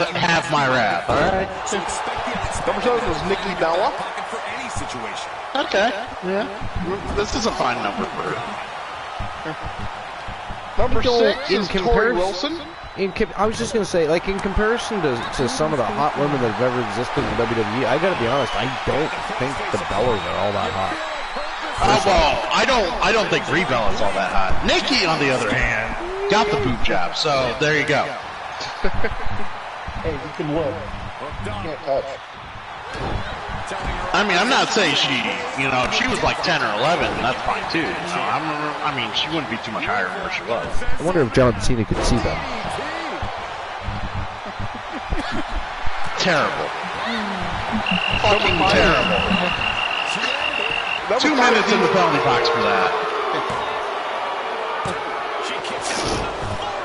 my rap. All right. Number 7 is Nikki Bella. for any situation. Okay, yeah. This is a fine number for her. Number Go 6 in is Tori comparison- Wilson. I was just gonna say, like in comparison to some of the hot women that have ever existed in WWE, I gotta be honest, I don't think the Bellas are all that hot. Well, I don't think Brie Bella's all that hot. Nikki, on the other hand, got the boob job, so there you go. Hey, you can look. You can't touch. I mean, I'm not saying she, if she was like 10 or 11, that's fine too. I mean, she wouldn't be too much higher than where she was. I wonder if John Cena could see them. Terrible. Fucking terrible. 2 minutes in the penalty box for that.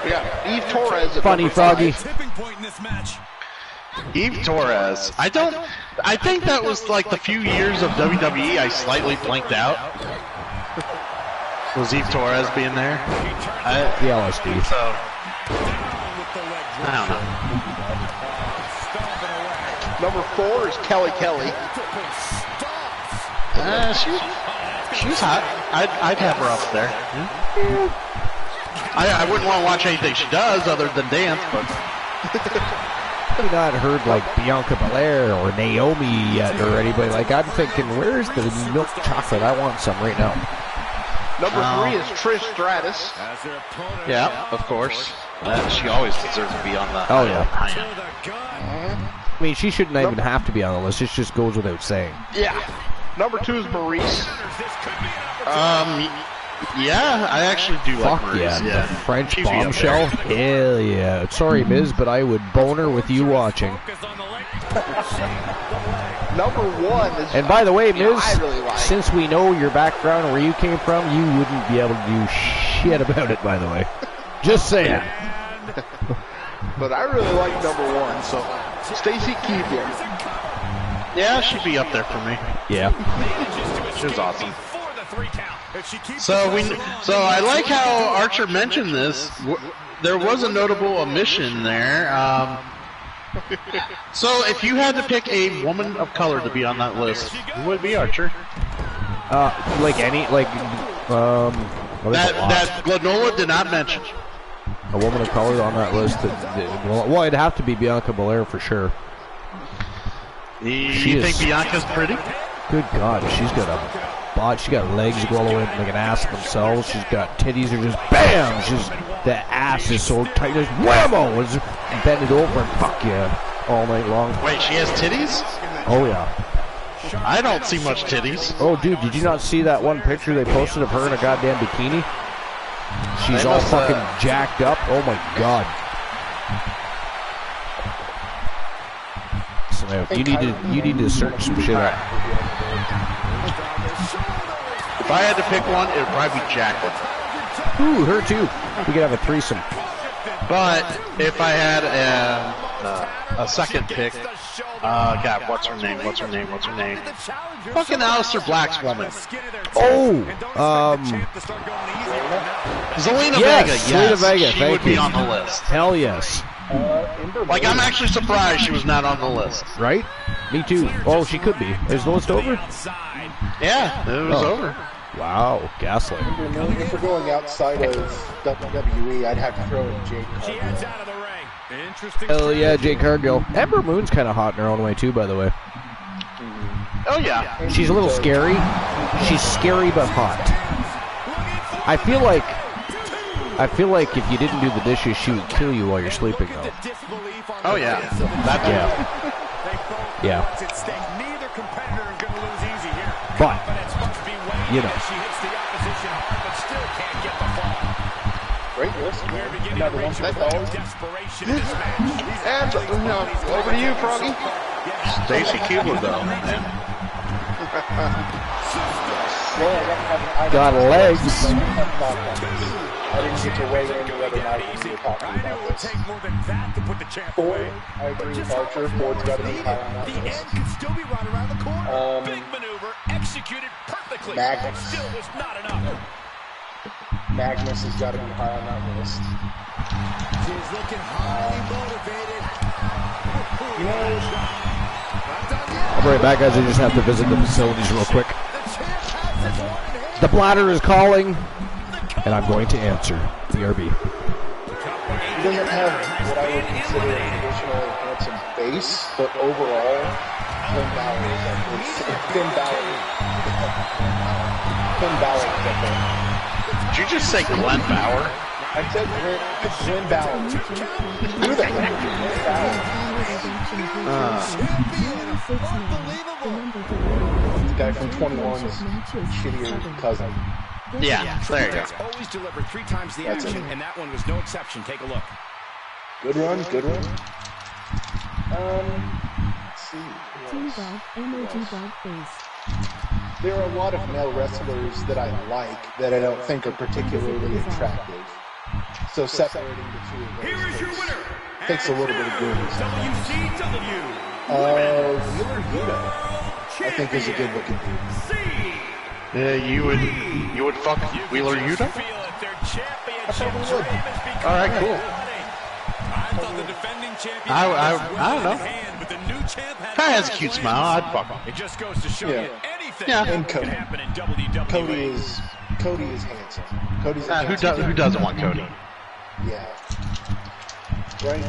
We got Eve Torres. At Funny Froggy. Eve Torres. I think that was like the few years of WWE I slightly blanked out. Was Eve Torres being there? The LSD. So, I don't know. Number 4 is Kelly Kelly. She's hot. I'd have her up there. I wouldn't want to watch anything she does other than dance, but... I've not heard like Bianca Belair or Naomi yet or anybody. Like, I'm thinking, where's the milk chocolate? I want some right now. Number 3 is Trish Stratus. Yeah, of course. She always deserves to be on the high end. I mean, she shouldn't even have to be on the list. It just goes without saying. Yeah. Number 2 is Maurice. Yeah, I actually do like Maurice. Yeah, the French bombshell. Hell yeah. Sorry, Miz, but I would bone her with you watching. Number 1 is... And by the way, Miz, I really like. Since we know your background and where you came from, you wouldn't be able to do shit about it, by the way. Just saying. But I really like number 1, so Stacy Keibler. Yeah, she'd be up there for me. Yeah. She was awesome. So I like how Archer mentioned this. There was a notable omission there. So if you had to pick a woman of color to be on that list, who would it be, Archer? That Glenola did not mention. A woman of color on that list. Well, it'd have to be Bianca Belair for sure. You think Bianca's pretty? Good God, she's got a body. She's got legs glowing like an ass themselves. She's got titties that are just bam. The ass is so tight. There's whammo. It's bend it over and fuck yeah all night long. Wait, she has titties? Oh yeah. I don't see much titties. Oh dude, did you not see that one picture they posted of her in a goddamn bikini? She's all fucking jacked up. Oh my God. So you need to search some shit out. If I had to pick one, it would probably be Jacqueline. Ooh, her too. We could have a threesome. But if I had a second pick, God, what's her name? Fucking Aleister Black's woman. Oh, Zelina yes, Vega. Yes, Zelina Vega. She Thank would be you. on the list. Hell yes. Like, I'm actually surprised she was not on the list. Right? Me too. Oh, she could be. Is the list over? Yeah, it was over. Wow, gaslight. If we're going outside of WWE, I'd have to throw in Jade Cargill. Hell yeah, Jade Cargill. Ember Moon's kind of hot in her own way too, by the way. Oh yeah. She's a little scary. She's scary but hot. I feel like if you didn't do the dishes, she would kill you while you're sleeping, though. Oh yeah. Yeah. But you know. Great list. Another one. And over to you, Froggy. Stacy Keibler, though. Got legs. I didn't get to weigh in the other night when we were talking about this. Ford, I agree with Archer. Ford's got to be high on that list. Magnus has got to be high on that list. I'll bring it back, guys. I just have to visit the facilities real quick. The bladder is calling, and I'm going to answer. BRB. He doesn't have what I would consider a traditionally handsome base, but overall, Finn Balor is up there. Finn Balor is up there. Did you just say Glenn Bauer? I said Glenn Balor. Who the heck is Glenn Balor? The guy from 21's shittier cousin. Yeah, there you go. Always delivered 3 times the action, and that one was no exception. Take a look. Good run, good run. Let's see. Team Dog, emoji dog face. There are a lot of male wrestlers that I like that I don't think are particularly attractive. So separating the two of those takes a little bit of doing. WCW. Wheeler Yuta, I think, is a good looking dude. Yeah, you would fuck Wheeler Yuta? I probably would. All right, cool. I don't know. Guy has a cute smile. I'd fuck him. It just goes to show you anything And can Cody. happen in WWE. Cody is handsome. Cody's a handsome Who doesn't want Cody? Yeah. Right?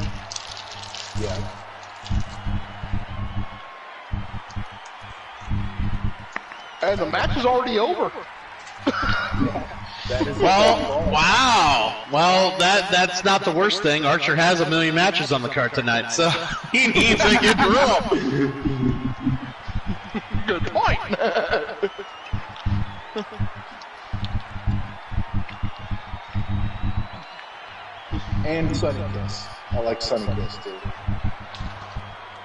Yeah. And the match is already over. Well, wow. Well, that's not the worst thing. Archer has 1 million matches on the card tonight, so he needs to get through. Good point. And Sunny Kiss. I like Sunny Kiss too.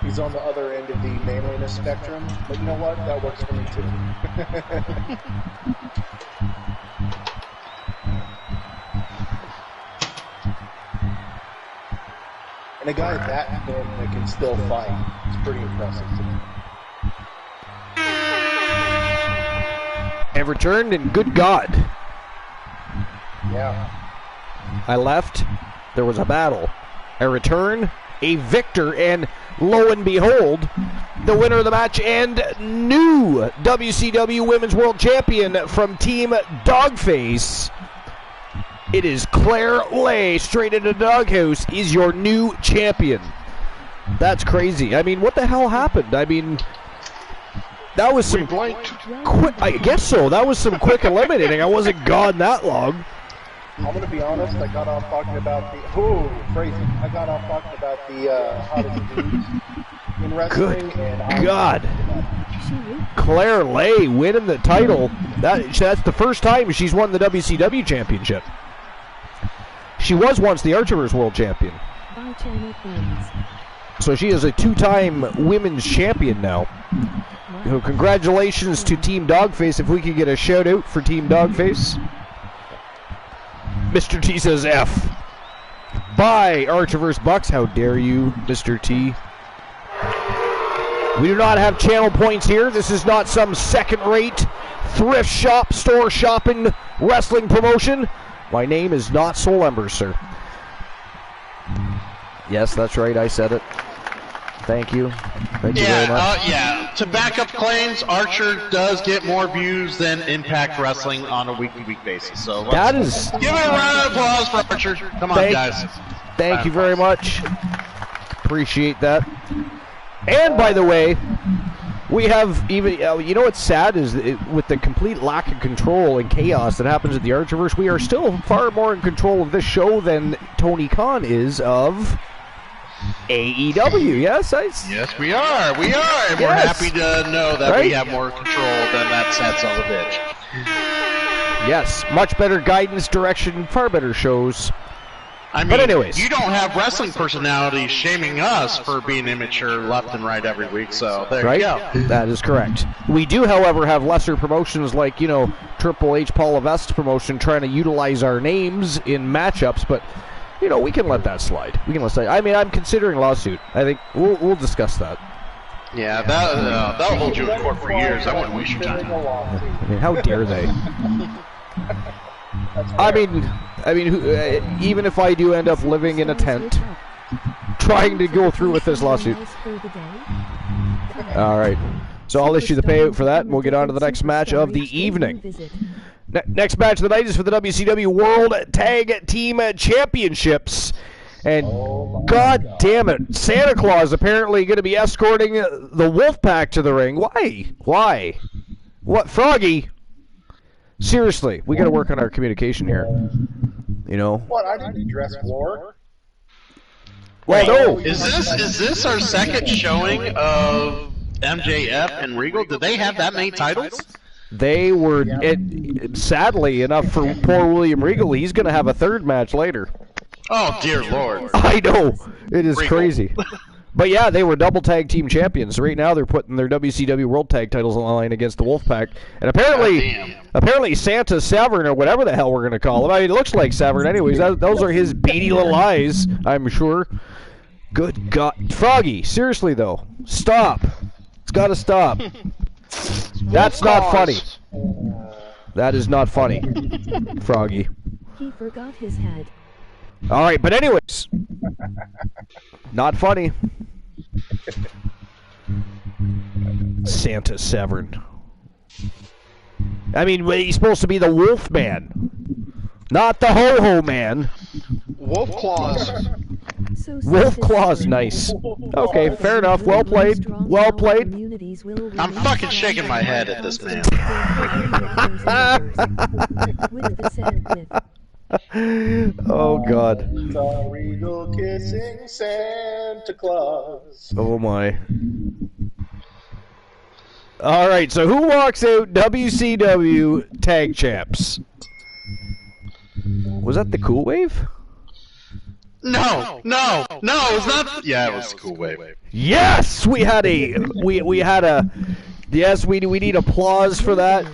He's on the other end of the manliness spectrum, but you know what? That works for me too. And a guy that thin that can still fight is pretty impressive to me. And returned, and good God. Yeah. I left. There was a battle. I return, a victor, and lo and behold, the winner of the match and new WCW Women's World Champion from Team Dogface. It is Claire Lay, straight into the doghouse, is your new champion. That's crazy. I mean, what the hell happened? I mean, that was some quick, I guess so. That was some quick eliminating. I wasn't gone that long. I'm going to be honest, I got off talking about the, I got off talking about the hottest dudes in wrestling. Good God. Claire Lay winning the title. That's the first time she's won the WCW championship. She was once the Archerverse World Champion. So she is a 2-time women's champion now. So congratulations to Team Dogface. If we could get a shout out for Team Dogface. Mr. T says F. Bye, Archerverse Bucks. How dare you, Mr. T. We do not have channel points here. This is not some second-rate thrift shop, store shopping, wrestling promotion. My name is not Soul Ember, sir. Yes, that's right. I said it. Thank you. Thank you very much. Yeah. To back up claims, Archer does get more views than Impact Wrestling on a week-to-week basis. So that is. Give it a round of applause for Archer. Come on, guys. Thank you very much. Appreciate that. And by the way, we have even, you know what's sad is with the complete lack of control and chaos that happens at the Archerverse, we are still far more in control of this show than Tony Khan is of AEW. Yes, yes, we are. We are. And we're happy to know that we have more control than that sad son of a bitch. Yes, much better guidance, direction, far better shows. I mean, but anyways, you don't have wrestling personalities shaming us for being immature left and right every week, so there you go. That is correct. We do, however, have lesser promotions like, you know, Triple H, Paul Levesque's promotion trying to utilize our names in matchups, but, you know, we can let that slide. I mean, I'm considering lawsuit. I think we'll discuss that. Yeah, that'll hold you in court for years. I wouldn't waste your time. I mean, how dare they? I mean, even if I do end up living in a tent, trying to go through with this lawsuit. All right. So I'll issue the payout for that, and we'll get on to the next match of the evening. Next match of the night is for the WCW World Tag Team Championships. And God damn it, Santa Claus apparently going to be escorting the Wolfpack to the ring. Why? Why? What, Froggy? Seriously, we got to work on our communication here. You know? What? I didn't dress war. Well, no. Is this our second showing of MJF and Regal? Did they have that many titles? They were, sadly enough for poor William Regal, he's going to have a third match later. Oh, dear Lord. I know. It is Regal. crazy. But yeah, they were double tag team champions. Right now they're putting their WCW World Tag titles on the line against the Wolfpack. And apparently Santa Severn, or whatever the hell we're going to call him. I mean, it looks like Severn anyways. Those are his beady little eyes, I'm sure. Good God. Froggy, seriously though, stop. It's got to stop. That's not funny. That is not funny, Froggy. He forgot his hat. All right, but anyways, not funny. Santa Severn. I mean, he's supposed to be the Wolf Man, not the Ho-Ho Man. Wolf Claws. So Wolf Claws, nice. Okay, fair enough. Well played. Well played. I'm fucking shaking my head at this man. Oh, God. Regal kissing Santa Claus. Oh, my. All right, so who walks out WCW Tag Champs? Was that the Cool Wave? No, it's not. Yeah, it was the Cool Wave. Yes, we had a yes, we need applause for that.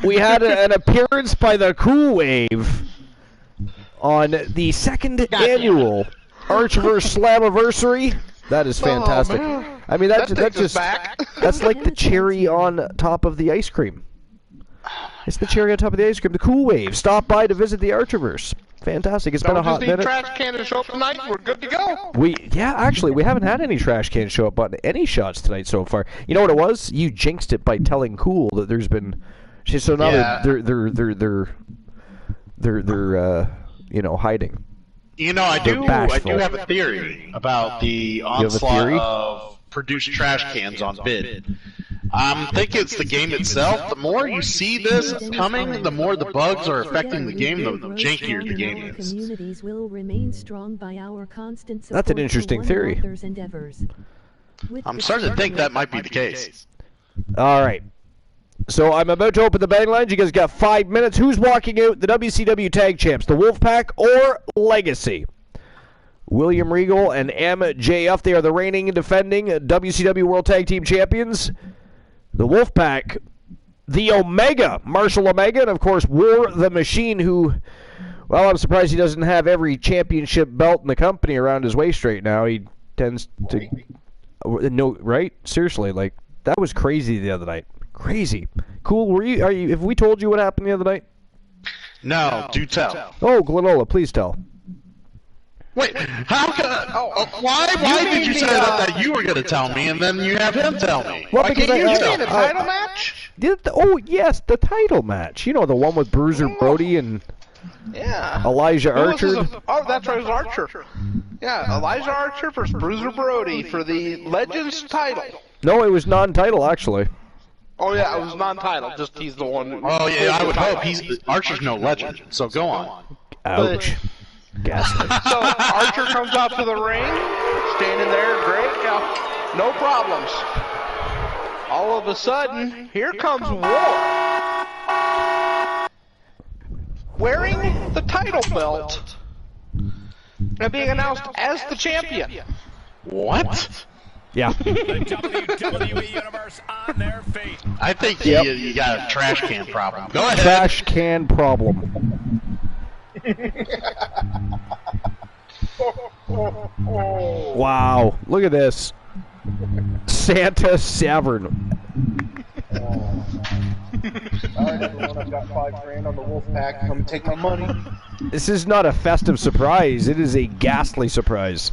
We had an appearance by the Cool Wave on the second annual Archverse Slammiversary. That is fantastic. I mean, that's like the cherry on top of the ice cream. It's the cherry on top of the ice cream. The Cool Wave stopped by to visit the Archverse. Fantastic. It's been a hot minute. Trash can to show up tonight. We're good to go. Actually, we haven't had any trash cans show up on any shots tonight so far. You know what it was? You jinxed it by telling Cool that there's been. So now they're hiding. You know, I do have a theory about the onslaught of produced trash cans on bid. I'm thinking it's the game itself. The more you see this coming, the more the bugs are affecting the game, the jankier the game is. That's an interesting theory. I'm starting to think that might be the case. All right. So I'm about to open the betting lines. You guys got 5 minutes. Who's walking out the WCW Tag Champs, the Wolfpack or Legacy? William Regal and MJF, they are the reigning and defending WCW World Tag Team Champions. The Wolfpack, the Omega, Marshall Omega, and of course War the Machine, who, well, I'm surprised he doesn't have every championship belt in the company around his waist right now. He tends to, no, right? Seriously, like, that was crazy the other night. Crazy. Cool, have we told you what happened the other night? No, do tell. Oh, Glenola, please tell. Wait, how can why did you say that you were going to tell me and then you have him tell me? Well, why because can't you tell the me? title match? Yes, the title match. You know, the one with Bruiser Brody and Elijah Archer. That's right, it was Archer. Yeah, Elijah Archer versus Bruiser Brody for the Legends title. No, it was non-title, actually. Oh, yeah, it was non-title. Just he's the one. Oh, yeah, I would hope. Archer's no legend, so go on. Ouch. Ghastly. So Archer comes out to the ring, standing there, great, no problems. All of a sudden, here comes War, wearing the title belt and being announced as the champion. What? Yeah. The WWE Universe on their feet. I think you got a trash can problem. Go ahead. Trash can problem. Wow, look at this. Santa Severn. Alright, everyone, I've got $5,000 on the Wolfpack. Come take my money. This is not a festive surprise. It is a ghastly surprise.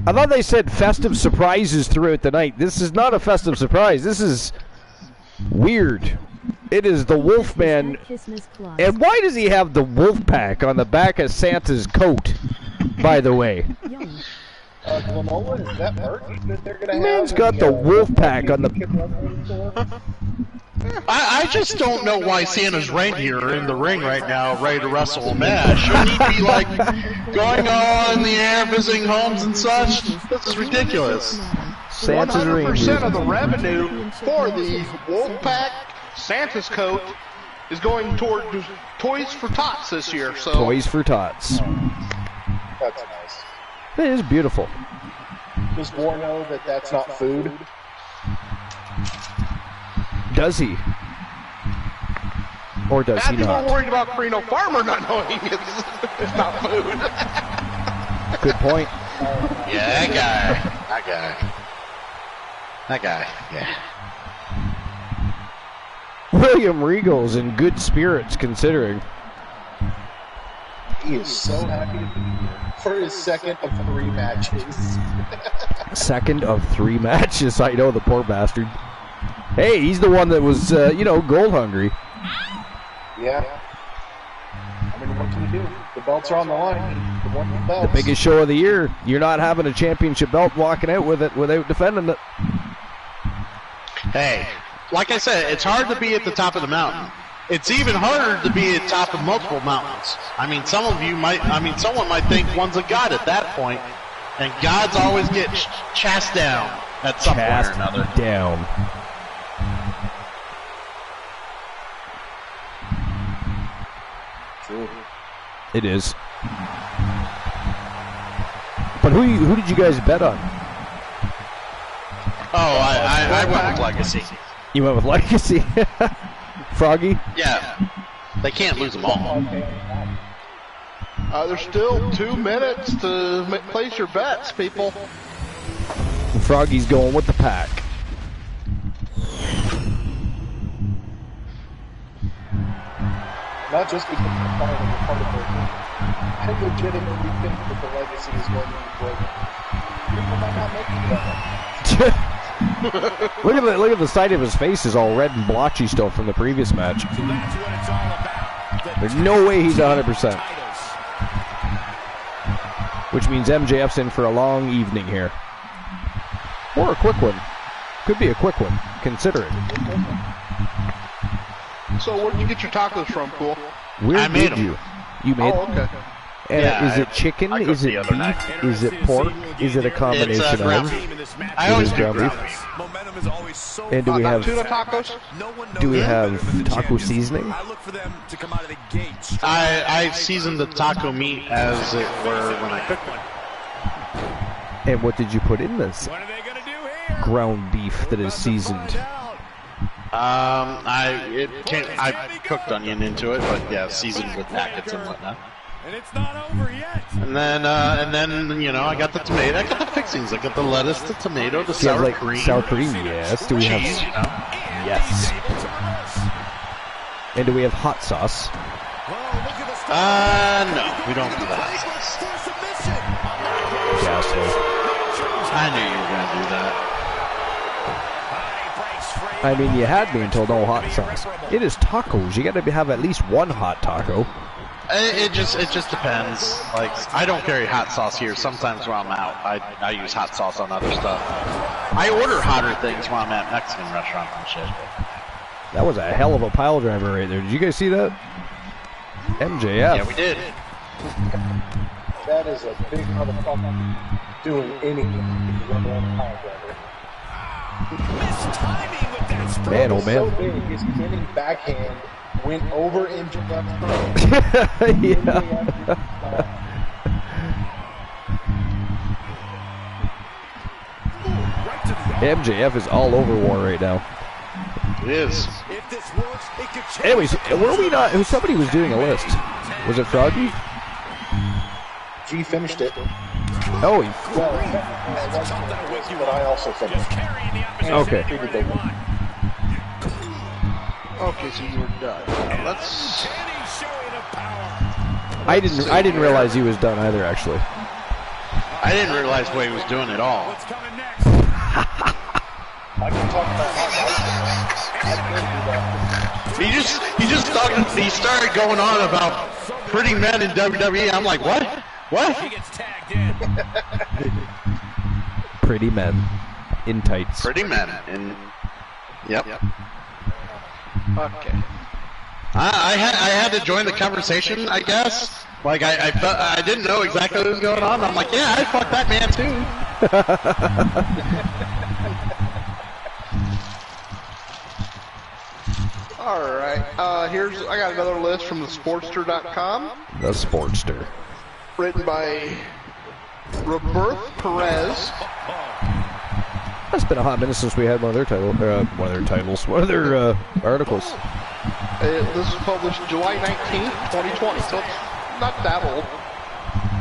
I thought they said festive surprises throughout the night. This is not a festive surprise. This is Weird. It is the Wolfman. And why does he have the wolf pack on the back of Santa's coat, by the way? Granola, is that merch that they're going to have? Man's got the wolf pack on the... I just don't know why Santa's reindeer are in the ring right now, ready to wrestle a match. Shouldn't he be, like, going all in the air, visiting homes and such? This is ridiculous. Santa's 100% of the revenue for the Wolfpack Santa's coat is going toward Toys for Tots this year. So Toys for Tots. That's nice. It is beautiful. Does War know that that's not food? Does he? Or does he People not? are worried about Carino Farmer not knowing it's not food. Good point. Yeah, that guy, yeah. William Regal's in good spirits, considering. He is so happy to be here for his second of 3 matches. Second of 3 matches. I know, the poor bastard. Hey, he's the one that was, gold hungry. Yeah. I mean, what can you do? The belts are on the line. The one with the belts. The biggest show of the year. You're not having a championship belt walking out with it without defending it. Hey, like I said, it's hard to be at the top of the mountain. It's even harder to be at the top of multiple mountains. I mean, someone might think one's a god at that point, and gods always get chased down at some point or another. Down. True. It is. But who did you guys bet on? Oh, I went with Legacy. You went with Legacy? Froggy? Yeah. They can't lose them all. There's still 2 minutes to place your bets, people. Froggy's going with the pack. Not just because it's part of the I legitimately think that the Legacy is going to be broken. People might not make it. Look at the side of his face is all red and blotchy still from the previous match. So that's what it's all about. There's no way he's 100%. Which means MJF's in for a long evening here. Or a quick one. Could be a quick one, consider it. So where did you get your tacos from, Cool? Where I made did them. you made Oh, okay. And Yeah, is it chicken? I Is cooked it the other night. beef? Is it pork? Is it a combination It's ground of? beef. I always do ground beef. ground beef. Momentum is always so And do we have Tuna tacos? No one do we knows have better than the taco champions. seasoning? I look for them to come out of the gate strong. I seasoned the taco meat as it were when I cooked it. And what did you put in this What are they gonna do here? ground beef that is seasoned? I cooked onion into it, but yeah, seasoned with packets and whatnot. And it's not over yet. And then I got the tomato. I got the fixings. I got the lettuce, the tomato, the Yeah, sour like cream. sour cream, yes. Do we have cheese, yes? And do we have hot sauce? No, we don't do the hot sauce. Ghastly. I knew you were gonna do that. I mean, you had me until no hot sauce. It is tacos. You got to have at least one hot taco. It just depends. Like, I don't carry hot sauce here. Sometimes when I'm out, I use hot sauce on other stuff. I order hotter things when I'm at Mexican restaurants and shit. That was a hell of a pile driver right there. Did you guys see that? MJF. Yeah, we did. That is a big motherfucker doing anything if you run around a pile driver. Man, oh So man. big, his spinning backhand went over MJF's Yeah. MJF is all over War right now. It is. If this works, it could change. Anyways, were we not? Somebody was doing a list. Was it Froggy? G finished it. Oh, Well, but I also finished. okay. Okay, so you were done. Let's. I didn't realize he was done either. Actually, I didn't realize what he was doing at all. What's coming next? I can talk about how I can do that. He started going on about pretty men in WWE. I'm like, what? What? He gets tagged in. Pretty men in tights. Pretty men in. Yep. Okay. I had to join the conversation, I guess. Like I didn't know exactly what was going on. I'm like, yeah, I fucked that man too. All right. I got another list from the Sportster.com. The Sportster. Written by Roberto Perez. It's been a hot minute since we had one of their articles. This was published July 19th, 2020, so it's not that old.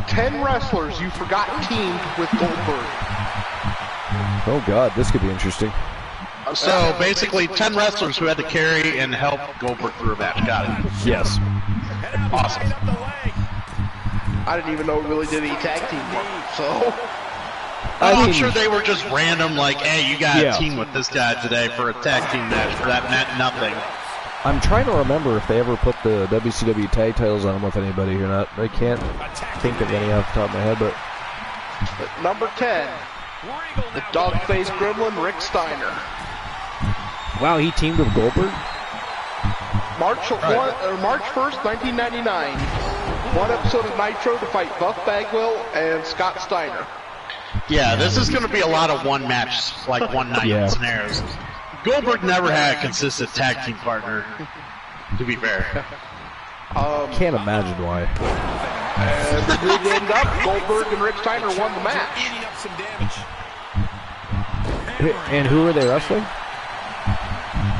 10 wrestlers you forgot teamed with Goldberg. Oh God, this could be interesting. So basically, 10 wrestlers who had to carry and help Goldberg through a match. Got it. Yes. Awesome. I didn't even know we really did any tag team work, so... I'm sure they were just random, like, hey, you got to team with this guy today for a tag team match for that meant nothing. I'm trying to remember if they ever put the WCW tag titles on them with anybody or not. I can't think of any off the top of my head, but number 10, the dog-faced gremlin Rick Steiner. Wow, he teamed with Goldberg? March 1st, 1999. One episode of Nitro to fight Buff Bagwell and Scott Steiner. Yeah, this is going to be a lot of one-match, like one-night scenarios. Goldberg never had a consistent tag team partner, to be fair. Can't imagine why. And it ended up, Goldberg and Rick Steiner won the match. And who were they wrestling?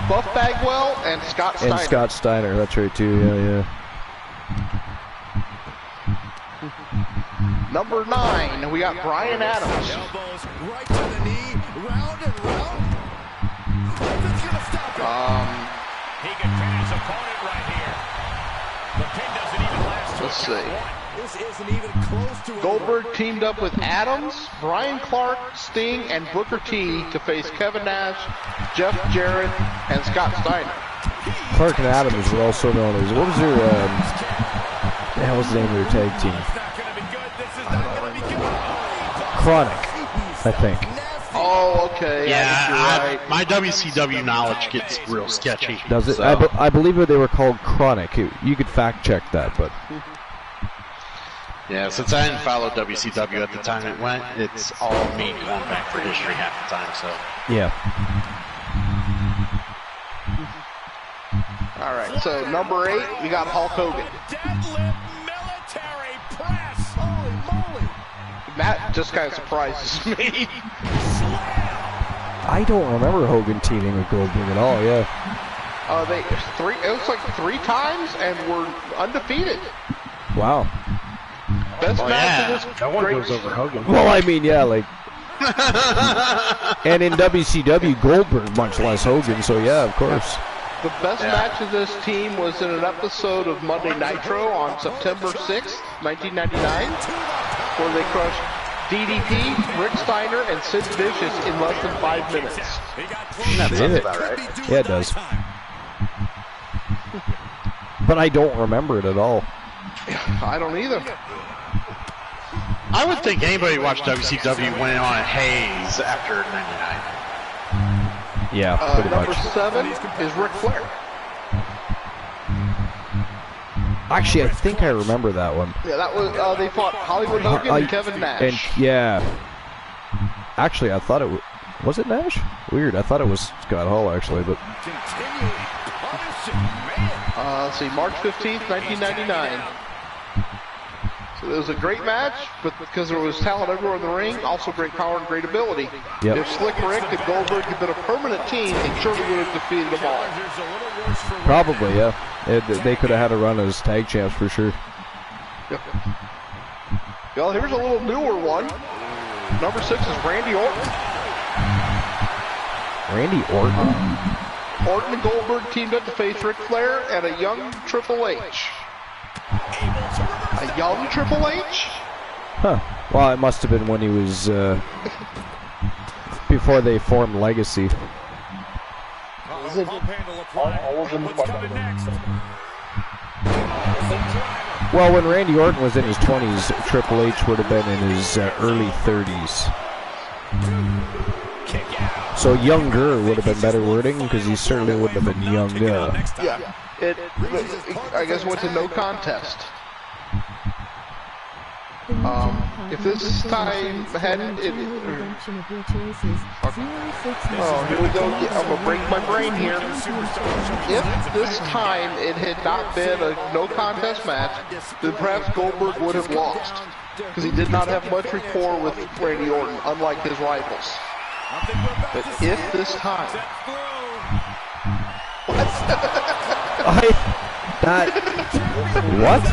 Buff Bagwell and Scott Steiner. And Scott Steiner, that's right too, yeah. Number 9, we got Brian Adams. Elbows right to the knee, round and round. He can pin his opponent right here. The pin doesn't even last. Let's see. This isn't even close to Goldberg teamed up with Adams, Brian Clark, Sting, and Booker T to face Kevin Nash, Jeff Jarrett, and Scott Steiner. Clark and Adams were also known as, what was their, the hell was the name of their tag team? Chronic, I think. Oh, okay. Yeah, my WCW knowledge gets real sketchy. Does it? So. I believe that they were called Chronic. You could fact check that, but... Yeah, since I didn't follow WCW at the time it went, it's all me going back for history half the time, so... Yeah. Alright, so number 8, we got Hulk Hogan. deadlift military press. Holy moly. That just kind of surprises me. I don't remember Hogan teaming with Goldberg at all, yeah. It was like 3 times, and we're undefeated. Wow. Best match of this That one goes over Hogan. Well, I mean, yeah, like... and in WCW, Goldberg, much less Hogan, so yeah, of course. The best match of this team was in an episode of Monday Nitro on September 6th, 1999, where they crushed DDP, Rick Steiner, and Sid Vicious in less than 5 minutes. That sounds about right. Yeah, it does. But I don't remember it at all. I don't either. I would think anybody who watched WCW went on a haze after 99. Yeah, pretty number much. 7 is Ric Flair. Actually, I think I remember that one. Yeah, that was they fought Hollywood Hogan and Kevin Nash. And yeah. Actually, I thought it was it Nash? Weird. I thought it was Scott Hall actually, but let's see, March 15th, 1999. So it was a great match, but because there was talent everywhere in the ring, also great power and great ability. Yep. If Slick Rick and Goldberg had been a permanent team, they surely would have defeated them all. probably, yeah. They could have had a run as tag champs for sure. Yep. Well, here's a little newer one. Number 6 is Randy Orton. Randy Orton? Orton and Goldberg teamed up to face Ric Flair and a young Triple H. A young Triple H? Huh. Well, it must have been when he was before they formed Legacy. Is it all of them? Well, when Randy Orton was in his 20s, Triple H would have been in his early 30s. So younger would have been better wording, because he certainly wouldn't have been younger. Yeah. I guess what's a no contest. If this time hadn't here we go. I'm gonna break my brain here. If this time it had not been a no contest match, then perhaps Goldberg would have lost, because he did not have much rapport with Randy Orton, unlike his rivals. But if this time, what?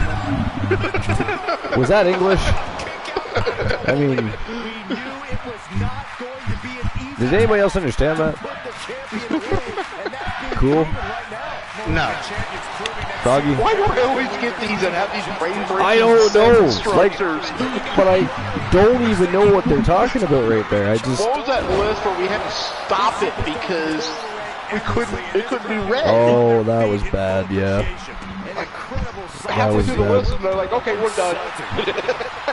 Was that English? I mean, did anybody else understand that? Cool. No. Froggy? Why do I always get these and have these brain-breaking I don't know. Like, structures? but I don't even know what they're talking about right there. I just. What was that list where we had to stop it because it couldn't be read? Oh, that was bad. Yeah. Halfway through the list, and they're like, "Okay, we're done."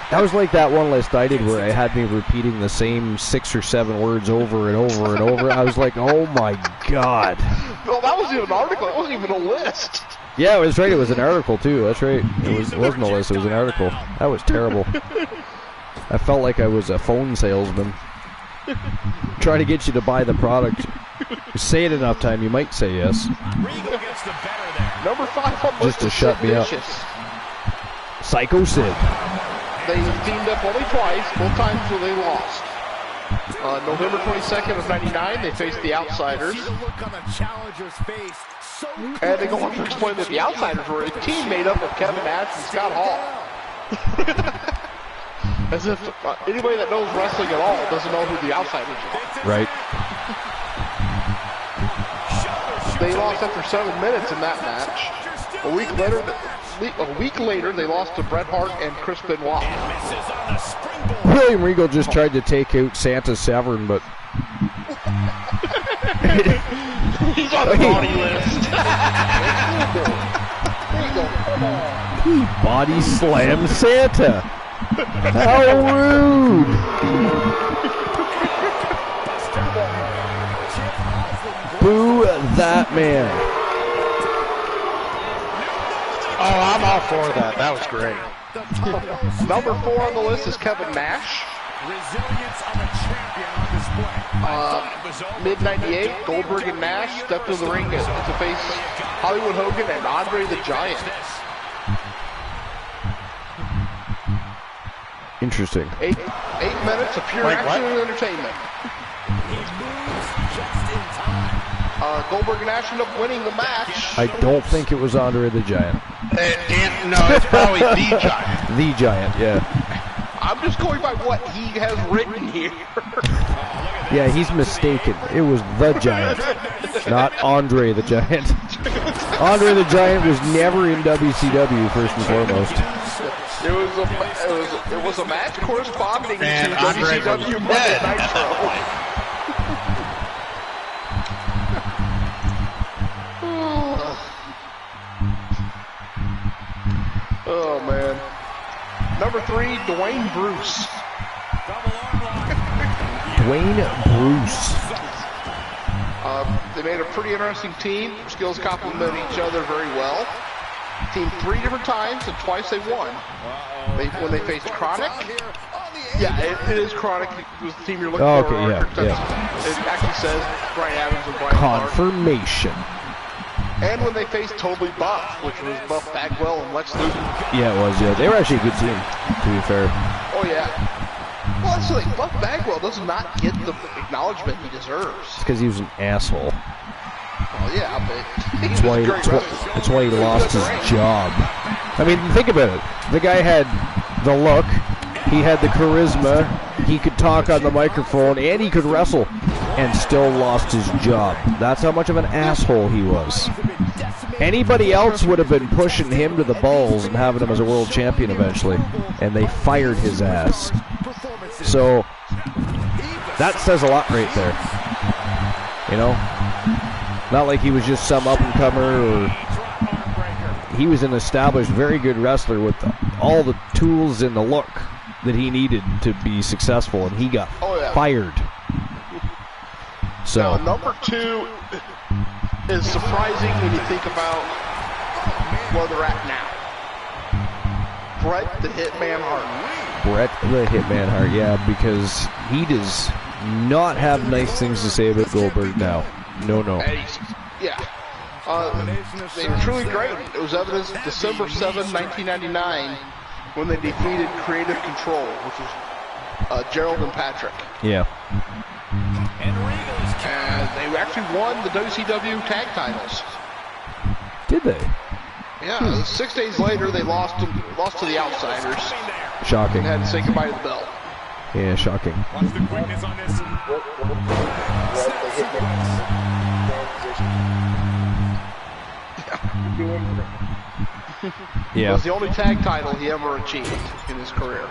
That was like that one list I did where I had me repeating the same 6 or 7 words over and over and over. I was like, "Oh my god!" Well, that wasn't even an article. It wasn't even a list. Yeah, it was right. It was an article too. That's right. It wasn't a list. It was an article. That was terrible. I felt like I was a phone salesman trying to get you to buy the product. You say it enough time, you might say yes. Number 5 on just to shut me up. Psycho Sid. They teamed up only twice, both times where they lost. November 22nd of '99, they faced the Outsiders. And they go on to explain that the Outsiders were a team made up of Kevin Nash and Scott Hall. As if anybody that knows wrestling at all doesn't know who the Outsiders are. Right. They lost after 7 minutes in that match. A week later, they lost to Bret Hart and Chris Benoit. William Regal just tried to take out Santa Severn, but he's on the body list. He body slammed Santa. How rude! Boo that man. Oh, I'm all for that. That was great. Number 4 on the list is Kevin Nash. Mid-98, Goldberg and Nash stepped to the ring to face Hollywood Hogan and Andre the Giant. Interesting. 8 minutes of pure action and entertainment. Goldberg and Nash ended up winning the match. I don't think it was Andre the Giant. No, it's probably the Giant. The Giant, yeah. I'm just going by what he has written here. Yeah, he's mistaken. It was the Giant, not Andre the Giant. Andre the Giant was never in WCW, first and foremost. It was a match corresponding and to Andre WCW Monday Nitro. Oh man. Number 3, Dwayne Bruce. Dwayne Bruce. They made a pretty interesting team. Their skills complement each other very well. Teamed 3 different times, and twice they won. When they faced Chronic. Yeah, it is Chronic. It was the team you're looking for. Okay, yeah. It actually says Brian Adams and Brian Clark. Confirmation. And when they faced Totally Buff, which was Buff Bagwell and Lex Luger. Yeah, it was, yeah. They were actually a good team, to be fair. Oh, yeah. Well, that's like Buff Bagwell does not get the acknowledgement he deserves. It's because he was an asshole. Well, yeah, but That's why he lost his job. I mean, think about it. The guy had the look, he had the charisma, he could talk on the microphone, and he could wrestle, and still lost his job. That's how much of an asshole he was. Anybody else would have been pushing him to the balls and having him as a world champion eventually, and they fired his ass. So, That says a lot right there. You know? Not like he was just some up-and-comer, or he was an established, very good wrestler with all the tools and the look that he needed to be successful, and he got fired. So now, number 2 is surprising when you think about where they're at now. Bret the Hitman Hart. Bret the Hitman Hart, yeah, because he does not have nice things to say about Goldberg now. No. Yeah. They were truly great. It was evidenced December 7, 1999, when they defeated Creative Control, which was Gerald and Patrick. Yeah. And they actually won the WCW tag titles. Did they? Yeah, 6 days later they lost to the Outsiders. Shocking. And had to say goodbye to the belt. Yeah, shocking. Watch the quickness on this. It was the only tag title he ever achieved in his career.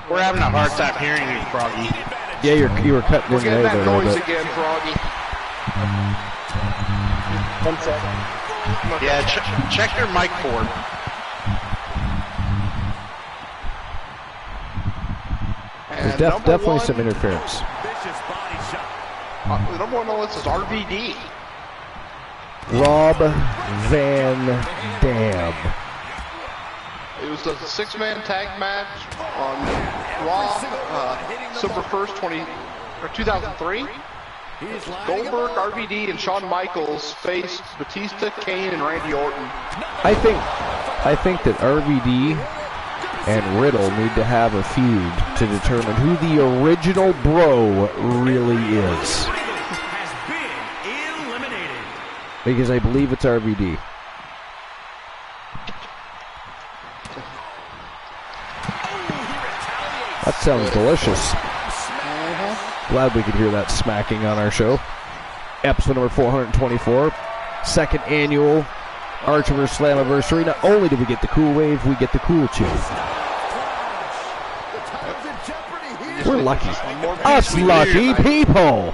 We're having a hard time hearing you, Froggy. Yeah, you were cutting in We're getting there that a little noise bit. again, Froggy. 1 second. Yeah, check your mic cord. There's definitely some interference. Vicious body shot. The number 1 on the list is RVD. Rob Van Dam. It was a 6-man tag match on Raw, December 1st, 2003. Goldberg, RVD, and Shawn Michaels faced Batista, Kane, and Randy Orton. I think that RVD and Riddle need to have a feud to determine who the original bro really is. Because I believe it's RVD. That sounds delicious. Glad we could hear that smacking on our show. Episode number 424. Second annual Archiver Slammiversary. Not only do we get the cool wave, we get the cool chill. We're lucky. Us lucky people.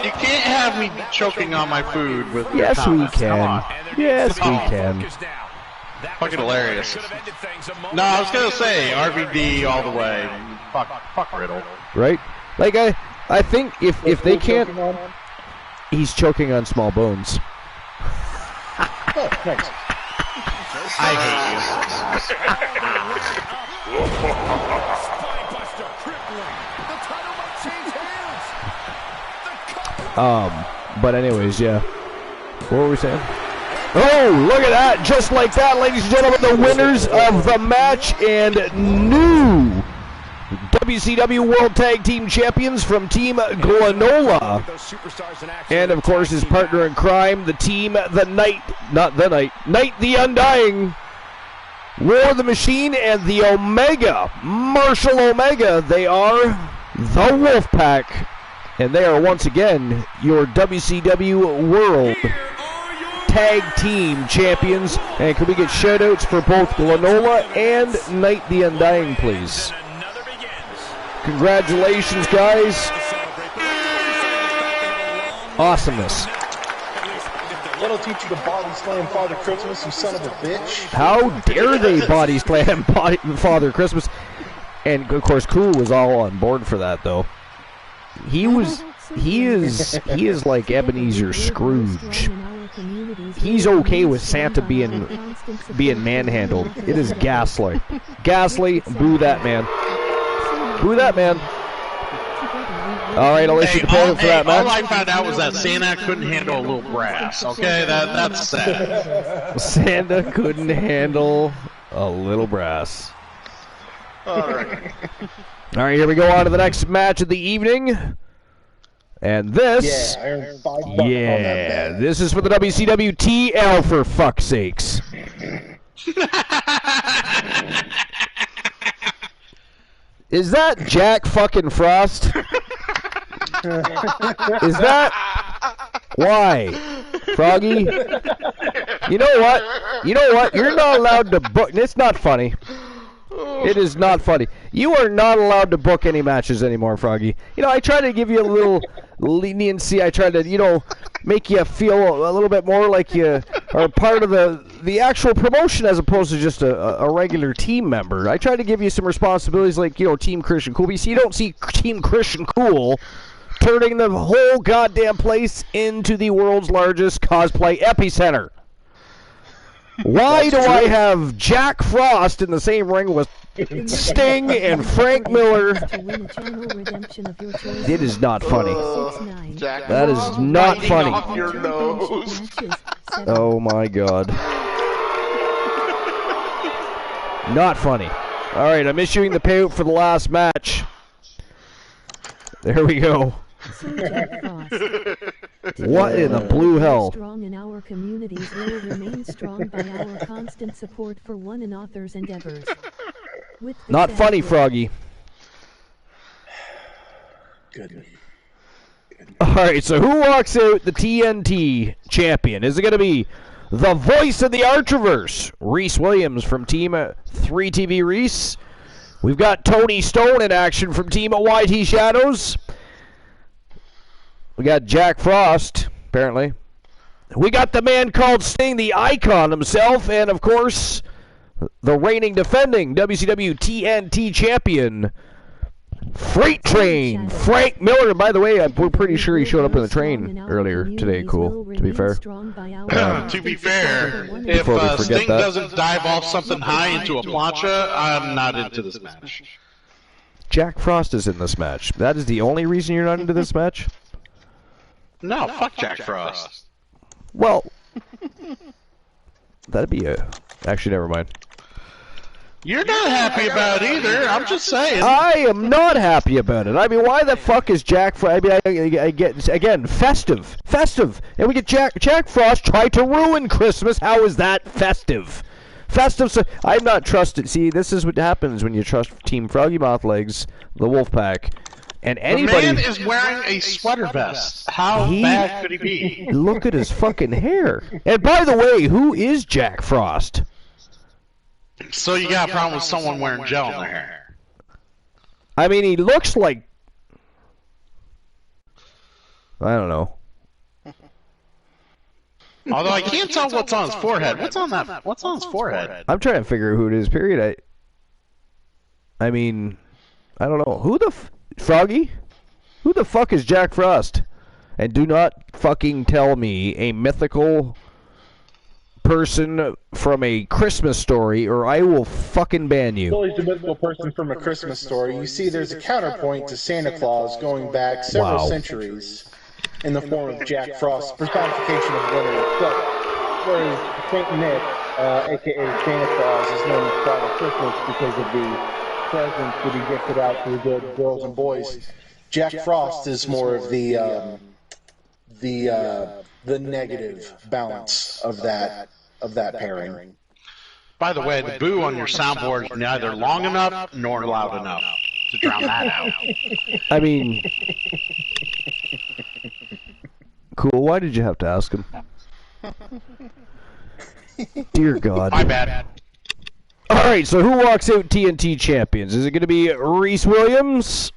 You can't have me choking on my food with your Yes, we comments. Come can. on. Yes, we can. Fucking hilarious. No, I was gonna say RVD all the way. Fuck Riddle. Right? Like I think if they can't, he's choking on small bones. Oh, thanks. I hate you. But anyways, yeah. What were we saying? Oh, look at that. Just like that, ladies and gentlemen, the winners of the match and new WCW World Tag Team Champions from Team Glenola. And, of course, his partner in crime, the team, Night the Undying, War the Machine, and the Omega, Marshall Omega. They are the Wolfpack. And they are once again your WCW World Tag Team Champions. And can we get shout-outs for both Glenola and Night the Undying, please? Congratulations, guys. Awesomeness. That'll teach you to body slam Father Christmas, you son of a bitch. How dare they body slam Father Christmas? And, of course, Cool was all on board for that, though. He is like Ebenezer Scrooge. He's okay with Santa being manhandled. It is Ghastly. Ghastly, boo that man. Boo that man. All right, I'll let you pay for that match. All I found out was that Santa couldn't handle a little brass. Okay, that's sad. Santa couldn't handle a little brass. All right. All right, here we go on to the next match of the evening. And this, I earned $5 on that bet. This is for the WCW TL, for fuck's sakes. Is that Jack fucking Frost? Is that why, Froggy? You know what? You're not allowed to book. It's not funny. It is not funny. You are not allowed to book any matches anymore, Froggy. You know, I try to give you a little leniency. I try to, you know, make you feel a little bit more like you are part of the actual promotion as opposed to just a regular team member. I try to give you some responsibilities like, you know, Team Christian Cool. But you see, you don't see Team Christian Cool turning the whole goddamn place into the world's largest cosplay epicenter. Why do I have Jack Frost in the same ring with Sting and Frank Miller? It is not funny. That is not funny. Off your nose. Oh my god. Not funny. Alright, I'm issuing the payout for the last match. There we go. What in the blue hell? Strong in our communities will remain strong by our constant support for one another's endeavors. Not funny, Froggy. Good. Alright, so who walks out the TNT champion? Is it going to be the voice of the Archerverse, Reese Williams from Team 3TV Reese? We've got Tony Stone in action from Team YT Shadows. We got Jack Frost, apparently. We got the man called Sting, the icon himself, and of course, the reigning defending WCW TNT champion, Freight Train, Frank Miller. By the way, we're pretty sure he showed up in the train earlier today, Cool, to be fair. To be fair, if Sting doesn't dive off something high into a plancha, I'm not into this match. Jack Frost is in this match. That is the only reason you're not into this match? No, fuck Jack Frost. Well, that'd be actually, never mind. You're not happy about it either. I'm just saying. I am not happy about it. I mean, why the fuck is Jack Frost? I mean, I get, again, festive. And we get Jack Frost try to ruin Christmas. How is that festive? So I'm not trusted. See, this is what happens when you trust Team Froggy Mouth Legs, the Wolfpack. And anybody, the man is wearing a sweater vest. How bad could he be? Look at his fucking hair. And by the way, who is Jack Frost? So you got a problem with someone wearing gel in their hair? I mean, he looks like, I don't know. Although I can't tell what's on his forehead. What's on his forehead? I'm trying to figure out who it is. Period. I mean, I don't know. Who the Froggy? Who the fuck is Jack Frost? And do not fucking tell me a mythical person from a Christmas Story, or I will fucking ban you. It's always a mythical person from a Christmas Story. You see, there's a counterpoint to Santa Claus going back several centuries in the form of Jack Frost, personification of winter. But whereas Saint Nick, a.k.a. Santa Claus, is known as Father Christmas because of the presents that he gifted out to the good girls and boys, Jack Frost is more of the negative balance of that pairing. By the way, the boo on your soundboard is neither long enough nor loud enough to drown that out. I mean, Cool, why did you have to ask him? Dear God. My bad. Alright, so who walks out TNT champions? Is it going to be Reese Williams?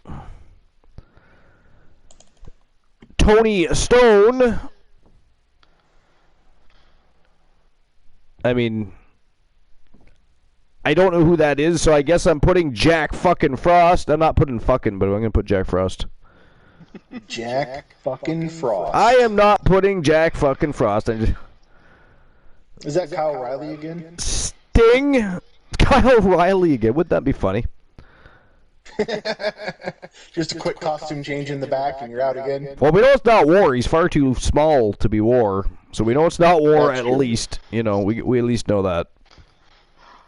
Tony Stone? I mean, I don't know who that is, so I guess I'm putting Jack fucking Frost. I'm not putting fucking, but I'm going to put Jack Frost. Jack fucking Frost. I am not putting Jack fucking Frost. Is that Kyle O'Reilly again? Sting? Kyle O'Reilly again. Wouldn't that be funny? Just a quick costume change in the back and you're out again. Well, we know it's not War. He's far too small to be War. So we know it's not War at least. You know, we at least know that.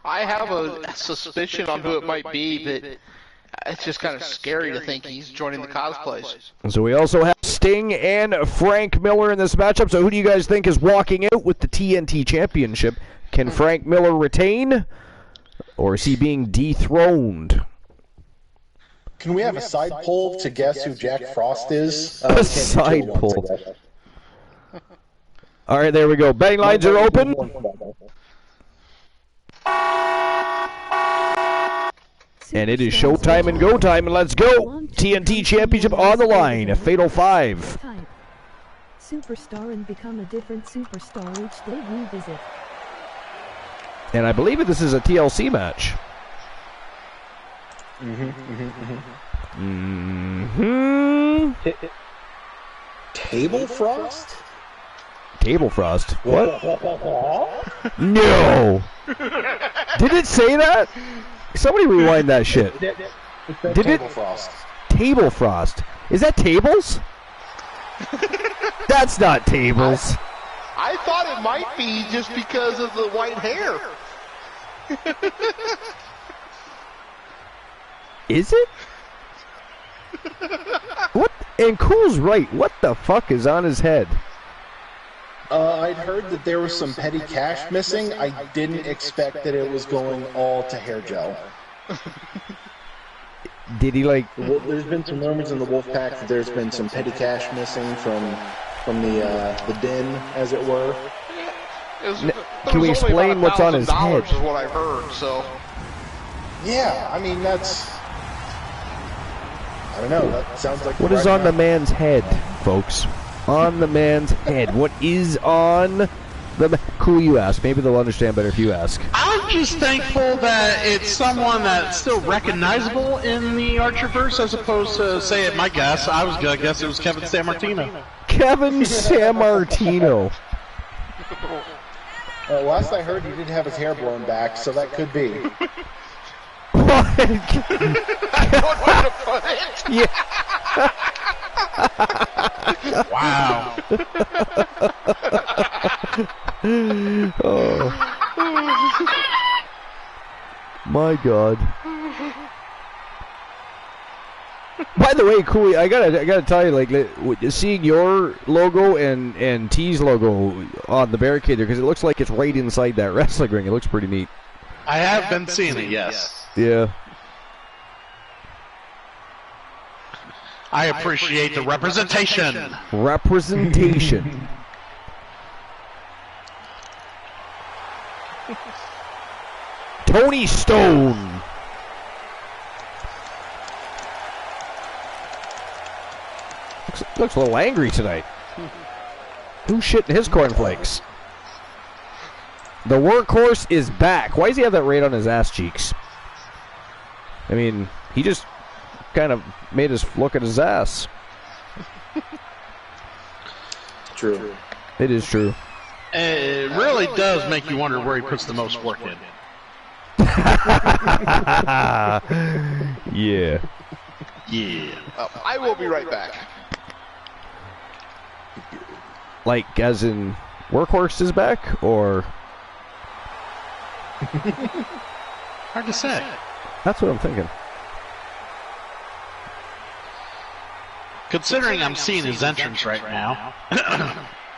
I have a suspicion on who it might be, but it's just kind of scary to think he's joining the cosplays. And so we also have Sting and Frank Miller in this matchup. So who do you guys think is walking out with the TNT Championship? Can Frank Miller retain? Or is he being dethroned? Can we have a side poll to guess who Jack Frost is? A side poll. All right, there we go. Betting lines are open. And it is showtime and go time, and let's go! TNT Championship on the line, a Fatal 5. Superstar and become a different superstar each day we visit. And I believe this is a TLC match. Table Frost? Table Frost? What? No! Did it say that? Somebody rewind that shit. Did Table Frost. Table Frost. Is that tables? That's not tables. I thought it might be just because of the white hair. Is it? What? And Cool's right. What the fuck is on his head? I'd heard that there was some petty cash missing. I didn't expect that it was going all to hair gel. Did he like? Well, there's been some rumors in the Wolfpack that there's been some petty cash missing from the den, as it were. Can we explain what's on his head? Is what I've heard. So. Yeah, I mean that's. I don't know. That sounds like. What is on the man's head, folks? On the man's head. What is on the? Cool, you ask. Maybe they'll understand better if you ask. I'm just thankful that it's someone that's still recognizable in the Archerverse, as opposed to, say, at my guess, I was gonna guess it was Kevin Sammartino. Kevin Sammartino. Last I heard, he did have his hair blown back, so that could be. What? Yeah. Wow. Oh. My God. By the way, Cooley, I gotta tell you, like, seeing your logo and T's logo on the barricade there, because it looks like it's right inside that wrestling ring. It looks pretty neat. I have been seeing it, yes. Yeah. I appreciate the representation. Representation. Tony Stone. Looks a little angry tonight. Who's shitting his cornflakes? The workhorse is back. Why does he have that right on his ass cheeks? I mean, he just kind of made us look at his ass. True. It is true. It really does make you wonder where he puts the most work in. Yeah. Yeah. I will be right back. Like, as in, workhorse is back, or? Hard to say. That's what I'm thinking. Considering I'm seeing his entrance right now,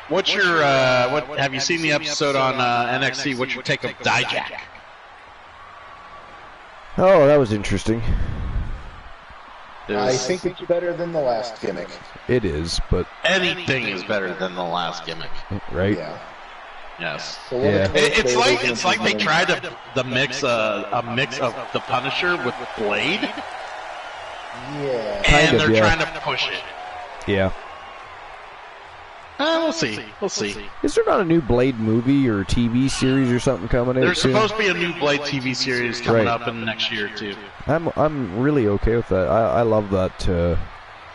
what's your, what, have you seen the episode on NXT? What's your take of Dijak? Oh, that was interesting. I think it's better than the last gimmick. It is, but anything is better than the last gimmick, right? Yeah. Yes. So Yeah. It's like they tried to mix a mix of the Punisher with Blade, Yeah. and they're yeah. trying to push it. Yeah. We'll see. We'll see. Is there not a new Blade movie or TV series or something coming out There's soon? supposed to be a new Blade TV series coming up in the next year or two. I'm really okay with that. I love that.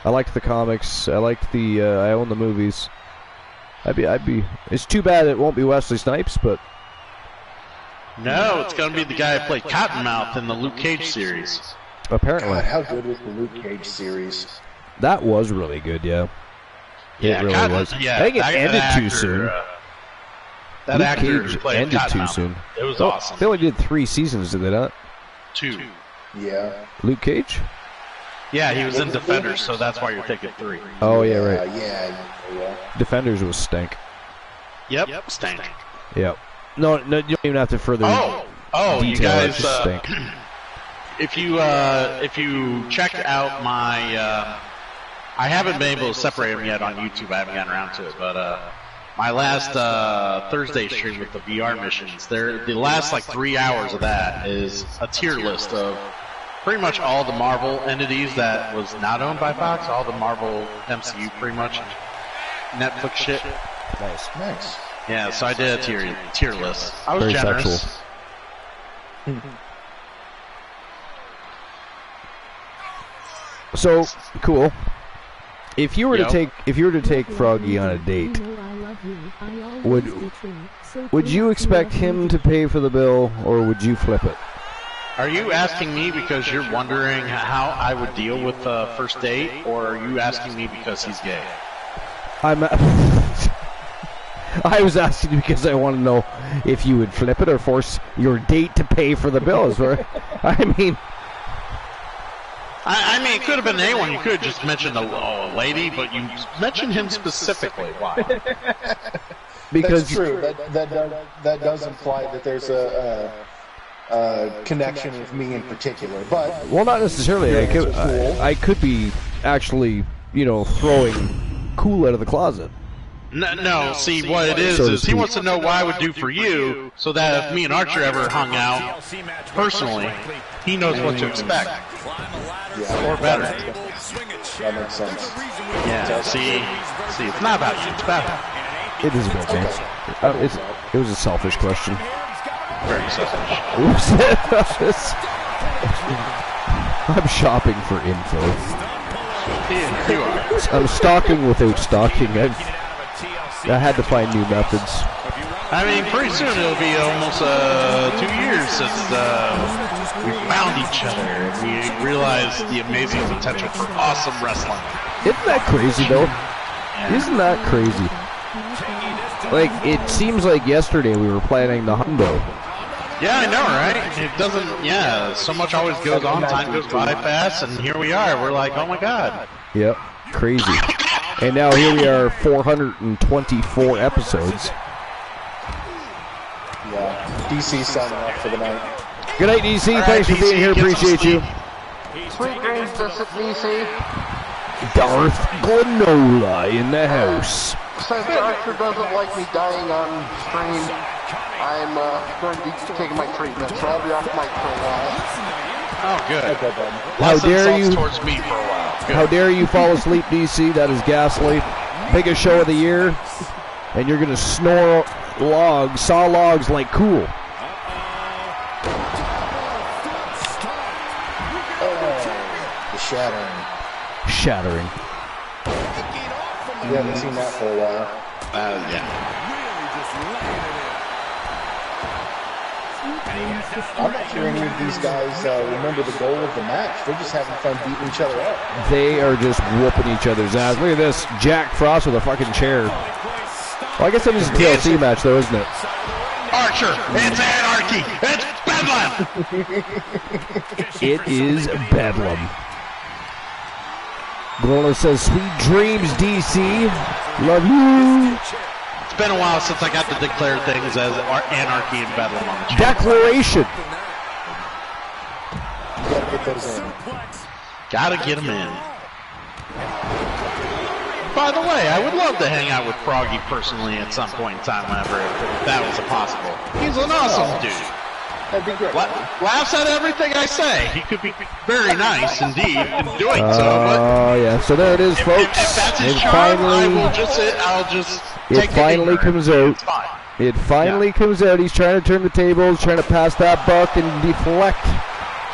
I liked the comics. I liked the. I own the movies. I'd be. It's too bad it won't be Wesley Snipes, but. No, it's going to be the guy who played Cottonmouth in the Luke Cage series. Apparently. God, how good was the Luke Cage series? That was really good, yeah. Yeah, it really was. Yeah, I think it ended too actor, soon. That Luke actor Cage who played ended too Cottonmouth. soon. It was Oh, awesome. They only did 3 seasons, did they not? 2. Yeah. Luke Cage? Yeah, he was in Defenders, so that's why you're taking 3. Oh, yeah, right. Yeah. Defenders was stank. Yep, stank. Yep. No, you don't even have to further Oh, you detail. guys, It's just stank. if you check out my, I haven't been able to separate them yet on YouTube. I haven't gotten around to it, but my last Thursday stream with the VR missions, the last like 3 hours of that is a tier list of pretty much all the Marvel entities that was not owned by Fox, all the Marvel MCU pretty much, Netflix shit. Nice. Yeah, so I did a tier list. I was Very generous. sexual. So cool. If you were to take Froggy on a date, would you expect him to pay for the bill, or would you flip it? Are you asking me because you're wondering how I would deal with a first date, or are you asking me because he's gay? I was asking you because I want to know if you would flip it or force your date to pay for the bills. Right? I mean, it could have been anyone. You could have just mentioned a lady, but you mentioned him specifically. Why? Because that's true. That does imply that there's a connection with me in particular. But well, not necessarily. I could be actually, throwing cool out of the closet. No, see, what it is he wants to know what I would do for you, so that if me and Archer ever hung out personally, he knows what to expect. Yeah, or better. That makes sense. Yeah, see, it's not about you, it's about him. It is about me. It was a selfish question. Very selfish. I'm shopping for info. Yeah, you are. I'm stalking without stalking. I had to find new methods. I mean, pretty soon it'll be almost 2 years since we found each other and we realized the amazing potential for awesome wrestling. Isn't that crazy, though? Isn't that crazy? Like, it seems like yesterday we were planning the hundo. Yeah, I know, right? It doesn't, so much always goes on, time goes by fast, and here we are. We're like, oh my god. Yep, crazy. And now here we are, 424 episodes. Yeah, DC signing off for the night. Good night, DC. Thanks for being here. Appreciate you. Sweet dreams, DC. Darth Granola in the house. Since Archer doesn't like me dying on stream, I'm going to be taking my treatment, so I'll be off mic for a while. Oh, good. How dare you? Towards me for a while. Good. How dare you fall asleep, DC? That is ghastly. Biggest show of the year, and you're gonna saw logs like cool. The Shattering. We haven't seen that for a while. Yeah. I'm not sure any of these guys remember the goal of the match. They're just having fun beating each other up. They are just whooping each other's ass. Look at this. Jack Frost with a fucking chair. Well, I guess it is a TLC match, though, isn't it? Archer, it's anarchy. It's bedlam. It is bedlam. Gorilla says, sweet dreams, DC. Love you. It's been a while since I got to declare things as anarchy and bedlam on the channel. Declaration. Gotta get those in. Gotta get them in. By the way, I would love to hang out with Froggy personally at some point in time whenever that was possible. He's an awesome dude. That'd be great. Laughs at everything I say. He could be very nice indeed in doing so, but Yeah, so there it is, folks. if that's his charm, I'll just take it finally comes out. It's fine. It finally comes out. He's trying to turn the tables, trying to pass that buck and deflect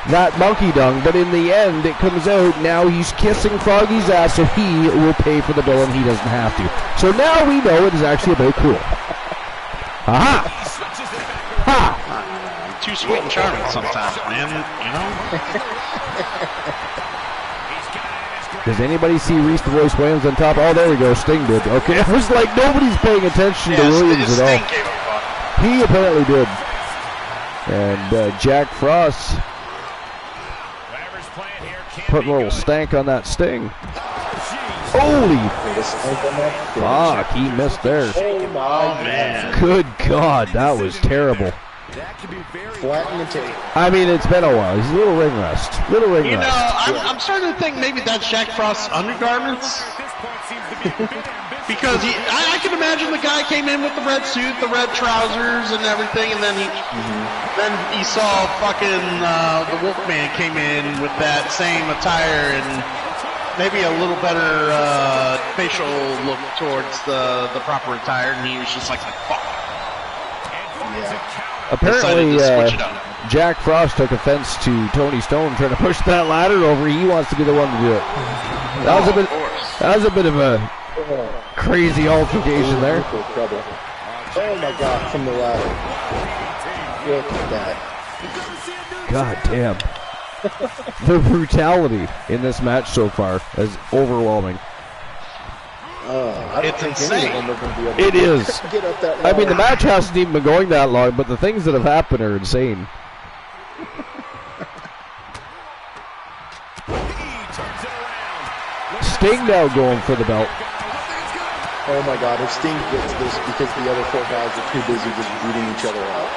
that monkey dung, but in the end, it comes out. Now he's kissing Froggy's ass, so he will pay for the bill and he doesn't have to. So now we know it is actually about cool. Aha! Ha! Too sweet and charming sometimes, man. You know? Does anybody see Reese the Voice Williams on top? Oh, there we go. Sting did. Okay, I was like, nobody's paying attention to Williams at all. He apparently did. And Jack Frost putting a little stank on that Sting. Holy fuck, he missed there. Oh, man. Good God, that was terrible. Flatten the tape. I mean, it's been a while. He's a little ring rust. You know, I'm starting to think maybe that's Jack Frost's undergarments. Because I can imagine the guy came in with the red suit, the red trousers, and everything, and then he saw fucking the Wolfman came in with that same attire and maybe a little better facial look towards the proper attire, and he was just like, fuck. Yeah. Apparently, Jack Frost took offense to Tony Stone trying to push that ladder over. He wants to be the one to do it. That was a bit of a crazy altercation there. Oh my God, from the ladder. Look at that. God damn. The brutality in this match so far is overwhelming. It's insane. It is. Get up that I mean, the match hasn't even been going that long, but the things that have happened are insane. Sting now going for the belt. Oh my God, if Sting gets this because the other 4 guys are too busy just beating each other up.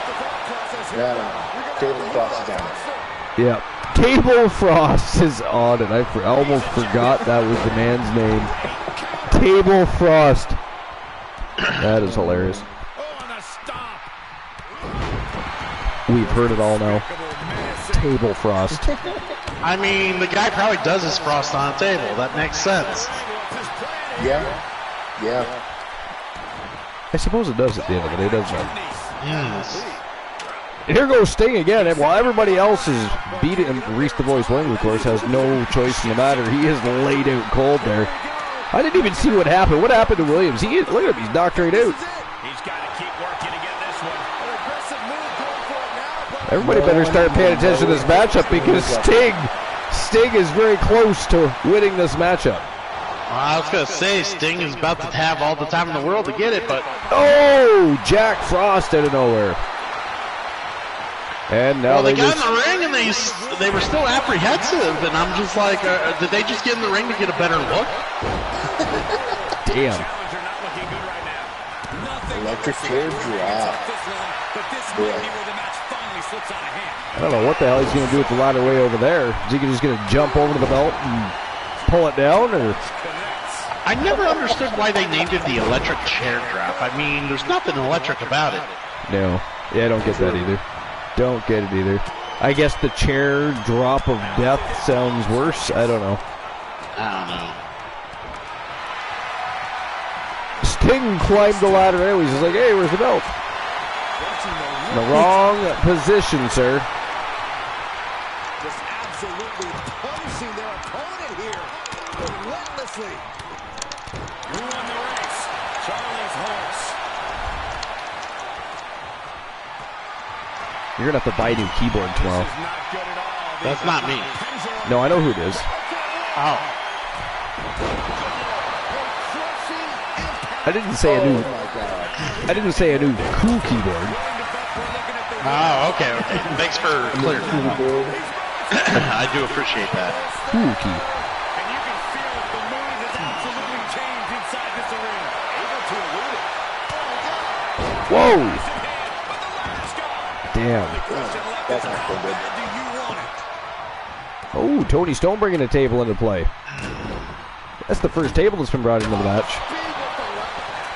Yeah, Table Frost is on it. Yeah, Table Frost is on it. I almost forgot that was the man's name. Table Frost. That is hilarious. We've heard it all now. Table Frost. I mean, the guy probably does his frost on a table. That makes sense. Yeah. Yeah. I suppose it does at the end of the day, doesn't it? Yes. Here goes Sting again, and while everybody else is beating him, Reese the Voice Williams, of course, has no choice in the matter. He is laid out cold there. I didn't even see what happened. What happened to Williams? Look at him, he's knocked right out. He's got to keep working to get this one. An aggressive move going for it now. Everybody better start paying attention to this matchup because Sting is very close to winning this matchup. I was going to say, Sting is about to have all the time in the world to get it, but... Oh, Jack Frost out of nowhere. And now they got in the ring and they were still apprehensive, and I'm just like, did they just get in the ring to get a better look? Damn. Electric chair drop. I don't know what the hell he's going to do with the ladder way over there. Is he just going to jump over to the belt and pull it down, or? I never understood why they named it the electric chair drop. I mean, there's nothing electric about it. No. Yeah, I don't get that either. Don't get it either. I guess the chair drop of death sounds worse. I don't know. Sting climbed the ladder anyways. He's like, hey, where's the belt? In the wrong position, sir. Just absolutely punishing their opponent here relentlessly. Who won the race? Charlie's horse. You're going to have to buy a new keyboard tomorrow. That's not me. No, I know who it is. Oh. I didn't say a new... I didn't say a new cool keyboard. Oh, okay. Thanks for clearing that up. I do appreciate that. Cool key. And you can feel the mood has absolutely changed inside this arena. Able to elude it. Whoa! Damn. That's not so good. Oh, Tony Stone bringing a table into play. That's the first table that's been brought into the match.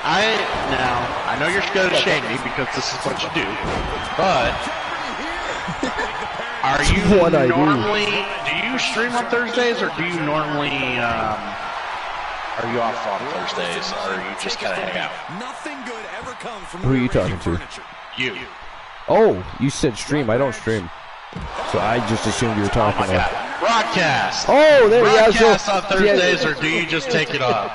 I know you're going to shame me because this is what you do, but are you normally, do you stream on Thursdays, or do you normally, are you off on Thursdays, or you just kind of hang out? Nothing good ever comes from Who are you talking to? You. Oh, you said stream. I don't stream. So I just assumed you were talking about. Broadcast. Oh, there you go. Broadcast on Thursdays, or do you just take it off?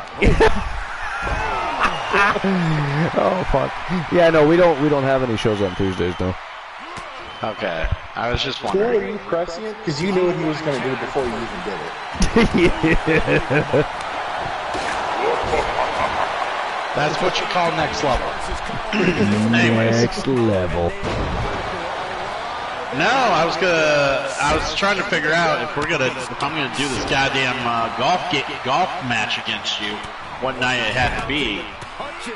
Oh fuck. Yeah, no, we don't have any shows on Tuesdays, no. Okay, I was just Were wondering. you pressing it? Because you knew what he was going to do before you even did it. That's what you call next level. Anyways. Next level. No, I was trying to figure out if I'm gonna do this goddamn golf match against you, what night it had to be.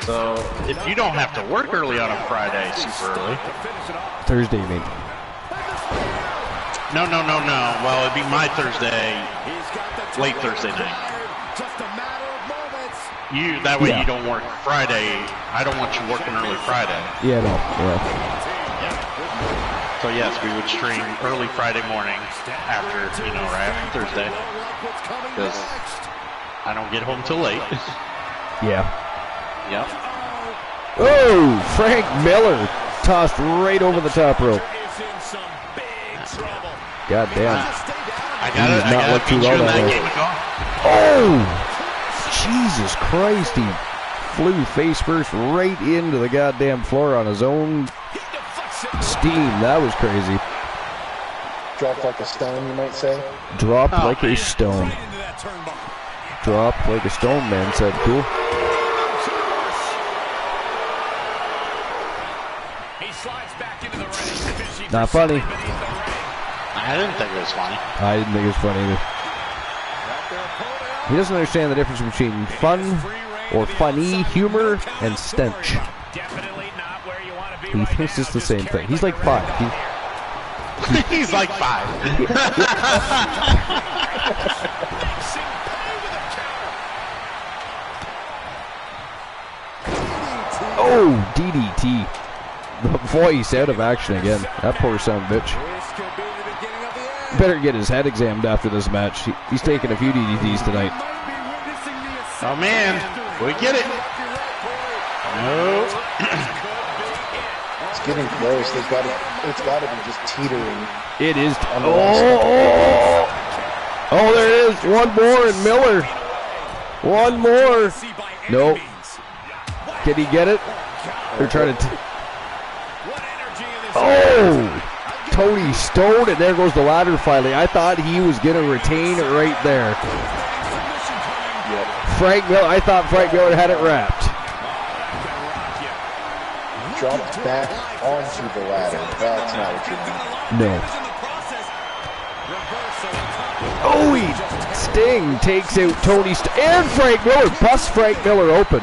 So if you don't have to work early on a Friday, super early. Thursday, you mean? No. Well, it'd be my Thursday, late Thursday night. That way you don't work Friday. I don't want you working early Friday. Yeah, no. Yeah. So yes, we would stream early Friday morning after, right after Thursday. Because I don't get home till late. Yeah. Yep. Oh, Frank Miller tossed right over the top rope. God damn. I gotta look too well that way. Oh! Jesus Christ, he flew face first right into the goddamn floor on his own steam. That was crazy. Dropped like a stone, you might say. Dropped like a stone. Dropped like a stone, man said. Cool. Not funny. I didn't think it was funny. I didn't think it was funny either. He doesn't understand the difference between fun or funny, humor, and stench. He thinks it's the same thing. He's like 5. He's like 5. Oh, DDT. The voice out of action again. That poor son of a bitch. Better get his head examined after this match. He's taking a few DDTs tonight. Oh man, we get it. No. It's getting close. It's got to be just teetering. It is. Oh, there it is. One more, and Miller. One more. Nope. Can he get it? They're trying to. Oh! Tony Stone, and there goes the ladder finally. I thought he was going to retain it right there. Yep. Frank Miller, I thought Frank Miller had it wrapped. Dropped back onto the ladder. That's not what you mean. No. Oh, Sting takes out Tony Stone, and Frank Miller busts Frank Miller open.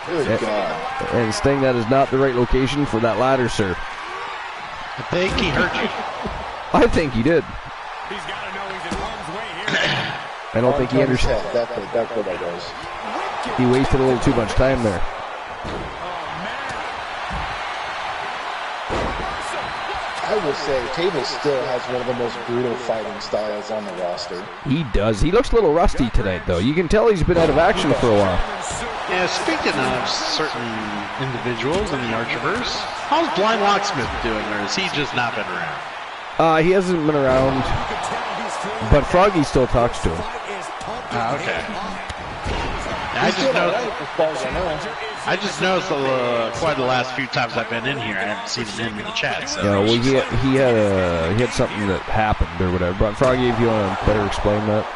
Good God. And Sting, that is not the right location for that ladder, sir. I think he hurt you. I think he did. I don't think he understood. That's what that does. He wasted a little too much time there. I will say, Table still has one of the most brutal fighting styles on the roster. He does. He looks a little rusty tonight, though. You can tell he's been out of action for a while. Yeah, speaking of certain individuals in the Archerverse, how's Blind Locksmith doing, or has he just not been around? He hasn't been around, but Froggy still talks to him. Okay. I just noticed quite the last few times I've been in here, I haven't seen him in the chat. So. Yeah, well, he had something that happened or whatever. But Froggy, if you want to better explain that.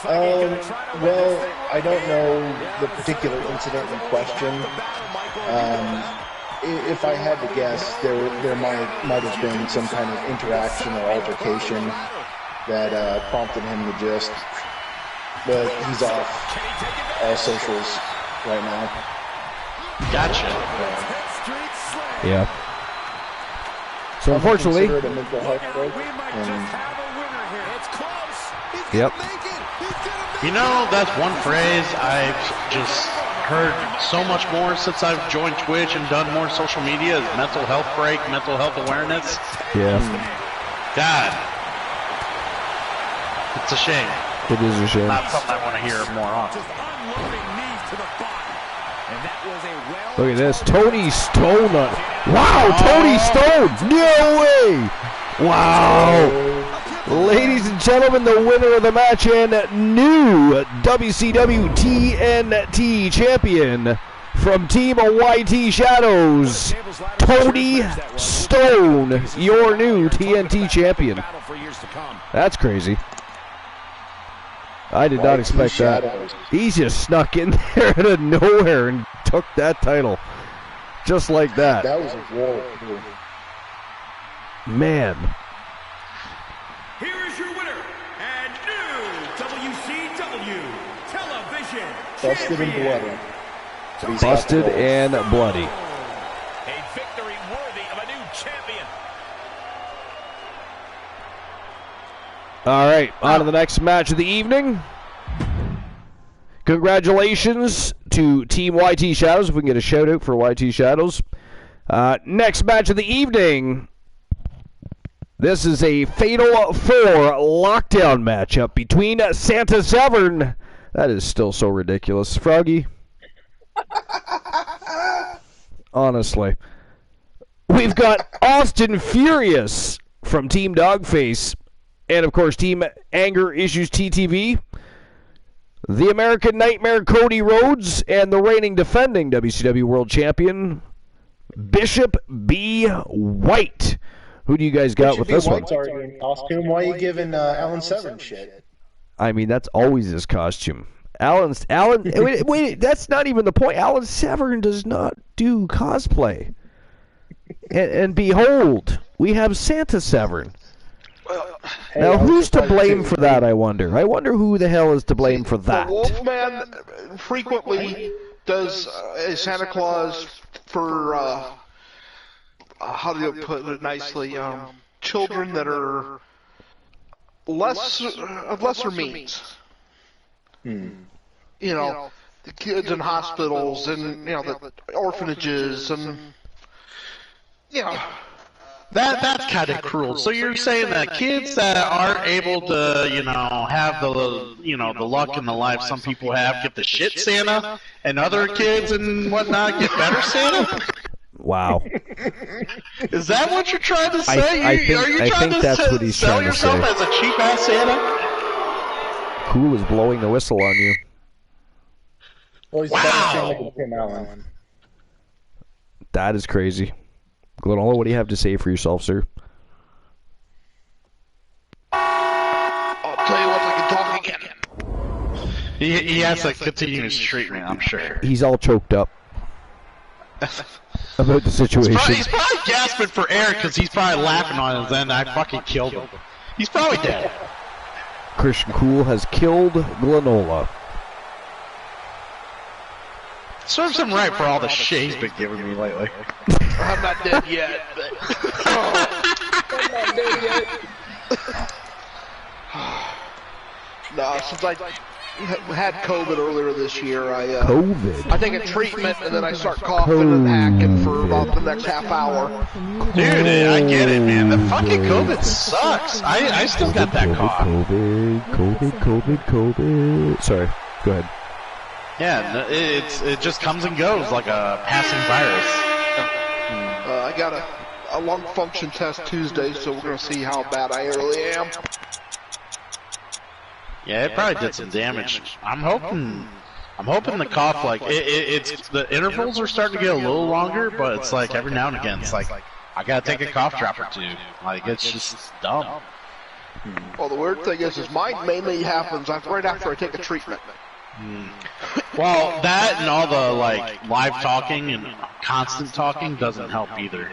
Well, I don't know the particular incident in question. If I had to guess, there might have been some kind of interaction or altercation that prompted him to just. But he's off all socials right now. Gotcha. Yeah. So unfortunately. Consider it a mental health break. Yep. You know, that's one phrase I've just heard so much more since I've joined Twitch and done more social media is mental health break, mental health awareness. Yeah. God. It's a shame. It is a shame. Not something I want to hear more often. Look at this. Tony Stone. Wow, Tony Stone. No way. Wow. Ladies and gentlemen, the winner of the match and new WCW TNT champion from Team YT Shadows, Tony Stone, your new TNT champion. That's crazy. I did not expect that. He just snuck in there out of nowhere and took that title. Just like that. That was a war. Man. Here is your winner and new WCW Television Busted and bloody. Busted and bloody. A victory worthy of a new champion. All right, on to the next match of the evening. Congratulations to Team YT Shadows. If we can get a shout out for YT Shadows. Next match of the evening. This is a Fatal 4 lockdown matchup between Santa Severn. That is still so ridiculous. Froggy. Honestly. We've got Austin Furious from Team Dogface. And, of course, Team Anger Issues TTV. The American Nightmare Cody Rhodes. And the reigning defending WCW World Champion, Bishop B. White. Who do you guys got with this one? In costume. Why are you giving Alan Severn shit? I mean, that's always his costume. Alan, wait, that's not even the point. Alan Severn does not do cosplay. And behold, we have Santa Severn. Hey, now, who's to blame for that, I wonder? I wonder who the hell is to blame for that. The Wolfman frequently does a Santa Claus for, how do you put it nicely, children that are lesser means. You know, the kids in hospitals and, you know, the orphanages and, you know. That's kind of cruel. So you're saying that kids that aren't able to, you know, have the, you know, the luck in the life some people have get the shit Santa, and other kids and whatnot get better Santa? Wow. Is that what you're trying to say? I think that's what he's sell trying to yourself say. as a cheap ass Santa? Who is blowing the whistle on you? Well, he's Wow. Tim Allen. That is crazy. Glenola, what do you have to say for yourself, sir? I'll tell you what, I can talk again. He has to continue his treatment, I'm sure. He's all choked up about the situation. He's probably gasping for air because he's probably laughing on it, and I fucking killed him. He's probably dead. Christian Cool has killed Glenola. Serves him right for all the shit he's been giving me lately. I'm not dead yet, but... I'm not dead yet. No, since I had COVID earlier this year, I take a treatment and then I start coughing and hacking for about the next half hour. Dude, I get it, man. The fucking COVID sucks. I still got that cough. COVID. Sorry, go ahead. Yeah, it just comes and goes like a passing virus. I got a lung function test Tuesday, so we're gonna see how bad I really am. Yeah, it probably did some damage. I'm hoping the cough, like, it's the intervals are starting to get a little longer, but it's like every now and again, it's like, I gotta take a cough drop or two. Like, it's just dumb. Well, the weird thing is mine mainly happens right after I take a treatment. Well, that and all the, like, live talking and constant talking doesn't help either.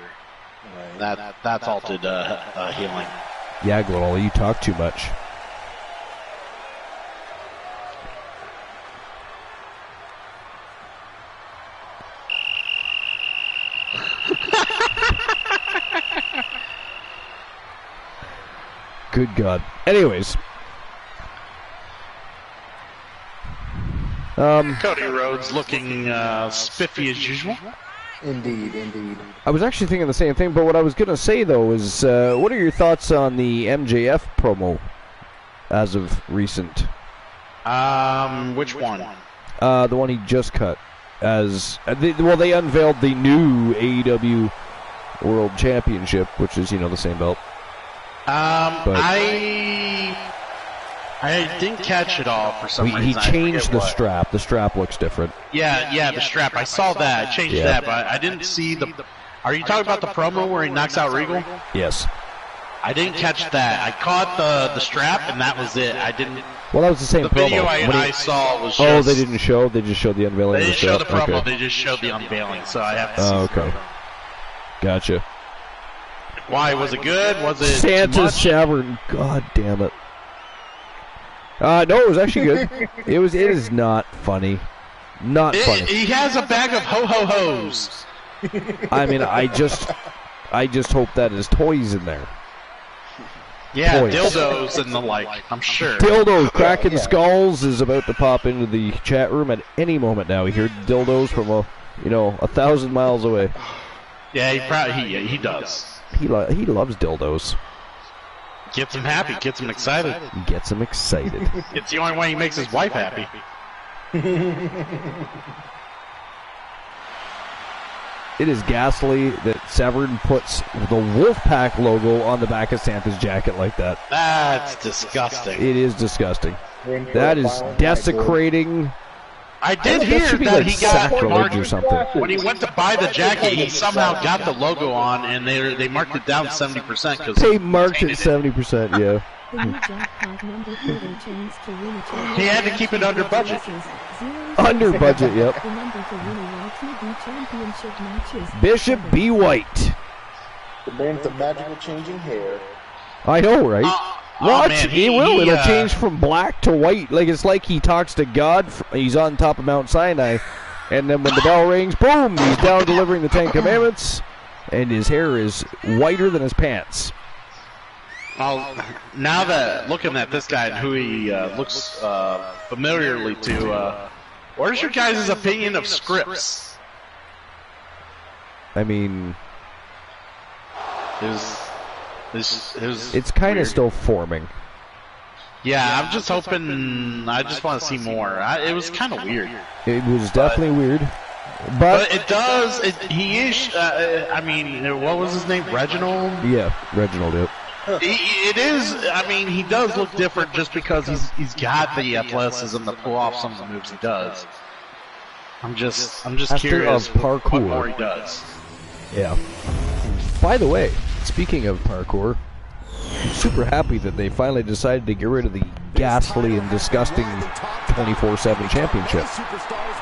That's halted healing. Yeah, Glenola, you talk too much. Good God. Anyways. Cody Rhodes looking spiffy as usual. Indeed. I was actually thinking the same thing, but what I was going to say, though, is what are your thoughts on the MJF promo as of recent? Which one? The one he just cut. They unveiled the new AEW World Championship, which is, the same belt. I didn't catch it all for some reason. He changed the strap. The strap looks different. Yeah, the strap. I saw that. I changed that, but I didn't see the... Are you talking about the promo where he knocks out Regal? Yes. I didn't catch that. I caught the strap, and that was it. I didn't... Well, that was the same promo. The video I saw was just... Oh, they didn't show? They just showed the unveiling They of the didn't show the strap? promo, Okay. they just showed the unveiling, so I have to see the okay. promo. Gotcha. Why? Was it good? Was it Santa Severn. God damn it. No, it was actually good. It is not funny. Not funny. He has a bag of ho-ho-hos. I mean, I just hope that his toys in there. Yeah, toys. dildos and the like, I'm sure. Dildos cracking skulls is about to pop into the chat room at any moment now. We hear dildos from 1,000 miles away. Yeah, he does. He loves dildos. Gets him happy, gets him excited. Gets him excited. It's the only way he makes his wife happy. It is ghastly that Severn puts the Wolfpack logo on the back of Santa's jacket like that. That's disgusting. It is disgusting. That is desecrating. I did That hear should be that like he got sacrilege marked or something. when he went to buy the jacket. He somehow got the logo on, and they marked it down 70% because They marked it 70%. Yeah. he had to keep it under budget. Under budget. Yep. Bishop B. White. The man with the magical changing hair. I know, right? Watch, man, he will. It'll he, change from black to white. Like it's like he talks to God. He's on top of Mount Sinai, and then when the bell rings, boom! He's down delivering the 10 Commandments, and his hair is whiter than his pants. Well, now that looking at this guy and who he looks familiarly to, where's your guys' opinion of scripts? I mean, it's kind of still forming. Yeah, I'm just hoping. I just want to see more. It was kind of weird. It was definitely weird. But it does. He is. I mean, what was his name? Reginald. Yeah, Reginald. Yep. It is. I mean, he does look different just because he's got the athleticism to pull off some of the moves he does. I'm just curious parkour. What more he does. Yeah. By the way, speaking of parkour, I'm super happy that they finally decided to get rid of the ghastly and disgusting 24/7 championship.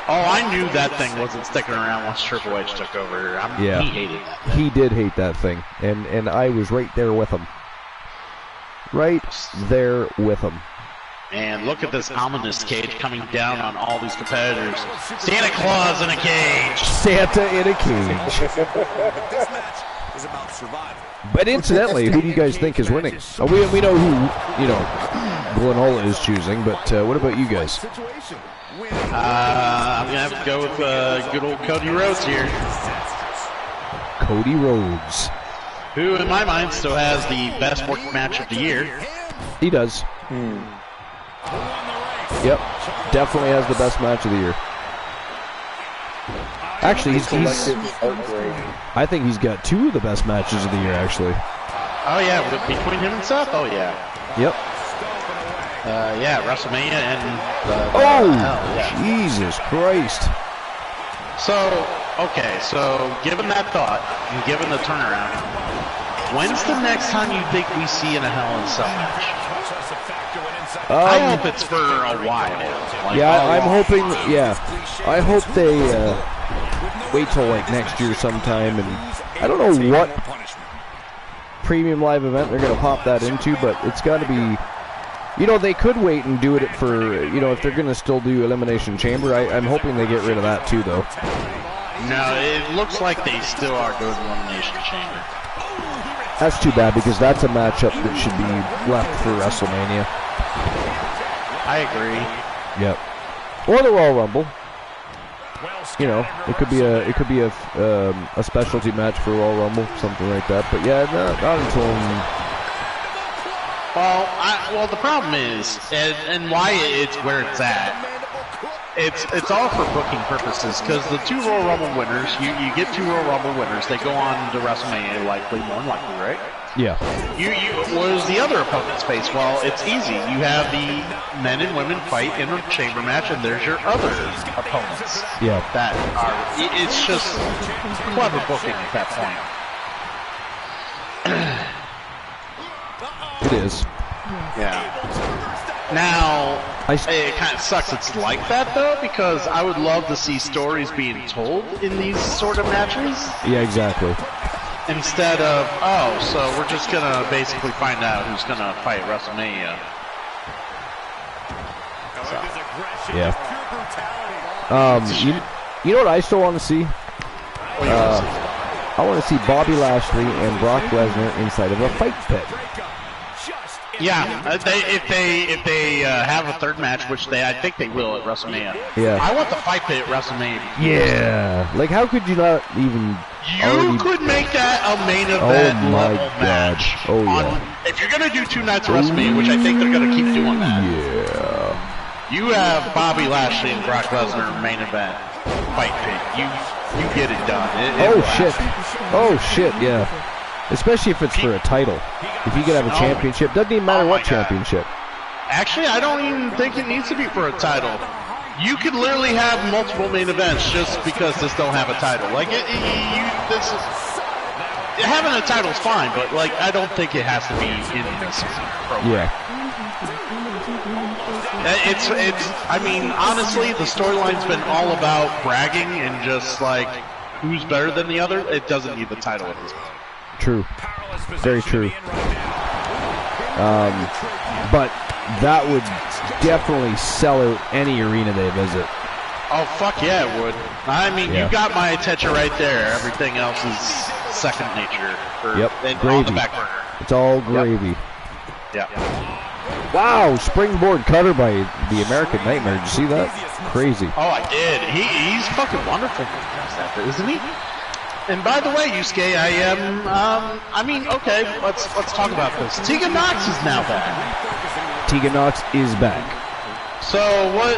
Oh, I knew that thing wasn't sticking around once Triple H took over. He hated that thing. He did hate that thing, and I was right there with him. Right there with him. And look at this ominous cage coming down on all these competitors. Santa Claus in a cage. Santa in a cage. But incidentally, who do you guys think is winning? Oh, we know who, Glenola is choosing, but what about you guys? I'm going to have to go with good old Cody Rhodes here. Cody Rhodes. Who, in my mind, still has the best working match of the year. He does. Yep, definitely has the best match of the year. Actually, I think he's got two of the best matches of the year, actually. Oh, yeah, between him and Seth? Oh, yeah. Yep. Yeah, WrestleMania and... Jesus Christ. So, okay, given that thought, and given the turnaround, when's the next time you think we see in a Hell in a Cell match? I hope it's for a while. I'm hoping, I hope they wait till like next year sometime, and I don't know what premium live event they're going to pop that into, but it's got to be, they could wait and do it for, if they're going to still do Elimination Chamber. I'm hoping they get rid of that too, though. No, it looks like they still are doing Elimination Chamber. That's too bad, because that's a matchup that should be left for WrestleMania. I agree. Yep. Or the Royal Rumble. It could be a specialty match for Royal Rumble, something like that. But yeah, not until. Well, the problem is, and why it's where it's at. It's all for booking purposes, because the two Royal Rumble winners, you get two Royal Rumble winners, they go on to WrestleMania, more than likely, right? Yeah. What is the other opponent's face? Well, it's easy. You have the men and women fight in a chamber match, and there's your other opponents. Yeah. It's just clever booking at that point. It is. Yeah. Now, it kind of sucks it's like that, though, because I would love to see stories being told in these sort of matches. Yeah, exactly. Instead of, so we're just going to basically find out who's going to fight at WrestleMania. Yeah. You know what I still want to see? I want to see Bobby Lashley and Brock Lesnar inside of a fight pit. Yeah, if they have a third match, which I think they will at WrestleMania. Yeah. I want the fight pit at WrestleMania. Yeah. Like, how could you not even? You could make that a main event level match. Oh yeah. If you're gonna do 2 nights of WrestleMania, which I think they're gonna keep doing that. Yeah. You have Bobby Lashley and Brock Lesnar main event fight pit. You get it done. Oh shit, yeah. Especially if it's for a title. If you could have a championship, doesn't even matter what championship. Actually, I don't even think it needs to be for a title. You could literally have multiple main events just because this don't have a title. Like having a title's fine, but like I don't think it has to be in this program. Yeah. I mean, honestly, the storyline's been all about bragging and just like who's better than the other. It doesn't need the title at this point. True. Very true. But that would definitely sell out any arena they visit. Oh, fuck yeah, it would. I mean, you got my attention right there. Everything else is second nature. Gravy. On the back burner. It's all gravy. Yeah. Wow, springboard cutter by the American Nightmare. Did you see that? Crazy. Oh, I did. He's fucking wonderful, isn't he? And by the way, Yusuke, I mean, okay, let's talk about this. Tegan Knox is now back. Tegan Knox is back. So what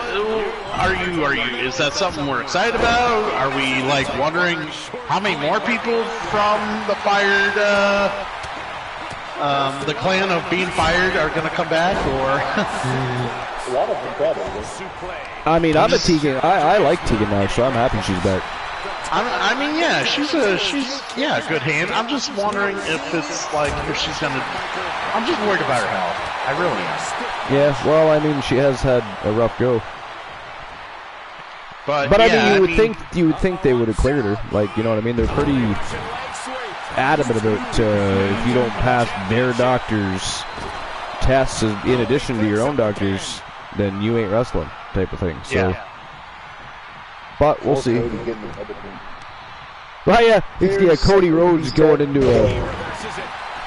are you? Is that something we're excited about? Are we like wondering how many more people from the fired, the clan of being fired are going to come back, or? A lot of them probably. I mean, I'm a Tegan. I like Tegan Knox, so I'm happy she's back. I mean, yeah, she's a good hand. I'm just wondering if it's like if she's gonna. I'm just worried about her health. I really am. Yeah, well, I mean, she has had a rough go. But yeah, I mean, you would think they would have cleared her. Like, you know what I mean? They're pretty adamant about if you don't pass their doctors' tests in addition to your own doctors, then you ain't wrestling type of thing. So. Yeah. But we'll see. Well, yeah, Cody Rhodes going into a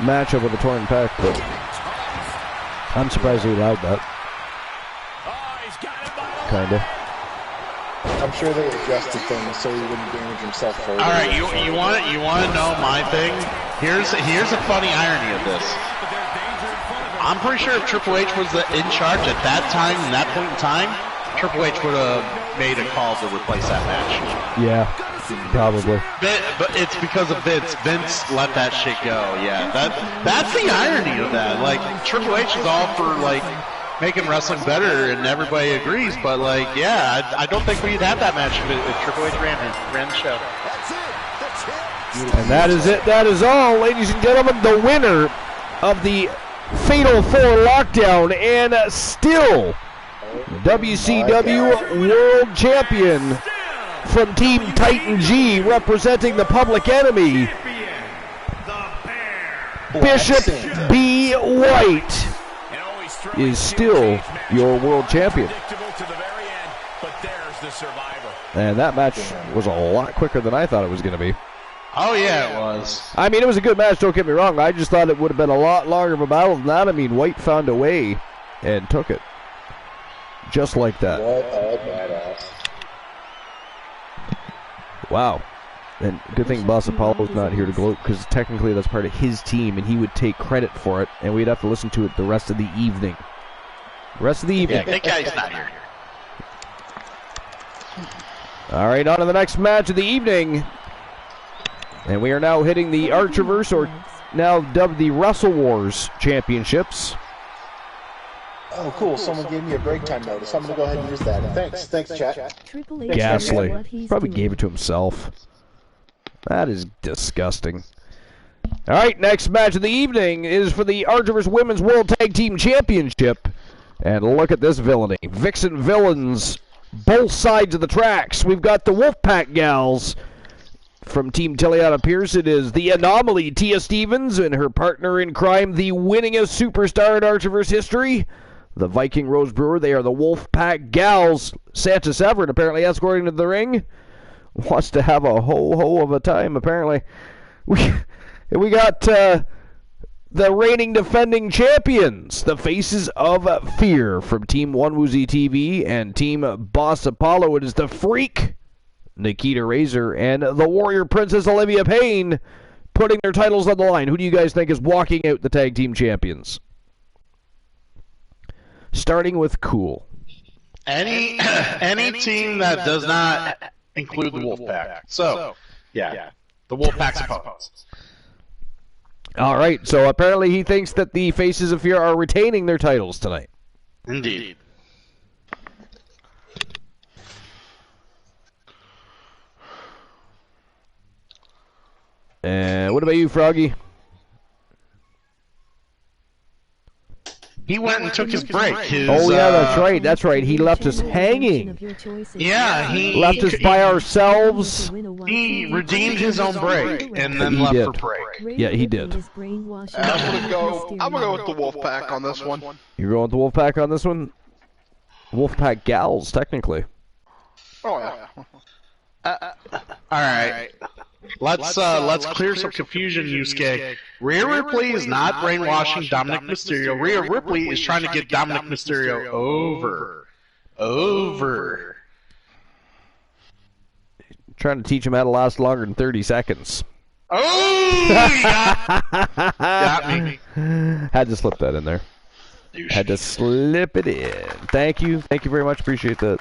matchup with a torn pec, but I'm surprised they allowed that. Kinda. I'm sure they adjusted things so he wouldn't damage himself further. All right, you want to know my thing? Here's a funny irony of this. I'm pretty sure if Triple H was in charge at that time, in that point in time, Triple H would have made a call to replace that match. Yeah, probably. But it's because of Vince. Vince let that shit go. Yeah, that's the irony of that. Like Triple H is all for like making wrestling better, and everybody agrees. But like, yeah, I don't think we'd have that match if Triple H ran the show. And that is it. That is all, ladies and gentlemen. The winner of the Fatal 4 Lockdown and still WCW World Champion from Team Titan G, representing the Public Enemy, Bishop B. White is still your world champion. And that match was a lot quicker than I thought it was going to be. Oh yeah, it was. I mean, it was a good match, don't get me wrong. I just thought it would have been a lot longer of a battle than that. I mean, White found a way and took it. Just like that. What a badass. Wow. And good thing Boss Apollo's not here to gloat, because technically that's part of his team, and he would take credit for it, and we'd have to listen to it the rest of the evening. Yeah, that guy's not here. All right, on to the next match of the evening. And we are now hitting the Archiverse, or now dubbed the Wrestle Wars Championships. Oh, cool. Someone gave me a break time notice. I'm going to go ahead and use that. Thanks, chat. Ghastly. Probably gave it to himself. That is disgusting. All right, next match of the evening is for the Archiverse Women's World Tag Team Championship. And look at this villainy. Vixen villains, both sides of the tracks. We've got the Wolfpack gals. From Team Tiliana Pierce, it is the Anomaly, Tia Stevens, and her partner in crime, the winningest superstar in Archiverse history, the Viking Rose Brewer. They are the Wolfpack gals. Santa Severin apparently escorting to the ring. Wants to have a ho-ho of a time, apparently. We got the reigning defending champions, the Faces of Fear from Team One Woozy TV and Team Boss Apollo. It is the Freak, Nikita Razor, and the Warrior Princess Olivia Payne putting their titles on the line. Who do you guys think is walking out the tag team champions? Starting with Cool. Any team that does not include the Wolfpack. So, yeah, the Wolfpack's opponents. All right, so apparently he thinks that the Faces of Fear are retaining their titles tonight. Indeed. And what about you, Froggy? He went and took his break. Oh, yeah, that's right. He left us hanging. Yeah, he left us by ourselves. He redeemed his own break and then left for break. Yeah, he did. I'm gonna go with the Wolfpack on this one. You're going with the Wolfpack on this one? Wolfpack gals, technically. Oh, yeah. All right. Let's clear some confusion, Yusuke. Rhea Ripley is not brainwashing Dominic Mysterio. Rhea Ripley is trying to get Dominic Mysterio over. Trying to teach him how to last longer than 30 seconds. Oh, got me. Had to slip that in there. Had to slip it in. Thank you very much. Appreciate that.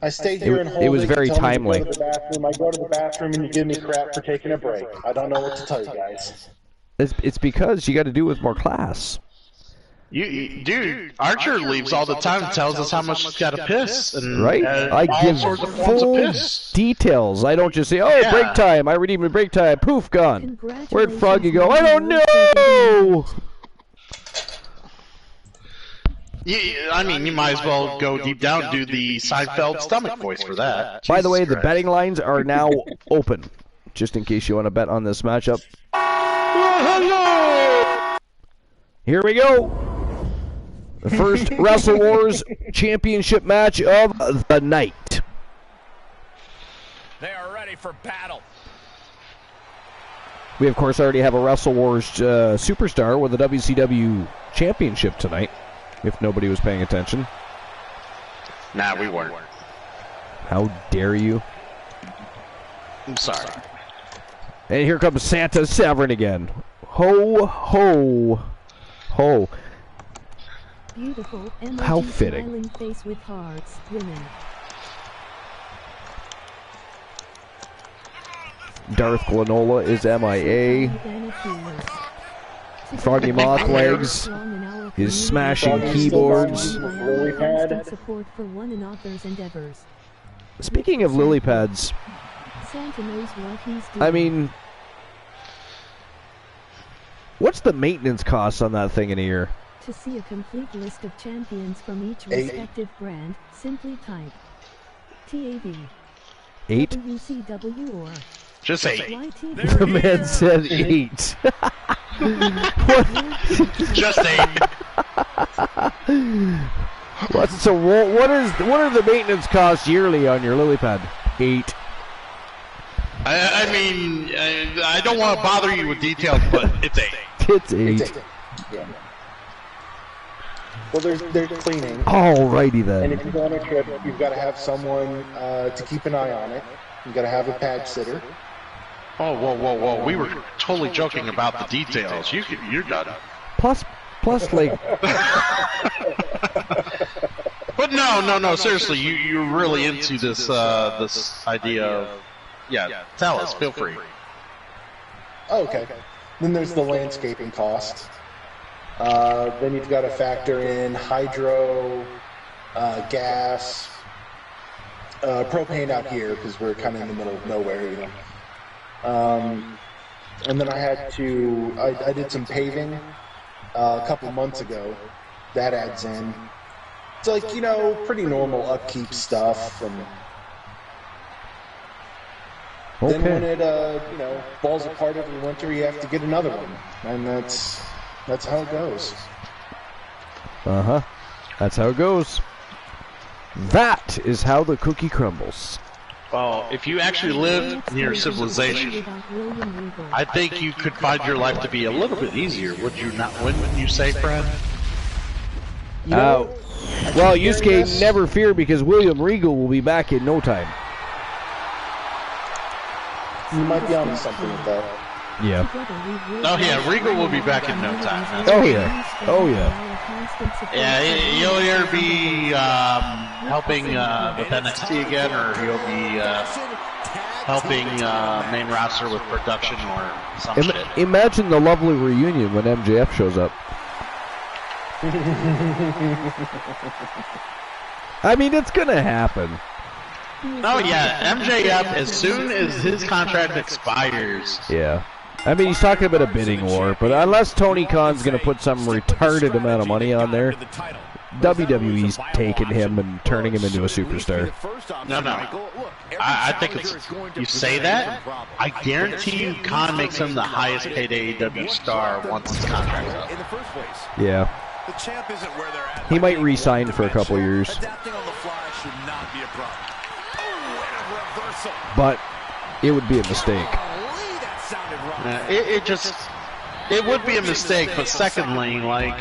I stayed here and it was very timely. I go to the bathroom and you give me crap for taking a break. I don't know what to tell you guys. It's because you got to do it with more class. Dude, Archer leaves all the time and tells us how much he's got to piss. And, right? I give full details. I don't just say, oh, break time. I redeemed my break time. Poof, gone. Where'd Froggy go? I don't know! I mean, you might as well go deep down and do the Seinfeld stomach voice for that. By the way, the betting lines are now open, just in case you want to bet on this matchup. Here we go. The first Wrestle Wars Championship match of the night. They are ready for battle. We, of course, already have a Wrestle Wars superstar with the WCW Championship tonight. If nobody was paying attention. Nah, we weren't. How dare you? I'm sorry. And here comes Santa Severn again. Ho, ho, ho. Beautiful, how fitting. Smiling face with hearts, women. Darth Glanola is MIA. Froggy Moth Legs is smashing keyboards. Speaking of lily pads, I mean, what's the maintenance cost on that thing in a year? To see a complete list of champions from each respective brand, simply type TAV 8 WCW or just 8. The man said 8. Just 8. So what are the maintenance costs yearly on your lily pad? 8. I mean, I don't want to bother you with details, but it's 8. It's 8. Yeah. Well, there's cleaning. Alrighty then. And if you go on a trip, you've got to have someone to keep an eye on it. You've got to have a pad sitter. Oh, whoa. We were totally joking about the details. You're done. Plus, like... But no, seriously, you're really into this idea of... Yeah, tell us, feel free. Oh, okay. Then there's the landscaping cost. Then you've got to factor in hydro, gas, propane out here because we're kind of in the middle of nowhere, you know. And then I did some paving a couple months ago. That adds in. It's like, you know, pretty normal upkeep stuff. And then when it, falls apart every winter, you have to get another one. And that's how it goes. Uh-huh. That's how it goes. That is how the cookie crumbles. Well, if you actually lived near civilization, I think you could find your life to be a little bit easier, would you not? Wouldn't you say, Fred? Well, Yusuke, never fear, because William Regal will be back in no time. You might be onto something with that. Yeah. Oh yeah, Regal will be back in no time. Oh yeah. Oh yeah. Yeah, he'll either be helping with NXT again, or he'll be helping main roster with production or some shit. Imagine the lovely reunion when MJF shows up. I mean, it's gonna happen. Oh yeah, MJF, as soon as his contract expires. Yeah. I mean, he's talking about a bidding war, but unless Tony Khan's going to put some retarded amount of money on there, WWE's taking him and turning him into a superstar. No. I think it's... You say that, I guarantee you Khan makes him the highest paid AEW star once his contract's up. Yeah. He might re-sign for a couple of years. But it would be a mistake. It would be a mistake, but secondly, like...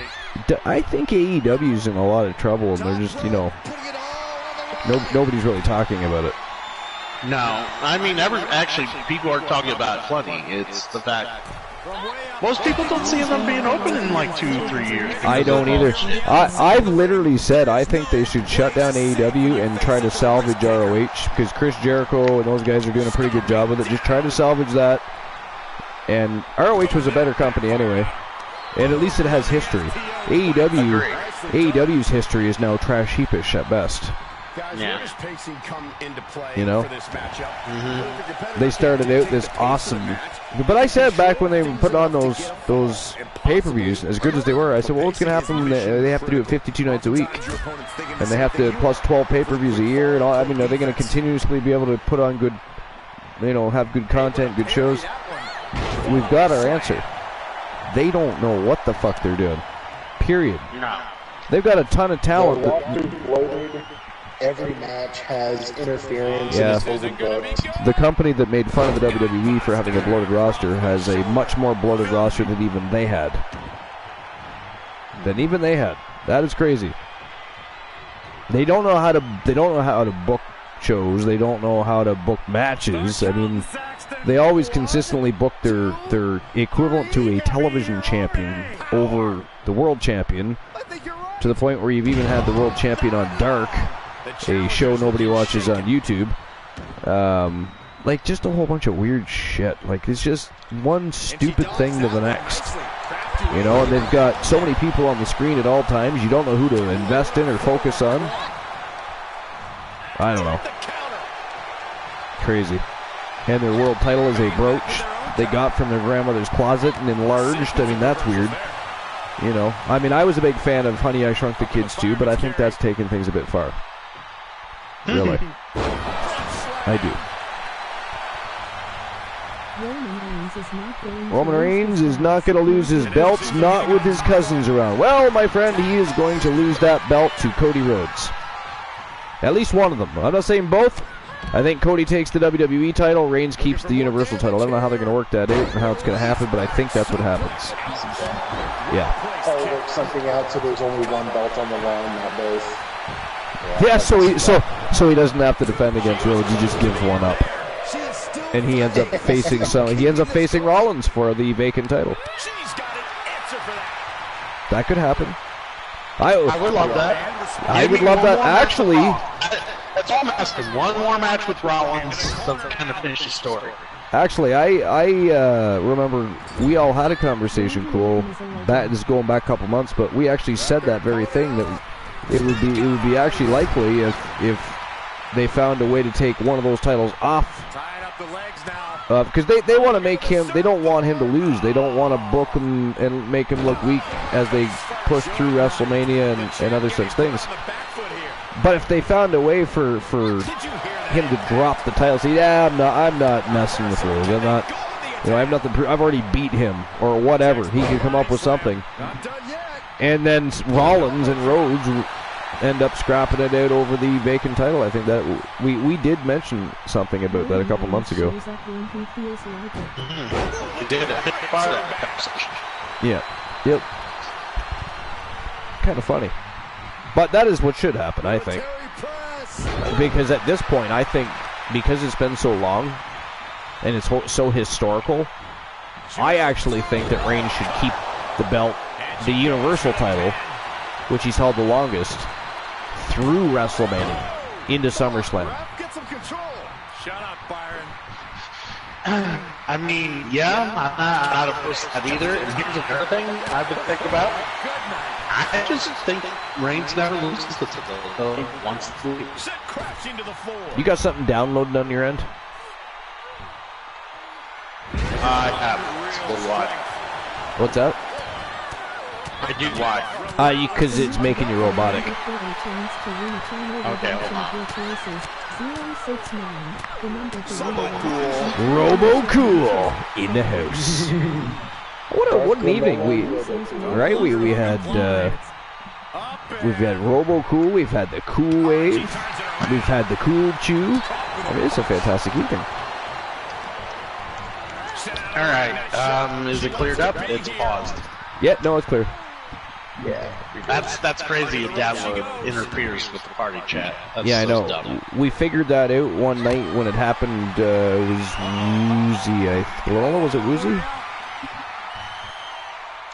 I think AEW's in a lot of trouble, and they're just, nobody's really talking about it. No, I mean, actually, people are talking about it plenty. It's the fact... Most people don't see them being open in like 2-3 years. I don't either. I've literally said I think they should shut down AEW and try to salvage ROH, because Chris Jericho and those guys are doing a pretty good job with it. Just try to salvage that. And ROH was a better company anyway. And at least it has history. AEW's history is now trash heapish at best. Yeah. They started out this awesome... But I said back when they put on those pay-per-views, as good as they were, I said, well, what's going to happen? They have to do it 52 nights a week. And they have to plus 12 pay-per-views a year. And all. I mean, are they going to continuously be able to put on good, have good content, good shows? We've got our answer. They don't know what the fuck they're doing. Period. No. They've got a ton of talent. Every match has interference. Yeah. And it's overbooked. The company that made fun of the WWE for having a bloated roster has a much more bloated roster than even they had. That is crazy. They don't know how to book shows. They don't know how to book matches. I mean, they always consistently book their equivalent to a television champion over the world champion, to the point where you've even had the world champion on Dark, a show nobody watches on YouTube. Like, just a whole bunch of weird shit. Like, it's just one stupid thing to the next. And they've got so many people on the screen at all times, you don't know who to invest in or focus on. I don't know. Crazy. And their world title is a brooch they got from their grandmother's closet and enlarged. I mean, that's weird. I mean, I was a big fan of Honey, I Shrunk the Kids too, but I think that's taken things a bit far. Really. I do. Roman Reigns is not going to lose his belts, not with his cousins around. Well, my friend, he is going to lose that belt to Cody Rhodes. At least one of them. I'm not saying both. I think Cody takes the WWE title, Reigns keeps the Universal title. I don't know how they're going to work that out and how it's going to happen, but I think that's what happens. Yeah. Or work something out so there's only one belt on the line, not both. Yeah, so he doesn't have to defend against Rhodes. He just gives one up, and he ends up facing Rollins for the vacant title. That could happen. I would love that. I would love that. Actually, that's all I'm asking. One more match with Rollins to kind of finish the story. Actually, I remember we all had a conversation, Cole. That is going back a couple months, but we actually said that very thing, that it would be actually likely if they found a way to take one of those titles off. Because they want to make him, they don't want him to lose. They don't want to book him and make him look weak as they push through WrestleMania and other such things. But if they found a way for him to drop the title, say, yeah, I'm not messing with Rhodes. I'm not, I have nothing. I've already beat him or whatever. He can come up with something. And then Rollins and Rhodes end up scrapping it out over the vacant title. I think that we did mention something about that a couple months ago. You did it. Part of that conversation. Yeah. Yep. Kind of funny. But that is what should happen, I think. Because at this point, I think, because it's been so long, and it's so historical, I actually think that Reigns should keep the belt, the Universal title, which he's held the longest, through WrestleMania, into SummerSlam. Shut up, Byron. I mean, yeah, I'm not opposed to that either. And here's another thing I've been thinking about. I just think Reigns never loses the title. He wants to lose. You got something downloaded on your end? I have. Well, why? What's that? I do why. Because it's making you robotic. Okay, hold on. Robo Cool in the house. What an evening we had. We've had Robo Cool. We've had the Cool Wave. We've had the Cool Chew. I mean, it's a fantastic evening. All right. Is it cleared up? It's paused. Yeah, no, it's clear. Yeah. That's crazy. A download interferes with the party chat. That's yeah, I know. Dumb. We figured that out one night when it happened. It was Woozy. Glenola, was it Woozy?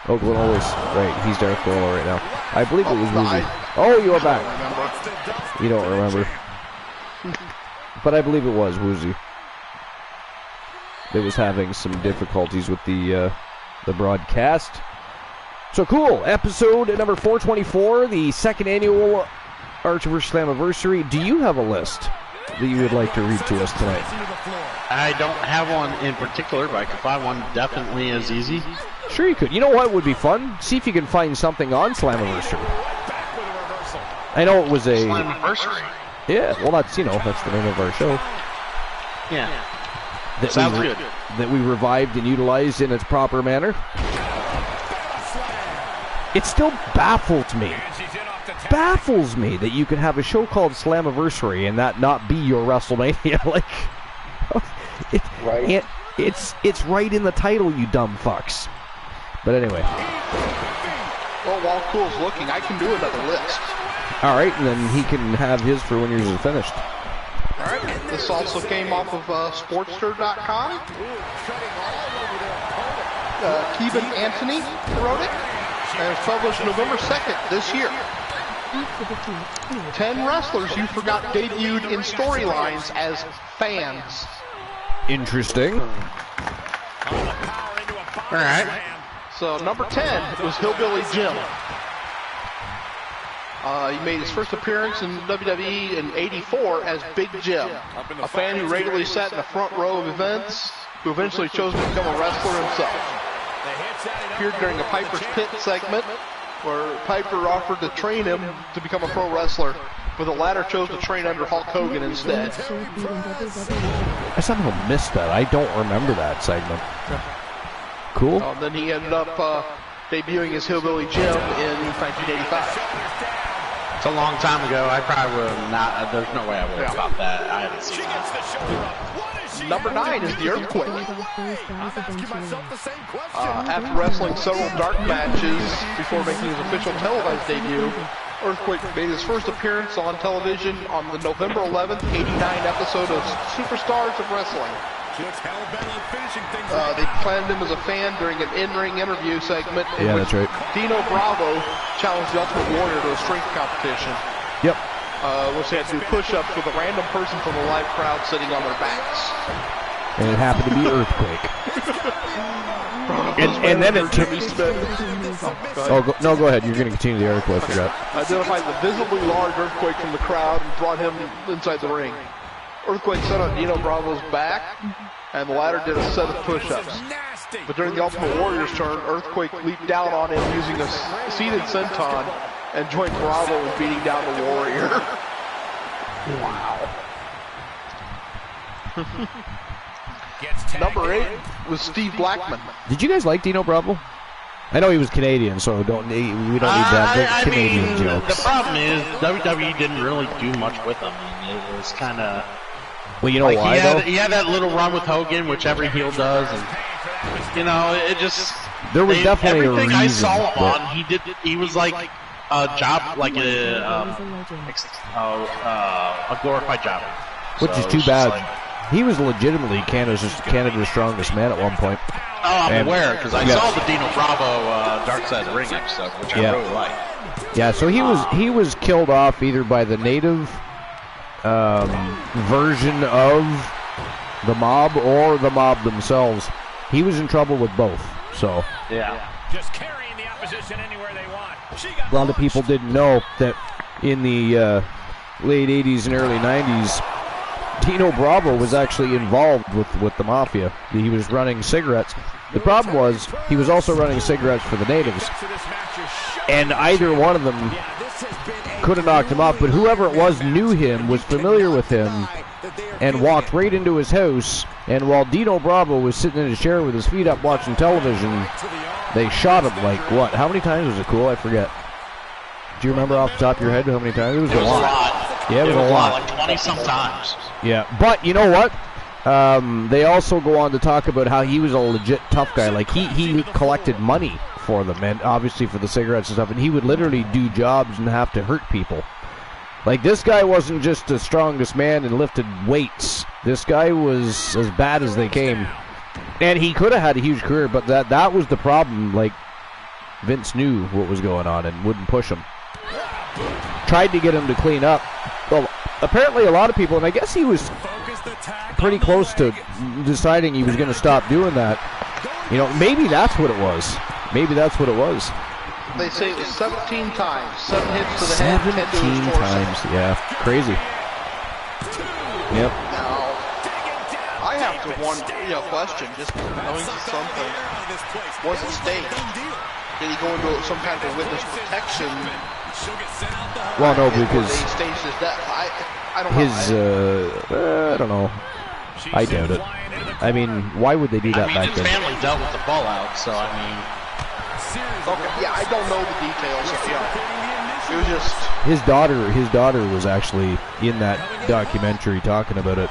Oh, Glenola's right. He's Darth Glenola right now. I believe it was Woozy. Oh, you are back. You don't remember. But I believe it was Woozy. It was having some difficulties with the broadcast. So cool, episode number 424, the second annual Archiverse Slammiversary. Do you have a list that you would like to read to us tonight? I don't have one in particular, but I could find one definitely as easy. Sure you could. You know what would be fun? See if you can find something on Slammiversary. I know it was a... Slammiversary? Yeah, well that's the name of our show. Yeah. Sounds good. That we revived and utilized in its proper manner. It still baffles me that you could have a show called Slammiversary and that not be your WrestleMania. Right. It's right in the title, you dumb fucks. But anyway. Well, while Cool's looking, I can do another list. All right, and then he can have his for when yours is finished. All right. This also came off of Sportster.com. Keevan Anthony wrote it. And it was published November 2nd this year. 10 wrestlers you forgot debuted in storylines as fans. Interesting. All right. So number 10 was Hillbilly Jim. He made his first appearance in WWE in '84 as Big Jim, a fan who regularly sat in the front row of events, who eventually chose to become a wrestler himself. Appeared during a Piper's Pit segment, where Piper offered to train him to become a pro wrestler, but the latter chose to train under Hulk Hogan instead. I somehow missed that. I don't remember that segment. Cool. Then he ended up debuting as Hillbilly Jim in 1985. It's a long time ago. I probably would have not. There's no way I would have about that. I haven't seen that. Number 9 is the Earthquake. After wrestling several dark matches before making his official televised debut, Earthquake made his first appearance on television on the November 11th, '89 episode of Superstars of Wrestling. They planned him as a fan during an in-ring interview segment in which that's right. Dino Bravo challenged the Ultimate Warrior to a strength competition. Yep. Which they had to do push-ups with a random person from the live crowd sitting on their backs. And it happened to be Earthquake. and then it took... Go ahead. You're going to continue the article. I forgot. Identified the visibly large Earthquake from the crowd and brought him inside the ring. Earthquake sat on Dino Bravo's back, and the latter did a set of push-ups. But during the Ultimate Warrior's turn, Earthquake leaped down on him using a seated senton and joined Bravo in beating down the Warrior. Wow. Number 8 was Steve Blackman. Did you guys like Dino Bravo? I know he was Canadian, so we don't need that Canadian jokes. The problem is WWE didn't really do much with him. I mean, it was kind of. Well, you know why though? He had that little run with Hogan, which every heel does, and it just. There was definitely a everything reason. I saw him on. He was like a job, like a glorified jobber. Which is too bad. He was legitimately Canada's strongest man at one point. Oh, I'm aware, because I saw the Dino Bravo Dark Side of the Ring episode, which I really liked. Yeah, so he was killed off either by the native version of the mob or the mob themselves. He was in trouble with both. So Just carrying the opposition anywhere they want. A lot of people didn't know that in the late 80s and early 90s, Dino Bravo was actually involved with the mafia. He was running cigarettes. The problem was he was also running cigarettes for the natives, and either one of them could have knocked him off, but whoever it was knew him, was familiar with him, and walked right into his house. And while Dino Bravo was sitting in his chair with his feet up watching television, they shot him like what? How many times was it, Cool? I forget. Do you remember off the top of your head how many times? It was a lot. Yeah, it was a lot. Like 20 sometimes. Yeah, but you know what? They also go on to talk about how he was a legit tough guy. Like he collected money for them, and obviously for the cigarettes and stuff, and he would literally do jobs and have to hurt people. Like, this guy wasn't just the strongest man and lifted weights. This guy was as bad as they came. And he could have had a huge career, but that was the problem. Like, Vince knew what was going on and wouldn't push him. Tried to get him to clean up. Well, apparently a lot of people, and I guess he was pretty close to deciding he was going to stop doing that. You know, maybe that's what it was. Maybe that's what it was. They say it was 17 times. 7 hits to the head, 10 to his torso. 17 times, yeah. Crazy. Yep. Now, I have to question, just knowing something. Was it staged? Did he go into some kind of a witness protection? Well, no, because they staged his death. I don't know. I don't know. I doubt it. I mean, why would they do that back then? His family dealt with the fallout, so I mean. Okay, yeah, I don't know the details. It was just his daughter was actually in that documentary talking about it.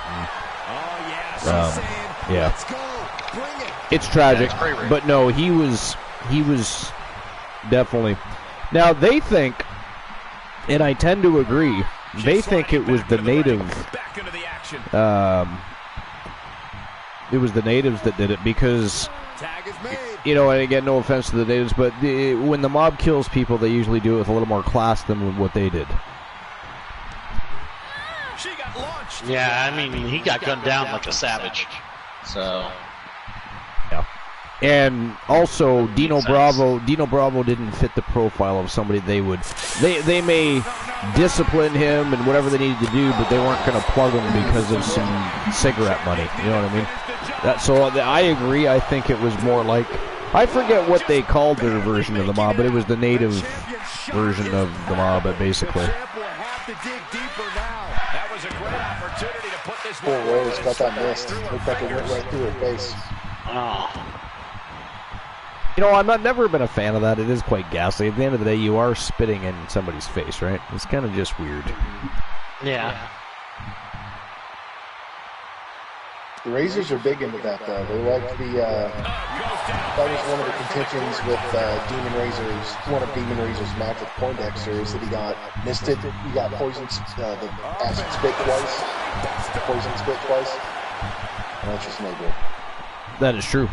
And, yeah, it's tragic, but no, he was definitely. Now they think, and I tend to agree, they think it was the native. It was the natives that did it because. You know, and again, no offense to the natives, but when the mob kills people, they usually do it with a little more class than what they did. Yeah, I mean, he got gunned down like a savage. So. Yeah. And also, Dino Bravo didn't fit the profile of somebody they would. They may discipline him and whatever they needed to do, but they weren't going to plug him because of some cigarette money. You know what I mean? So I agree. I think it was more like, I forget what they called their version of the mob, but it was the native version of the mob, basically. Poor Rose got that missed. Looked like it went right through her face. You know, I've never been a fan of that. It is quite ghastly. At the end of the day, you are spitting in somebody's face, right? It's kind of just weird. Yeah. The Razors are big into that, though. They like that was one of the contentions with Demon Razors. One of Demon Razors' match with Poindexter is that he got misted. He got poisoned, the acid spit twice. Poison spit twice. And that's just no good. That is true.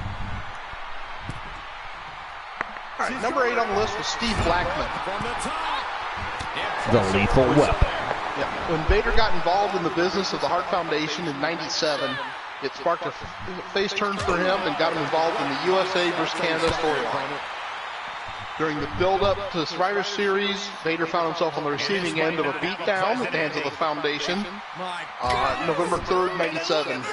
All right, number 8 on the list was Steve Blackman. The Lethal Weapon. Yeah, when Vader got involved in the business of the Hart Foundation in '97, it sparked a face turn for him and got him involved in the USA vs. Canada storyline. During the build-up to the Survivor Series, Vader found himself on the receiving end of a beatdown at the hands of the Foundation, November 3rd, '97.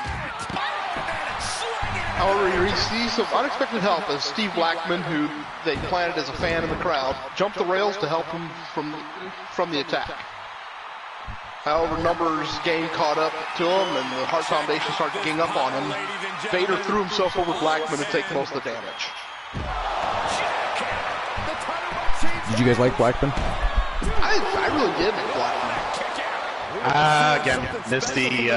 However, he received some unexpected help as Steve Blackman, who they planted as a fan in the crowd, jumped the rails to help him from the attack. However, numbers game caught up to him, and the Hart Foundation started ganging up on him. Vader threw himself over Blackman to take most of the damage. Did you guys like Blackman? I really did like Blackman. Again, missed the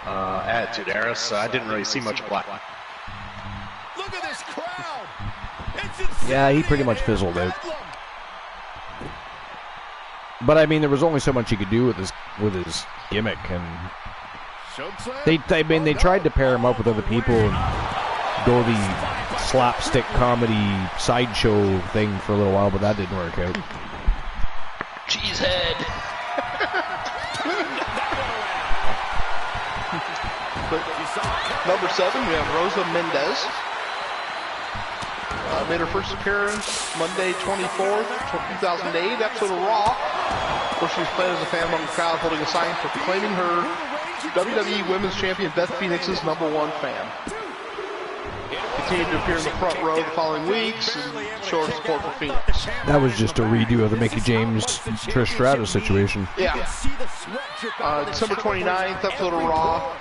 Attitude Era, so I didn't really see much of Blackman. Look at this crowd. Yeah, he pretty much fizzled out. But I mean, there was only so much he could do with his gimmick, and they tried to pair him up with other people and go the slapstick comedy sideshow thing for a little while, but that didn't work out. Cheesehead. Number 7, we have Rosa Mendez. Made her first appearance Monday 24th, 2008, episode of Raw, where she was played as a fan among the crowd holding a sign proclaiming her WWE Women's Champion Beth Phoenix's #1 fan. Continued to appear in the front row the following weeks and show her support for Phoenix. That was just a redo of the Mickie James Trish Stratus situation. Yeah. December 29th, episode of Raw.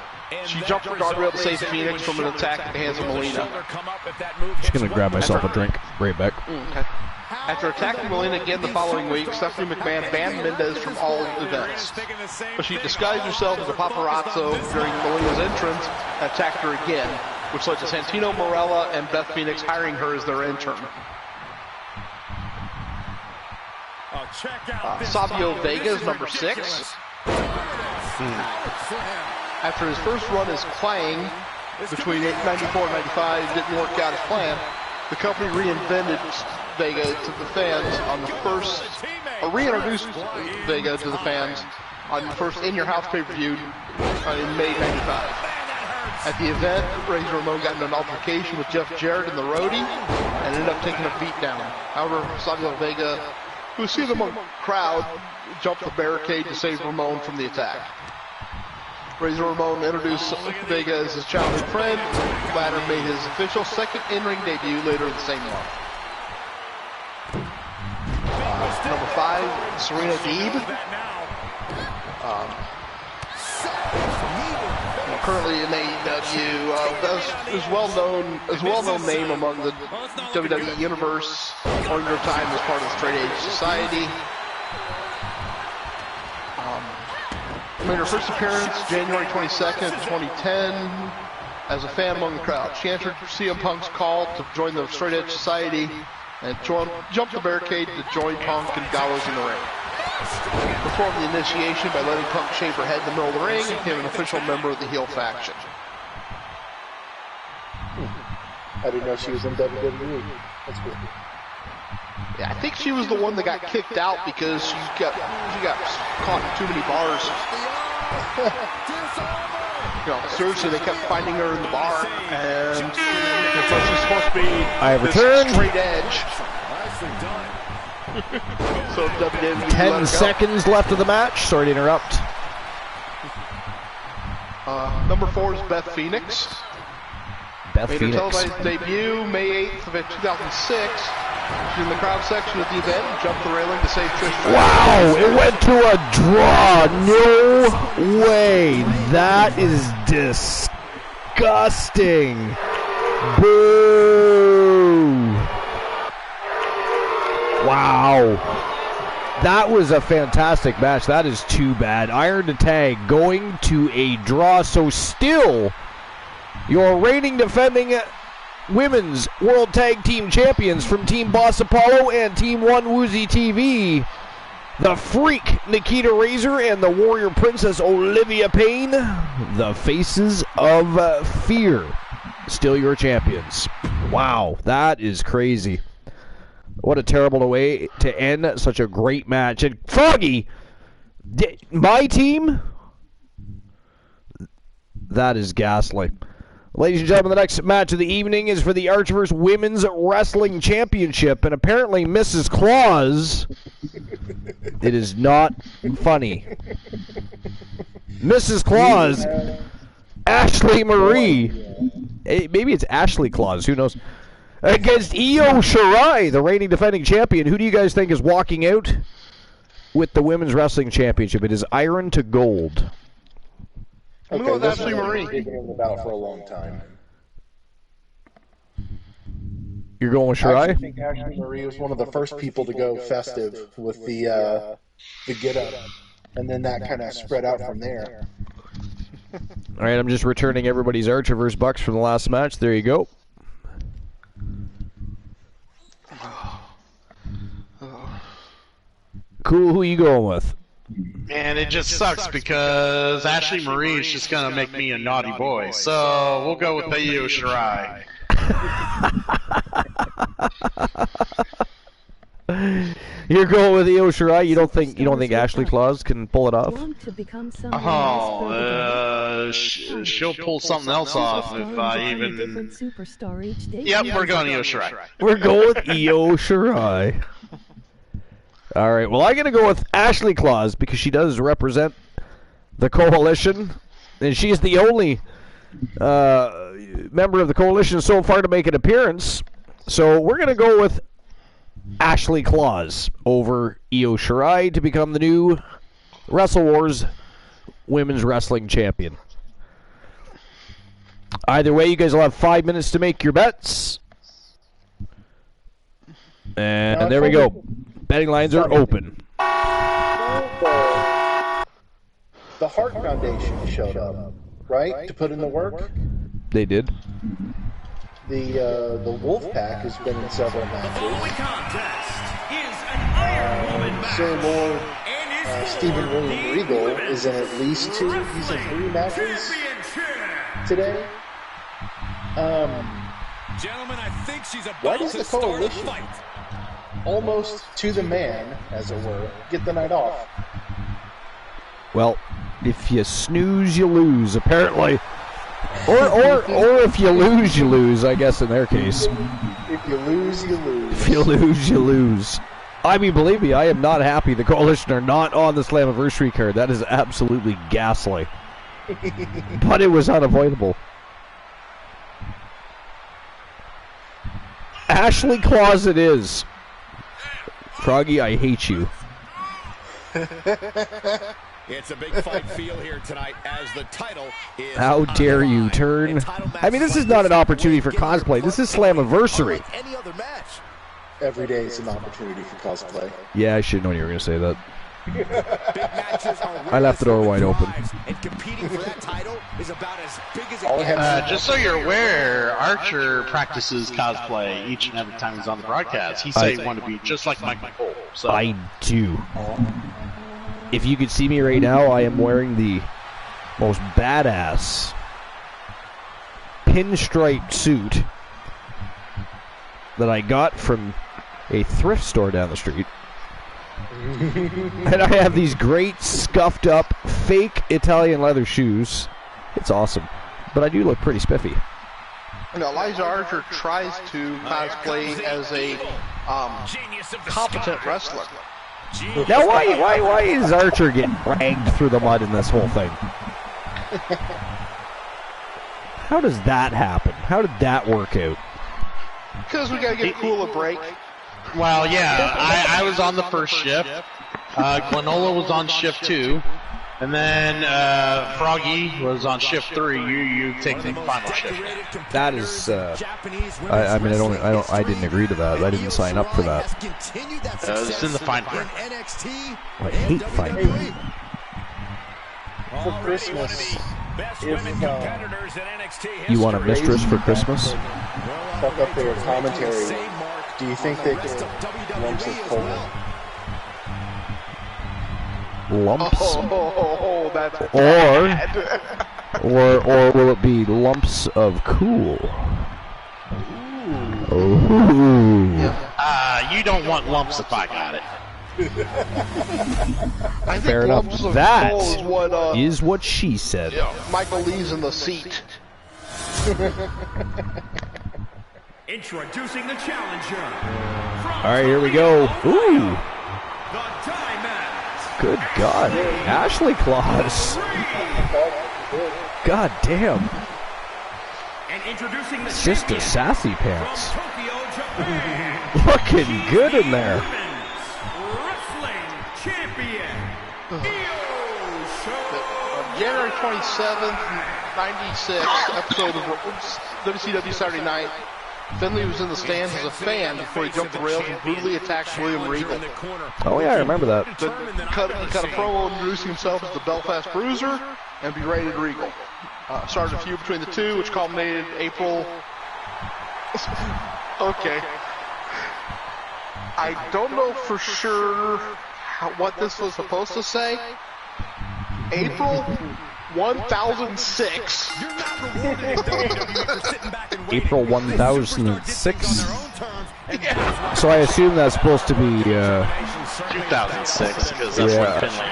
She jumped the guardrail to save Phoenix from an attack at the hands of Melina. Just gonna grab myself a drink. Right back. Okay. After attacking Melina again the following week, Stephanie McMahon banned Mendez from all events. But she disguised herself as a paparazzo during Melina's entrance and attacked her again, which led to Santino Marella and Beth Phoenix hiring her as their intern. Savio Vega is number 6. After his first run as Clang between 94 and 95 didn't work out as planned, the company reinvented Vega to the fans on the first, or reintroduced Vega to the fans on the first In Your House pay-per-view in May 95. At the event, Razor Ramon got in an altercation with Jeff Jarrett and the Roadie and ended up taking a beat down. However, Savio Vega, who was seen among the crowd, jumped the barricade to save Ramon from the attack. Razor Ramon introduced Vega as his childhood friend. The latter made his official second in-ring debut later the same month. Number 5, Serena Deeb. Currently in AEW, is well-known name among the WWE Universe, during her time as part of the Straight Edge Society. Made her first appearance January 22nd, 2010, as a fan among the crowd. She answered CM Punk's call to join the Straight Edge Society and jumped the barricade to join Punk and Gallows in the ring. Performed the initiation by letting Punk shave her head in the middle of the ring and became an official member of the heel faction. I didn't know she was in WWE. That's good. Yeah, I think she was the one that got kicked out because she got caught in too many bars. Seriously, they kept finding her in the bar, and she's supposed to be I have returned. Straight edge. So WWE 10 seconds left of the match. Sorry to interrupt. Number 4 is Beth Phoenix. Beth Made Phoenix. her televised debut May 8th of 2006. She's in the crowd section at the event and jumped the railing to save Trish Stratus. Wow, it went to a draw. No way. That is disgusting. Boo. Wow. That was a fantastic match. That is too bad. Iron to Tag going to a draw. So still, your reigning defending Women's World Tag Team Champions from Team Boss Apollo and Team One Woozy TV, the Freak Nikita Razor and the Warrior Princess Olivia Payne, the Faces of Fear, still your champions. Wow, that is crazy. What a terrible way to end such a great match. And Froggy, my team, that is ghastly. Ladies and gentlemen, the next match of the evening is for the Archverse Women's Wrestling Championship, and apparently Mrs. Claus, it is not funny. Mrs. Claus, Ashley Marie, maybe it's Ashley Claus, who knows, against Io Shirai, the reigning defending champion. Who do you guys think is walking out with the Women's Wrestling Championship? It is Iron to Gold. I'm going to go with Ashley Marie. Been about for a long time. You're going with I Shirai? actually think Ashley Marie was one of the first people to go festive with the get up, and then that kind of spread out from there. All right, I'm just returning everybody's Archerverse bucks from the last match. There you go. Cool, who you going with? And it just sucks because Ashley Marie is just going to make me a naughty boy. So we'll go with Io Shirai. You're going with Io Shirai. You don't think Ashley Claus can pull it off? She'll pull something else off if I even. Yep, we're going Io Shirai. We're going with Io Shirai. All right. Well, I'm gonna go with Ashley Claus because she does represent the coalition, and she's the only member of the coalition so far to make an appearance. So we're gonna go with Ashley Claus over Io Shirai to become the new Wrestle Wars Women's Wrestling Champion. Either way, you guys will have 5 minutes to make your bets. And there we go. Betting lines are open. The Hart Foundation showed up, right, to put in the work. They did. The Wolfpack has been in several matches. Sir Lord Stephen William Regal is in at least 2. He's in 3 matches today. Gentlemen, I think she's about Why does the coalition, fight. almost to the man, as it were, get the night off? Well, if you snooze, you lose, apparently. Or if you lose, I guess, in their case. If you lose, you lose. If you lose, you lose. I mean, believe me, I am not happy the Coalition are not on the Slammiversary card. That is absolutely ghastly. But it was unavoidable. Ashley Claus it is. Froggy, I hate you. It's a big fight feel here tonight as the title is. How dare you turn? I mean, this is not an opportunity for cosplay. This is Slammiversary. Every day is an opportunity for cosplay. Yeah, I should have known you were going to say that. I left the door wide open. And competing for that title is about as big as it Just so you're aware, Archer practices cosplay each and every time he's on the broadcast. He said he wanted to be just like Michael Cole. So. I do. If you could see me right now, I am wearing the most badass pinstripe suit that I got from a thrift store down the street. And I have these great scuffed up fake Italian leather shoes. It's awesome. But I do look pretty spiffy. Elijah Archer tries to cosplay as a competent wrestler. Now why is Archer getting dragged through the mud in this whole thing? How does that happen? How did that work out? Because we gotta give Cool a break. Well, yeah, I was on the first shift. Glenola was on shift 2. And then Froggy was on shift 3. You take the final shift. That is, I mean, I didn't agree to that. I didn't sign up for that. It's in the fine print. I hate fine print. For Christmas, if you want a mistress for Christmas? Fuck up their commentary. Do you think they can lumps of coal? Lumps? Oh, that's bad. or will it be lumps of cool? Ooh. You don't want lumps if I got it. I think Fair enough. lumps of That coal is what she said. Michael Lee's in the seat. Introducing the challenger. All right, here we go. Ooh. Good God. Ashley Claus. God damn. And introducing the Just a sassy pants. Looking good in there. Wrestling champion. January 27th, 96 episode of WCW Saturday Night. Finley was in the stands as a fan before he jumped the rails and brutally attacked William Regal. Oh yeah, I remember that. He cut a promo introducing himself as the Belfast Bruiser and berated Regal. Started a feud between the two, which culminated April. Okay. I don't know for sure what this was supposed to say. April 1006. April 1006. So I assume that's supposed to be 2006, because that's when Finley.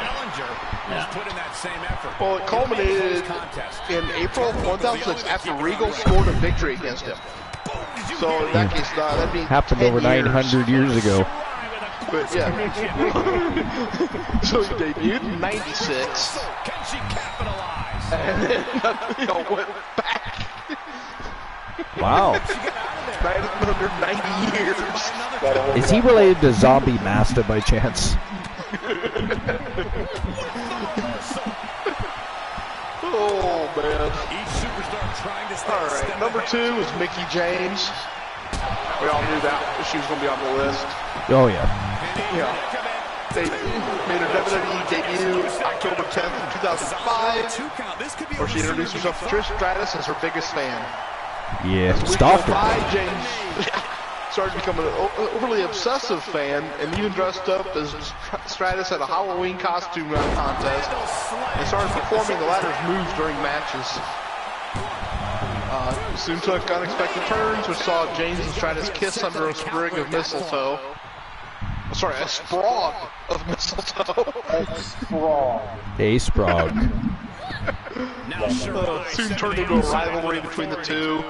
Well, it culminated in April 1006 after Regal scored a victory against him. So in that case, that'd be happened over 900 years ago. But yeah. So he debuted in 96. And then, went back. Wow. Under 90 years. Is he related to Zombie Master by chance? Oh, man. Alright, number 2 was Mickie James. We all knew that she was going to be on the list. Oh, yeah. Yeah. They made her WWE debut October 10th, 2005, where she introduced herself to Trish Stratus as her biggest fan. Yeah, stopped her. James started becoming an overly obsessive fan and even dressed up as Stratus at a Halloween costume contest and started performing the latter's moves during matches. Soon took unexpected turns, which saw James and Stratus kiss under a sprig of mistletoe. Sorry, a sprog of mistletoe. A sprog. Soon turned into a rivalry between the two,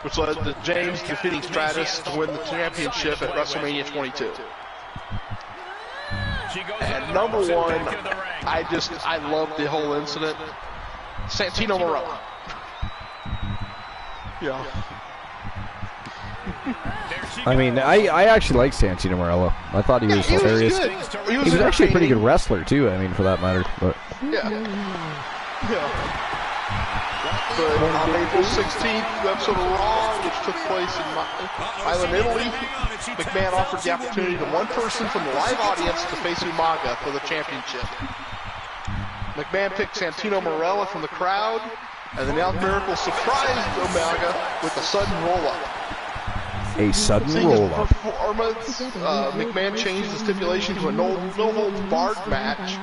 which led to James defeating Stratus to win the championship at WrestleMania 22. And number 1, I love the whole incident. Santino Marella. Yeah. I mean, I actually like Santino Marella. I thought he was hilarious. He was actually a pretty good wrestler too. I mean, for that matter. But yeah. But on April 16th, the episode of Raw, which took place in Milan, Italy, McMahon offered the opportunity to one person from the live audience to face Umaga for the championship. McMahon picked Santino Marella from the crowd, and the Announced Miracle surprised Umaga with a sudden roll-up. A sudden Seeing roll-up. his performance, McMahon changed the stipulation to a no-holds-barred match,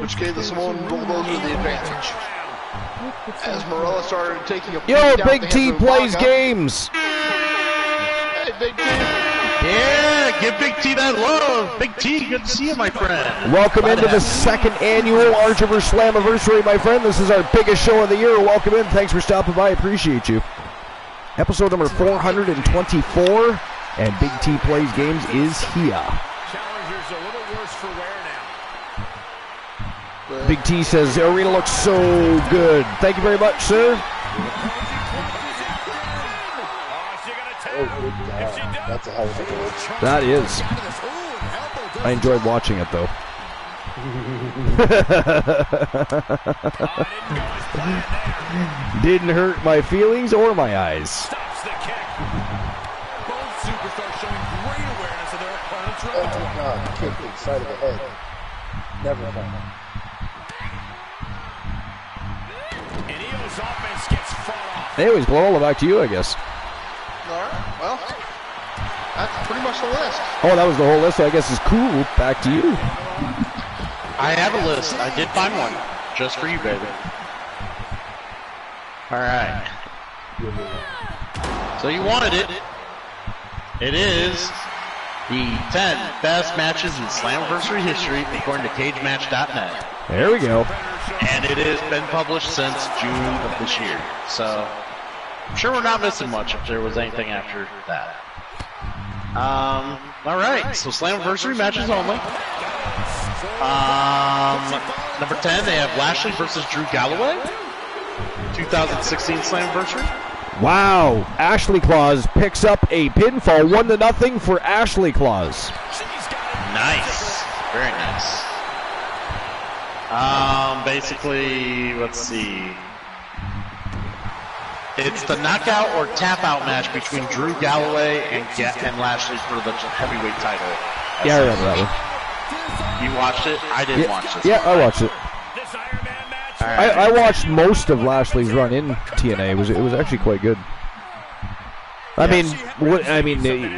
which gave the Samoan Bulldozer the advantage. As Marella started taking a Yo, Big T plays games. Hey, Big T. Yeah, give Big T that love. Big T, good to see you, my friend. Welcome into the second annual Archiver Slammiversary, my friend. This is our biggest show of the year. Welcome in. Thanks for stopping by. I appreciate you. Episode number 424, and Big T Plays Games is here. Challenger's a little worse for wear now. Big T says, the arena looks so good. Thank you very much, sir. That's a hell of a goal. That is. I enjoyed watching it, though. Didn't hurt my feelings or my eyes. Stops the kick. Both superstars showing great awareness of their opponent's repertoire. Oh, God, kick to the side of the head. Never done. And Io's offense gets fought off. They always blow all the back to you, I guess. All right, well, that's pretty much the list. Oh, that was the whole list, so I guess it's cool. Back to you. I have a list. I did find one. Just for you, baby. Alright. So you wanted it. It is the 10 best matches in Slammiversary history according to CageMatch.net. There we go. And it has been published since June of this year. So I'm sure we're not missing much if there was anything after that. Alright, so Slammiversary matches only. Number 10, they have Lashley versus Drew Galloway. 2016 Slammiversary. Wow. Ashley Claus picks up a pinfall 1-0 for Ashley Claus. Nice. Very nice. Basically, let's see. It's the knockout or tap out match between Drew Galloway and Lashley for the heavyweight title. Yeah, I remember that one. You watched it? I didn't watch it. Yeah, I watched it. I watched most of Lashley's run in TNA. It was actually quite good. I mean,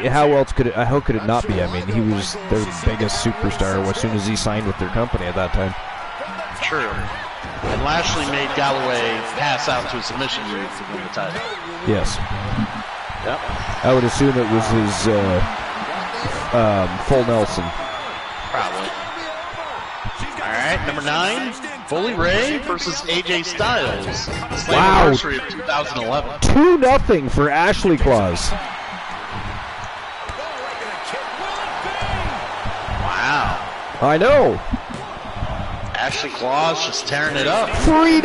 how else could it? How could it not be? I mean, he was their biggest superstar as soon as he signed with their company at that time. True. And Lashley made Galloway pass out to a submission move to win the title. Yes. Yep. I would assume it was his full Nelson. Probably. All right, number 9, Bully Ray versus AJ Styles. Slammiversary of 2011. 2-0 for Ashley Claus. Wow. I know. Ashley Claus just tearing it up. 3-0.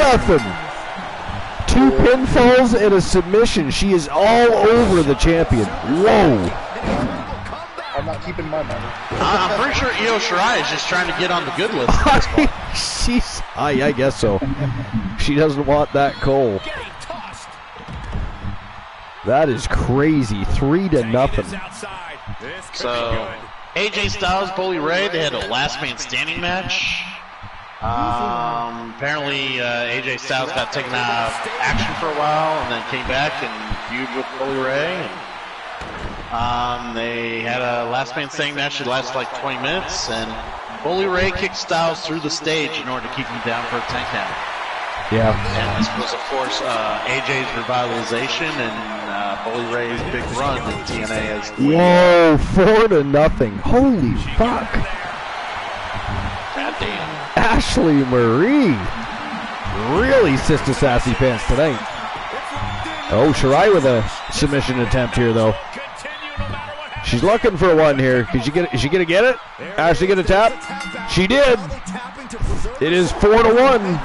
2 pinfalls and a submission. She is all over the champion. Whoa. I'm not keeping my money. I'm pretty sure Io Shirai is just trying to get on the good list. I guess so. She doesn't want that coal. That is crazy. 3-0. So, AJ Styles, Bully Ray, they had a last man standing match. Apparently, AJ Styles got taken out of action for a while and then came back and feuded with Bully Ray. They had a last man standing match that lasted like 20 minutes, and Bully Ray kicked Styles through the stage in order to keep him down for a 10 count. Yeah. And this was, of course, AJ's revitalization and Bully Ray's big run in TNA as the Whoa, 4-0. Holy fuck. God damn. Ashley Marie. Really Sister Sassy Pants tonight. Oh, Shirai with a submission attempt here, though. She's looking for one here. Is she gonna get it? Ashley gonna tap? She did. It is 4-1.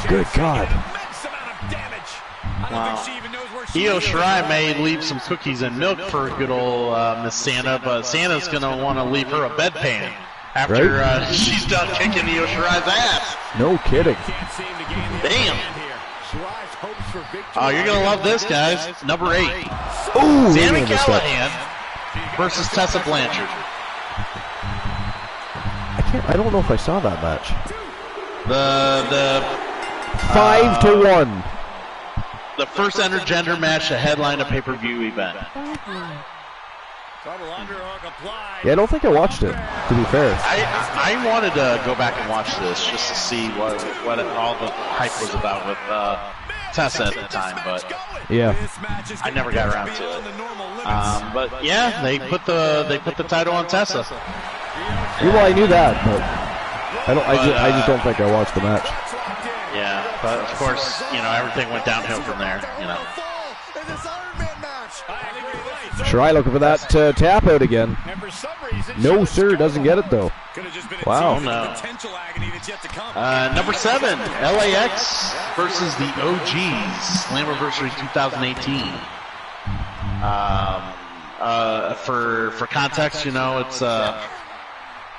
Good God. Wow. Io Shirai may leave some cookies and milk for good old Miss Santa, but Santa's gonna want to leave her a bedpan after she's done kicking Io Shirai's ass. No kidding. Damn. Oh, you're gonna love this, guys. Number 8. Ooh, Sami Callihan versus Tessa Blanchard. I don't know if I saw that match. The 5-1. The first intergender match to headline a pay-per-view event. Yeah, I don't think I watched it, to be fair. I wanted to go back and watch this just to see what all the hype was about with Tessa at the time, but yeah, I never got around to it. But yeah, they put the title on Tessa. Well, I knew that, but I just don't think I watched the match. Yeah, but of course, everything went downhill from there. Shirai looking for that tap out again. No, sir, doesn't get it though. Wow. Oh, no. Number 7, LAX versus the OGs, Slammiversary 2018. For context, it's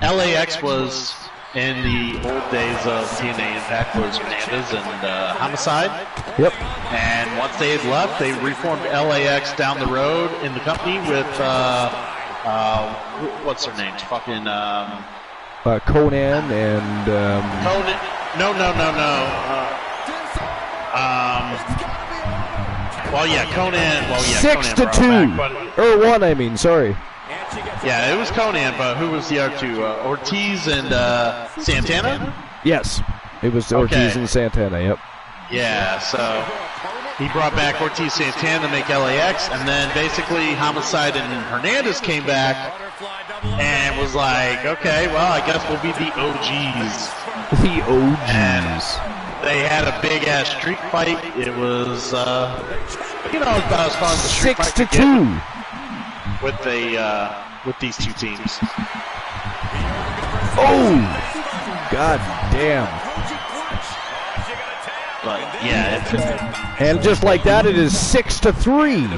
LAX was in the old days of TNA Impact was Hernandez and Homicide. Yep. And once they had left, they reformed LAX down the road in the company with what's their names? Fucking Conan and Conan. No. Well, yeah, Conan. Well, yeah, 6-2 or 1. I mean, sorry. Yeah, it was Conan, but who was the other two? Ortiz and Santana? Yes, it was Ortiz and Santana, yep. Yeah, so he brought back Ortiz Santana to make LAX, and then basically Homicide and Hernandez came back and was like, okay, well, I guess we'll be the OGs. The OGs. And they had a big-ass street fight. It was, about as fun as the street fight could get with these two teams. Oh! God damn. But, yeah. And just like that, it is 6-3.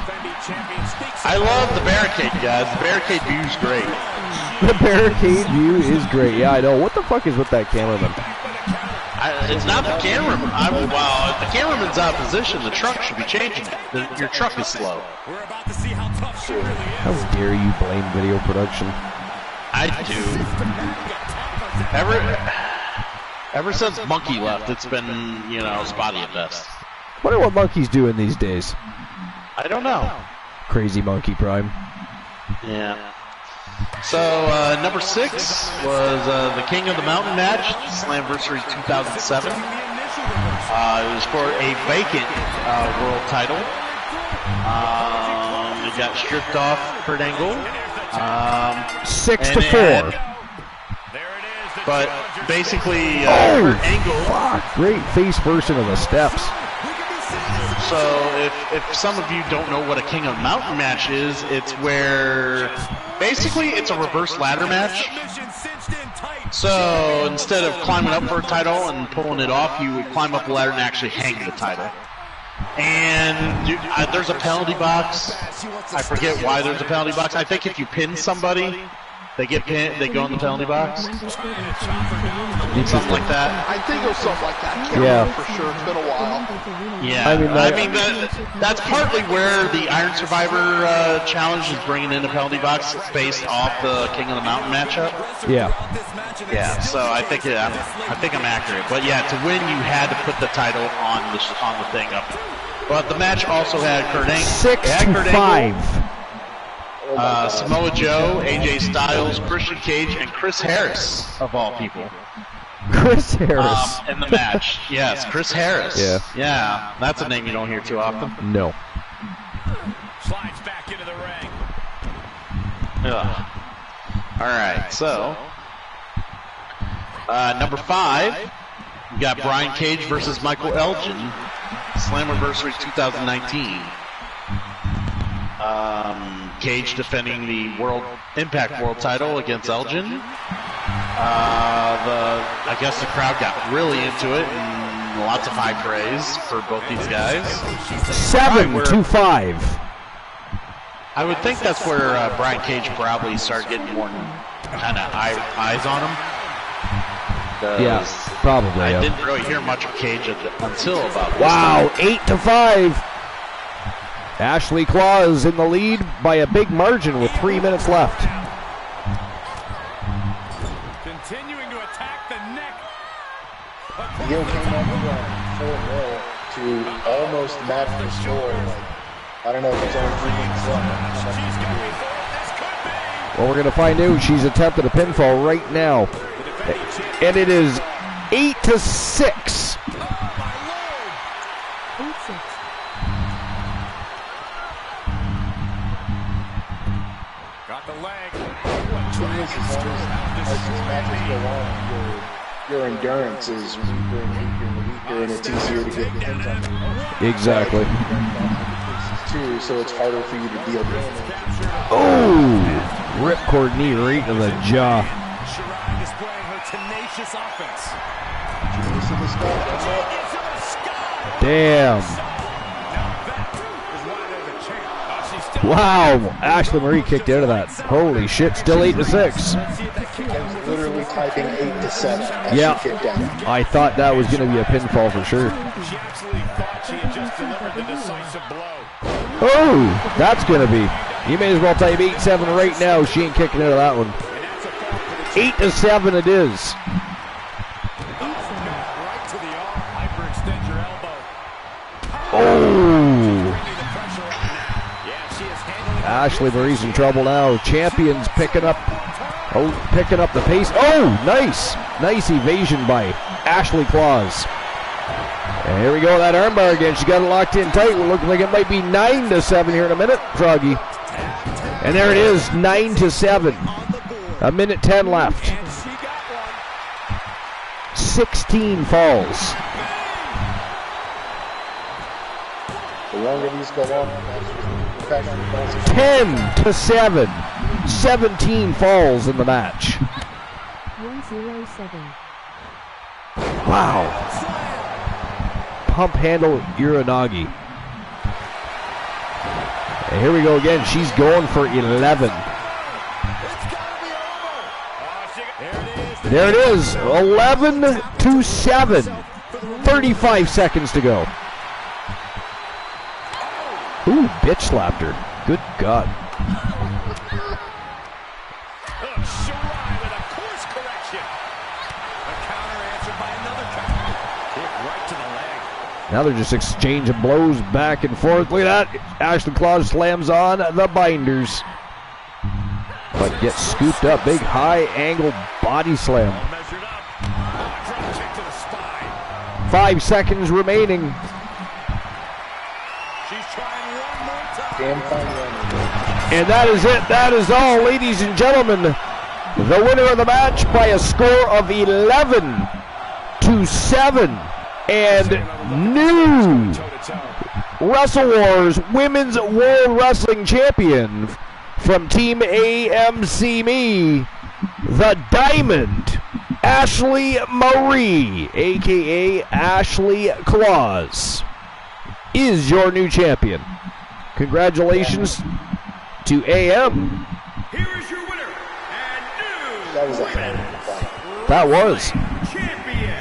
I love the barricade, guys. The barricade view is great. The barricade view is great. Yeah, I know. What the fuck is with that cameraman? It's not the cameraman. Well, if the cameraman's out of position, the truck should be changing it. Your truck is slow. We're about to see how tough she really is. How dare you blame video production? I do. Ever since Monkey left, it's been, you know, spotty at best. Wonder what Monkey's doing these days. I don't know. Crazy Monkey Prime. Yeah. So, number 6 was the King of the Mountain match, Slammiversary 2007. It was for a vacant world title. It got stripped off Kurt Angle. 6-4. But basically, Kurt Angle. Fuck. Great face first into the steps. So if some of you don't know what a King of the Mountain match is, it's where basically it's a reverse ladder match. So instead of climbing up for a title and pulling it off, you would climb up the ladder and actually hang the title. And there's a penalty box. I forget why there's a penalty box. I think if you pin somebody, they get pinned, they go in the penalty box. Something like that. I think it was something like that. I can't remember for sure. It's been a while. Yeah, I mean that's partly where the Iron Survivor challenge is bringing in the penalty box based off the King of the Mountain matchup. Yeah. Yeah. So I think I'm accurate. But yeah, to win you had to put the title on the thing up. But the match also had Kurt Angle. 6-5. Samoa Joe, AJ Styles, Christian Cage, and Chris Harris, of all people. Chris Harris. In the match. Yes, Chris Harris. Yeah. Yeah, that's a name you don't hear too often. No. Slides back into the ring. Ugh. All right, so number 5, we got Brian Cage versus Michael Elgin, Slammiversary 2019. Cage defending the Impact World title against Elgin. I guess the crowd got really into it, and lots of high praise for both these guys. 7-5. I would think that's where Brian Cage probably started getting more kind of eyes on him. Yeah, probably. I didn't really hear much of Cage until about this Wow, time. 8-5. Ashley Claus in the lead by a big margin with 3 minutes left. Continuing to attack the neck. Yo came up from 4-0 to almost match the score. I don't know if it's only 3 minutes left. Well, we're going to find out. She's attempted a pinfall right now. And it is 8-6. Got the leg. As these matches go on, your endurance is weaker and weaker and weaker, and it's easier to get the hits on them. Exactly. Too, so it's harder for you to deal with it. Oh! Ripcord knee right to the jaw. Shirai displaying her tenacious offense. Damn. Wow, Ashley Marie kicked out of that. Holy shit, still 8-6. I was literally typing 8-7 as Yeah, she kicked out. I thought that was going to be a pinfall for sure. She absolutely thought she had just delivered the decisive blow. Oh, that's going to be. You may as well type 8-7 right now. She ain't kicking out of that one. 8-7 it is. Right to the arm. Hyperextend your elbow. Oh. Ashley Marie's in trouble now. Champions picking up the pace. Oh, nice evasion by Ashley Claus. And here we go, that armbar again. She got it locked in tight. We're looking like it might be 9-7 here in a minute, Froggy. And there it is, 9-7. 1:10 left. 16 falls. The longer these go on, 10-7. 17 falls in the match. 107. Wow. Pump handle Uranagi. And here we go again. She's going for 11. There it is. 11 2-7. 35 seconds to go. Ooh, bitch slapped her. Good God. Shirai with a course correction. A counter answered by another counter. Kick right to the leg. Now they're just exchanging blows back and forth. Look at that. Ashley Claus slams on the binders. But gets scooped up. Big high angle body slam. All measured up. Drop kick to the spine. 5 seconds remaining. She's trying one more time. Damn fine running. And that is it. That is all, ladies and gentlemen. The winner of the match by a score of 11-7. And new Wrestle Wars Women's World Wrestling Champion from Team AMC Me, the Diamond, Ashley Marie, a.k.a. Ashley Claus, is your new champion. Congratulations to AM. Here is your winner and new That was a hell of a fight. That was. champion.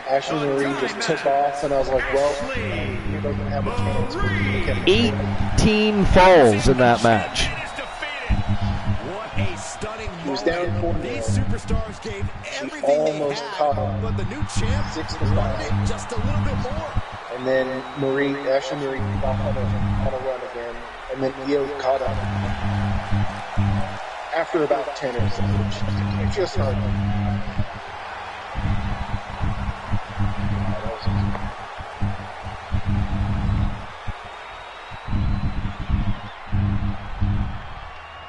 Ashley Marie just took off, and I was like, well, you're not going to have a chance. 18 falls in that match. What a stunning He was moment. down 4-0. These superstars gave everything they almost had, caught him. but the new champ 6-5. wanted it just a little bit more. And then Ashley Marie got on a run again, and then Io caught up. After about 10 or so, it's just hard.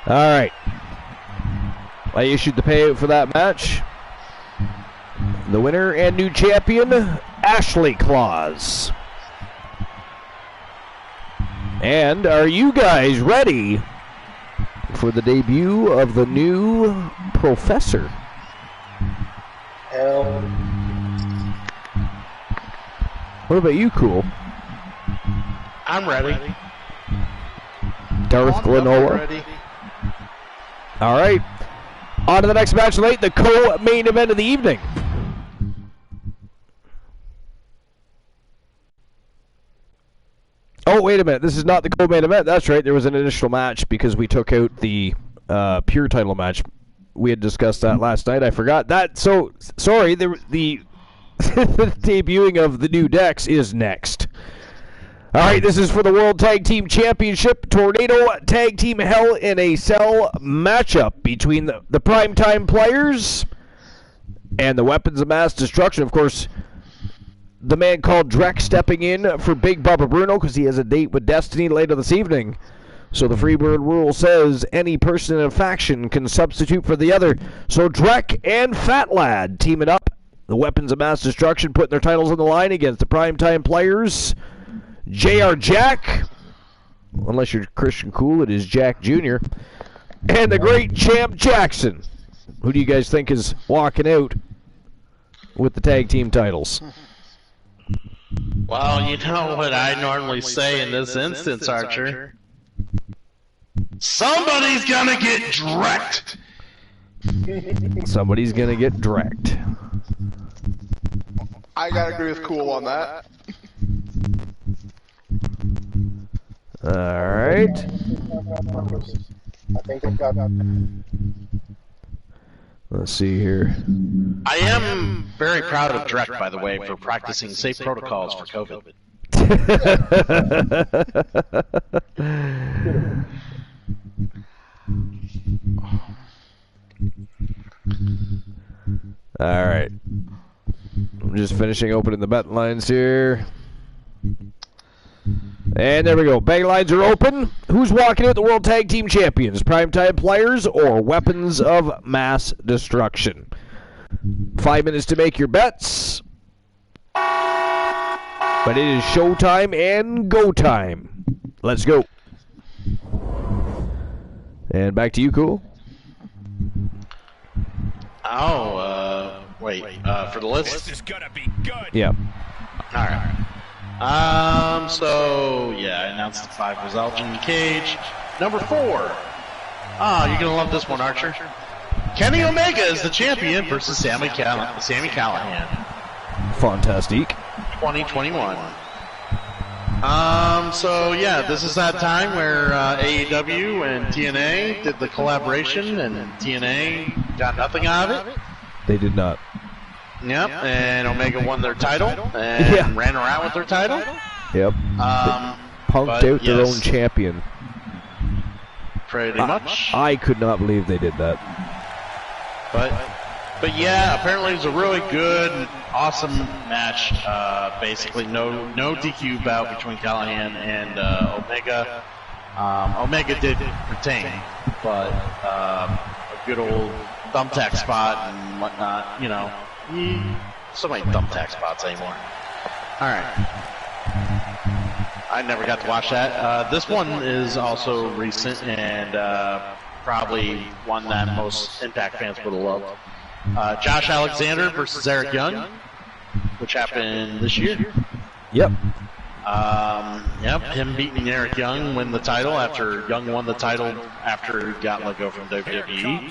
All right. I issued the payout for that match. The winner and new champion, Ashley Claus. And are you guys ready for the debut of the new Professor? Hell, What about you, Cool? I'm ready. Darth Glenola? Ready. All right. On to the next match tonight, the co-main event of the evening. Oh, wait a minute. This is not the co-main event. That's right. There was an initial match because we took out the pure title match. We had discussed that last night. I forgot that. So, sorry. The debuting of the new decks is next. All right, this is for the World Tag Team Championship Tornado Tag Team Hell in a Cell matchup between the Primetime Players and the Weapons of Mass Destruction. Of course, the man called Drek stepping in for Big Bubba Bruno because he has a date with Destiny later this evening. So the Freebird rule says any person in a faction can substitute for the other. So Drek and Fat Lad teaming up. The Weapons of Mass Destruction putting their titles on the line against the Primetime Players. J.R. Jack, unless you're Christian Cool, it is Jack Jr., and the great Champ Jackson. Who do you guys think is walking out with the tag team titles? Well, you know what I normally say in this instance, Archer. Somebody's gonna get drecked. Somebody's going to get dragged. I gotta agree with Cool on that. All right. I think they've got. Let's see here. I am very proud of Drek, by the way, for practicing safe protocols for COVID. All right. I'm just finishing opening the bet lines here. And there we go. Betting lines are open. Who's walking out the World Tag Team Champions? Primetime Players or Weapons of Mass Destruction? 5 minutes to make your bets. But it is showtime and go time. Let's go. And back to you, Cool. Oh, wait, for the list? This is gonna be good. Yeah. Alright. So, yeah, I announced the 5 results in the cage. Number 4. You're gonna love this one, Archer. Kenny Omega is the champion versus Sammy Callahan. Fantastic. 2021. So yeah, this is that time where AEW and TNA did the collaboration, and TNA got nothing out of it. They did not. Yep, and Omega won their title and ran around with their title. Yep. Punked out their own champion. Pretty much. I could not believe they did that. But yeah, apparently it was a really good, awesome match. Basically, no DQ bout between Callahan and Omega. Omega did retain, but a good old thumbtack spot and whatnot. You know, so many thumbtack spots anymore. All right. I never got to watch that. This one is also recent and probably one that most Impact fans would have loved. Josh Alexander versus Eric Young, which happened this year. Yep. Him beating Eric Young, win the title after Young won the title after he got let go from WWE.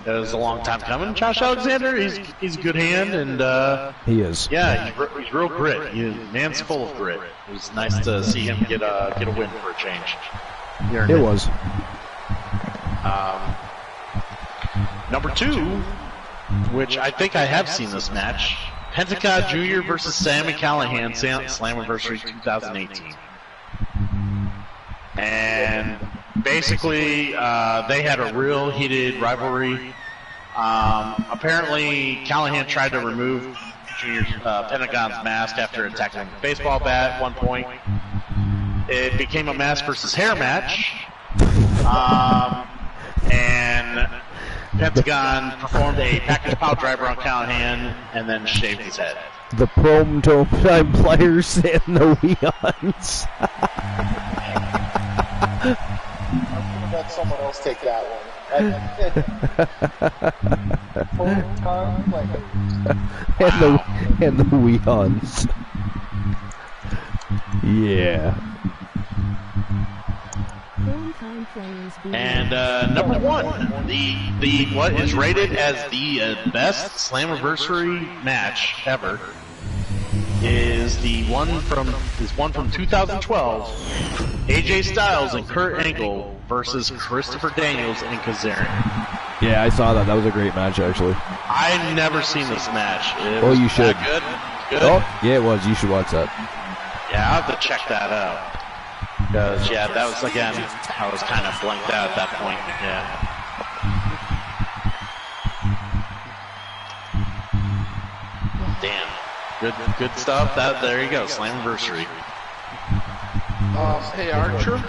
It was a long time coming. Josh Alexander, he's a good hand, and he is. Yeah, he's real grit. Man's full of grit. It was nice to see him get a win for a change. It was. Number 2, which I think I have seen this match, Pentagon Jr. versus Sami Callihan, Slammiversary 2018. And basically, they had a real heated rivalry. Apparently, Callahan tried to remove Pentagon's mask after attacking him with a baseball bat at one point. It became a mask versus hair match. And Pentagon performed a package pile driver on Callahan and then shaved his head. The Time Players and the Weons. I'm gonna let someone else take that one. And the Weons. Yeah. And number 1, the what is rated as the best Slammiversary match ever is one from 2012. AJ Styles and Kurt Angle versus Christopher Daniels and Kazarian. Yeah, I saw that. That was a great match, actually. I've never seen this match. You should. Good. Oh, yeah, it was. You should watch that. Yeah, I'll have to check that out. Because, yeah, that was, again, I was kind of blanked out at that point. Yeah. Damn. Good stuff. There you go. Slammiversary. Hey, Archer.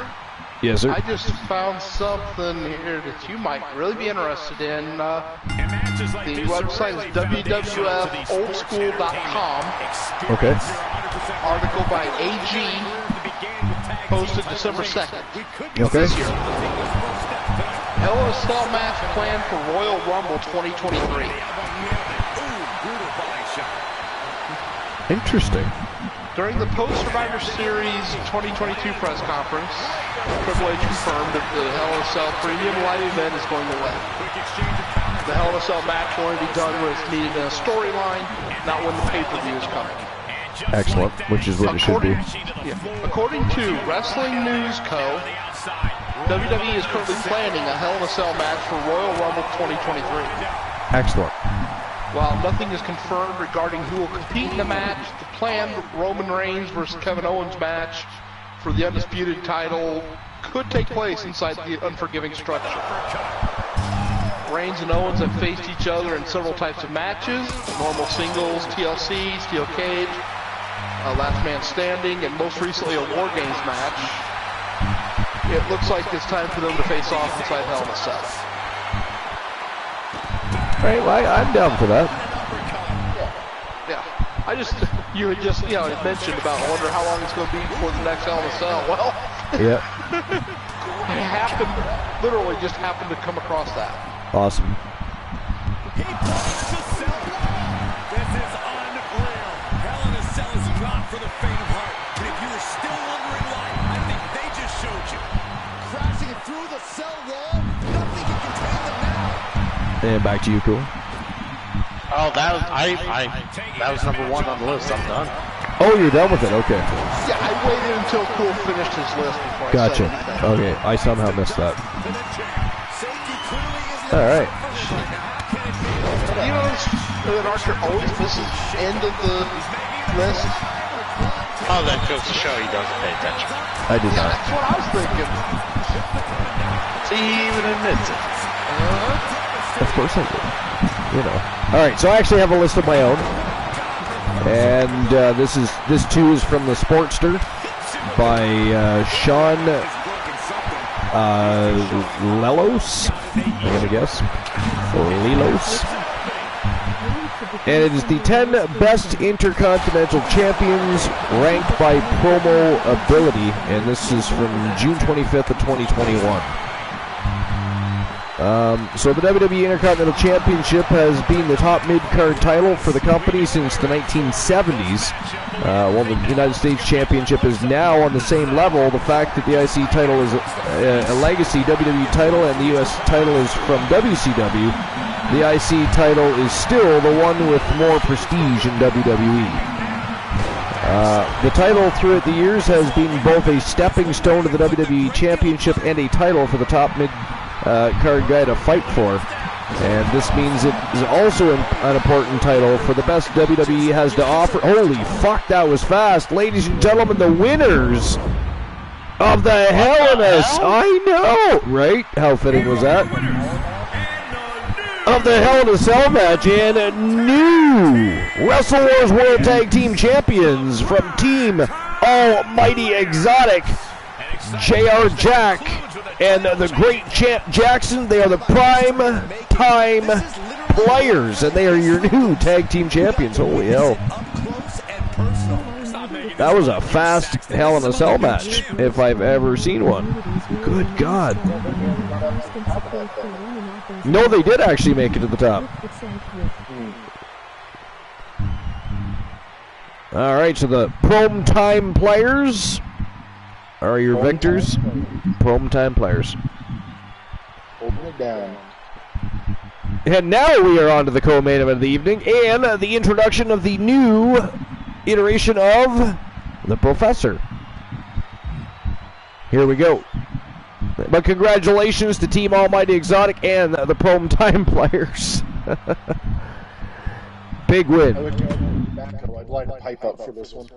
Yes, sir. I just found something here that you might really be interested in. The website is www.oldschool.com. Okay. Article by AG, posted December 2nd. Okay. Hell of a Cell match planned for Royal Rumble 2023. Interesting. During the post-Survivor Series 2022 press conference, Triple H confirmed that the Hell in a Cell premium live event is going away. The Hell in a Cell match will only be done when it's needed in a storyline, not when the pay-per-view is coming. Excellent, which is what it should be. According to Wrestling News Co., WWE is currently planning a Hell in a Cell match for Royal Rumble 2023. Excellent. While nothing is confirmed regarding who will compete in the match, the planned Roman Reigns versus Kevin Owens match for the Undisputed title could take place inside the Unforgiving structure. Reigns and Owens have faced each other in several types of matches: normal singles, TLC, Steel Cage, Last Man Standing, and most recently a War Games match. It looks like it's time for them to face off inside Hell in a Cell. Right, well, I'm down for that. Yeah. You had just mentioned about, I wonder how long it's going to be before the next Hell in a Cell. Well, yeah. Literally just happened to come across that. Awesome. This is unreal. Hell in a Cell is not for the faint of heart. And if you were still wondering why, I think they just showed you. Crashing through the cell wall, nothing can contain them now. And back to you, Cool. Oh, that was number 1 on the list. I'm done. Oh, you're done with it. Okay. Yeah, I waited until Cool finished his list before Gotcha. I said anything. Okay, I somehow missed that. All right. You notice that Archer always misses the end of the list? Oh, that goes to show he doesn't pay attention. I did not. That's what I was thinking. See, he even admits it. Of course I did. You know. All right, so I actually have a list of my own, and this too is from the Sportster by Sean Lelos. I'm gonna guess, or Lelos. And it is the 10 best Intercontinental Champions ranked by promo ability, and this is from June 25th of 2021. So the WWE Intercontinental Championship has been the top mid-card title for the company since the 1970s. While the United States Championship is now on the same level, the fact that the IC title is a legacy WWE title and the US title is from WCW, the IC title is still the one with more prestige in WWE. The title throughout the years has been both a stepping stone to the WWE Championship and a title for the top mid-card guy to fight for. And this means it is also an important title for the best WWE has to offer. Holy fuck, that was fast. Ladies and gentlemen, the winners of the Hell in a... I know, right? How fitting was that? Of the Hell in a Cell match, and new Wrestle Wars World Tag Team Champions from Team Almighty Exotic, JR Jack and the great Champ Jackson. They are the prime time players, and they are your new tag team champions. Holy hell. That was a fast Hell in a Cell match, if I've ever seen one. Good God. No, they did actually make it to the top. All right, so the Prome Time players are your victors. Prome Time players. Holding it down. And now we are on to the co-main event of the evening and the introduction of the new iteration of the Professor. Here we go. But congratulations to Team Almighty Exotic and the Prome Time players. Big win. I wish I had tobacco. I'd light a pipe up for this one.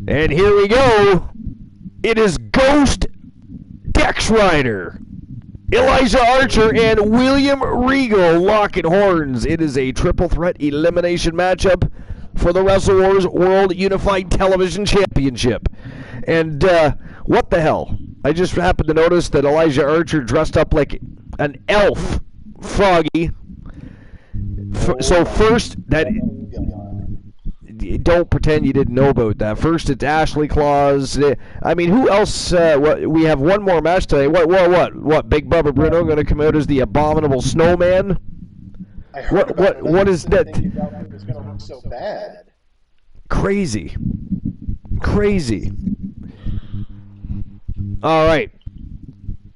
And here we go. It is Ghost Dex Rider, Elijah Archer, and William Regal locking horns. It is a triple threat elimination matchup for the Wrestle Wars World Unified Television Championship. And what the hell? I just happened to notice that Elijah Archer dressed up like an elf, Froggy. So first, don't pretend you didn't know about that. First, it's Ashley Claus. I mean, who else? We have one more match today. What? Big Bubba Bruno going to come out as the abominable snowman? What is that? It's going to look so bad. Crazy. All right.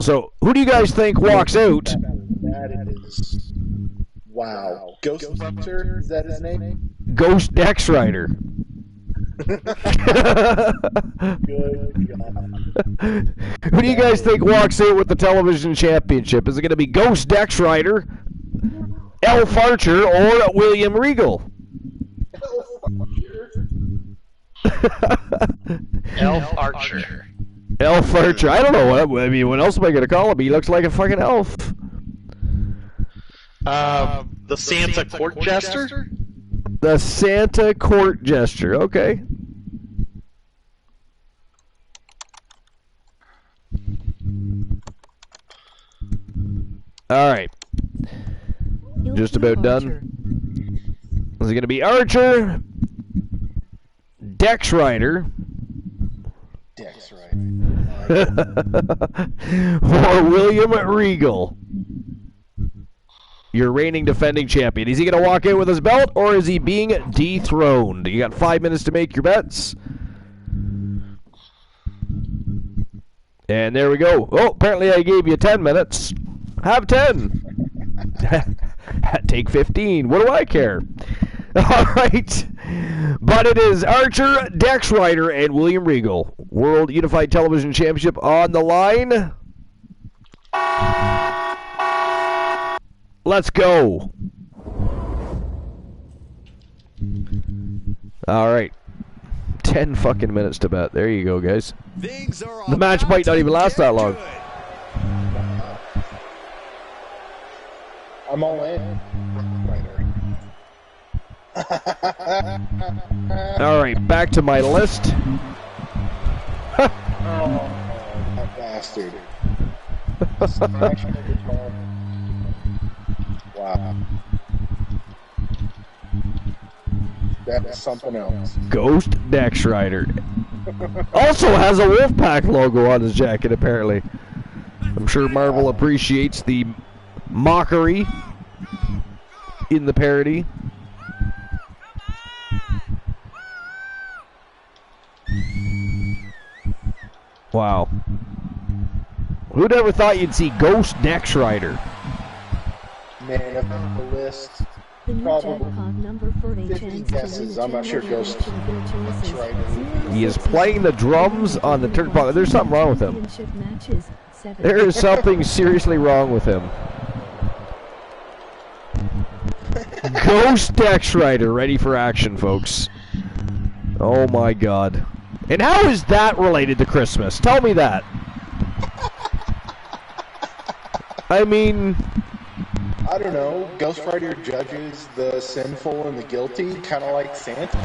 So, who do you guys think walks out? That is... Wow. Ghost Hunter, is that his name? Ghost Dex Rider. Good God. Who do you guys think walks out with the television championship? Is it going to be Ghost Dex Rider, Elf Archer, or William Regal? Elf Archer. Elf Archer. I don't know what else am I going to call him? He looks like a fucking elf. The Santa Court Jester? The Santa Court Jester. Okay. All right. Just about done. Is it going to be Archer, Dex Rider, or William Regal, your reigning defending champion? Is he going to walk in with his belt, or is he being dethroned? You got 5 minutes to make your bets. And there we go. Oh, apparently I gave you 10 minutes. Have 10. Take 15. What do I care? All right. But it is Archer, Dex Ryder, and William Regal. World Unified Television Championship on the line. Let's go. All right. 10 fucking minutes to bet. There you go, guys. The match might not even last that long. I'm all in. All right, back to my list. Oh, that bastard. Wow. That is something else. Ghost Dex Rider. Also has a Wolfpack logo on his jacket, apparently. I'm sure Marvel appreciates the mockery in the parody. Wow. Who'd ever thought you'd see Ghost Dex Rider? Man, if on the list, The new probably jackpot number for a 50 chance guesses. to I'm not sure Ghost Dex Rider. He is playing the drums on the turnpike. There's something wrong with him. There is something seriously wrong with him. Ghost Dex Rider, ready for action, folks. Oh my god. And how is that related to Christmas? Tell me that. I mean... I don't know. Ghost Rider judges the sinful and the guilty, kind of like Santa.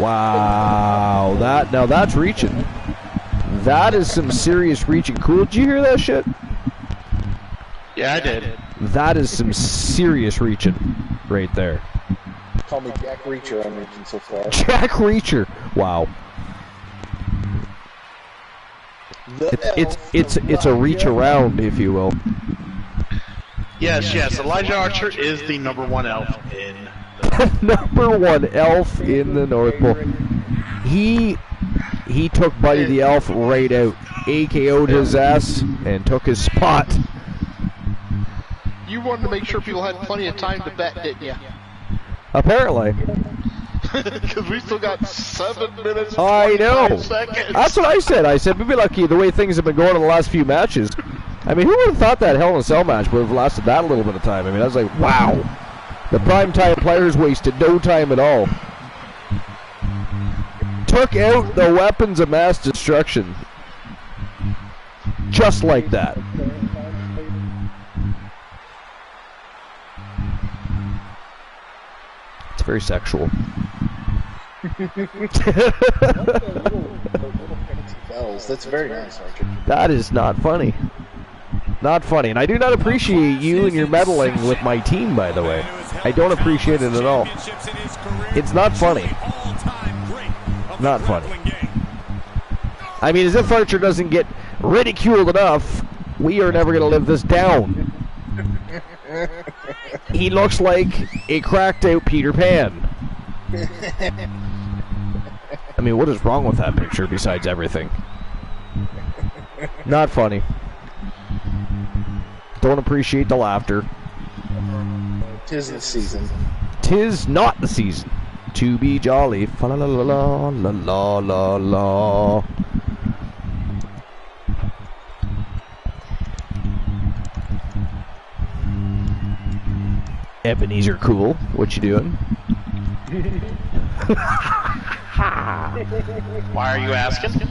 Wow. Now that's reaching. That is some serious reaching. Cool, did you hear that shit? Yeah, I did. That is some serious reaching right there. Call me Jack Reacher, I'm reaching so far. Jack Reacher. Wow. It's a reach around, if you will. Yes. Elijah Archer is the #1 elf in #1 elf in the North Pole. He took Buddy the Elf right out, AKO'd his ass, and took his spot. You wanted to make sure people had plenty of time to bet, didn't you? Apparently. Because we still got 7 minutes and I know. 25 seconds. That's what I said. I said, we'd be lucky the way things have been going in the last few matches. I mean, who would have thought that Hell in a Cell match would have lasted that little bit of time? I mean, I was like, wow. The primetime players wasted no time at all. Took out the weapons of mass destruction. Just like that. It's very sexual. That's very nice, Archer. That is not funny. Not funny. And I do not appreciate you and your meddling with my team, by the way. I don't appreciate it at all. It's not funny. Not funny. I mean, as if Archer doesn't get ridiculed enough, we are never going to live this down. He looks like a cracked out Peter Pan. I mean, what is wrong with that picture besides everything? Not funny. Don't appreciate the laughter. 'Tis the season. 'Tis not the season to be jolly. Fa la la la la la la la. Ebenezer Cool, what you doing? Why are you asking?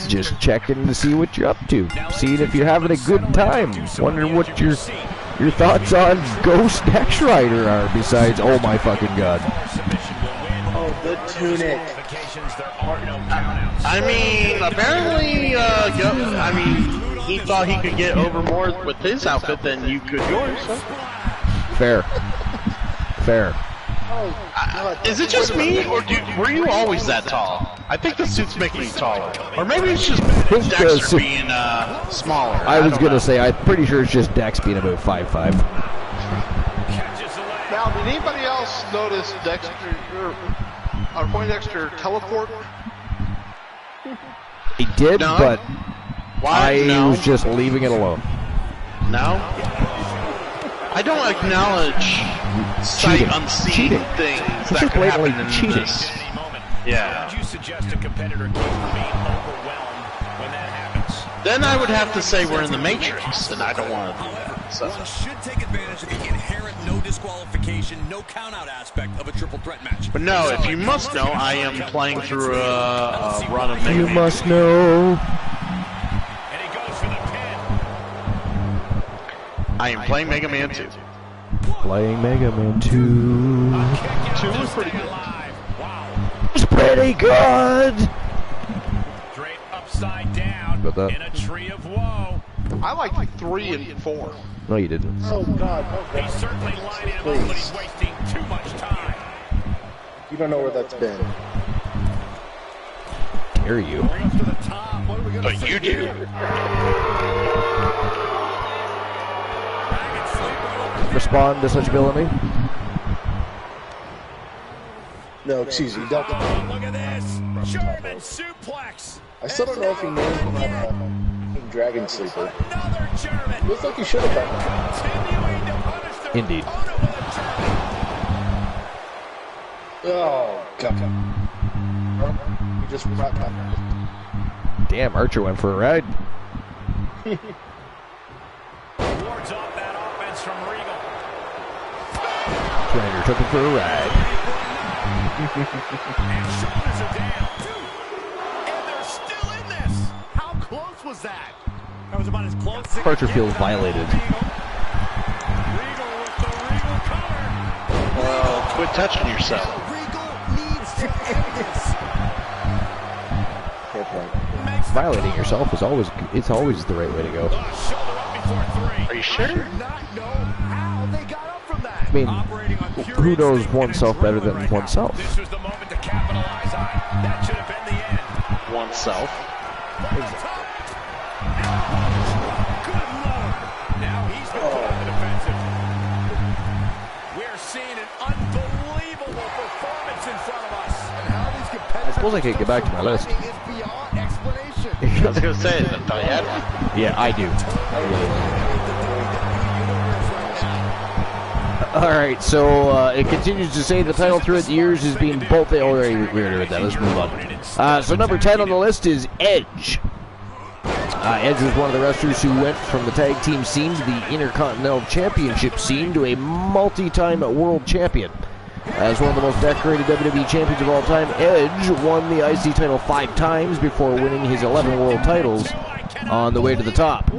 Just checking to see what you're up to. Seeing if you're having a good time. Wondering what your thoughts on Ghost Dex Rider are besides, oh my fucking god. Oh, the tunic. I mean, apparently, he thought he could get over more with his outfit than you could yours. So. Fair. Is it just me, or were you always that tall? I think the suit's making you taller. Or maybe it's just Dexter being smaller. I was going to say, I'm pretty sure it's just Dex being about 5'5". Now, did anybody else notice Dexter, our Poindexter teleport? He did, no. but Why? I was just leaving it alone. No? I don't acknowledge sight unseen things that could happen in this. Yeah. Would you suggest a competitor keep from being overwhelmed when that happens? Then I would have to say we're in the Matrix, and I don't want to do that. So. One should take advantage of the inherent no disqualification, no countout aspect of a triple threat match. But no, if you must know, I am playing through a run of Mega You Man. must know. And he goes for the pin. I am playing Mega Man 2. Playing Mega Man 2. 2 is pretty good. It's pretty good. Straight upside down About that. in a tree of woe. I like 3 and 4. No, you didn't. Oh God! He's certainly lining him up, but he's wasting too much time. You don't know where that's been. Hear you. Brings to the top. What are we gonna But see you do. here? Dragon sleeper. Respond to such villainy. No, excuse me. Delta. Oh, look at this. German suplex. I still don't know if he named that Dragon Sleeper. Another German. Looks like he should have done that. Continuing to punish their Indeed. opponent with a German. Oh, God. He just brought that. Damn, Archer went for a ride. Wards off that offense from Regal. Trainer took him for a ride. And shoulders are down. And they're still in this. How close was that? That was about as close as it could Archer get feels without violated. Regal. Regal with the Regal cover. Well, quit touching yourself. Regal needs to end this. Fair point. Makes the Violating yourself is always the right way to go. shoulder up before 3. Are you sure? I do not know how they got up from that. I mean, Operating on pure who knows instinct and oneself better than adrenaline right now. oneself? This was the moment to capitalize on. That should have been the end. Oneself. Good Lord. Now he's been put on the defensive. We're seeing an unbelievable performance in front of us. And how these competitors I suppose I could get back to my list. is beyond explanation. I was going to say, I thought you had one. Yeah, I do. Alright, so it continues to say the title throughout the years has been both... Oh, we already read that. Let's move on. So number 10 on the list is Edge. Edge was one of the wrestlers who went from the tag team scene to the Intercontinental Championship scene to a multi-time world champion. As one of the most decorated WWE champions of all time, Edge won the IC title 5 times before winning his 11 world titles on the way to the top.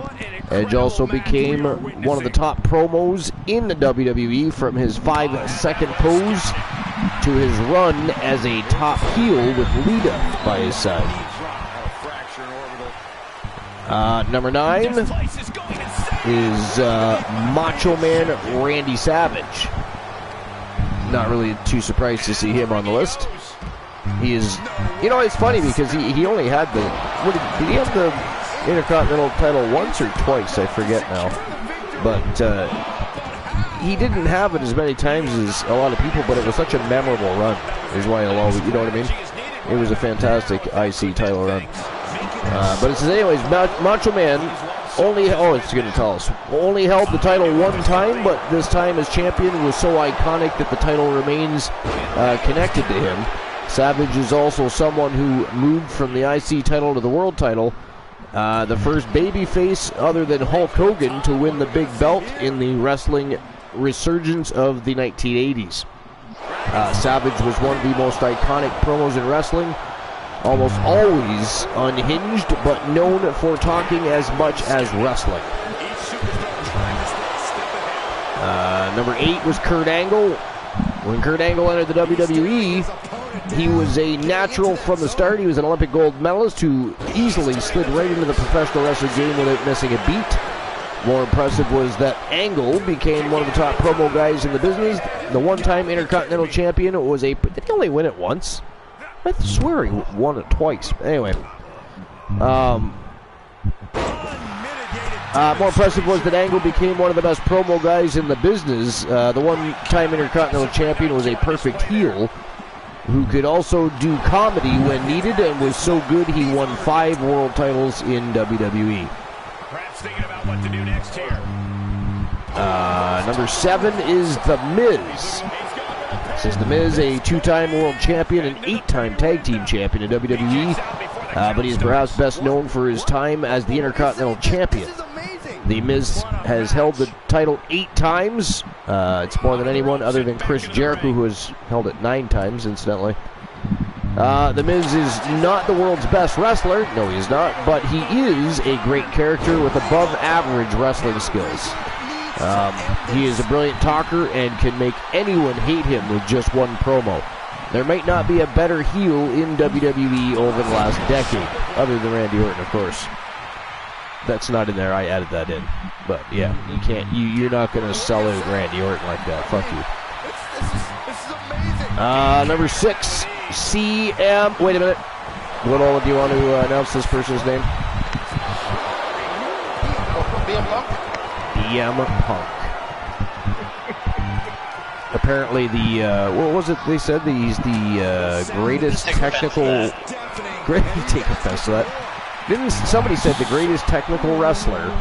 Edge also became one of the top promos in the WWE, from his 5-second pose to his run as a top heel with Lita by his side. Number 9 is Macho Man Randy Savage. Not really too surprised to see him on the list. He is, you know, it's funny because he only had the, did he have the Intercontinental title once or twice? I forget now. But he didn't have it as many times as a lot of people, but it was such a memorable run, is why I'll always, you know what I mean? It was a fantastic IC title run. But it says, anyways, Macho Man only, it's going to tell us, only held the title one time, but this time as champion was so iconic that the title remains connected to him. Savage is also someone who moved from the IC title to the world title, the first babyface other than Hulk Hogan to win the big belt in the wrestling resurgence of the 1980s. Savage was one of the most iconic promos in wrestling, almost always unhinged, but known for talking as much as wrestling. Number 8 was Kurt Angle. When Kurt Angle entered the WWE, he was a natural from the start. He was an Olympic gold medalist who easily slid right into the professional wrestling game without missing a beat. More impressive was that Angle became one of the top promo guys in the business. The one-time Intercontinental Champion was did he only win it once? I swear he won it twice. Anyway. More impressive was that Angle became one of the best promo guys in the business. The one-time Intercontinental Champion was a perfect heel who could also do comedy when needed, and was so good he won 5 world titles in WWE. Perhaps thinking about what to do next here. Number 7 is The Miz. This is The Miz, a 2-time world champion and 8-time tag team champion in WWE. But he is perhaps best known for his time as the Intercontinental Champion. The Miz has held the title 8 times. It's more than anyone other than Chris Jericho, who has held it 9 times, incidentally. The Miz is not the world's best wrestler. No, he is not. But he is a great character with above-average wrestling skills. He is a brilliant talker and can make anyone hate him with just one promo. There might not be a better heel in WWE over the last decade, other than Randy Orton, of course. That's not in there. I added that in. But yeah, you can't. You're not gonna sell it Randy Orton like that. Fuck you. This is amazing. Number 6, CM. Wait a minute. Little, do you want to announce this person's name? CM Punk. Apparently what was it they said? He's the greatest technical... Take offense to that. Didn't somebody said the greatest technical wrestler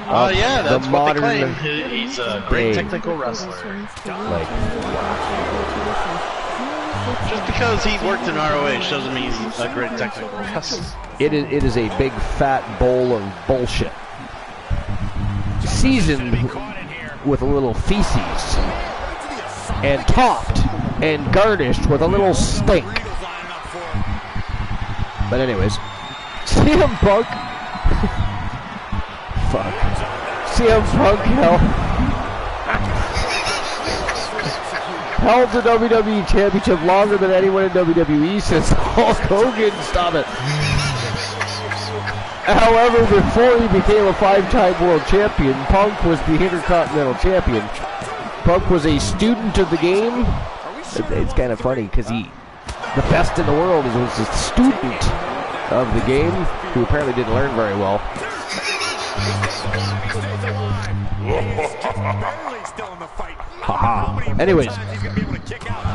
of yeah, that's the what modern they claim. He's a great technical wrestler. Like, Just because he worked in ROH doesn't mean he's a great technical wrestler. it is a big fat bowl of bullshit. Seasoned with a little feces. And topped and garnished with a little stink. But anyways, CM Punk. Fuck. CM Punk held the WWE Championship longer than anyone in WWE since Hulk Hogan. Stop it. However, before he became a 5-time world champion, Punk was the Intercontinental Champion. Punk was a student of the game. It's kind of funny because the best in the world was a student of the game who apparently didn't learn very well. Haha. Anyways,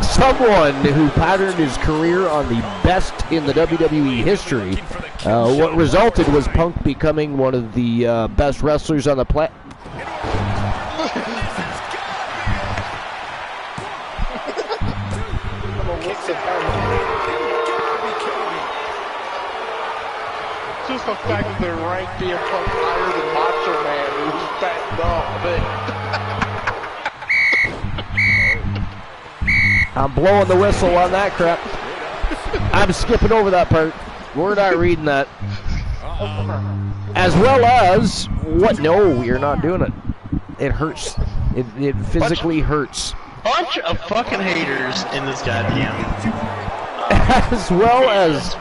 someone who patterned his career on the best in the WWE history. What resulted was Punk becoming one of the best wrestlers on the planet. Just the fact that they're ranked being Punk higher than Macho Man, who's fat dog. I'm blowing the whistle on that crap. I'm skipping over that part. We're not reading that. As well as what? No, you're not doing it. It hurts. It physically hurts. Bunch of fucking haters in this goddamn. As well as.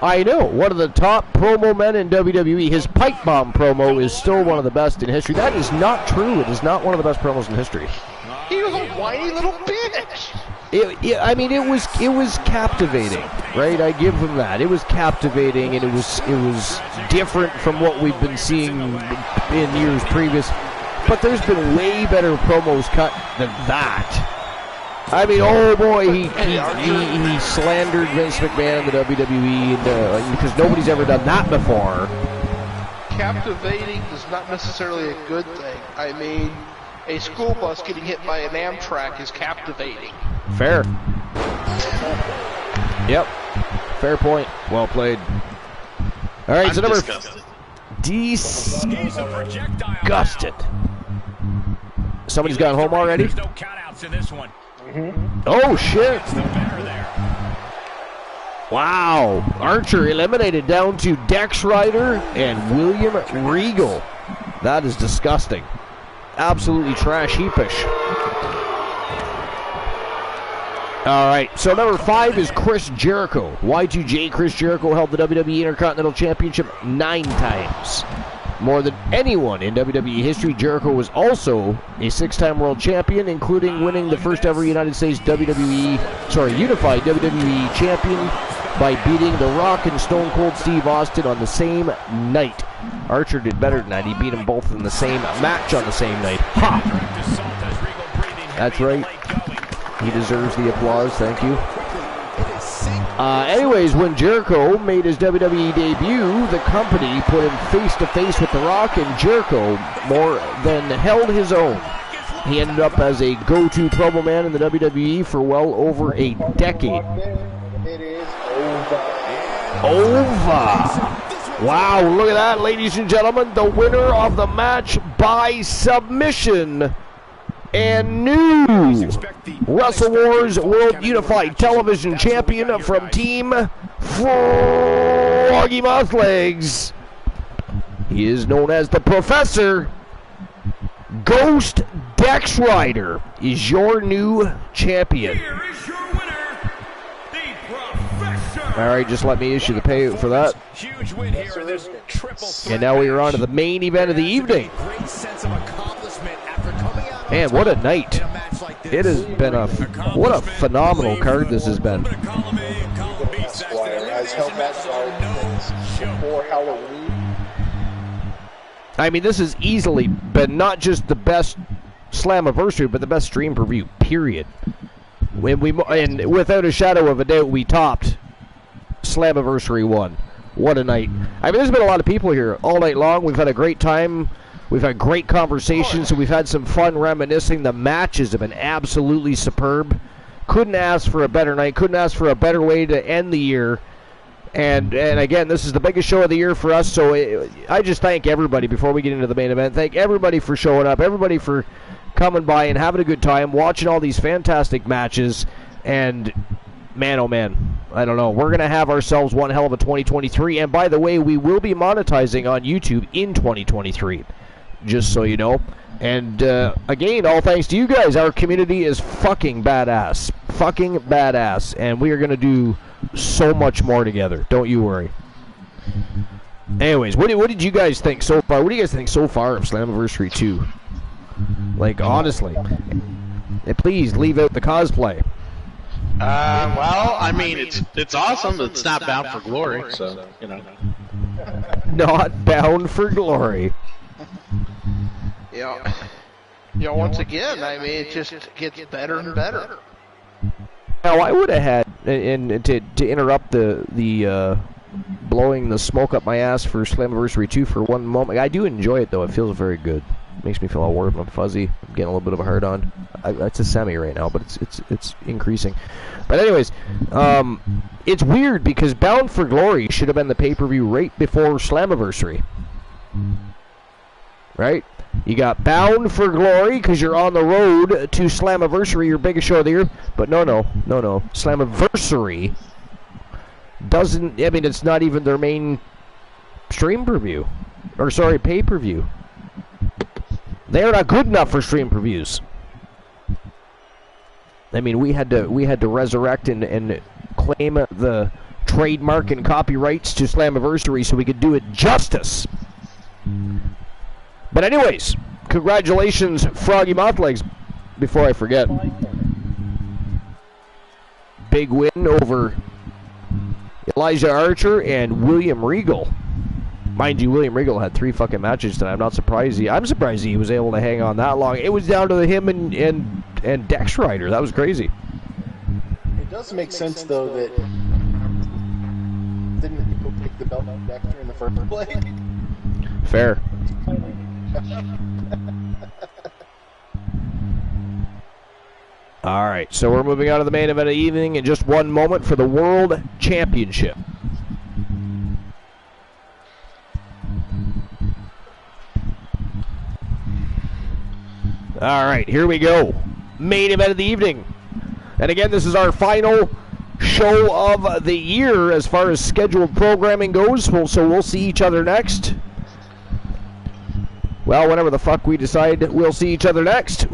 I know, one of the top promo men in WWE. His pipe bomb promo is still one of the best in history. That is not true. It is not one of the best promos in history. He was a whiny little bitch. I mean, it was captivating, right? I give him that. It was captivating, and it was different from what we've been seeing in years previous. But there's been way better promos cut than that. I mean, oh boy, he slandered Vince McMahon in the WWE because nobody's ever done that before. Captivating is not necessarily a good thing. I mean, a school bus getting hit by an Amtrak is captivating. Fair. Yep. Fair point. Well played. All right, so number... Disgusted. Somebody's gone home already? There's no countouts in this one. Oh, shit. Wow. Archer eliminated down to Dex Ryder and William Regal. That is disgusting. Absolutely trash heapish. All right, so number 5 is Chris Jericho. Y2J Chris Jericho held the WWE Intercontinental Championship 9 times. More than anyone in WWE history, Jericho was also a 6-time world champion, including winning the first ever United States Unified WWE champion by beating The Rock and Stone Cold Steve Austin on the same night. Archer did better than that. He beat them both in the same match on the same night. Ha! That's right. He deserves the applause. Thank you. Anyways, when Jericho made his WWE debut, the company put him face-to-face with The Rock, and Jericho more than held his own. He ended up as a go-to promo man in the WWE for well over a decade. It is over. Over. Wow, look at that, ladies and gentlemen. The winner of the match by submission and new Wrestle Wars World Unified Television Champion from Team Froggy Mouth Legs. He is known as the Professor. Ghost Dex Rider is your new champion. Here is your winner, the Professor. All right, just let me issue the payout for that. Huge win here in this triple threat And now we are on to match. the main event of the evening. Great sense of accomplishment after coming out Man, what a night. in a match like this. It has been what a phenomenal card this has been. Esquire has held that guard before Halloween. I mean, this has easily been not just the best Slammiversary, but the best stream per view, period. And without a shadow of a doubt, we topped Slammiversary 1. What a night. I mean, there's been a lot of people here all night long. We've had a great time. We've had great conversations, and we've had some fun reminiscing. The matches have been absolutely superb. Couldn't ask for a better night. Couldn't ask for a better way to end the year. And again, this is the biggest show of the year for us, so I just thank everybody before we get into the main event. Thank everybody for showing up, everybody for coming by and having a good time, watching all these fantastic matches. And man, oh man, I don't know. We're going to have ourselves one hell of a 2023. And by the way, we will be monetizing on YouTube in 2023, just so you know. And again, all thanks to you guys. Our community is fucking badass. Fucking badass. And we are going to do so much more together. Don't you worry. Anyways, what did you guys think so far? What do you guys think so far of Slammiversary 2? Like, honestly. Please leave out the cosplay. Well, I mean, it's awesome. It's not bound for glory, so, you know. Not bound for glory. Yeah. You know, once again, I mean, it just gets better and better. Now, I would have had, and to interrupt the blowing the smoke up my ass for Slammiversary 2 for one moment. I do enjoy it, though. It feels very good. Makes me feel all warm and fuzzy. I'm getting a little bit of a hard on. It's a semi right now, but it's increasing. But anyways, it's weird because Bound for Glory should have been the pay-per-view right before Slammiversary. Right? You got Bound for Glory because you're on the road to Slammiversary, your biggest show of the year. But no. Slammiversary doesn't, I mean, it's not even their main stream per-view. Or, sorry, pay-per-view. They're not good enough for stream per-views. I mean, we had to resurrect and claim the trademark and copyrights to Slammiversary so we could do it justice. But anyways, congratulations, Froggy Mouthlegs, before I forget. Big win over Elijah Archer and William Regal. Mind you, William Regal had 3 fucking matches tonight. I'm surprised he was able to hang on that long. It was down to him and Dex Rider. That was crazy. It does make sense, though, that didn't people pick the belt up Dexter in the first place? Fair. All right, so we're moving on to the main event of the evening in just one moment for the World Championship. All right, here we go. Main event of the evening. And again, this is our final show of the year as far as scheduled programming goes, so we'll see each other next. Well, whenever the fuck we decide we'll see each other next,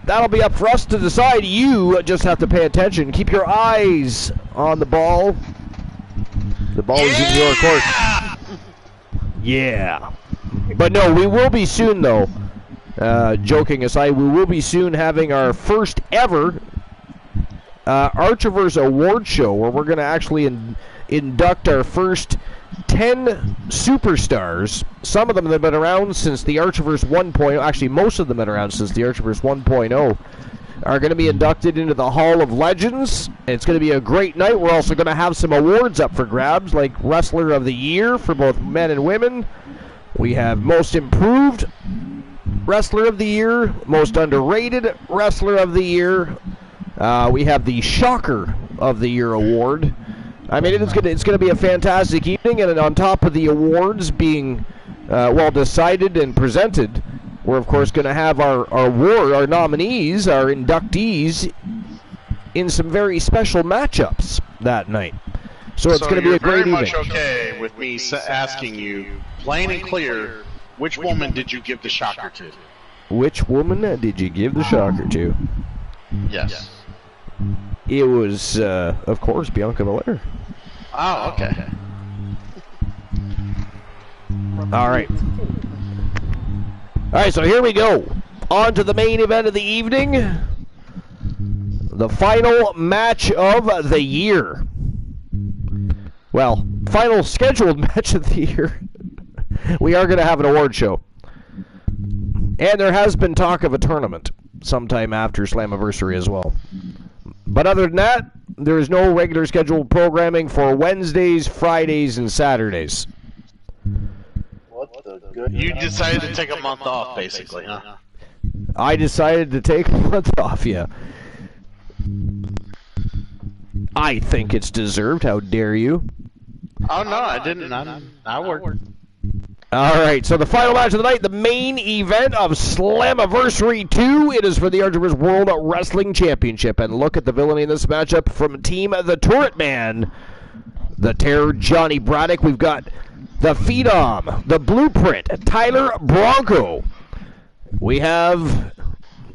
that'll be up for us to decide. You just have to pay attention. Keep your eyes on the ball. The ball is in your court. Yeah. But no, we will be soon, though. Joking aside, we will be soon having our first ever Archiverse Award Show, where we're going to actually induct our first 10 superstars. Some of them have been around since the Archiverse 1.0. Actually, most of them have been around since the Archiverse 1.0. are going to be inducted into the Hall of Legends. It's going to be a great night. We're also going to have some awards up for grabs, like Wrestler of the Year for both men and women. We have Most Improved Wrestler of the Year, Most Underrated Wrestler of the Year. We have the Shocker of the Year award. I mean, it's going to be a fantastic evening, and on top of the awards being well decided and presented, we're of course going to have our nominees, our inductees, in some very special matchups that night. So it's going to be a great evening. So you're very much okay with me asking you, plain and clear, which woman did you give the shocker to? Which woman did you give the shocker to? Yes. It was, of course, Bianca Belair. Oh, okay. All right. All right, so here we go. On to the main event of the evening. The final match of the year. Well, final scheduled match of the year. We are going to have an award show. And there has been talk of a tournament sometime after Slammiversary as well. But other than that, there is no regular scheduled programming for Wednesdays, Fridays, and Saturdays. What the good? You decided to take a month off, basically, huh? I decided to take a month off, yeah. I think it's deserved. How dare you? Oh, no, I didn't. I worked. All right, so the final match of the night, the main event of Slammiversary II. It is for the Archivers World Wrestling Championship. And look at the villainy in this matchup from Team The Turret Man. The Terror, Johnny Braddock. We've got the Phenom, the Blueprint, Tyler Bronco. We have...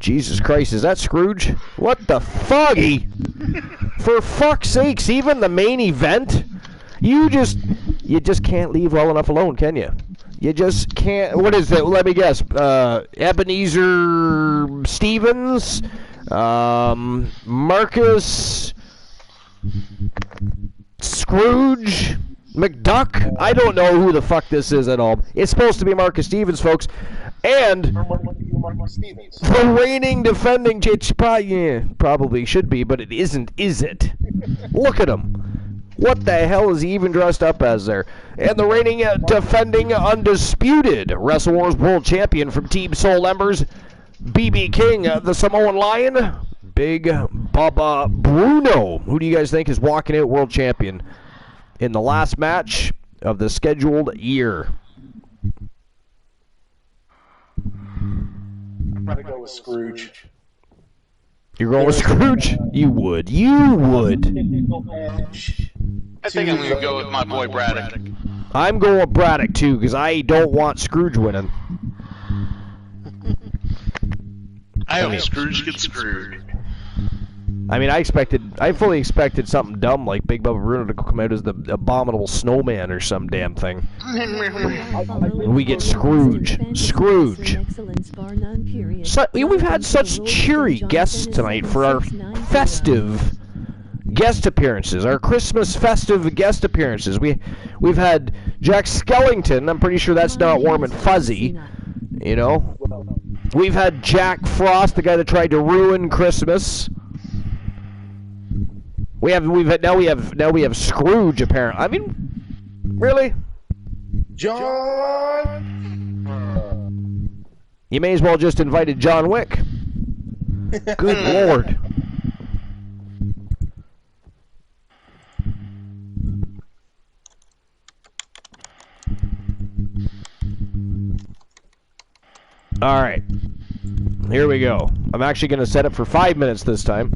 Jesus Christ, is that Scrooge? What the fuggy? For fuck's sakes, even the main event? You just can't leave well enough alone, can you? You just can't. What is it? Let me guess. Ebenezer Stevens, Marcus, Scrooge, McDuck. I don't know who the fuck this is at all. It's supposed to be Marcus Stevens, folks. And the reigning, defending, probably should be, but it isn't, is it? Look at him. What the hell is he even dressed up as there? And the reigning, defending, undisputed Wrestle Wars World Champion from Team Soul Embers, BB King, the Samoan Lion, Big Bubba Bruno. Who do you guys think is walking out World Champion in the last match of the scheduled year? I'm gonna go with Scrooge. You're going with Scrooge? You would. You would. I think I'm going to go with my boy Braddock. I'm going with Braddock, too, because I don't want Scrooge winning. I hope Scrooge gets screwed. I mean, I fully expected something dumb like Big Bubba Bruno to come out as the abominable snowman or some damn thing. We get Scrooge. Scrooge. So, we've had such cheery guests tonight for our festive guest appearances, our Christmas festive guest appearances. We've had Jack Skellington. I'm pretty sure that's not Warm and Fuzzy. You know, we've had Jack Frost, the guy that tried to ruin Christmas. Now we have Scrooge apparently. I mean, really? John. You may as well just invited John Wick. Good Lord. All right. Here we go. I'm actually going to set it for 5 minutes this time.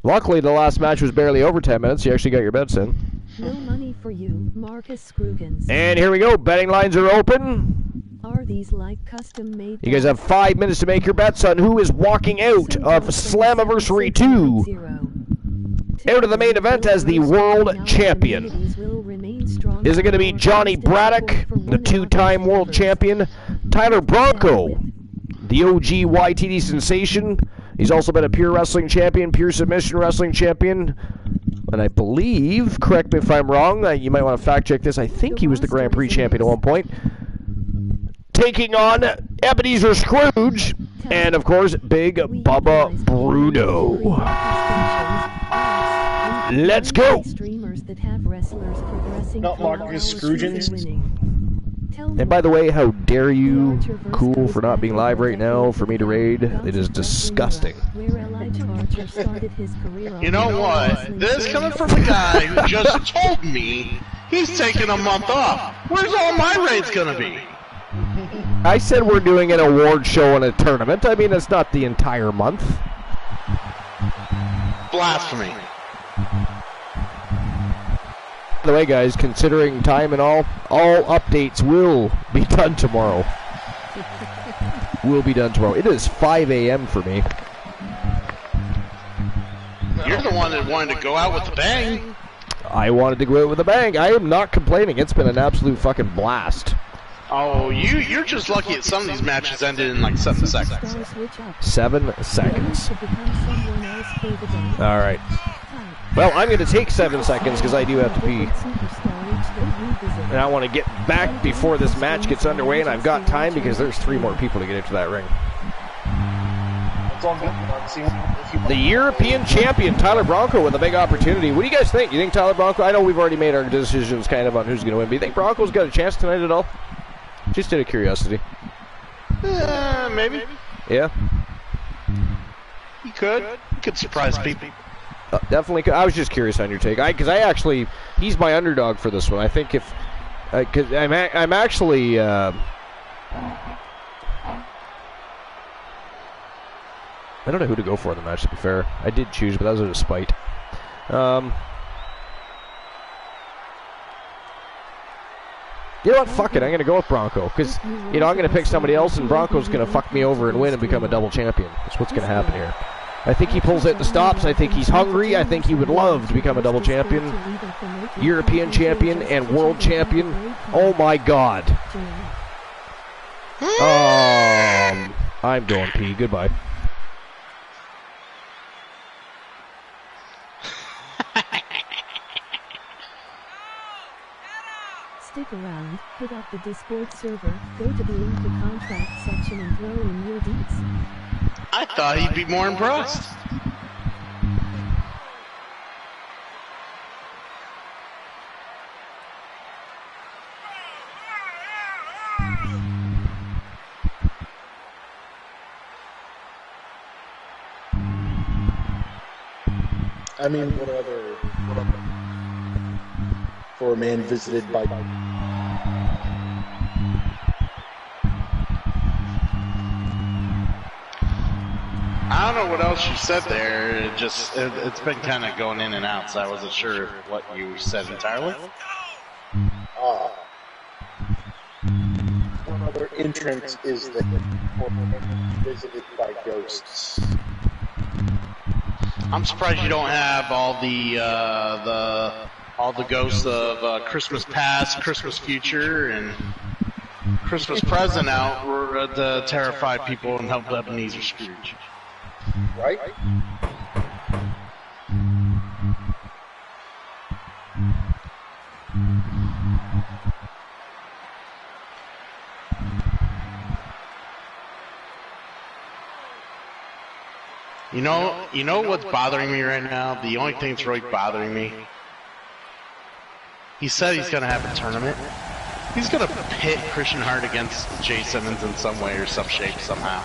Luckily, the last match was barely over 10 minutes. You actually got your bets in. No money for you, Marcus Scrugans. And here we go. Betting lines are open. Are these like custom-made? You guys have 5 minutes to make your bets on who is walking out of Slammiversary II. Out of the main event as the world champion. Is it going to be Johnny Braddock, the two-time world champion? Tyler Bronco, the OG YTD sensation. He's also been a pure wrestling champion, pure submission wrestling champion. And I believe, correct me if I'm wrong, you might want to fact check this, I think he was the Grand Prix champion at one point. Taking on Ebenezer Scrooge, And, of course, Big Bubba Bruno. Let's go! Not Marcus Scroogens. And by the way, how dare you, Cool, for not being live right now, for me to raid? It is disgusting. You know what? This coming from a guy who just told me he's taking a month off. Where's all my raids gonna be? I said we're doing an award show and a tournament. I mean, it's not the entire month. Blasphemy. By the way, guys, considering time and all updates will be done tomorrow. Will be done tomorrow. It is 5 a.m. for me. You're the one that wanted to go out with a bang. I wanted to go out with a bang. I am not complaining. It's been an absolute fucking blast. Oh, you're just lucky that some of these matches ended in like 7 seconds. 7 seconds. All right. Well, I'm going to take 7 seconds because I do have to pee. And I want to get back before this match gets underway, and I've got time because there's 3 more people to get into that ring. The European champion, Tyler Bronco, with a big opportunity. What do you guys think? You think Tyler Bronco? I know we've already made our decisions kind of on who's going to win, but you think Bronco's got a chance tonight at all? Just out of curiosity. Maybe. Yeah? He could. He could surprise people. Definitely could. I was just curious on your take. Because I actually, he's my underdog for this one. I think if, because I'm actually, I don't know who to go for in the match, to be fair. I did choose, but that was out of spite. You know what? Fuck it. I'm going to go with Bronco. Because, you know, I'm going to pick somebody else, and Bronco's going to fuck me over and win and become a double champion. That's what's going to happen here. I think he pulls out the stops. I think he's hungry. I think he would love to become a double champion, European champion, and world champion. Oh, my God. I'm going pee. Goodbye. Stick around, hit up the Discord server, go to the link to contract section and throw in your deets. I thought he'd be more impressed. I mean, what other for a man visited by I don't know what else you said there. It's been kind of going in and out, so I wasn't sure what you said entirely. One other entrance is that for a man visited by ghosts. I'm surprised you don't have all the ghosts of Christmas past, Christmas future, and Christmas present out to terrify people and help Ebenezer Scrooge. Right? You know what's bothering me right now? The only thing that's really bothering me. He said he's going to have a tournament. He's going to pit Christian Hart against Jay Simmons in some way or some shape somehow.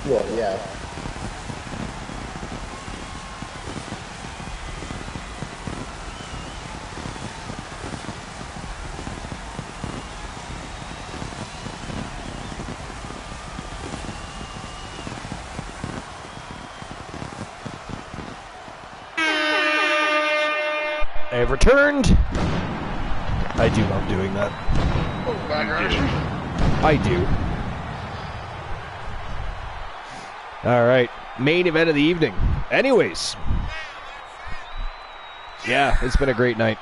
Well, yeah. I have returned. I do love doing that. I do. All right, main event of the evening. Anyways, yeah, it's been a great night.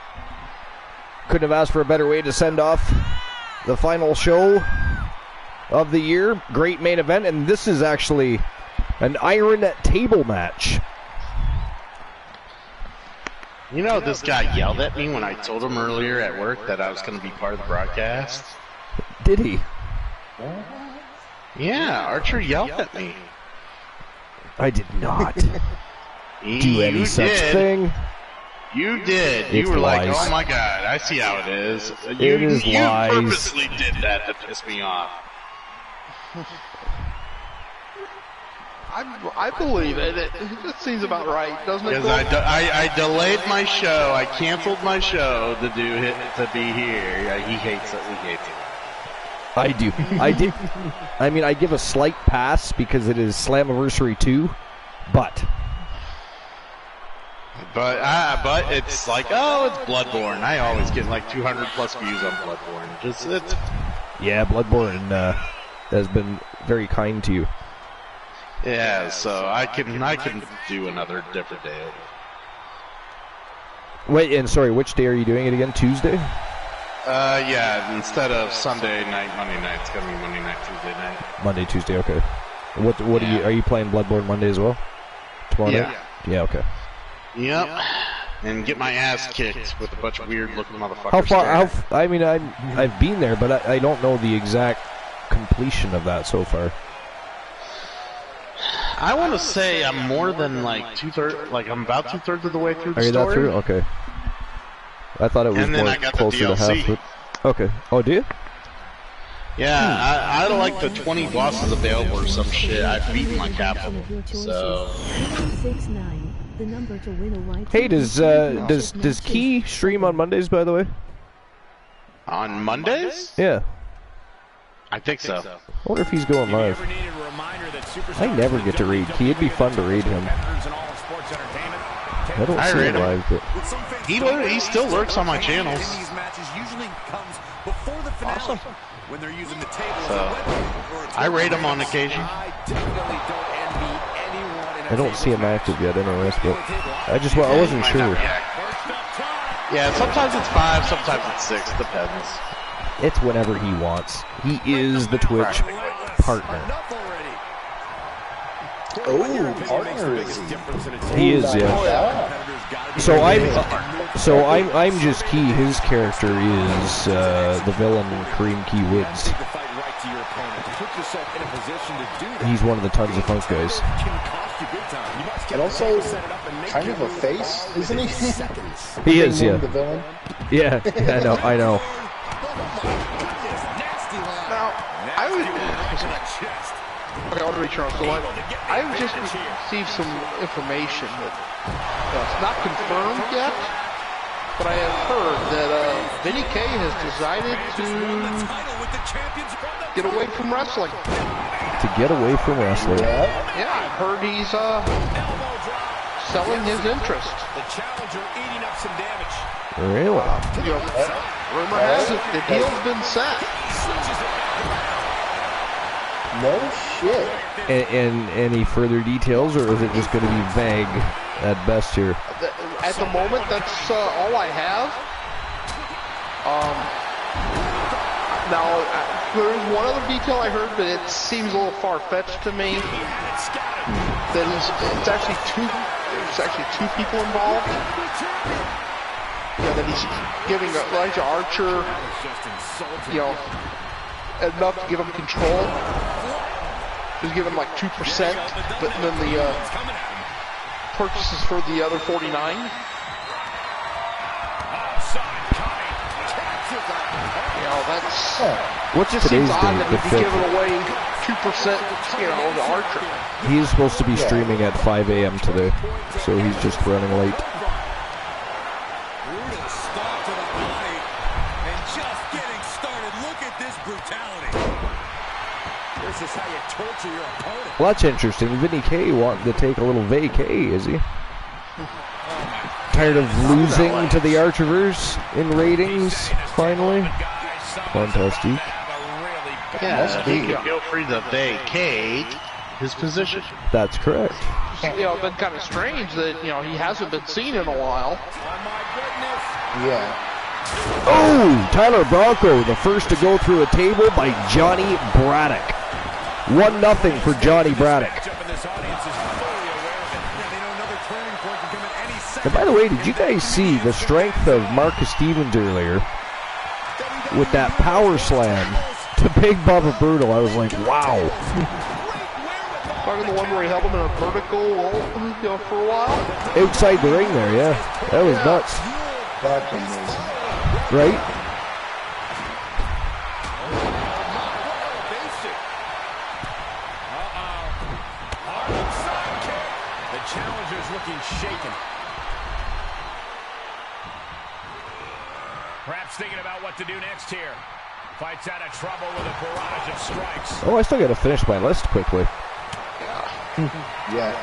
Couldn't have asked for a better way to send off the final show of the year. Great main event, and this is actually an iron table match. You know, this guy yelled at me when I told him earlier at work that I was going to be part of the broadcast. Did he? Yeah, Archer yelled at me. I did not do any such thing. You did. It's You were lies. like, oh my god, I see how it is. It is you lies. purposely did that to piss me off. I believe it. It seems about right, doesn't it? Because I delayed my show. I canceled my show to be here. Yeah, he hates it. We hate it. I do. I did. I mean, I give a slight pass because it is Slammiversary II, but it's like, oh, it's Bloodborne. I always get like 200 plus views on Bloodborne. Yeah, Bloodborne has been very kind to you. Yeah, so I can do another different day. Wait, and sorry, which day are you doing it again? Tuesday? Yeah, instead of Sunday night, Monday night, it's gonna be Monday night, Tuesday night. Monday, Tuesday, okay. What are you playing Bloodborne Monday as well? Tomorrow night? Yeah, okay. Yep. And get my ass kicked with a bunch of weird looking motherfuckers. How far? I mean, I've been there, but I don't know the exact completion of that so far. I want to say I'm more than like I'm about 2/3 of the way through the story. Are you that through? Okay. I thought it was more closer to half. But, okay. Oh, do you? Yeah, I like the 20 bosses available or some shit. I've beaten my capital, so. Hey, does Key stream on Mondays, by the way? On Mondays? Yeah. I think so. I wonder if he's going live. I never get to raid Key. It'd be fun to raid him. I don't see him live, but he still lurks on my channels. Awesome. So I raid him on occasion. I don't see him active yet, anyways. But I wasn't sure. Yeah, sometimes it's 5, sometimes it's 6. Depends. It's whenever he wants. He is the Twitch partner. Oh, partner is he is, yeah. So I'm just Key. His character is the villain, Kareem Key Woods. He's one of the Tons of Funk guys. And also, kind of a face, isn't he? He is, yeah. The villain. Yeah, I know. Now, okay, I'll return. So I've just received some information that it's not confirmed yet, but I have heard that Vinny K has decided to get away from wrestling. To get away from wrestling? Yeah, I've heard he's selling his interest. The challenger eating up some damage. Really? Rumor has it the deal's been set. No shit. And any further details, or is it just going to be vague at best here? At the moment, that's all I have. Now, there is one other detail I heard, but it seems a little far-fetched to me. That it's actually two people involved. That he's giving Elijah Archer, enough to give him control. He's given like 2%, but then the purchases for the other 49. That's what's just today's seems odd date? that he'd be giving away 2%, to Archer. He's supposed to be streaming at 5 a.m. today, so he's just running late. Well, that's interesting. Vinny K wanting to take a little vacay, is he? Tired of losing to the Archerverse in ratings, finally? Fantastic. Yeah, he can feel free to vacate his position. That's correct. It's been kind of strange that, he hasn't been seen in a while. Yeah. Oh, Tyler Bronco, the first to go through a table by Johnny Braddock. 1-0 for Johnny Braddock. And by the way, did you guys see the strength of Marcus Stevens earlier with that power slam to Big Bubba Brutal. I was like, wow. Talking the one where he held him in a vertical, for a while. Outside the ring there, yeah. That was nuts. That's amazing. Right? The challenger's looking shaken. Perhaps thinking about what to do next here. Fights out of trouble with a barrage of strikes. Oh, I still got to finish my list quickly. Yeah.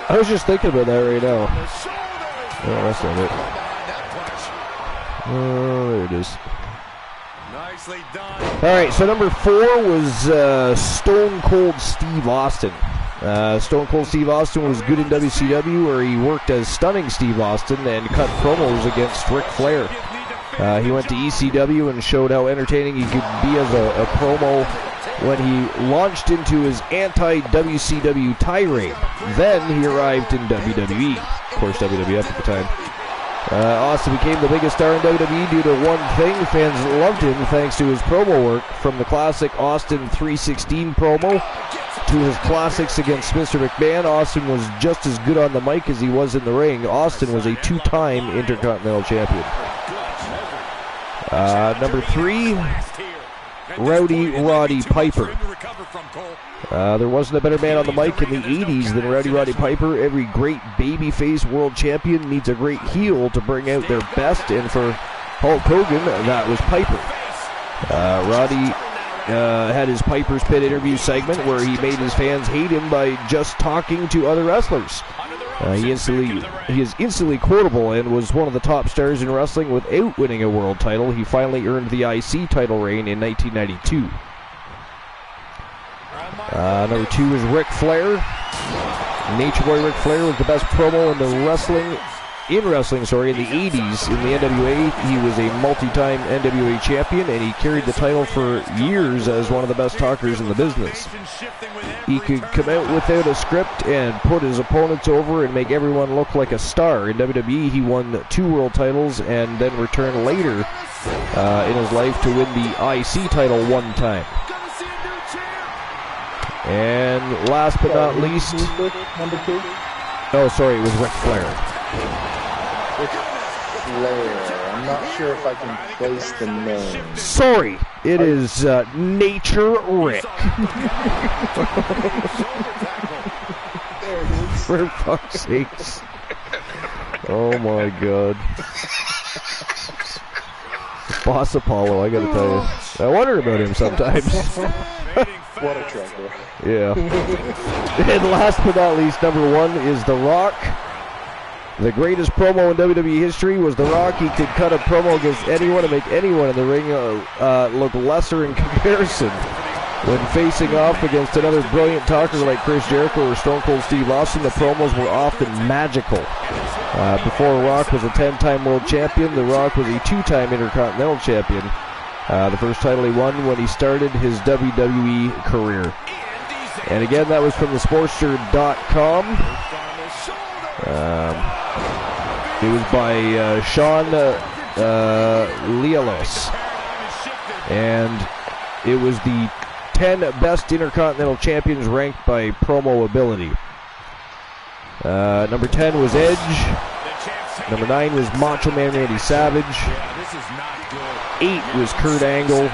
I was just thinking about that right now. Oh, that's not it. Oh, there it is. Nicely done. All right, so number 4 was Stone Cold Steve Austin. Stone Cold Steve Austin was good in WCW, where he worked as Stunning Steve Austin and cut promos against Ric Flair. He went to ECW and showed how entertaining he could be as a promo when he launched into his anti-WCW tirade. Then he arrived in WWE, of course WWF at the time. Austin became the biggest star in WWE due to one thing: fans loved him thanks to his promo work, from the classic Austin 316 promo to his classics against Mr. McMahon. Austin was just as good on the mic as he was in the ring. Austin was a 2-time Intercontinental Champion. Number 3, Rowdy Roddy Piper. There wasn't a better man on the mic in the 80s than Rowdy Piper. Every great babyface world champion needs a great heel to bring out their best, and for Hulk Hogan, that was Piper. Roddy had his Piper's Pit interview segment where he made his fans hate him by just talking to other wrestlers. He is instantly quotable and was one of the top stars in wrestling without winning a world title. He finally earned the IC title reign in 1992. Number 2 is Ric Flair. Nature Boy Ric Flair was the best promo in the wrestling in the 80s. In the NWA, he was a multi-time NWA champion, and he carried the title for years as one of the best talkers in the business. He could come out without a script and put his opponents over and make everyone look like a star. In WWE, he won 2 world titles and then returned later in his life to win the IC title 1 time. And last but not least, Number 2? oh, sorry, it was Ric Flair. Ric Flair. I'm not sure if I can place the name. Sorry, it is Nature Rick. There it is. For fuck's sakes. Oh my god. Boss Apollo, I gotta tell you. I wonder about him sometimes. What a treasure. Yeah. And last but not least, number 1 is The Rock. The greatest promo in WWE history was The Rock. He could cut a promo against anyone and make anyone in the ring look lesser in comparison. When facing off against another brilliant talker like Chris Jericho or Stone Cold Steve Austin, the promos were often magical. Before Rock was a 10-time world champion, The Rock was a 2-time Intercontinental Champion. The first title he won when he started his WWE career. And again, that was from thesportster.com. It was by Sean Lialos. And it was the 10 best Intercontinental Champions ranked by promo ability. Number 10 was Edge. Number 9 was Macho Man Randy Savage. 8 was Kurt Angle.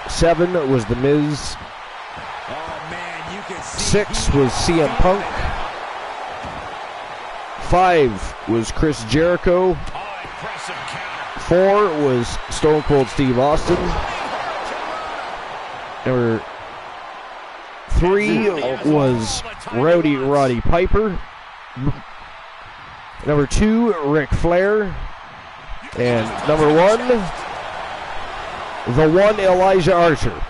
7 was The Miz. 6 was CM Punk. 5 was Chris Jericho. 4 was Stone Cold Steve Austin. Number 3 was Rowdy Roddy Piper. Number 2, Ric Flair. And number 1, the one Elijah Archer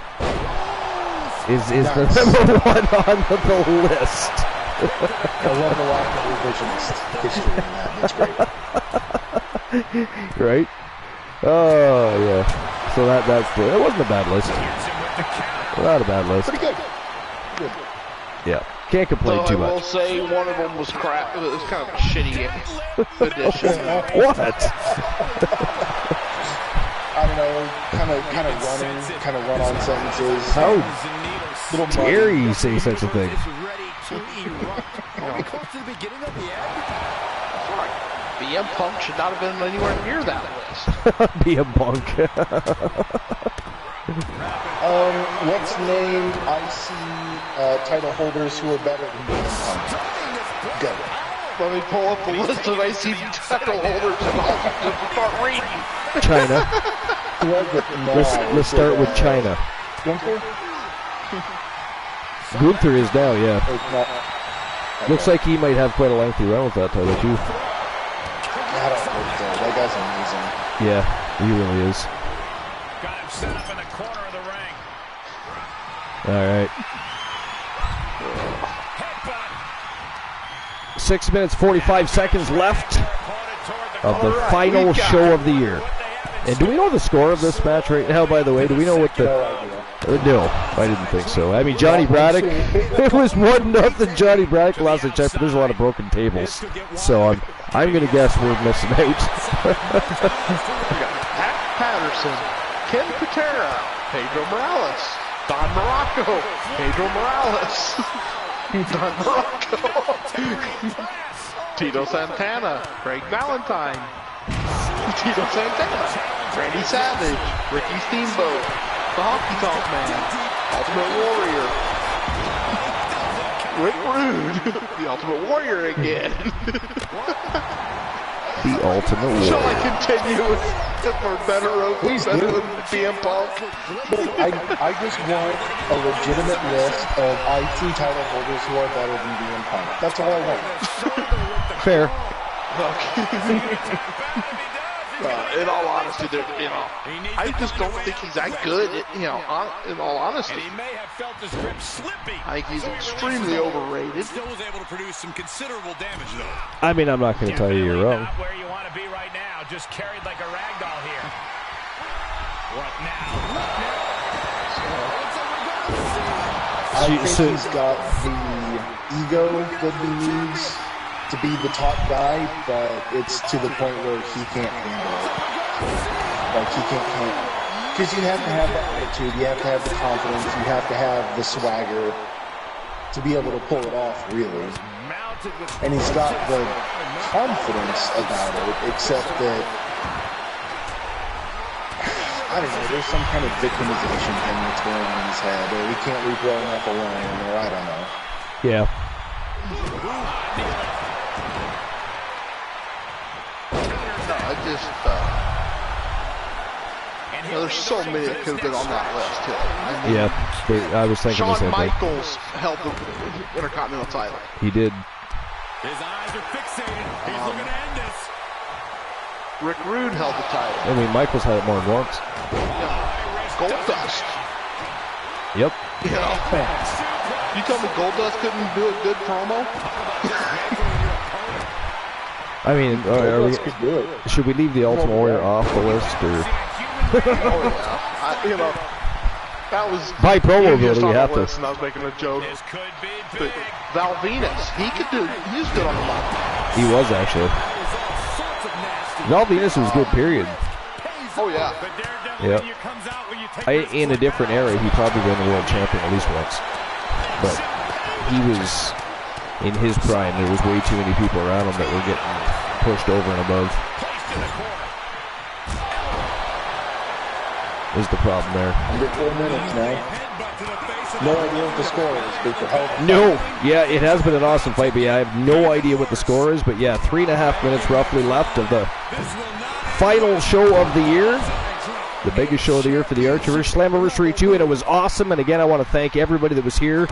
is nice. The number 1 on the list. I love a lot of revisionist history in that. That's great. Right? Oh, yeah. So that's good. It wasn't a bad list. Not a bad list. Pretty good. Good. Yeah. Can't complain too much. I will say one of them was crap. It was kind of a shitty edition. What? I don't know, kind of running, kind of run-on sentences. How Little dare you say such a thing? BM Punk should not have been anywhere near that list. BM Punk. Let's name IC title holders who are better than BM Punk. Go. Let me pull up the list of IC title holders and I'll just start reading. China. Let's start with China. Gunther? Gunther is now, yeah. Okay. Looks like he might have quite a lengthy run with that title, too. I don't think so. That guy's amazing. Yeah, he really is. Got him set up in the corner of the ring. All right. 6 minutes, 45 seconds left of the final show of the year. And do we know the score of this match right now, by the way? Do we know what the... No, I didn't think so. I mean, Johnny Braddock, it was 1-0 Johnny Braddock last I checked, but there's a lot of broken tables. So I'm going to guess we're missing out. We got Pat Patterson, Ken Patera, Pedro Morales, Don Morocco, Pedro Morales, Don Morocco, Tito Santana, Craig Valentine, Tito Santana, Randy Savage, Ricky Steamboat, the Honky Tonk Man, Ultimate Warrior, Rick Rude, the Ultimate Warrior again. The Ultimate Warrior. Shall I continue with for better than BM Punk? I just want a legitimate list of IC title holders who are better than BM Punk. That's all I want. Fair. In all honesty, I just don't think he's that good. In all honesty, And he may have felt his grip slipping. I think he's extremely overrated. Still was able to produce some considerable damage, though. I mean, I'm not going to tell you you're wrong. Not where you want to be right now. Just carried like a rag doll here. What now? I think he's got the ego that he needs to be the top guy, but it's to the point where he can't handle it. Like, he can't, because you have to have the attitude, you have to have the confidence, you have to have the swagger to be able to pull it off, really. And he's got the confidence about it, except that, I don't know, there's some kind of victimization thing that's going on in his head, or he can't leave well enough alone, or I don't know. Yeah. There's so many that could have been on that list, too. I mean, Yeah, I was thinking the same Shawn thing. Michaels held the Intercontinental title. He did. His eyes are fixated. He's looking to end this. Rick Rude held the title. I mean, Michaels had it more than once. Goldust. Yep. You tell me Goldust couldn't do a good promo? I mean, should we leave the Ultimate Warrior off the list, or? That was by promo ability, just on you the have list, to. and I was making a joke. This could be But big. Val Venus, he was good on the mic. He was actually. Val Venus was good, period. Oh yeah. But Daredevil Yep. when you comes out when you take In a different era, he probably been the world champion at least once. But he was in his prime. There was way too many people around him that were getting pushed over and above. placed in the corner. Is the problem there? Under 4 minutes now. Headbutt to the face of No idea what the score is, but for hell of a No. Yeah, it has been an awesome fight, but yeah, I have no idea what the score is. But yeah, 3.5 minutes roughly left of the final show of the year. The biggest show of the year for the Archerverse, Slammiversary II, and it was awesome. And again, I want to thank everybody that was here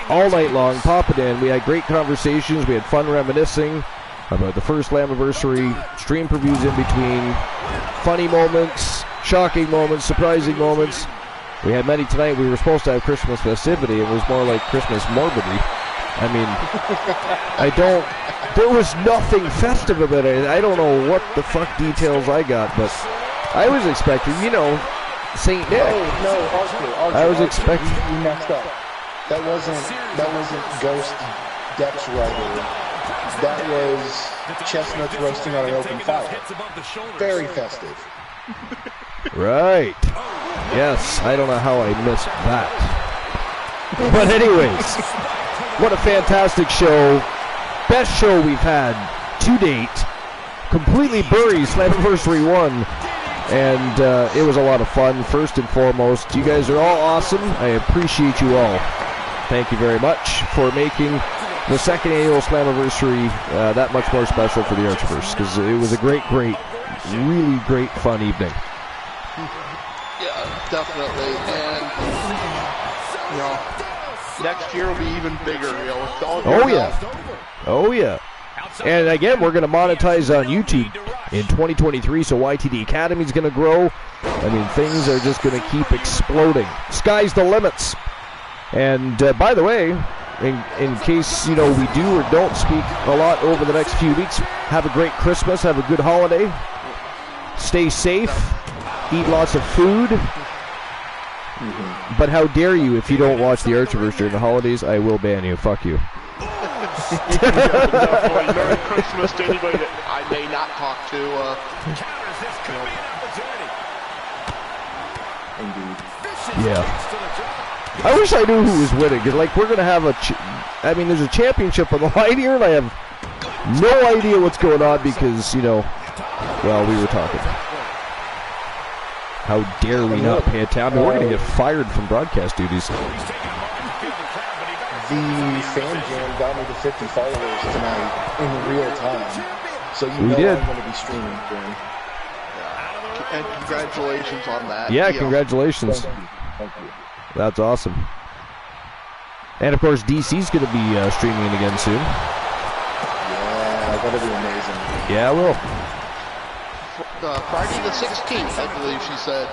all night long, popping in. We had great conversations. We had fun reminiscing about the first Slammiversary, stream previews in between, funny moments, shocking moments, surprising moments. We had many tonight. We were supposed to have Christmas festivity. It was more like Christmas morbidity. I mean, there was nothing festive about it. I don't know what the fuck details I got, but I was expecting, St. Nick. No, Archer. I was expecting. You messed up. That wasn't Ghost Dex Rider. That was chestnuts roasting on an open fire. Very festive. Right. Yes, I don't know how I missed that. But anyways, what a fantastic show. Best show we've had to date. Completely buried Slammiversary 1. And it was a lot of fun, first and foremost. You guys are all awesome. I appreciate you all. Thank you very much for making the second annual Slammiversary that much more special for the Archiverse, because it was a great, really great fun evening. Yeah, definitely. And, you know, next year will be even bigger. You know, with all Oh, yeah. And again, we're going to monetize on YouTube in 2023, so YTD Academy is going to grow. I mean, things are just going to keep exploding. Sky's the limits. And by the way, in case, you know, we do or don't speak a lot over the next few weeks, have a great Christmas, have a good holiday, stay safe, eat lots of food. But how dare you, if you don't watch the Archiverse during the holidays, I will ban you. Fuck you. Merry Christmas to anybody that I may not talk to. Yeah. I wish I knew who was winning. Cause, like, we're going to have I mean, there's a championship on the line here, and I have no idea what's going on because, you know, well, we were talking. How dare we not pay attention? I mean, we're going to get fired from broadcast duties. The fan jam got me to 50 followers tonight in real time. So you know I'm going to be streaming again. And congratulations on that. Yeah, congratulations. Thank you. That's awesome. And of course, DC's going to be streaming it again soon. Yeah, that'll be amazing. Yeah, it will. Friday the 16th, I believe she said.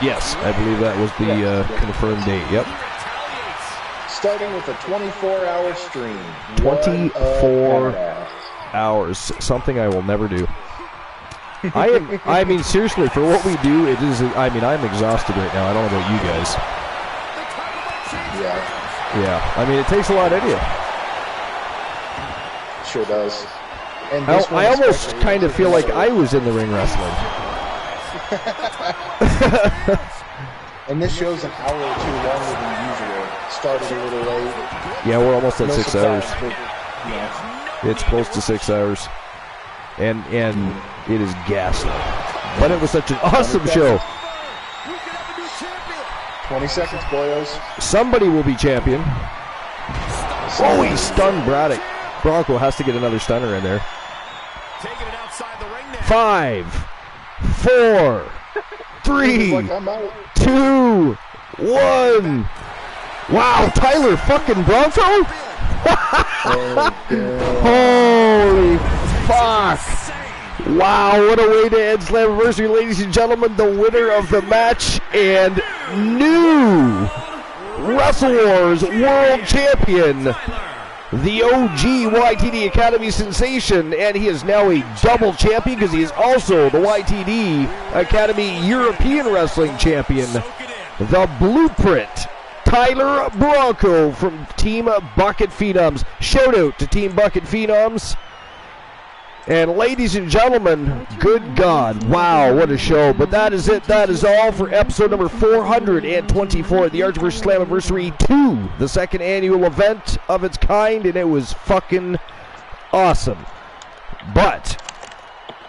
Yes, I believe that was the confirmed date. Yep. Starting with a 24-hour stream. 24 hours. Something I will never do. I mean, seriously, for what we do, it is. I mean, I'm exhausted right now. I don't know about you guys. Yeah. I mean, it takes a lot out of you. Sure does. And I almost kind of feel like I was in the ring wrestling. And this show's an hour or two longer than usual. Started a little late. Yeah, we're almost at 6 hours. Yeah. It's close to 6 hours. And it is ghastly. But it was such an awesome show. 20 seconds, boyos. Somebody will be champion. Oh, he stunned Braddock. Bronco has to get another stunner in there. 5, 4, 3, 2, 1. Wow, Tyler fucking Bronco? Holy fuck. Wow, what a way to end Slammiversary, ladies and gentlemen. The winner of the match and new Wrestle Wars World Champion, the OG YTD Academy sensation, and he is now a double champion because he is also the YTD Academy European Wrestling Champion. The Blueprint, Tyler Bronco from Team Bucket Phenoms. Shout out to Team Bucket Phenoms. And ladies and gentlemen, good God, wow, what a show. But that is it. That is all for episode number 424 of the Archiverse Slammiversary II, the second annual event of its kind, and it was fucking awesome. But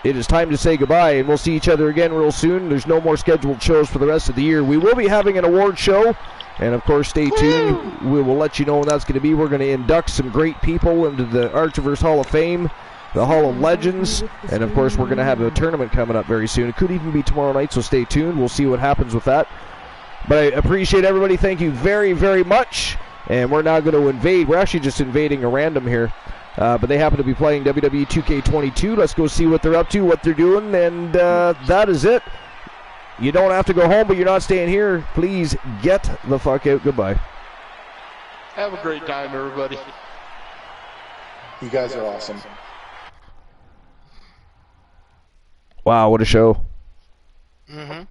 it is time to say goodbye, and we'll see each other again real soon. There's no more scheduled shows for the rest of the year. We will be having an award show, and of course, stay tuned. We will let you know when that's going to be. We're going to induct some great people into the Archiverse Hall of Fame, the Hall of Legends, and of course we're going to have a tournament coming up very soon. It could even be tomorrow night, so stay tuned. We'll see what happens with that. But I appreciate everybody. Thank you very, very much. And we're now going to invade. We're actually just invading a random here. But they happen to be playing WWE 2K22. Let's go see what they're up to, what they're doing, and that is it. You don't have to go home, but you're not staying here. Please get the fuck out. Goodbye. Have a great time, everybody. You guys are awesome. Wow, what a show. Mm-hmm.